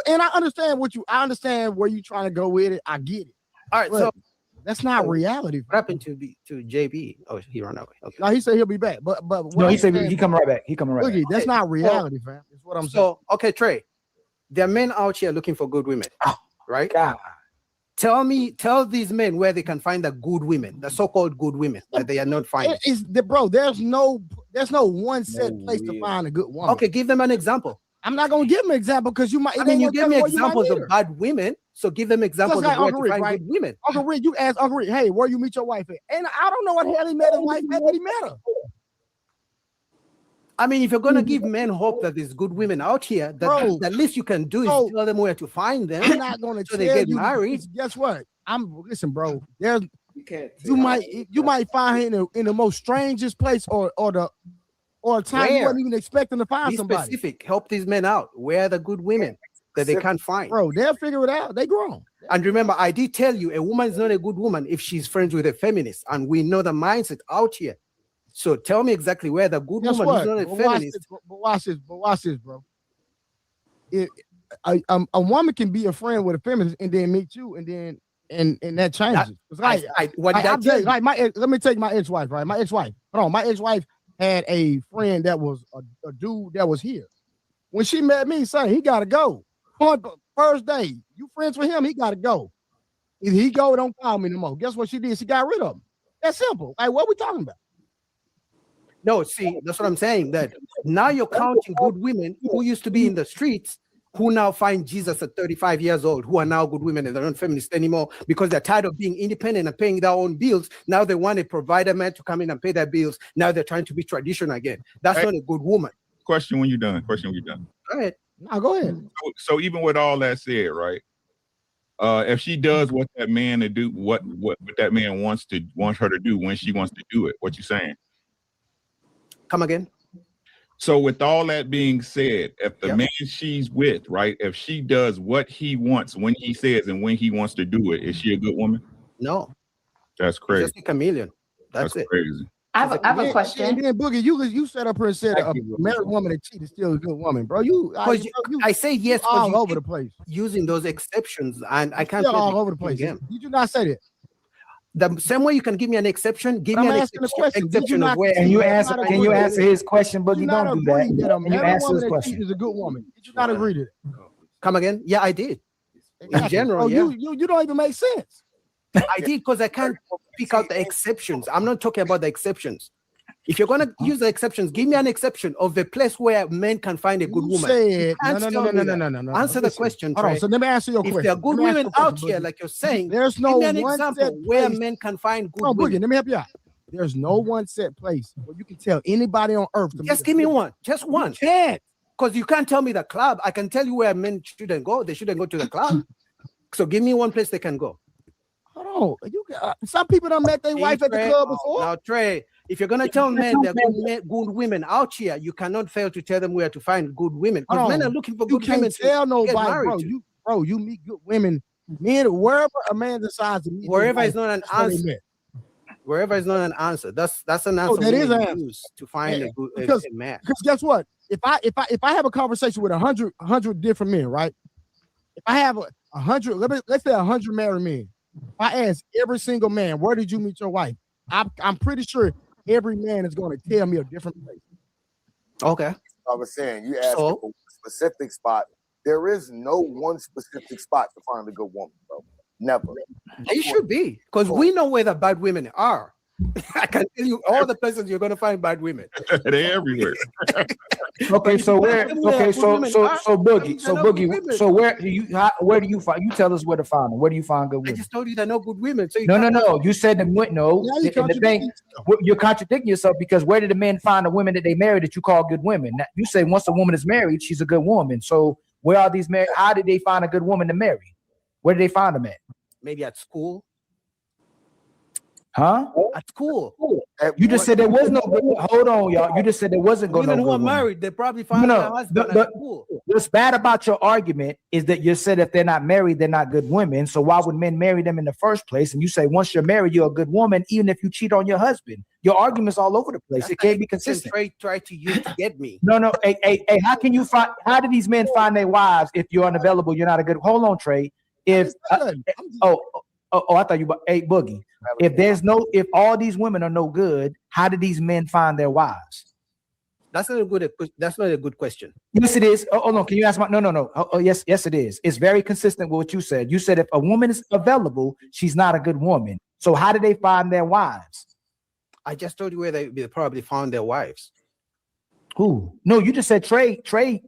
And I understand I understand where you trying to go with it. I get it. All right, so that's not reality. What happened to JB? Oh, he ran away. Okay. No, he said he'll be back. But no, he said he coming right back. He coming right Boogie, back. that's not reality, fam. That's what I'm saying. So, okay, Trey, there are men out here looking for good women, right? God. Tell these men where they can find the good women, the so-called good women that they are not finding. Bro, there's no one set place to find a good woman. Okay, give them an example. I'm not gonna give them an example because you might. I mean, you give me examples of bad women, so give them examples of where to find good women. Uncle Rick, you ask Uncle Rick, hey, where you meet your wife at? And I don't know what the hell he met his wife at, but he met her. I mean, if you're gonna give men hope that there's good women out here, the least you can do is tell them where to find them. I'm not gonna so tell they get you, married. Guess what? Listen, bro. You might find her in the most strangest place or a time you wasn't even expecting to find somebody. Be specific. Help these men out. Where are the good women that they can't find? Bro, they'll figure it out. They grown. And remember, I did tell you, a woman is not a good woman if she's friends with a feminist, and we know the mindset out here. So tell me exactly where the good woman is not a feminist. But watch this, bro. A woman can be a friend with a feminist and then meet you, and then and that changes. Let me take my ex-wife, right? My ex-wife. Hold on, my ex-wife had a friend that was a dude that was here. When she met me, saying he gotta go. On the first day, you friends with him, he gotta go. If he go, don't call me no more. Guess what she did? She got rid of him. That's simple. Like, what are we talking about? No, see, that's what I'm saying. That now you're counting good women who used to be in the streets, who now find Jesus at 35 years old, who are now good women and they're not feminists anymore because they're tired of being independent and paying their own bills. Now they want a provider man to come in and pay their bills. Now they're trying to be traditional again. That's not a good woman. Question when you're done. Go ahead. No, go ahead. So even with all that said, right? If she does what that man to do, what that man wants her to do when she wants to do it, what you saying? Come again. So with all that being said, if the man she's with, right, if she does what he wants when he says and when he wants to do it, is she a good woman? No. That's crazy. Just a chameleon. That's it. Crazy. I have a question. And then Boogie, you sat up here and said a married woman that cheated is still a good woman, bro. I say yes all over the place using those exceptions, and I can't all over the place. Did you not say that? The same way you can give me an exception, give me an exception of where. Can you answer his question, Boogie? Don't do that. Can you answer his question? Is a good woman. Did you not agree to that? Come again? Yeah, I did. In general, you don't even make sense. I did because I can't pick out the exceptions. I'm not talking about the exceptions. If you're gonna use the exceptions, give me an exception of the place where men can find a good woman. No. Answer the question. Hold on, so let me answer your question. If there are good women out here, like you're saying, there's no give me an one example set where place. men can find good Boogie, women. let me help you out. There's no one set place where you can tell anybody on earth. Just give me one. Just one. You can't. Because you can't tell me the club. I can tell you where men shouldn't go. They shouldn't go to the club. So give me one place they can go. Hold on. Some people done met their wife at the club before. Now, Trey, if you're gonna tell men there are good women out here, you cannot fail to tell them where to find good women. Because men are looking for good women. You can't tell nobody, bro. You meet good women, men, wherever a man decides to meet. Wherever is not an answer. Wherever is not an answer. That's an answer. That is an answer to find a good man. Because guess what? If I have a conversation with 100 different men, right? If I have 100, let's say 100 married men. If I ask every single man, where did you meet your wife? I'm pretty sure every man is going to tell me a different place. Okay. I was saying, you asked for a specific spot. There is no one specific spot to find a good woman, bro. Never. It should be, because we know where the bad women are. I can tell you all the places you're going to find bad women. They're everywhere. Okay, so where do you find? You tell us where to find them. Where do you find good women? I just told you there are no good women. So no. You said them no. The thing you're contradicting yourself because where did the men find the women that they married that you call good women? Now, you say once a woman is married, she's a good woman. So where are these married? How did they find a good woman to marry? Where did they find them at? Maybe at school. Huh? At school. You just said there was no good. Hold on, y'all. You just said there wasn't going to women no who are married. They probably find their husband at school. What's bad about your argument is that you said if they're not married, they're not good women. So why would men marry them in the first place? And you say once you're married, you're a good woman, even if you cheat on your husband. Your argument's all over the place. It can't be consistent. Try to use to get me. No. Hey, how can you find? How do these men find their wives if you're unavailable? You're not a good. Hold on, Trey. If I thought you. Hey, Boogie. If all these women are no good, how do these men find their wives? That's not a good. That's not a good question. Yes, it is. Oh no, can you ask my? No. Oh yes, it is. It's very consistent with what you said. You said if a woman is available, she's not a good woman. So how do they find their wives? I just told you where they probably found their wives. Who? No, you just said Trey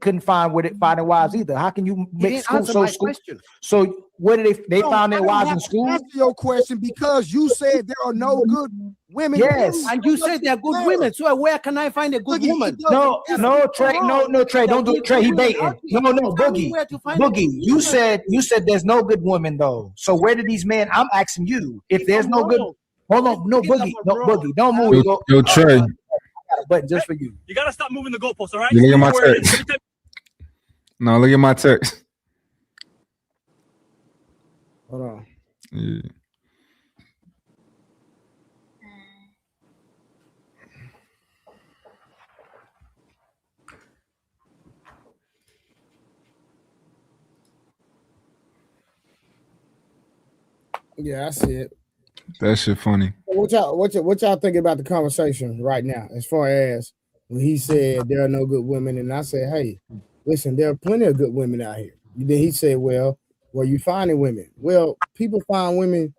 couldn't find their wives either. How can you make school so school? So where did they found their wives in school? Answer your question because you said there are no good women. Yes, and you said they're good women. So where can I find a good woman? No, Trey, no, Trey, don't do it, Trey. He baiting. No, Boogie. You said there's no good women though. So where did these men? I'm asking you if there's no good. Hold on, no Boogie, don't move. Yo, Trey. But just for you. You gotta stop moving the goalposts, all right? Look at my text. No, look at my text. Hold on. Yeah. Yeah, I see it. That shit funny. What y'all thinking about the conversation right now? As far as when he said there are no good women, and I said, hey, listen, there are plenty of good women out here. Then he said, well, where you finding women? Well, people find women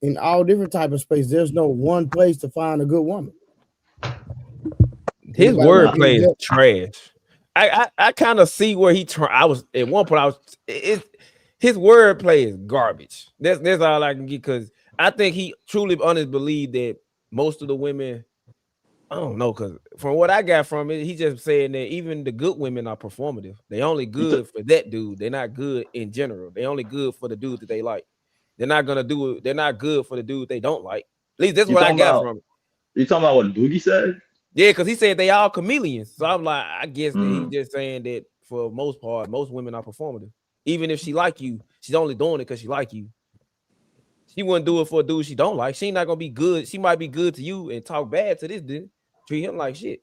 in all different type of space. There's no one place to find a good woman. His wordplay is trash. I kind of see where I was at one point. His wordplay is garbage. That's all I can get, because I think he truly honestly believed that most of the women, I don't know, because from what I got from it, he just saying that even the good women are performative. They only good for that dude. They're not good in general. They only good for the dude that they like. They're not gonna do it. They're not good for the dude they don't like. At least that's what I got from it. You talking about what Boogie said? Yeah, because he said they all chameleons. So I'm like, I guess that he's just saying that for the most part, most women are performative. Even if she like you, she's only doing it because she like you. She wouldn't do it for a dude she don't like. She not gonna be good. She might be good to you and talk bad to this dude. Treat him like shit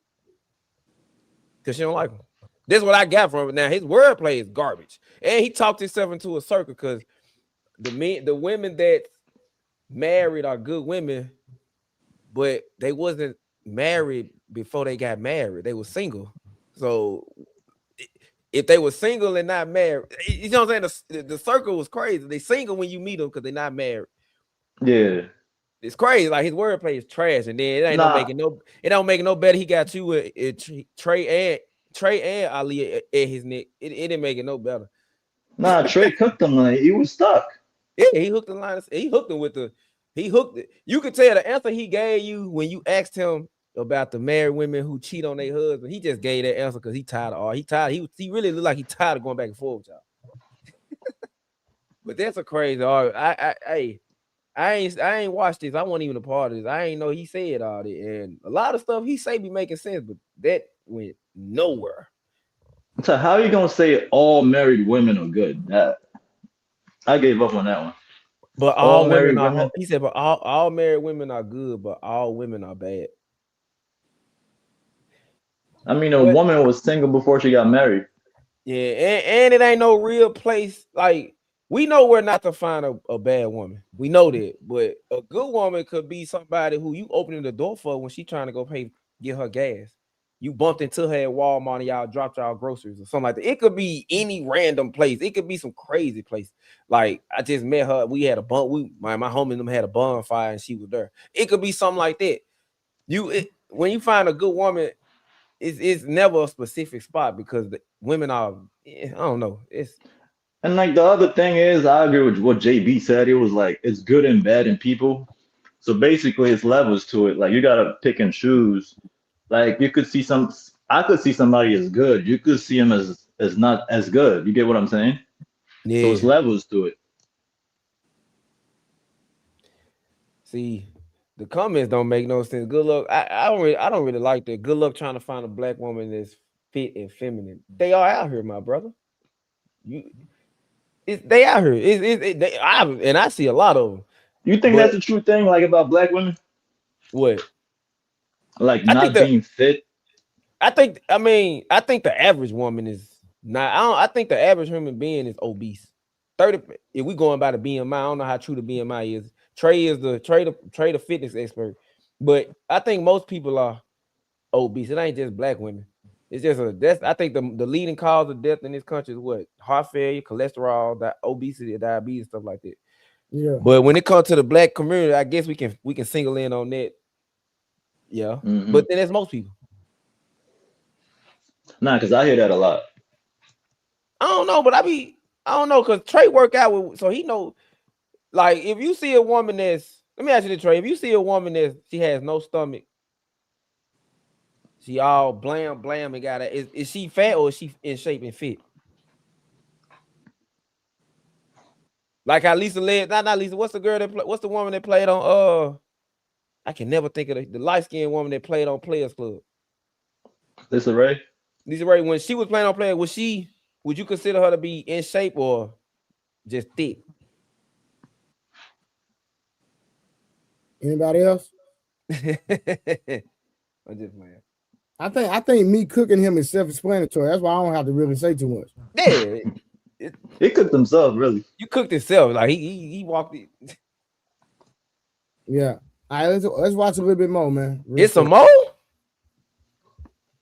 because she don't like him. That's what I got from it. Now his wordplay is garbage, and he talked himself into a circle because the women that married are good women, but they wasn't married before they got married. They were single. So if they were single and not married, you know what I'm saying? The circle was crazy. They single when you meet them because they're not married. Yeah. It's crazy. Like his wordplay is trash, and then it don't make it no better. He got you Trey and Ali at his neck. It didn't make it no better. Nah, Trey cooked him. Like he was stuck. Yeah, he hooked the line. He hooked him with he hooked it. You could tell the answer he gave you when you asked him about the married women who cheat on their husband. He just gave that answer because he tired of all. He really looked like he tired of going back and forth with y'all. But that's a crazy argument. I ain't watched this. I wasn't even a part of this. I ain't know he said all that. And a lot of stuff he say be making sense, but that went nowhere. So how are you gonna say all married women are good? I gave up on that one. But all married women, he said, but all married women are good, but all women are bad. I mean, a woman was single before she got married. Yeah, and it ain't no real place. Like, we know where not to find a bad woman. We know that. But a good woman could be somebody who you opening the door for when she trying to go get her gas. You bumped into her at Walmart and y'all dropped y'all groceries or something like that. It could be any random place. It could be some crazy place. Like, I just met her. We had a my homie and them had a bonfire and she was there. It could be something like that. When you find a good woman, it's never a specific spot because the women are, I don't know. And like the other thing is, I agree with what JB said. It was like it's good and bad in people. So basically, it's levels to it. Like you gotta pick and choose. Like you could see I could see somebody as good. You could see him as not as good. You get what I'm saying? Yeah. So it's levels to it. See, the comments don't make no sense. Good luck. I don't really like that. Good luck trying to find a black woman that's fit and feminine. They are out here, my brother. They out here. And I see a lot of them. You think that's the true thing, like about black women? What? Like not being fit? I think the average woman is not. I think the average human being is obese. 30. If we going by the BMI, I don't know how true the BMI is. Trey is the fitness expert, but I think most people are obese. It ain't just black women. It's just I think the leading cause of death in this country is what? Heart failure, cholesterol, obesity, diabetes, stuff like that. Yeah. But when it comes to the black community, I guess we can single in on that. Yeah. But then there's most people. Nah, because I hear that a lot. I don't know, but I don't know, because Trey work out with, so he know, like, if you see a woman let me ask you this, Trey, if you see a woman she has no stomach, she all blam and got it, is she fat or is she in shape and fit? Like how Lisa led, not Lisa, what's the woman that played on, I can never think of the light-skinned woman that played on Players Club. Lisa Ray, when she was playing on Players, would you consider her to be in shape or just thick? Anybody else? I'm just playing. I think me cooking him is self-explanatory. That's why I don't have to really say too much. Yeah, he cooked himself, really. You cooked himself, like he walked it. Yeah. All right, let's watch a little bit more, man. It's some more.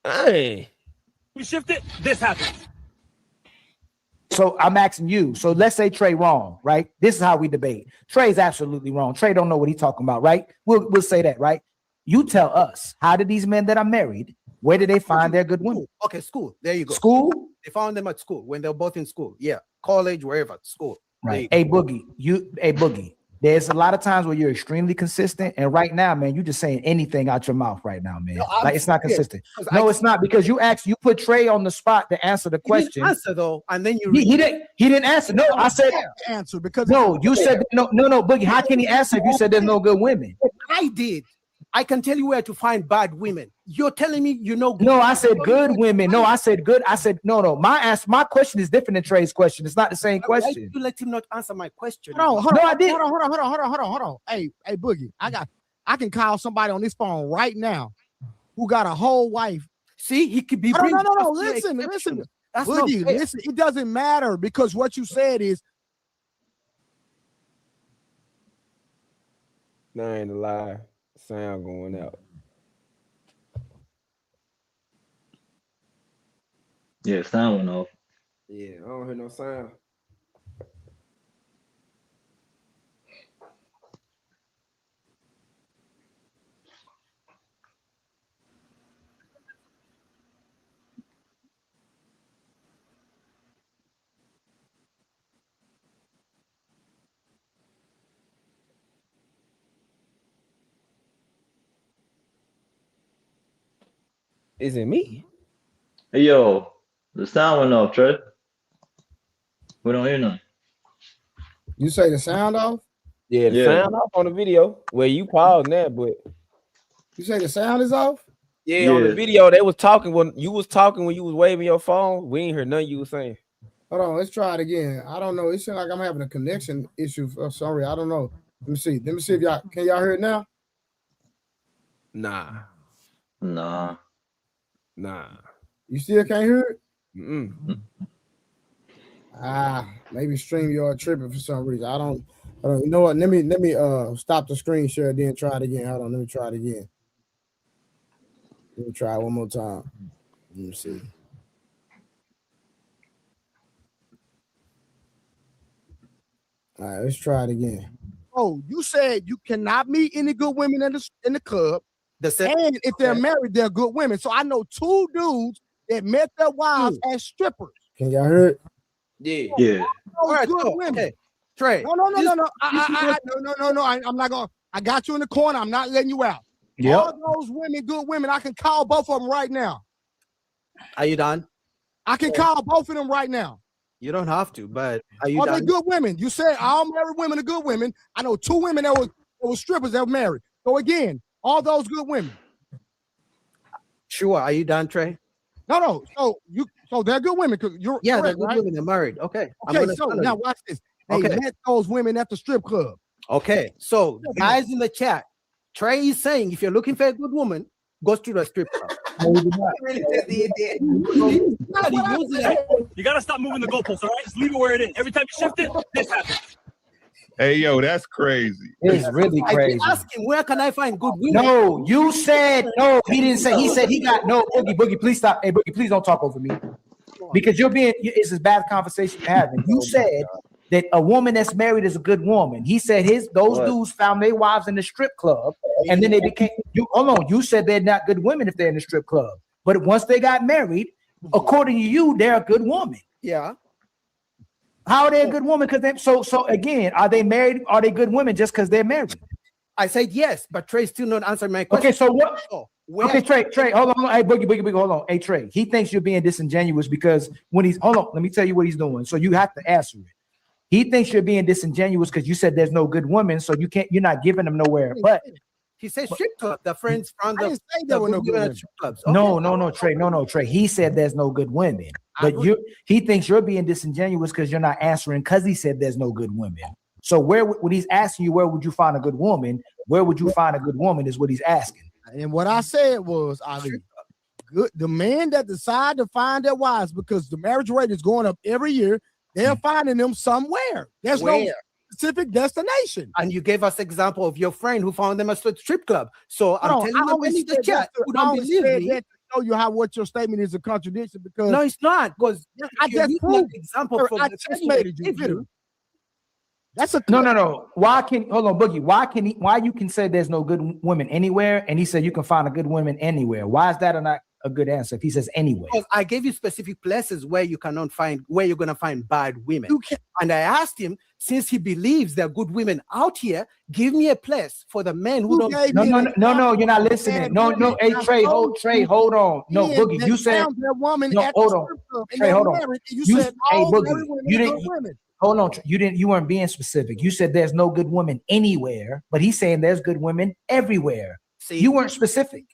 Hey, We shift it. This happens. So I'm asking you. So let's say Trey wrong, right? This is how we debate. Trey's absolutely wrong. Trey don't know what he's talking about, right? We'll say that, right? You tell us, how did these men that are married, where did they find their good women? Okay, school. There you go. School? They found them at school when they're both in school. Yeah, college, wherever, school. Right. Hey, Boogie. There's a lot of times where you're extremely consistent, and right now, man, you just saying anything out your mouth right now, man. Like it's not consistent. No, it's not, because you put Trey on the spot to answer the question. He didn't answer though, and then you he didn't answer. No, I said answer because no. You said no, Boogie. How can he answer if you said there's no good women? I did. I can tell you where to find bad women. You're telling me you know. No, I said good women. No, I said good. I said no. My question is different than Trey's question. It's not the same question. Why did you let him not answer my question? Hold on. I did. Hold on. Hey, Boogie, I can call somebody on this phone right now who got a whole wife. See, he could be. No. Listen. That's Boogie, listen. It doesn't matter, because what you said is. Nah, ain't a lie. Sound going out. Yeah, sound went off. Yeah, I don't hear no sound. Is it me? Hey, yo, the sound went off, Trey. We don't hear nothing. You say the sound off? Yeah, the sound off on the video. Well, you paused that, but you say the sound is off? Yeah, on the video they was talking when you was waving your phone. We ain't hear nothing you was saying. Hold on, let's try it again. I don't know. It seems like I'm having a connection issue. Oh, sorry, I don't know. Let me see if y'all can hear it now? Nah. You still can't hear it? Mm-mm. Maybe StreamYard tripping for some reason. I don't. You know what? Let me stop the screen share, then try it again. Hold on, let me try it again. Let me try it one more time. Let me see. All right, let's try it again. Oh, you said you cannot meet any good women in the club. And if they're married, they're good women. So I know two dudes that met their wives as strippers. Can y'all hear it? Yeah. All right, good women. Okay. Trey. No. No. I'm not going. I got you in the corner. I'm not letting you out. Yeah. All those women, good women. I can call both of them right now. Are you done? I can call both of them right now. You don't have to, but are you Are done? they good women? You said all married women are good women. I know two women that were strippers that were married. So again, all those good women. Sure. Are you done, Trey? No. So they're good women because you're they're correct, good right? women. They're married. Okay. Okay. So now watch this. They met those women at the strip club. Okay. So guys in the chat, Trey is saying if you're looking for a good woman, go to the strip club. You gotta stop moving the goalposts, all right? Just leave it where it is. Every time you shift it, this happens. Hey, yo, that's crazy. It's really I crazy. did ask him, where can I find good women? No, you said no. He didn't say. He said he got no. Boogie, please stop. Hey, Boogie, please don't talk over me, because you're being. It's a bad conversation you're having. You said that a woman that's married is a good woman. He said those dudes found their wives in the strip club, and then they became. Hold on. You said they're not good women if they're in the strip club, but once they got married, according to you, they're a good woman. Yeah. How are they a good woman? Because so again, are they married? Are they good women just because they're married? I said yes, but Trey still not answering my question. Okay, so what? Okay, Trey, hold on. Hey, Boogie, hold on. Hey, Trey, he thinks you're being disingenuous because when he's hold on, let me tell you what he's doing. So you have to answer it. He thinks you're being disingenuous because you said there's no good women, so you're not giving them nowhere. But he said strip club. The friends from I the didn't say there were no good women. strip clubs. No, Trey. He said there's no good women, but he thinks you're being disingenuous because you're not answering because he said there's no good women. So when he's asking you, where would you find a good woman? Where would you find a good woman is what he's asking. And what I said was, Ali, the men that decide to find their wives, because the marriage rate is going up every year, they're finding them somewhere. There's no specific destination. And you gave us example of your friend who found them at a strip club. So I'm telling you, in the chat, who don't believe me. To show you how what your statement is a contradiction, because no, it's not, because I just proved example from the checkmated you. That's a no. Why Boogie? Why you can say there's no good women anywhere, and he said you can find a good woman anywhere? Why is that not a good answer if he says anywhere? Because I gave you specific places where you cannot find, where you're gonna find bad women. And I asked him, since he believes there are good women out here, give me a place for the men who don't. No, you're not listening. No. Hey, Trey, hold on. No, Boogie, you said that woman. No, hold on. Trey, hold on. You said all Boogie, you didn't. Women. Hold on, you weren't being specific. You said there's no good women anywhere, but he's saying there's good women everywhere. See, you weren't specific.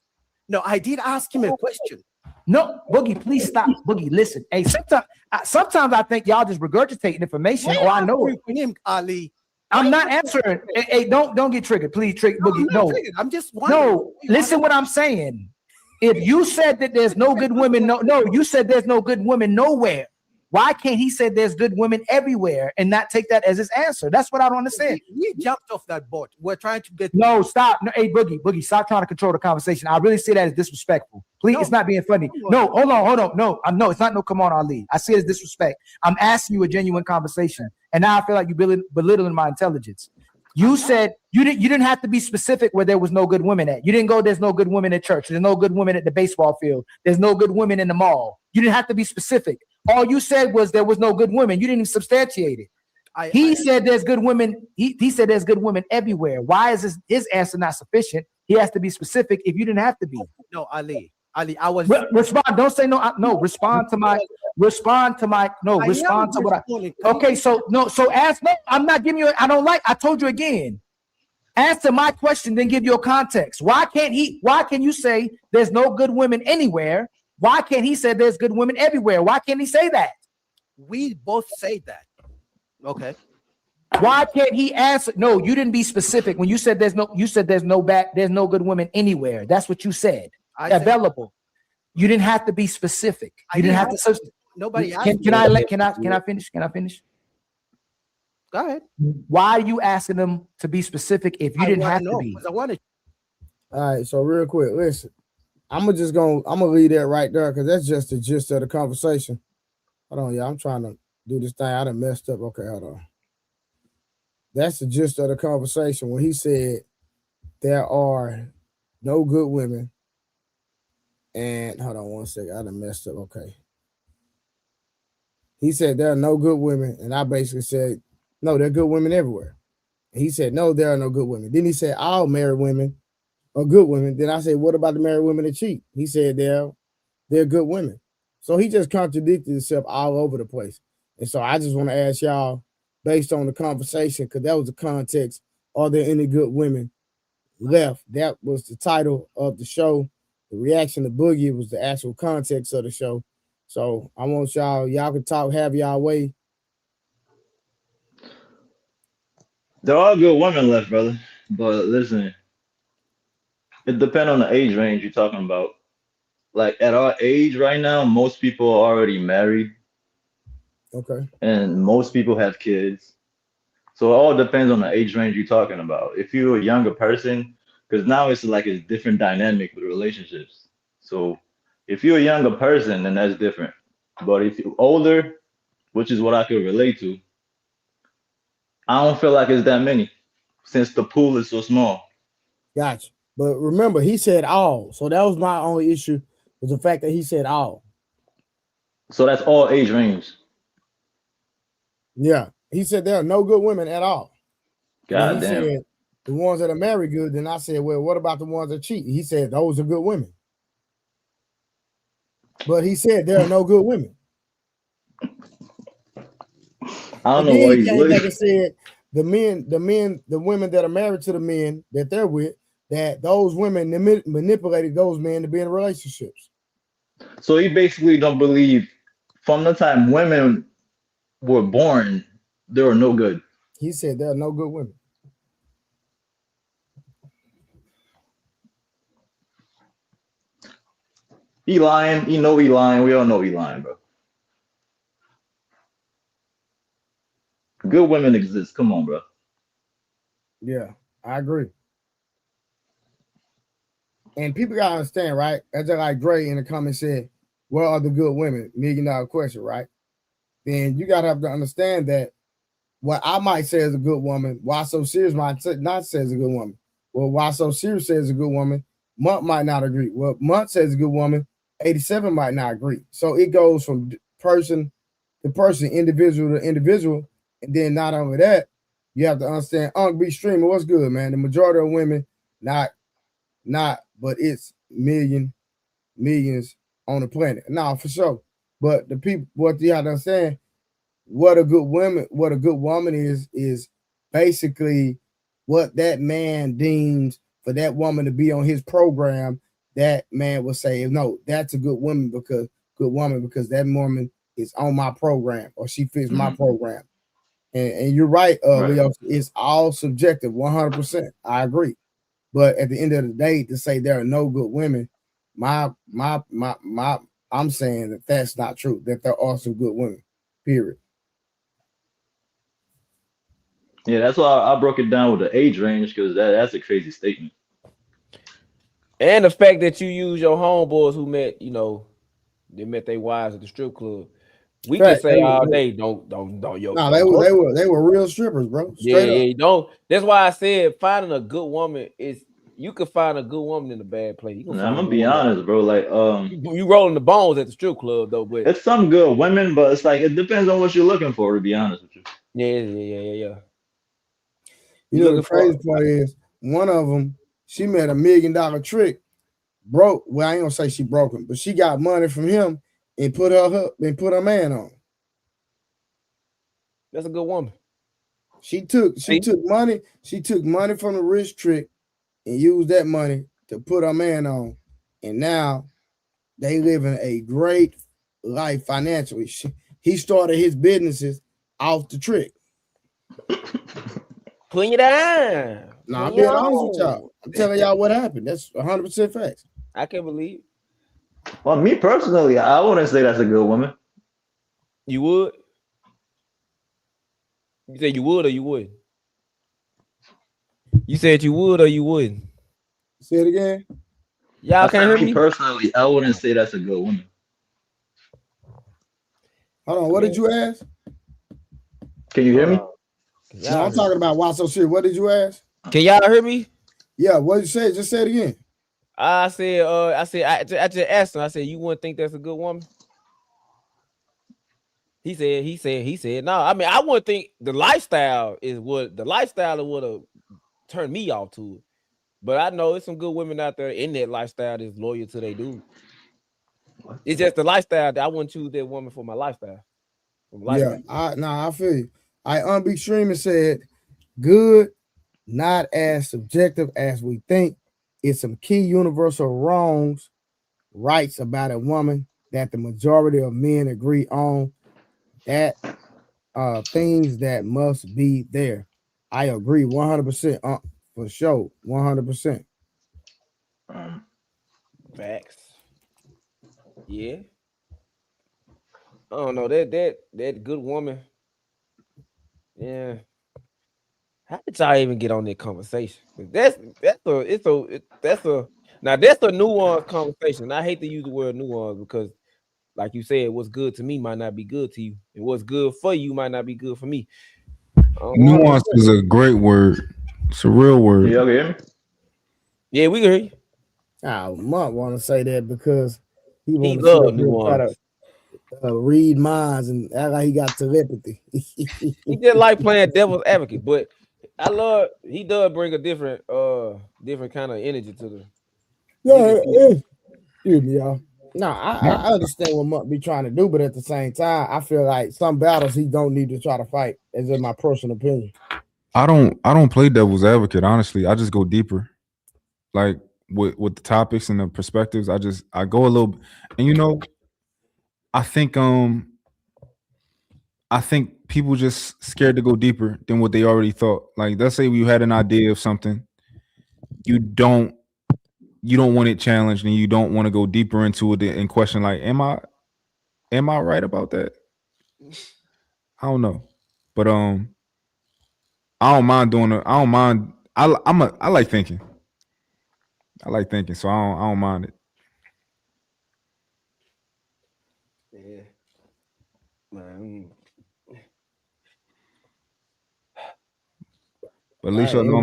No, I did ask him a question. No, Boogie, please stop. Boogie, listen. Hey, sometimes I think y'all just regurgitating information. I know it. Him, Ali. I'm not answering. Hey, don't get triggered, please. Boogie, no. I'm just wondering. No, listen what I'm saying. If you said that there's no good women, you said there's no good women nowhere. Why can't he say there's good women everywhere and not take that as his answer? That's what I don't understand. We jumped off that boat. We're trying to get. No, stop. No, hey, Boogie, stop trying to control the conversation. I really see that as disrespectful. Please, it's not being funny. No, hold on. No, it's not no come on, Ali. I see it as disrespect. I'm asking you a genuine conversation. And now I feel like you're belittling my intelligence. You said you didn't have to be specific where there was no good women at. You didn't go, there's no good women at church. There's no good women at the baseball field. There's no good women in the mall. You didn't have to be specific. All you said was there was no good women. You didn't even substantiate it. He said there's good women. He said there's good women everywhere. Why is his answer not sufficient? He has to be specific if you didn't have to be. No, Ali, I was respond. Don't say no. No, respond to my. Respond to what I. Okay, so ask. No, I'm not giving you. I don't like. I told you again. Answer my question, then give you a context. Why can you say there's no good women anywhere? Why can't he say there's good women everywhere? Why can't he say that? We both say that. Okay. Why can't he answer? No, you didn't be specific when you said there's no good women anywhere. That's what you said. Available. You didn't have to be specific. You didn't have to. Nobody asked. Can I finish? Can I finish? Go ahead. Why are you asking them to be specific if you didn't have to be? I wanted. All right. So real quick, listen. I'm gonna leave that right there because that's just the gist of the conversation. Hold on, y'all. I'm trying to do this thing. I done messed up. Okay, hold on. That's the gist of the conversation when he said there are no good women. And hold on one second. I done messed up. Okay. He said there are no good women, and I basically said, no, there are good women everywhere. And he said, no, there are no good women. Then he said, all married women are good women. Then I said, what about the married women that cheat? He said they're good women. So he just contradicted himself all over the place. And so I just want to ask y'all, based on the conversation, because that was the context, are there any good women left? That was the title of the show. The reaction to Boogie was the actual context of the show. So I want y'all can talk, have y'all way. There are good women left, brother. But listen, it depends on the age range you're talking about. Like at our age right now, most people are already married. Okay. And most people have kids. So it all depends on the age range you're talking about. If you're a younger person, because now it's like a different dynamic with relationships. So if you're a younger person, then that's different. But if you're older, which is what I could relate to, I don't feel like it's that many since the pool is so small. Gotcha. But remember, he said all. So that was my only issue, was the fact that he said all. So that's all age range. Yeah. He said there are no good women at all. God he damn. said the ones that are married good. Then I said, well, what about the ones that cheat? He said those are good women. But he said there are no good women. I don't And know then why he he's came back looking. and said the women that are married to the men that they're with, that those women manipulated those men to be in relationships. So he basically don't believe from the time women were born, they were no good. He said there are no good women. He lying. He know he lying. We all know he lying, bro. Good women exist. Come on, bro. Yeah, I agree. And people gotta understand, right? That's just like Dre in the comments said, "Where are the good women?" $1 million question, right? Then you gotta have to understand that what I might say is a good woman, why so serious might not say is a good woman. Well, why so serious says a good woman, Month might not agree. Well, Month says a good woman, 87 might not agree. So it goes from person to person, individual to individual, and then not only that, you have to understand. Be streaming, what's good, man? The majority of women, not, but it's millions on the planet. Nah, for sure. But the people, what you have to understand, what a good woman is basically what that man deems for that woman to be on his program. That man will say, no, that's a good woman because that woman is on my program or she fits my program. And you're right, Leo, it's all subjective, 100%. I agree. But at the end of the day, to say there are no good women, I'm saying that that's not true, that there are some good women, period. Yeah, that's why I broke it down with the age range, because that's a crazy statement. And the fact that you use your homeboys who met, they met their wives at the strip club. We can say all day, don't yo. No, they were real strippers, bro. Straight up. Don't. That's why I said finding a good woman is, you could find a good woman in a bad place. I'm gonna be honest, bro. Like, you rolling the bones at the strip club though, but it's some good women, but it's like it depends on what you're looking for. To be honest with you. Yeah. You know the crazy part is one of them, she met $1 million trick, broke. Well, I ain't gonna say she broke him, but she got money from him and put her man on. That's a good woman. She took money from the rich trick and used that money to put her man on, and now they living a great life financially. He started his businesses off the trick. Putting you down. No, I'm being honest with y'all. I'm telling y'all what happened. That's 100% facts. I can't believe. Well, me personally, I wouldn't say that's a good woman. You would? You said you would or you wouldn't? You said you would or you wouldn't? Say it again. Y'all can't hear me? Personally, I wouldn't say that's a good woman. Hold on, what did you ask? Can you hear me? No, I'm talking about why so serious. What did you ask? Can y'all hear me? Yeah, what did you say? Just say it again. I just asked him. I said, you wouldn't think that's a good woman? He said, no. I mean, I wouldn't think the lifestyle would have turned me off to it. But I know there's some good women out there in that lifestyle that's loyal to their dude. It's just the lifestyle that I wouldn't choose that woman for my lifestyle. Yeah, I feel you. Unbe Streaming said, good, not as subjective as we think. It's some key universal rights about a woman that the majority of men agree on. That things that must be there. I agree 100%, for sure, 100%. Facts. Yeah. I don't know that good woman. Yeah. How did y'all even get on that conversation? That's a nuanced conversation. I hate to use the word nuance because, like you said, what's good to me might not be good to you, and what's good for you might not be good for me. Nuance is a great word. It's a real word. Y'all hear me? Yeah, we can hear you. I might want to say that because he He wants love to nuance. read minds and act like he got telepathy. He just like playing devil's advocate, but I love he does bring a different kind of energy to the. Excuse me, y'all. No, I understand what Mutt be trying to do, but at the same time, I feel like some battles he don't need to try to fight. Is in my personal opinion. I don't play devil's advocate, honestly. I just go deeper. Like with the topics and the perspectives, I go a little, and you know, I think people just scared to go deeper than what they already thought. Like, let's say you had an idea of something, you don't want it challenged, and you don't want to go deeper into it and question, like, am I right about that? I don't know, but I don't mind doing it. I don't mind. I like thinking. I like thinking, so I don't mind it. Yeah. Man. But at least y'all know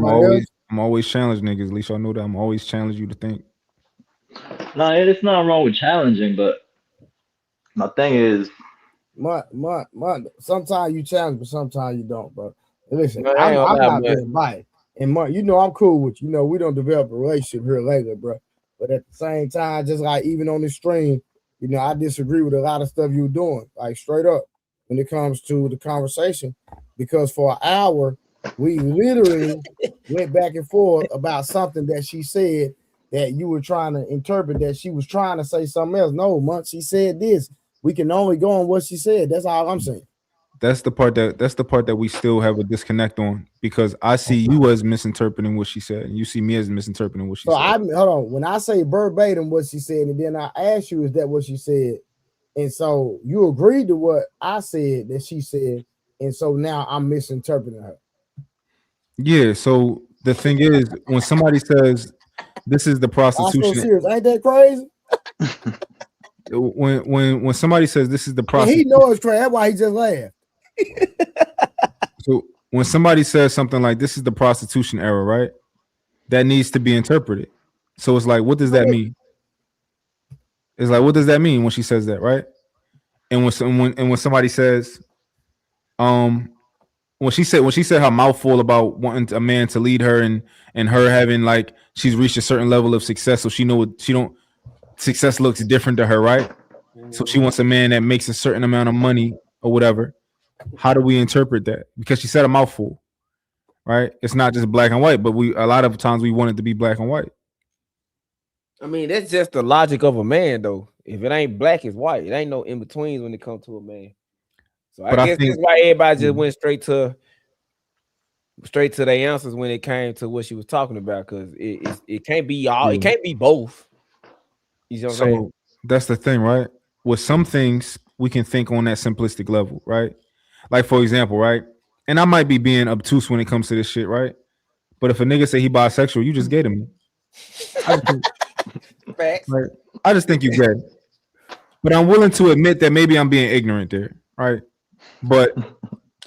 I'm always challenging niggas. At least y'all know that I'm always challenging you to think. No, it's not wrong with challenging, but my thing is, sometimes you challenge, but sometimes you don't, bro. Listen, No, I'm not not much. being biased. And Mark, you know I'm cool with you. You know, we don't develop a relationship here lately, bro. But at the same time, just like even on the stream, you know, I disagree with a lot of stuff you're doing, like straight up when it comes to the conversation. Because for an hour, we literally went back and forth about something that she said that you were trying to interpret that she was trying to say something else. No, Monk, she said this. We can only go on what she said. That's all I'm saying. That's the part that we still have a disconnect on, because I see you as misinterpreting what she said, and you see me as misinterpreting what she said. Hold on. When I say verbatim what she said, and then I ask you, is that what she said? And so you agreed to what I said that she said, and so now I'm misinterpreting her. Yeah. So the thing is, when somebody says this is the prostitution, I'm so serious. Ain't that crazy? When somebody says this is the prostitution, he knows it's crazy. That's why he just laughed. So when somebody says something like this is the prostitution era, right? That needs to be interpreted. So it's like, what does that mean? It's like, what does that mean when she says that, right? And when somebody says, when she said her mouth full about wanting a man to lead her and her having, like, she's reached a certain level of success, so success looks different to her, right? So she wants a man that makes a certain amount of money or whatever. How do we interpret that? Because she said a mouthful, right? It's not just black and white, but a lot of times we want it to be black and white. I mean, that's just the logic of a man, though. If it ain't black, it's white. It ain't no in betweens when it comes to a man. So I guess that's why everybody just went straight to their answers when it came to what she was talking about, because it can't be all. It can't be both. You know what I'm saying? That's the thing, right? With some things we can think on that simplistic level, right? Like, for example, right? And I might be being obtuse when it comes to this shit, right? But if a nigga say he bisexual, you just gay to me. Facts. Right? I just think you gay. But I'm willing to admit that maybe I'm being ignorant there, right? But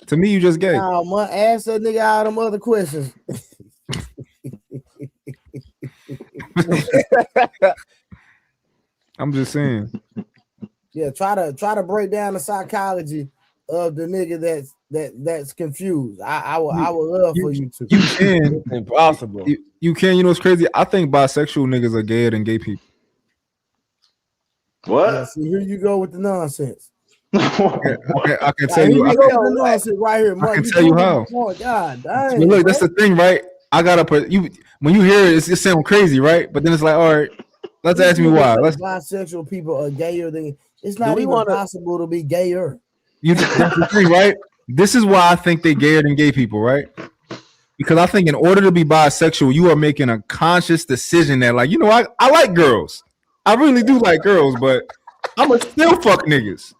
to me, you just gay. Now, I'm gonna ask that nigga all them other questions. I'm just saying. Yeah, try to break down the psychology of the nigga that's confused. I would love for you to. You can. It's impossible. You can. You know what's crazy? I think bisexual niggas are gayer than gay people. What? Yeah, see, here you go with the nonsense. I can tell you. Here you go with the nonsense right here, Mark. I can tell you how. God dang. But look, that's the thing, right? I gotta put you when you hear it, it sounds crazy, right? But then it's like, all right, let's ask me why. Bisexual people are gayer than. It's not even possible to be gayer. That's the thing, right? This is why I think they're gayer than gay people, right? Because I think in order to be bisexual, you are making a conscious decision that, like, you know, I like girls. I really do like girls, but I'm gonna still fuck niggas.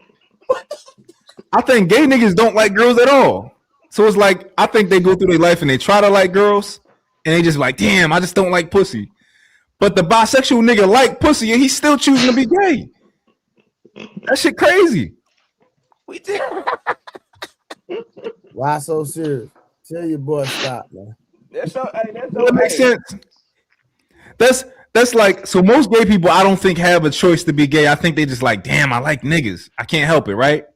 I think gay niggas don't like girls at all. So it's like I think they go through their life and they try to like girls, and they just like, damn, I just don't like pussy. But the bisexual nigga like pussy, and he's still choosing to be gay. That shit crazy. We did. Why so serious? Tell your boy stop, man. That makes sense. That's like, so most gay people I don't think have a choice to be gay. I think they just like, damn, I like niggas. I can't help it, right?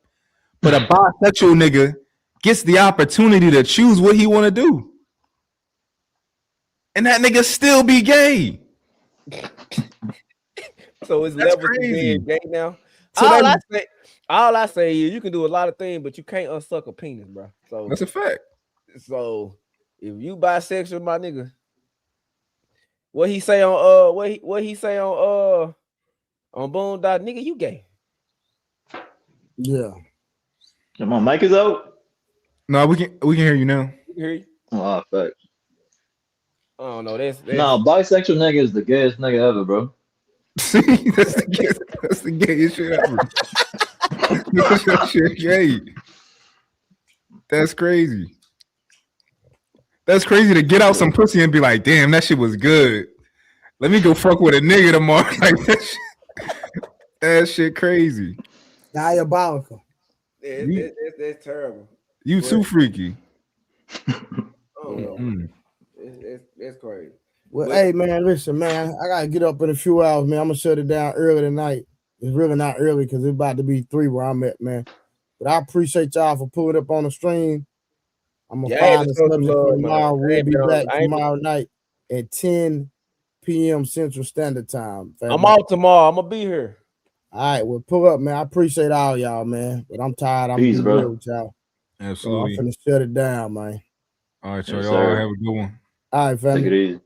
But a bisexual nigga gets the opportunity to choose what he want to do. And that nigga still be gay. So it's That's levels to crazy. being gay now. So all I say is you can do a lot of things, but you can't unsuck a penis, bro. So that's a fact. So if you bisexual, my nigga, what he say on what he say on Boondock, nigga, you gay. Yeah. My mic is out. No, we can hear you now. We can hear you. Oh, fuck. I don't know. That's No, bisexual nigga is the gayest nigga ever, bro. See, that's the gayest shit ever. That shit gay. That's crazy. That's crazy to get out some pussy and be like, damn, that shit was good. Let me go fuck with a nigga tomorrow. Like that shit crazy. Diabolical. That's terrible. You too freaky. Oh no. It's crazy. Well, hey man, listen, man, I gotta get up in a few hours, man. I'm gonna shut it down early tonight. It's really not early because it's about to be 3 where I'm at, man. But I appreciate y'all for pulling up on the stream. I'm gonna find the subject for tomorrow. We'll be back tomorrow night at 10 p.m. Central Standard Time. Family. I'm out tomorrow. I'm gonna be here. All right, well, pull up, man. I appreciate all y'all, man. But I'm tired. I'm Peace, bro. real with y'all. Absolutely. So I'm finna shut it down, man. All right, Yes, y'all. sir. Have a good one. All right, family. Take it easy.